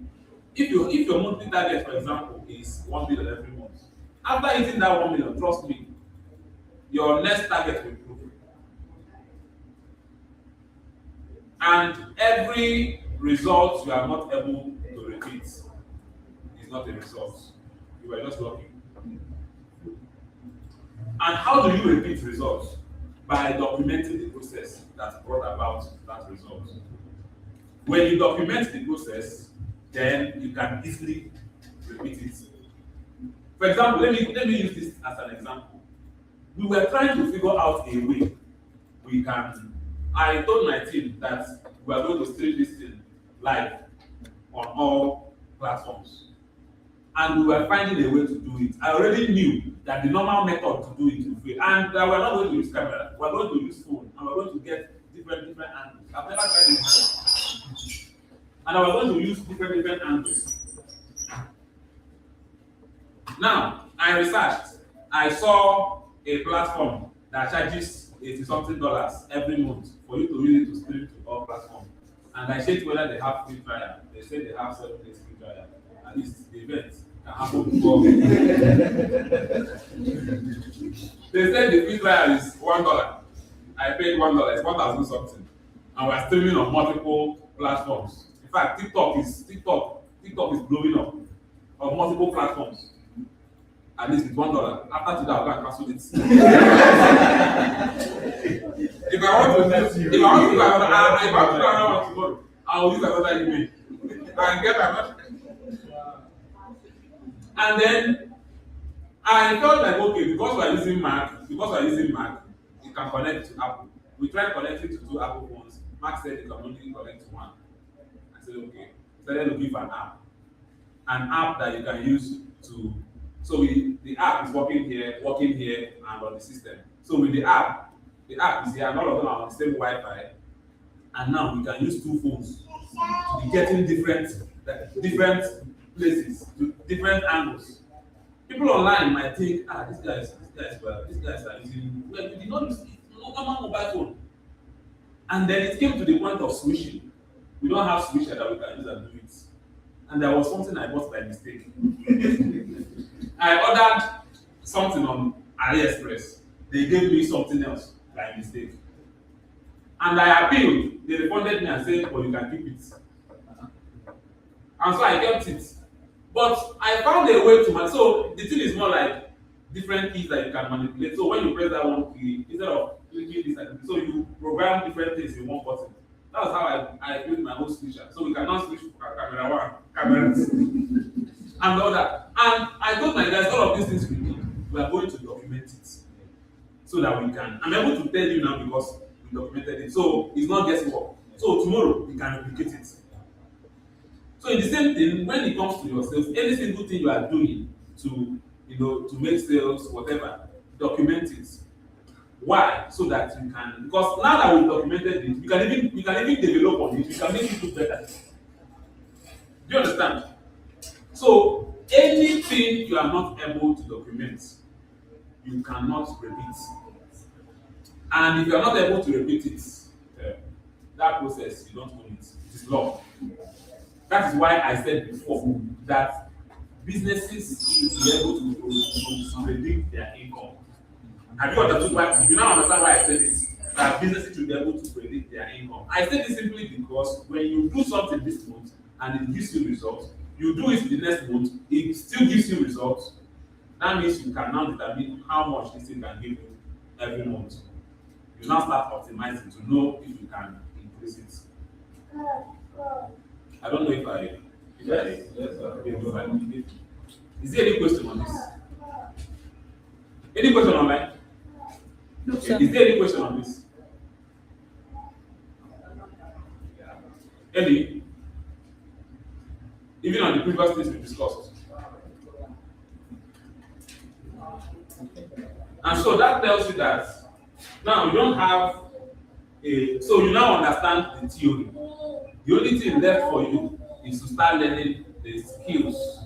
If your monthly target, for example, is 1 million every month, after hitting that 1 million, trust me, your next target will improve. And every result you are not able to repeat is not a result. You are just lucky. And how do you repeat results? by documenting the process that brought about that result. When you document the process, then you can easily repeat it. For example, let me use this as an example. We were trying to figure out a way we can. I told my team that we are going to stream this thing live on all platforms. And we were finding a way to do it. I already knew that the normal method to do it would be, and we're not going to use camera, we're going to use phone, and we're going to get different angles. I've never tried it before. And I was going to use different angles. Now, I researched. I saw a platform that charges $80-something every month for you to use it to stream to all platforms. And I checked whether they have free trial. They said they have 7 days free trial. At least the event can happen before. They said the free trial is $1. I paid $1. It's 1,000 something. And we're streaming on multiple platforms. In fact, TikTok is blowing up on multiple platforms. At least with $1. After today, I'll go and cancel it. If I want to do another one tomorrow, I'll use another email and get another. And then I felt like, okay, because we're using Mac, it can connect to Apple. We tried connecting to 2 Apple phones. Mac said it can only connect to 1. I said, okay. Started looking for an app that you can use to. So the app is working here, and on the system. So with the app is here, and all of them are on the same Wi-Fi. And now we can use 2 phones to be getting different places, to different angles. People online might think, these guys are using. Well, we did not use normal mobile phone. And then it came to the point of switching. We don't have switcher that we can use and do it. And there was something I bought by mistake. I ordered something on AliExpress. They gave me something else by mistake. And I appealed. They responded me and said, well, you can keep it. And so I kept it. But I found a way to manipulate. So the thing is more like different keys that you can manipulate. So when you press that one key, instead of clicking this, so you program different things in one button. That was how I built my whole switcher. So we can now switch camera 1, camera 2, and all that. And I told my guys, all of these things we are going to document it. So that we can. I'm able to tell you now because we documented it. So it's not guesswork. So tomorrow we can replicate it. So in the same thing, when it comes to yourself, any single thing you are doing to make sales, whatever, document it. Why? So that you can, because now that we documented it, we can even develop on it, we can make it do better. Do you understand? So anything you are not able to document, you cannot repeat. And if you are not able to repeat it, that process, you don't own it. It is law. That is why I said before that businesses should be able to predict their income. Have you understood why? You now understand why I said this? That businesses should be able to predict their income. I said this simply because when you do something this month and it gives you results, you do it the next month, it still gives you results. That means you can now determine how much this thing can give you every month. You now start optimizing to know if you can increase it. I don't know if I. Yes. Is there any question on this? Any question online? No, Okay. sir. Is there any question on this? Any? Even on the previous things we discussed. And so that tells you that now you don't have so you now understand the theory. The only thing left for you is to start learning the skills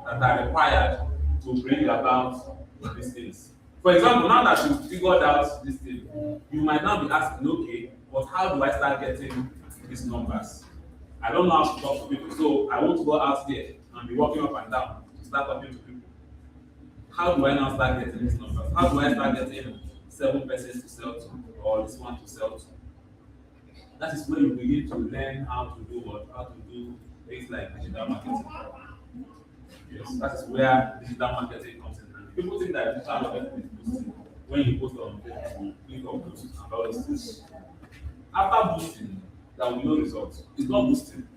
that are required to bring about these things. For example, now that you've figured out this thing, you might now be asking, okay, but how do I start getting these numbers? I don't know how to talk to people, so I want to go out there and be walking up and down to start talking to people. How do I now start getting these numbers? How do I start getting 7 persons to sell to, or this one to sell to? That is where you begin to learn how to do what, how to do things like digital marketing. Yes, that is where digital marketing comes in. And people think that digital marketing is boosting. when you post on Facebook, click on boost and all those things. After boosting, there will be no results. It's not boosting.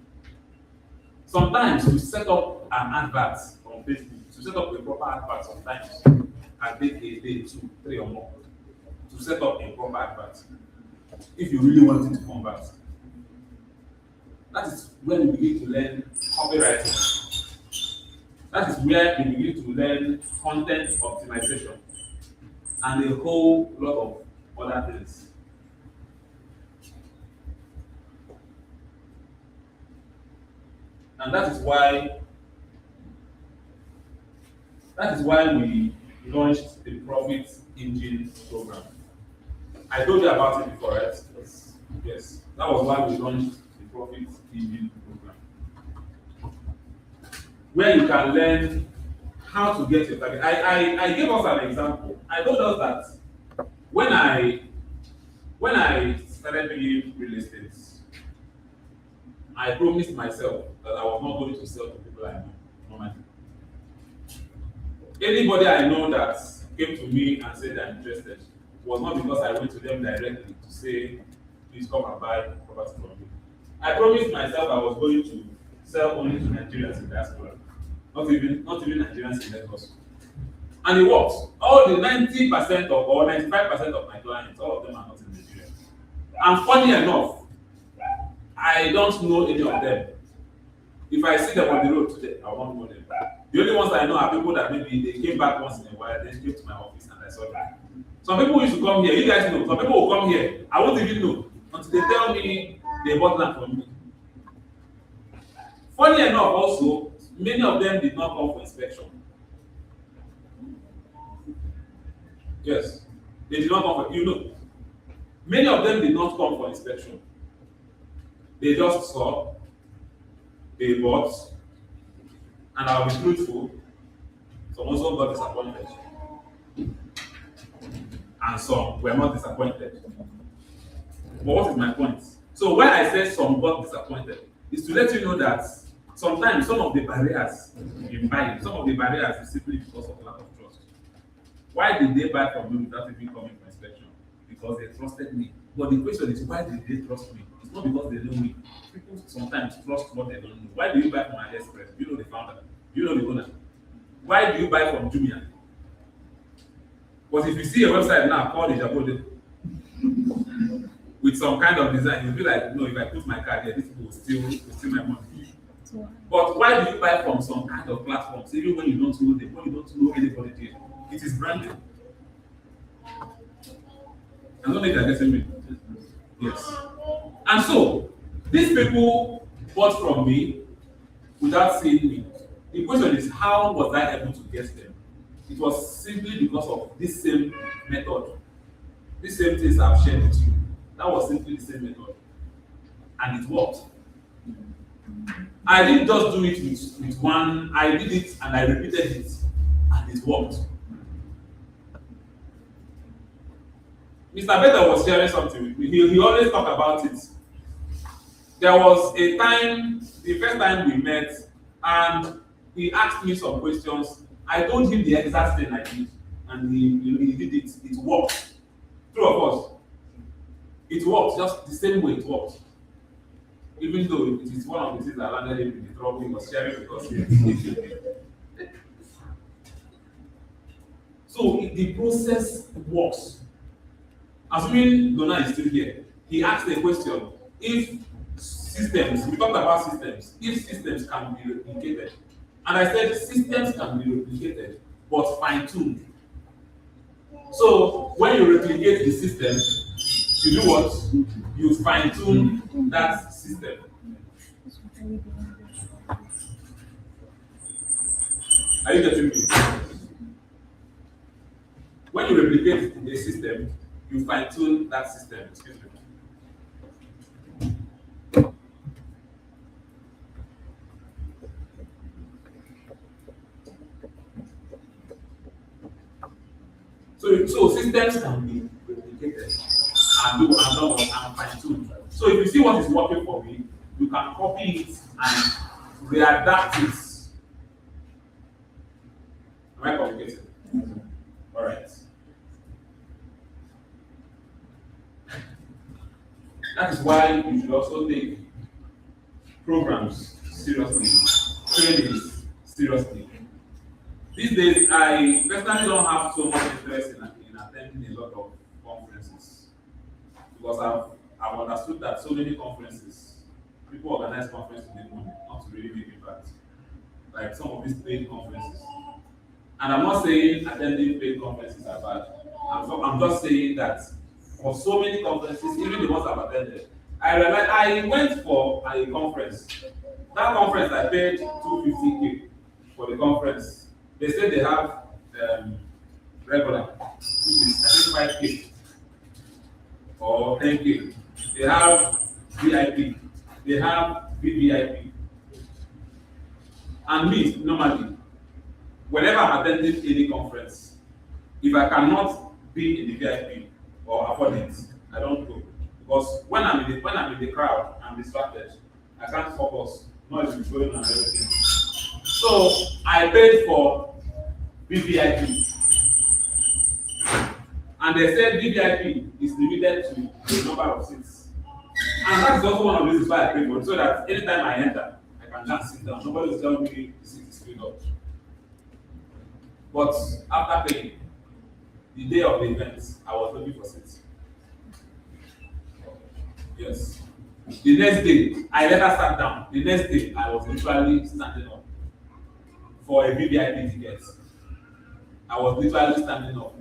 Sometimes to set up an advert on Facebook, to set up a proper advert sometimes can take a day, 2, 3 or more to set up a proper advert. If you really want it to convert, that is when you begin to learn copywriting. That is where you begin to learn content optimization and a whole lot of other things. And that is why we launched the Profit Engine program. I told you about it before, right? Yes. That was why we launched the Profit Engine program, where you can learn how to get your target. I gave us an example. I told us that when I started doing real estate, I promised myself that I was not going to sell to people I know normally. Anybody I know that came to me and said I'm interested was not because I went to them directly to say, please come and buy property from me. I promised myself I was going to sell only to Nigerians in diaspora, not even Nigerians in Lagos. And it works. All the 90% or 95% of my clients, all of them are not in Nigeria. And funny enough, I don't know any of them. If I see them on the road today, I won't know them. The only ones I know are people that maybe they came back once in a while, they came to my office and I saw them. Some people used to come here, you guys know, some people will come here, I won't even know until they tell me they bought land from me. Funny enough also, many of them did not come for inspection. Yes, they did not come for, many of them did not come for inspection. They just saw, they bought, and I'll be truthful, some also got disappointed. And some were not disappointed. But what is my point? So when I say some got disappointed, is to let you know that sometimes some of the barriers in buying, some of the barriers is simply because of lack of trust. Why did they buy from me without even coming for inspection? Because they trusted me. But the question is, why did they trust me? It's not because they know me. People sometimes trust what they don't know. Why do you buy from AliExpress? You know the founder. You know the owner. Why do you buy from Jumia? But if you see a website now called Ijabode with some kind of design, you'll be like, no, if I put my card here, this will steal my money. But why do you buy from some kind of platforms, even when you don't know them, when you don't know anybody there? It is branding. I don't know if you're getting me. Yes. And so, these people bought from me without seeing me. The question is, how was I able to get them? It was simply because of this same method. These same things I've shared with you. That was simply the same method. And it worked. I didn't just do it with one, I did it and I repeated it. And it worked. Mr. Beta was sharing something with me. He always talked about it. There was a time, the first time we met, and he asked me some questions. I told him the exact thing I did, and he did it. It worked. True of us. It worked, just the same way it worked. Even though it is one of the things that landed him in the trouble he was sharing with us. So the process works. Assuming Donna is still here, he asked a question. If systems, we talked about systems, if systems can be replicated, and I said systems can be replicated, but fine-tuned. So when you replicate the system, you do what? You fine-tune that system. Are you getting me? When you replicate the system, you fine-tune that system. Excuse me. So systems can be replicated and fine-tuned. So if you see what is working for me, you can copy it and readapt it. Am I communicating? All right. That is why you should also take programs seriously, trainings seriously. These days, I personally don't have so much interest in attending a lot of conferences because I've understood that so many conferences, people organize conferences to make money, not to really make impact. Like some of these paid conferences. And I'm not saying attending paid conferences are bad. I'm just saying that for so many conferences, even the ones I've attended, I realized I went for a conference. That conference I paid $250K for the conference. They said they have regular, which is 5K or 10K. They have VIP. They have VVIP. And me, normally, whenever I'm attending any conference, if I cannot be in the VIP or afford it, I don't go. Because when I'm in the crowd, I'm distracted. I can't focus. Noise is going on and everything. So I paid for VVIP. And they said VVIP is limited to the number of seats. And that's also one of the reasons why I paid for it, so that anytime I enter, I can just sit down. Nobody will tell me the seat is filled up. But after paying, the day of the event, I was looking for seats. Yes. The next day, I never sat down. The next day, I was literally standing up for a VVIP ticket. I was literally standing up.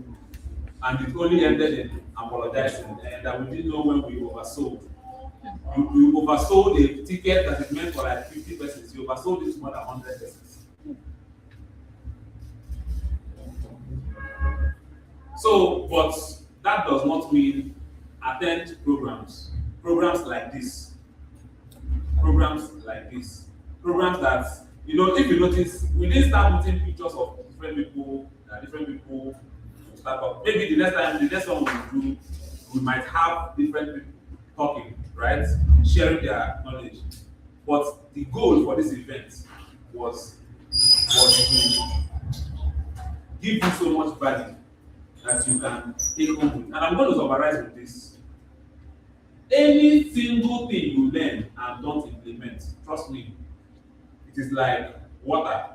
And it only ended in apologizing that we didn't know when we oversold. You oversold a ticket that is meant for like 50 persons. You oversold it to more than 100 persons. So, but that does not mean attend programs. Programs like this. Programs like this. Programs that, you know, if you notice, we didn't start putting pictures of different people to start up. Maybe the next one we do, we might have different people talking, right? Sharing their knowledge. But the goal for this event was to give you so much value that you can take home with. And I'm going to summarize with this. Any single thing you learn and don't implement, trust me, it is like water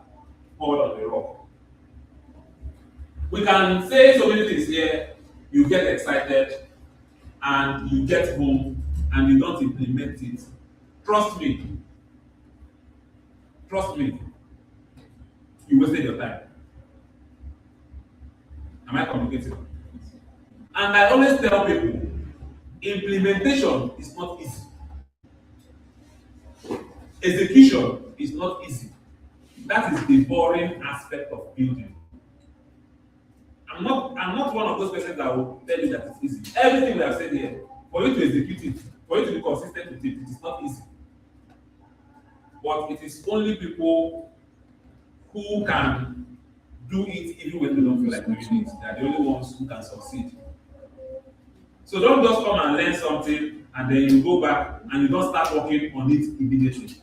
poured on the rock. We can say so many things here, you get excited and you get home and you don't implement it. Trust me, you wasted your time. Am I communicating? And I always tell people, implementation is not easy. Execution is not easy. That is the boring aspect of building. I'm not one of those persons that will tell you that it's easy. Everything we have said here, for you to execute it, for you to be consistent with it, it is not easy. But it is only people who can do it even when they don't feel like doing it. They are the only ones who can succeed. So don't just come and learn something and then you go back and you don't start working on it immediately.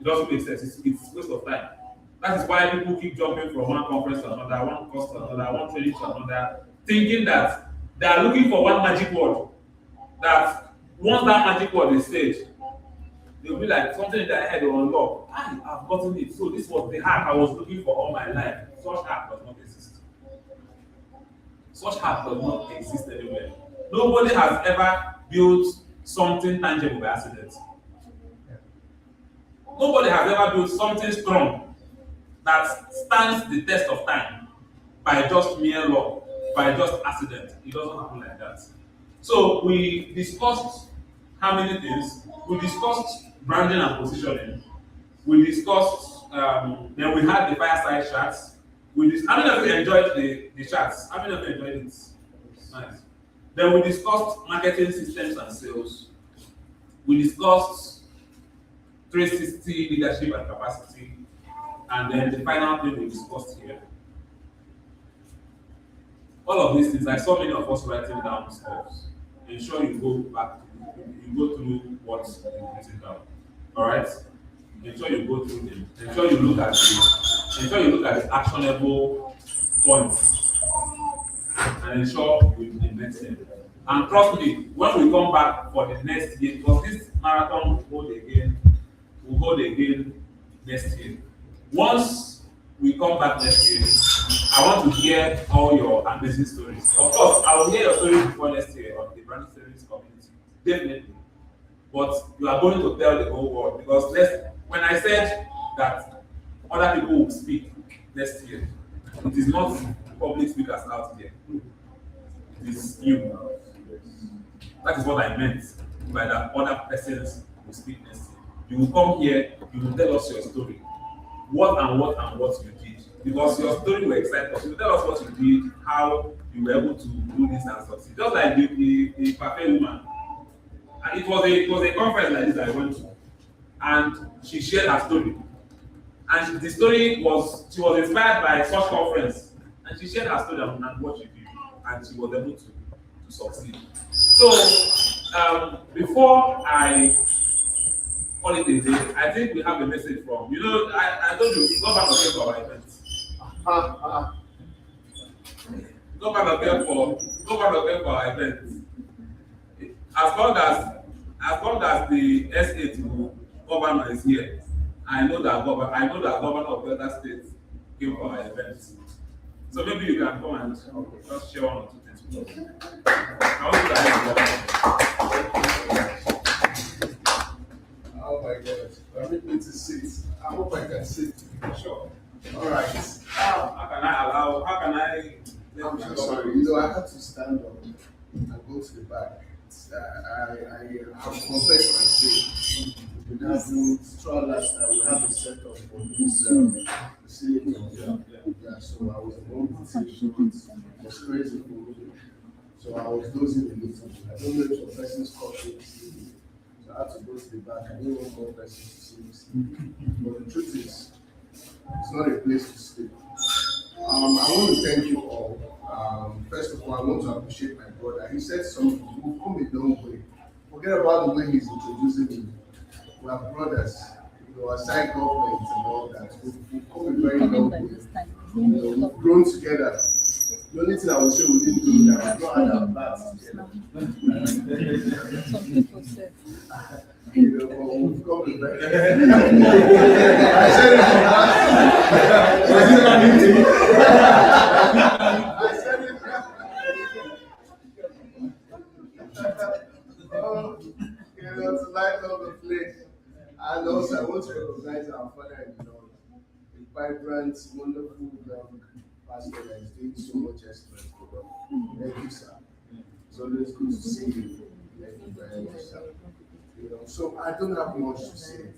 It doesn't make sense. It's a waste of time. That is why people keep jumping from one conference to another, one course to another, one training to another, thinking that they are looking for one magic word. That once that magic word is said, they'll be like, something in their head will unlock. I've gotten it. So this was the hack I was looking for all my life. Such hack does not exist. Such hack does not exist anywhere. Nobody has ever built something tangible by accident. Nobody has ever built something strong that stands the test of time by just mere luck, by just accident. It doesn't happen like that. So we discussed how many things? We discussed branding and positioning. We discussed, then we had the fireside chats. How many of you enjoyed the chats? How many of you enjoyed it? Nice. Then we discussed marketing systems and sales. We discussed 360 leadership and capacity. And then the final thing we discussed here. All of these things, I saw many of us writing down stuff. Ensure you go back, you go through what you written down. All right? Ensure you go through them. Ensure you look at the actionable points. And ensure you implement them. And trust me, when we come back for the next year, because this marathon will hold again next year. Once we come back next year, I want to hear all your amazing stories. Of course, I will hear your stories before next year on the branding service community, definitely. But you are going to tell the whole world, because when I said that other people will speak next year, it is not public speakers out there. It is you. That is what I meant by that other persons will speak next year. You will come here, you will tell us your story. What you did. Because your story will excite us. You will tell us what you did, how you were able to do this and succeed. Just like the Parfait woman. And it was a conference like this that I went to. And she shared her story. And the story was, she was inspired by such conference. And she shared her story and what she did. And she was able to succeed. So, before I call it a day, I think we have a message from, I told you, go back again for our event. Go back again for our event. As long as the S8 governor is here, I know that governor of the other states came for our event. So maybe you can come and just share one or two things with us. Oh my goodness. Permit me to sit. I hope I can sit. Sure. All right. How can I? I'm sorry. I had to stand up and go to the back. I have confessed my sin. We have to try last time. We have a setup for this facility. Yeah, so I was involved. It was crazy for me. So I was dozing a little. I don't know if your person's coffee. So I had to go to the back. I didn't want more persons to see me. But the truth is, it's not a place to sleep. I want to thank you all. First of all, I want to appreciate my brother. He said something, we've come a long way. Forget about the way he's introducing me. We are brothers, aside government and all that. We've come a very long way. We've grown together. The only thing I would say we didn't do that, we not had our backs together. Some people said. We've come a very I said it from last I said it. To light up the place. And also, I want to recognize our father in law, a vibrant, wonderful young pastor that is doing so much excellent work. Thank you, sir. It's always good to see you. Thank you very much, sir. So I don't have much to say.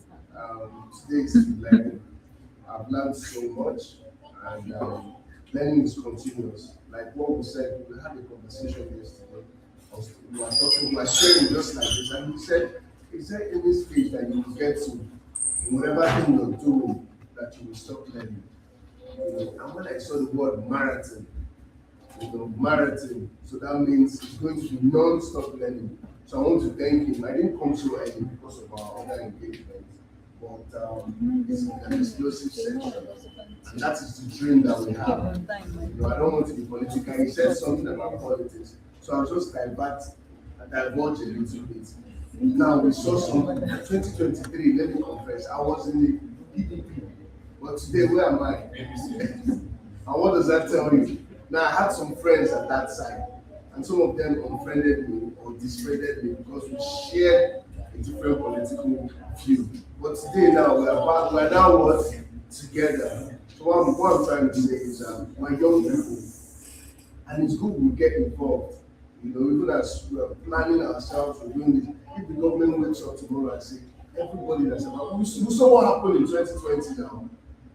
Today is learning. I've learned so much, and learning is continuous. Like what we said, we had a conversation yesterday. We were sharing just like this, and he said, is there any stage that you will get to in whatever thing you're doing that you will stop learning? And when I saw the word marathon, marathon, so that means it's going to be non-stop learning. So I want to thank him. I didn't come so early because of our other engagement, but it's an explosive session, and that is the dream that we have. I don't want to be political. He said something about politics, so I'll just divulge a little bit. Now we saw some 2023. Let me confess, I was in the PDP, but today where am I? And what does that tell you? Now I had some friends at that side, and some of them unfriended me or disfriended me because we share a different political view. But today now we are back. We are now what together. So what I'm trying to say is, my young people, and it's good we get involved. Even as we are planning ourselves for doing this, if the government wakes up tomorrow and say, everybody that's about, we saw what happened in 2020 now.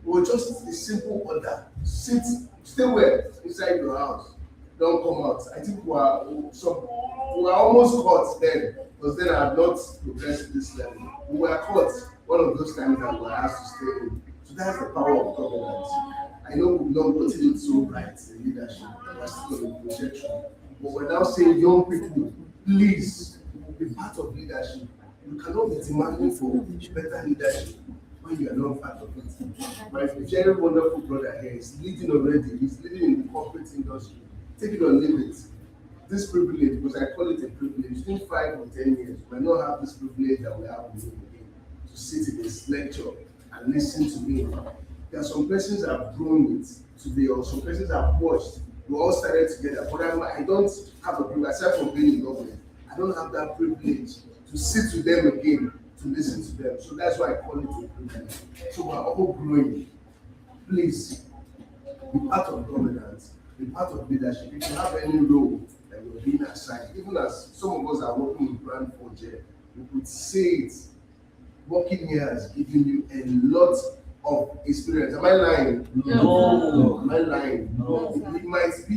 We're just a simple order. Stay where? Inside your house. Don't come out. I think we are almost caught then, because then I had not progressed to this level. We were caught one of those times that we were asked to stay in. So that's the power of governance. I know we've not gotten it so right in leadership, we're still in projection. But we're now saying, young people, please be part of leadership. You cannot be demanding for better leadership when you are not part of it. My very wonderful brother here is leading already. He's leading in the corporate industry. Take it or leave it. this privilege, because I call it a privilege, in 5 or 10 years, we may not have this privilege that we have with him again, to sit in this lecture and listen to me. There are some persons that have grown with today, or some persons that have watched. We all started together, but I don't have a privilege, aside from being in government, I don't have that privilege to sit with them again, to listen to them. So that's why I call it a privilege. So we're all growing. Please, be part of governance, be part of leadership. If you have any role that you're being assigned, even as some of us are working in Brand 4J, we could say it. Working here has given you a lot of experience. Am I lying? No. Am I lying? No. It might be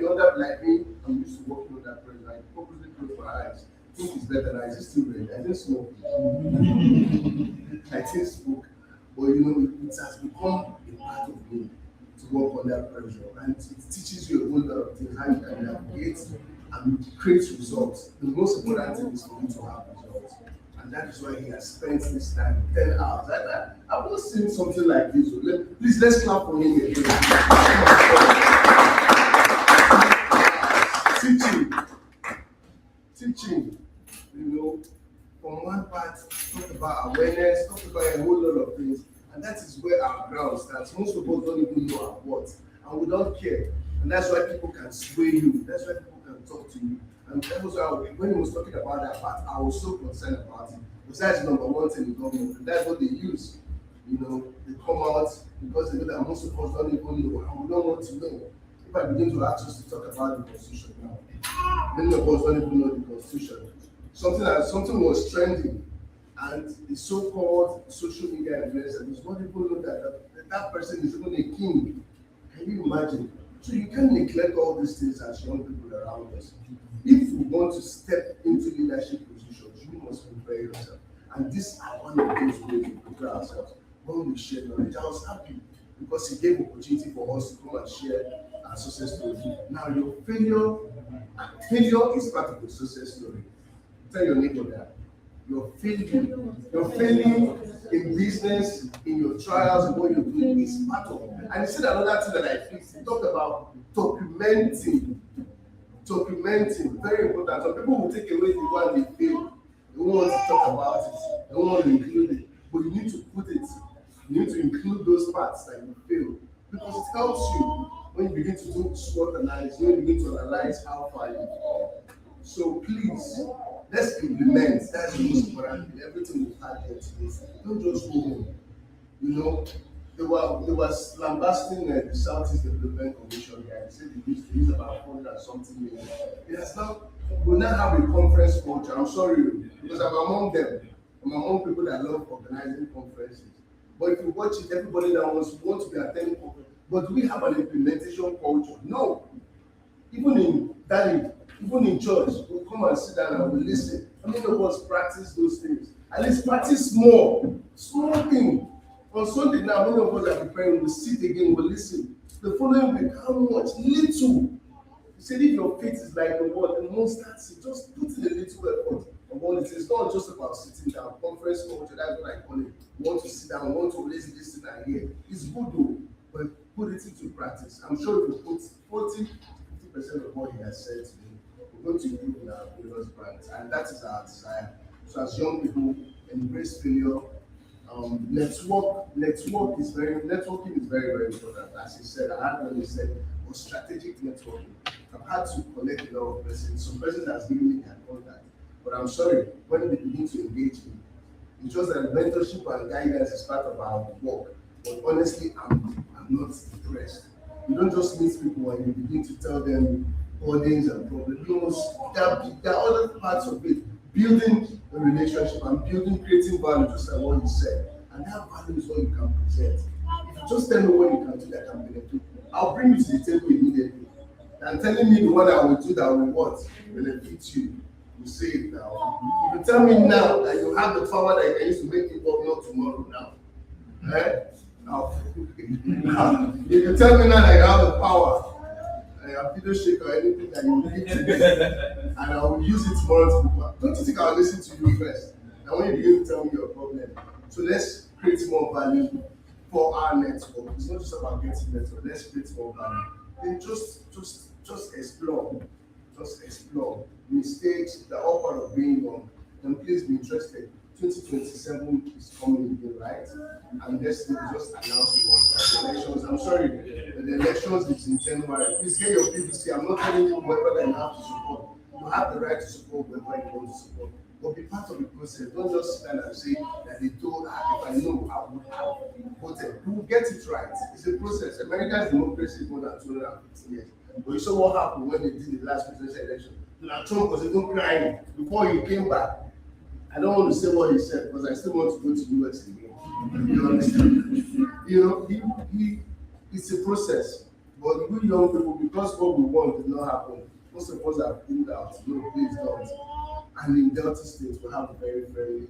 under like me. I'm used to working on that person. I purposely close my eyes. I think it's better than I just still read. I didn't smoke. I didn't smoke. But you know, it has become a part of me to work under pressure. And it teaches you a whole lot of things, how you can navigate and create results. The most important thing is for you to have results. And that is why he has spent this time, 10 hours. I've not seen something like this. Please, let's clap for him again. Teaching, you know, from one part, talk about awareness, talk about a whole lot of things. And that is where our ground starts. Most of us don't even know our what, and we don't care. And that's why people can sway you. That's why people can talk to you. And that was why when he was talking about that part, I was so concerned about it. Because that's number one thing in government. And that's what they use. You know, they come out because they know that most of us don't even know, and we don't want to know. If I begin to ask us to talk about the Constitution now, many of us don't even know the Constitution. Something was trending, and the so-called social media influencer does not even know that person is even a king. Can you imagine? So you can't neglect all these things as young people around us. If you want to step into leadership positions, you must prepare yourself. And these are one of those ways we prepare ourselves. When we share knowledge, I was happy because he gave opportunity for us to come and share our success story. Now your failure is part of the success story. Tell your neighbor that. You're failing in business, in your trials, and what you're doing is part of it. And he said another thing that I fixed. He talked about documenting. Documenting, very important. Some people will take away the one they fail. They don't want to talk about it. They don't want to include it. But you need to put it. You need to include those parts that you fail. Because it helps you when you begin to do SWOT analysis, when you begin to analyze how far you've come. So please, let's implement. That's the most important thing. Everything we've had here today. Don't just go home. You know, they was lambasting the Southeast Development Commission here. They said they used to use about 400 and something million. It has now, we now have a conference culture. I'm sorry, because I'm among them. I'm among people that love organizing conferences. But if you watch it, everybody that wants to be attending conference. But do we have an implementation culture? No. Even in church, we'll come and sit down and we'll listen. How many of us practice those things? At least practice small thing. On Sunday now, many of us are preparing, we'll sit again, we'll listen. The following week, how much? Little. You said if your faith is like the word, and won't start it, just put in a little effort of all it is. It's not just about sitting down. Conference culture, that's what I call it. We want to sit down, we want to listen and hear. It's good though, but put it into practice. I'm sure if you put 40-50% of what he has said today, we're going to improve in our various brands, and that is our desire. So as young people, embrace failure. Networking is very, very important. As he said, I had when he said, was strategic networking. I've had to connect a lot of persons. Some persons has given me their contact, but I'm sorry, when they begin to engage me, it's just that mentorship and guidance is part of our work. But honestly, I'm not impressed. You don't just meet people and you begin to tell them burdens and problems. There are other parts of it. Building a relationship and creating value, just like what you said. And that value is what you can present. If you just tell me what you can do that can benefit, I'll bring you to the table immediately. And telling me the one I will do that will what? Benefit you. You say it now. If you tell me now that you have the power that you can use to make it work, not tomorrow now. Now, if you tell me now that you have the power, a video shake or anything that you will give to me, and I will use it tomorrow to people. Don't you think I'll listen to you first? And when you begin to tell me your problem, so let's create more value for our network. It's not just about getting network. Let's create more value. Then just explore. just explore mistakes, the all part of being young. Then please be interested. 2027 is coming again, right? And yesterday we just announced the elections. I'm sorry, the elections is in January. Please get your PVC. I'm not telling you whether you have to support. You have the right to support whoever you want to support. But be part of the process. Don't just stand and say that they told, if I know, I would have voted. You will get it right. It's a process. America's democracy is more than 250 years. But you saw what happened when they did the last presidential election. Donald Trump was even crying before he came back. I don't want to say what he said because I still want to go to US again. You understand? You know, it's a process. But we young people, because what we want did not happen, most of us are pulled out. No, please don't. And in Delta State, we have a very, very,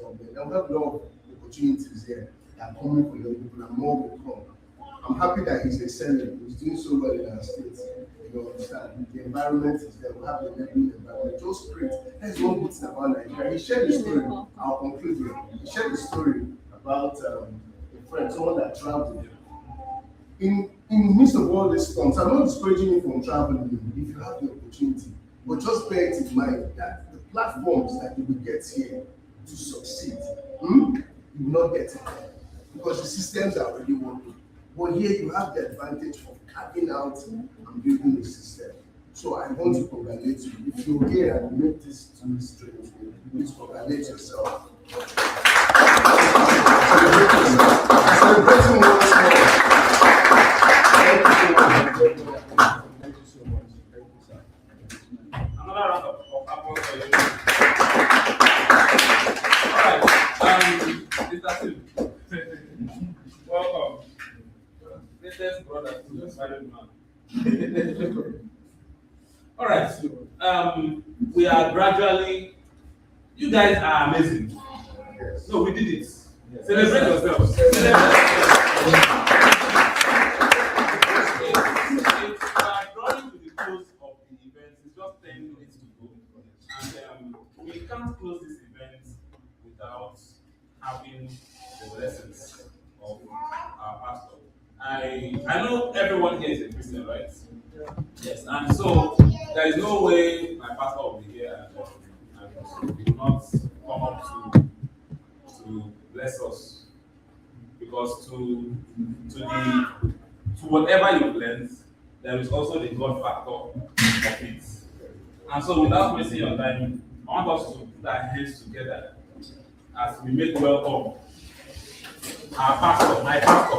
and we have a lot of opportunities here that are coming for young people, and more will come. I'm happy that he's excelling. He's doing so well in our state. You understand? The environment is there. We have a enabling environment. Just great. That's one good thing about Nigeria. He shared the story. I'll conclude here. He shared the story about a friend, someone that traveled. In the midst of all these storms, I'm not discouraging you from traveling if you have the opportunity. But just bear it in mind that the platforms that you will get here to succeed, you will not get it because the systems are already working. But here you have the advantage of carving out and building a system. So I want to congratulate you. If you're here and make this to straight, please congratulate yourself. Celebrating once more. Thank you so much. Thank you so much. Thank you, sir. Another round of applause for you. All right, Mr. Tim. Welcome. Latest brother to the married man. All right, we are gradually. You guys are amazing. Yes. No, we did it. Yes. Celebrate yourselves. Drawing to the close of the event. It's just 10 minutes to go, and we can't close this event without having the blessings of our pastor. I know everyone here is a Christian, right? Yeah. Yes, and so there is no way my pastor will be here and he will not come up to bless us, because to whatever you've learned, there is also the God factor of it. And so, without wasting your time, I want us to put our hands together as we make welcome our pastor, my pastor.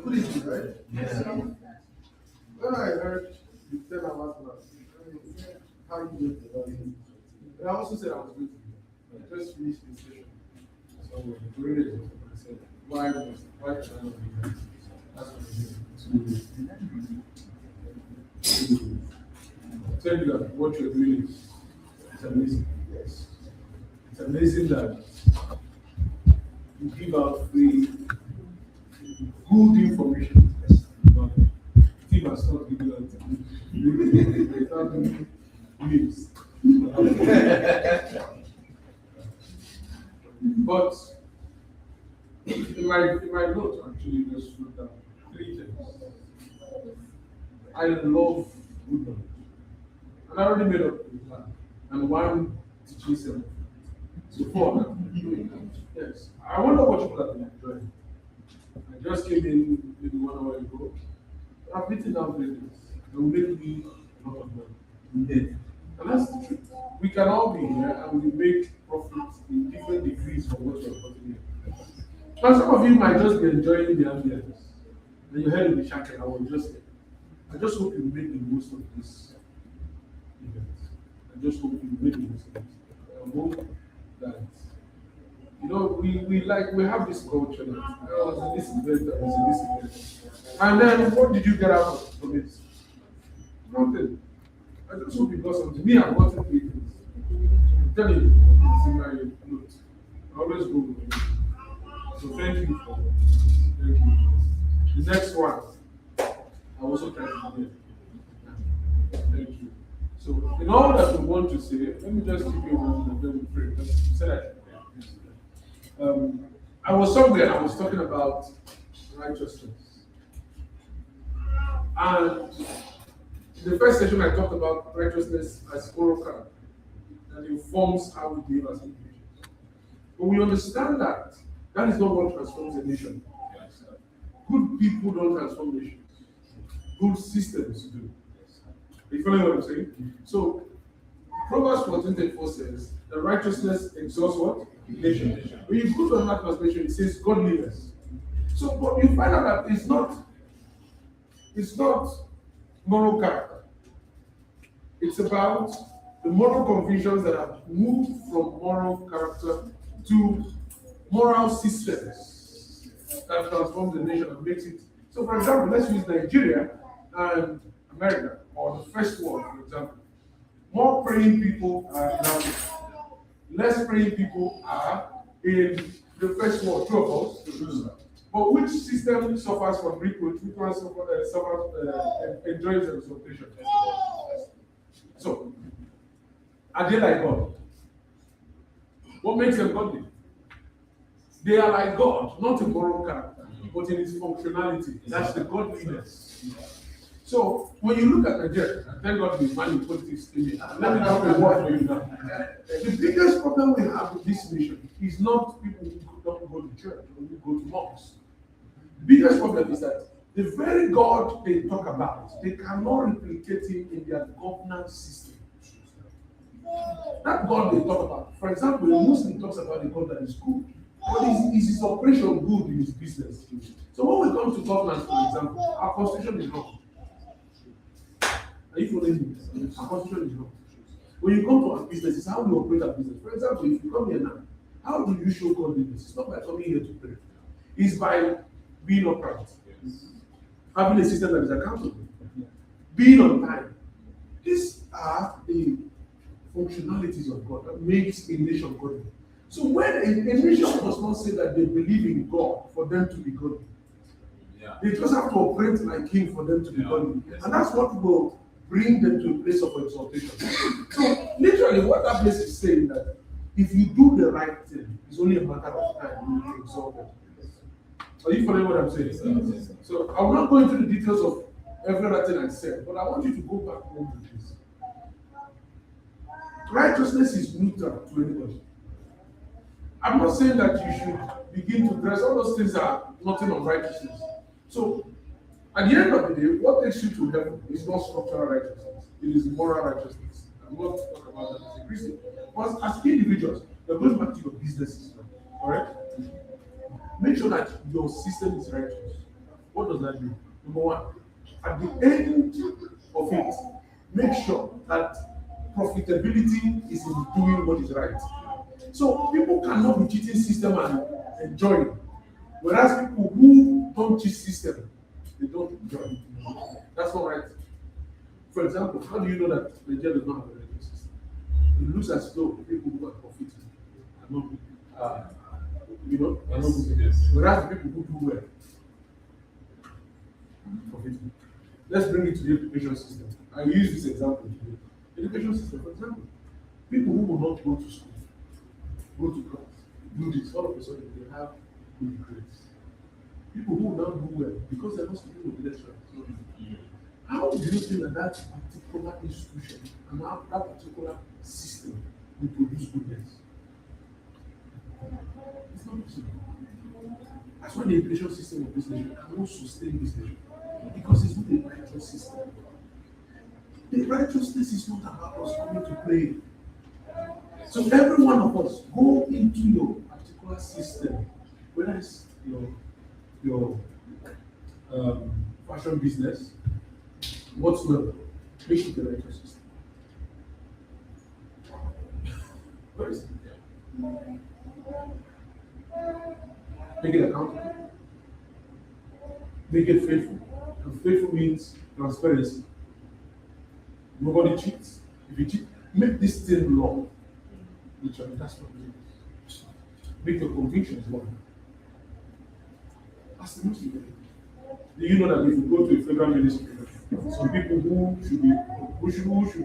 Good evening, right? Yes. When I heard the 10 hours class, how you did it, I also said I was good. I just finished the session. So during it, I said, why can I not be here? That's what I did. To tell you that what you're doing is amazing. Yes. It's amazing that you give out free good information. Yes. Team has not given out news. But in my note, actually, just wrote down 3 things. I love good knowledge. And I already made up the plan. And one teaching 7. So 4 now. Yes. I wonder what people have been enjoying. I just came in maybe 1 hour ago. I've written down 3 things. It will make me a lot of money. And that's the truth. We can all be here and we make profits in different degrees from what you're putting here. Now, some of you might just be enjoying the ambience. And you heard the shaking, I was just there. I just hope you make the most of this event. I just hope you make the most of it. I hope that, we have this culture that I was in this event, I was in this event. And then what did you get out of it? Nothing. I just hope you got something. Me, I've gotten 3 things. I'm telling you, it's in my note. I always go with it. So thank you for that. Thank you. The next one, I also try to do it. So, in all that we want to say, let me just give you one and then we pray. Just say that. I was somewhere, I was talking about righteousness. And in the first session, I talked about righteousness as moral character, and it informs how we behave as individuals. But we understand that that is not what transforms a nation. Good people don't transform nations. Good systems do. You follow what I'm saying? So, Proverbs 14:34 says, the righteousness exalts what? Nation. When you go to another translation, it says godliness. So, but you find out that it's not moral character. It's about the moral convictions that have moved from moral character to moral systems that transform the nation and makes it. So, for example, let's use Nigeria and America, or the first world, for example. More praying people are in Africa. Less praying people are in the first world, two of us. But which system suffers from reproach? Which one enjoys the exaltation? So, are they like God? What makes them godly? They are like God, not in moral character, but in its functionality. That's the godliness. So, when you look at Nigeria, and thank God the man in politics came in, let me talk a word for you now. The biggest problem we have with this nation is not people who don't go to church or who go to mosques. The biggest problem is that the very God they talk about, they cannot replicate him in their governance system. That God they talk about, for example, a Muslim talks about a God that is good, but is his operation good in his business? So when we come to governance, for example, our constitution is wrong. Are you following me? Our constitution is wrong. When you come to our business, it's how we operate our business. For example, if you come here now, how do you show godliness? It's not by coming here to pray. It's by being upright. Having a system that is accountable. Being on time. These are the functionalities of God that makes a nation godly. So when a nation does not say that they believe in God for them to be godly, they just have to operate like him for them to be godly. And that's what will bring them to a place of exaltation. So literally what that place is saying that if you do the right thing, it's only a matter of time you will be exalted. Are you following what I'm saying? So I will not go into the details of every other thing I said, but I want you to go back home with this. Righteousness is neutral to anybody. I'm not saying that you should begin to dress. All those things are nothing on righteousness. So at the end of the day, what takes you to heaven is not structural righteousness. It is moral righteousness. I'm not talking about that as a Christian. But as individuals, that goes back to your businesses. Correct? Make sure that your system is righteous. What does that mean? Number one, at the end of it, make sure that profitability is in doing what is right. So people cannot be cheating system and enjoy it. Whereas people who don't cheat system, they don't enjoy it. That's not right. For example, how do you know that Nigeria does not have a righteous system? It looks as though people who are profiting are not good. Are not good. Yes. Whereas the people who do well profiting. Let's bring it to the education system. I use this example today. Education system, for example, people who will not go to school, go to class, do this, all of a sudden they have good grades. People who will not do well because they're not speaking with lecturers. How do you think that particular institution and that particular system will produce goodness? It's not possible. That's why the education system of this nation cannot sustain this nation. Because it's not a righteous system. The righteousness is not about us coming to play. So every one of us, go into your particular system, whether it's your fashion business, whatsoever, make it the righteous system. Where is it? Make it accountable. Make it faithful. And faithful means transparency. Nobody cheats. If you cheat, make this thing law. Literally, that's what it is. Make your convictions law. That's the most important. Do you know that if you go to a federal ministry, some people who should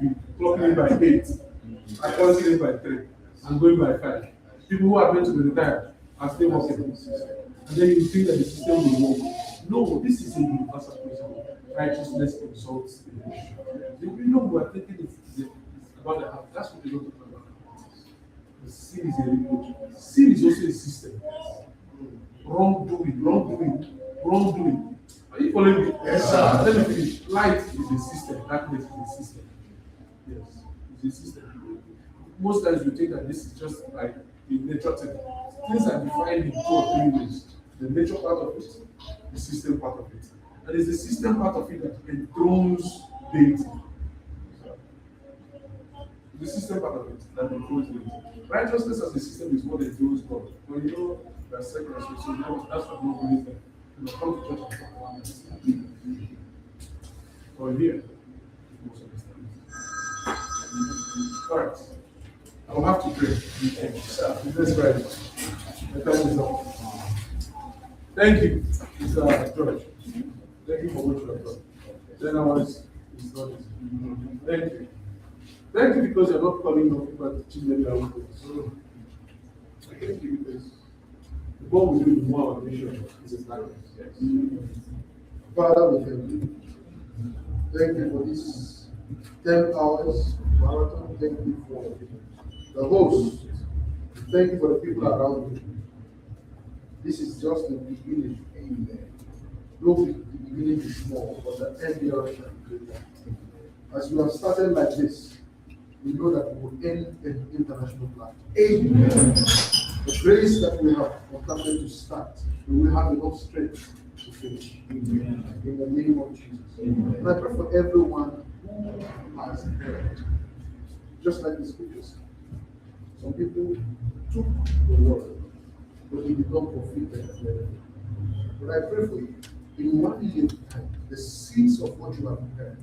be clocking in by 8, and clocking in by 3, and going by 5. People who are meant to be retired are still working. And then you think that the system will work. No, this is a universal principle. Righteousness exalts the nation. You know, we are thinking it's about the heart. That's what they don't talk about. The sin is a reproach. Sin is also a system. Wrongdoing. Are you following me? Yes, sir. Let me finish. Light is a system. Darkness is a system. Yes, it's a system. Most times you think that this is just like the nature thing. Things are defined in 2 or 3 ways. The nature part of it, the system part of it. And it's the system part of it that enthrones deity. The system part of it that enthrones deity. Righteousness as a system is what enthrones God. When you know that second so that's what no believe in. You know, come to church and talk about it. Or here, most understand. All right. I will have to pray. Let's pray. The time is up. Thank you, Mr. George. Thank you for what you have done. Then I was done. Thank you. Thank you because you're not calling on people to teach them their own things. So, thank you because the more we do, the more our nation is established. Father, we thank you. Thank you for this 10 hours marathon. Thank you for the host. Thank you for the people around you. This is just the beginning. Amen. Though the beginning is small, but the end here shall be greater. As you have started like this, we know that we will end an international plan. Amen. The grace that we have contacted to start, we will have enough strength to finish. Amen. In the name of Jesus. Amen. And I pray for everyone who has heard, just like the scriptures. Some people took the word, but they did not profit them. But I pray for you, in 1 year time, the seeds of what you have heard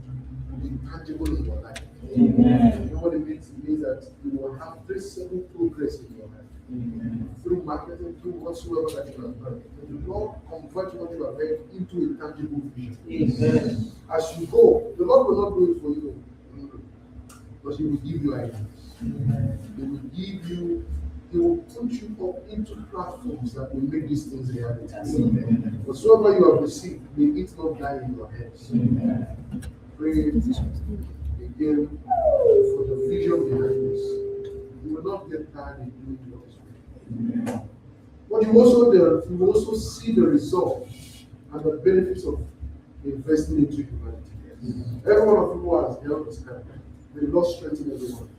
will be tangible in your life. Amen. You know what it means? It means that you will have traceable progress in your life. Amen. Through marketing, through whatsoever that you have heard. And the Lord convert what you have heard into a tangible vision. Amen. As you go, the Lord will not do it for you, but He will give you ideas. He will put you up into platforms that will make these things reality. Whatsoever you have received, may it not die in your heads. Pray again for the vision behind this. You will not get tired in doing God's way. But you will also see the results and the benefits of investing into humanity. Every one of you who has held this hand, may the Lord strengthen everyone.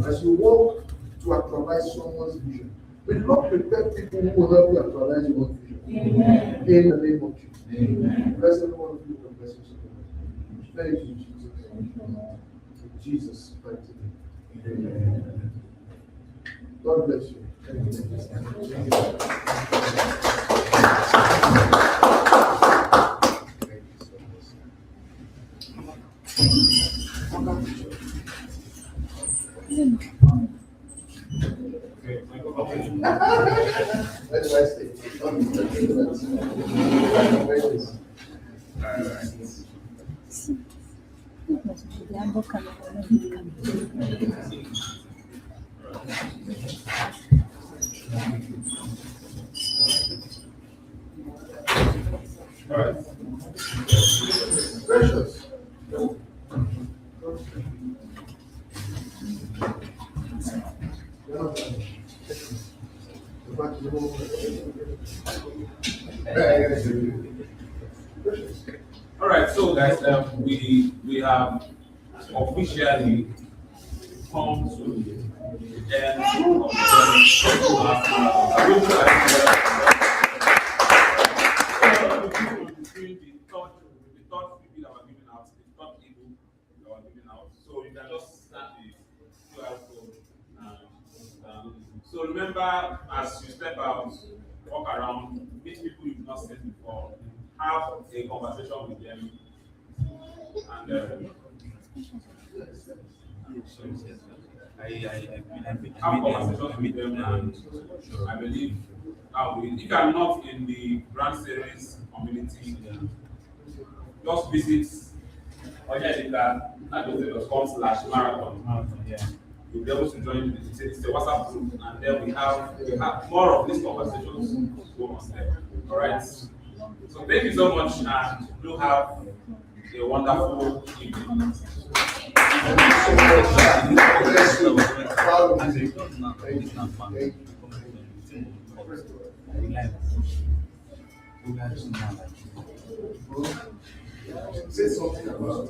As you walk to actualize someone's vision, may the Lord prepare people who will help you actualize your own vision. In the name of Jesus. Bless every one of you with the blessings of God. Thank you, Jesus. In Jesus' mighty name. Amen. God bless you. Precious. All right, so guys, we have officially come to the end of the so you can just start the QR code and so remember, as you step out, walk around, meet people you've not seen before, have a conversation with them, and have conversations with them, and I believe if you are not in the Grand Series community, just visit onyedika.com/marathon. You'll be able to join. It's a WhatsApp group, and then we have more of these conversations go on there. All right. So thank you so much, and do have a wonderful evening. Say something about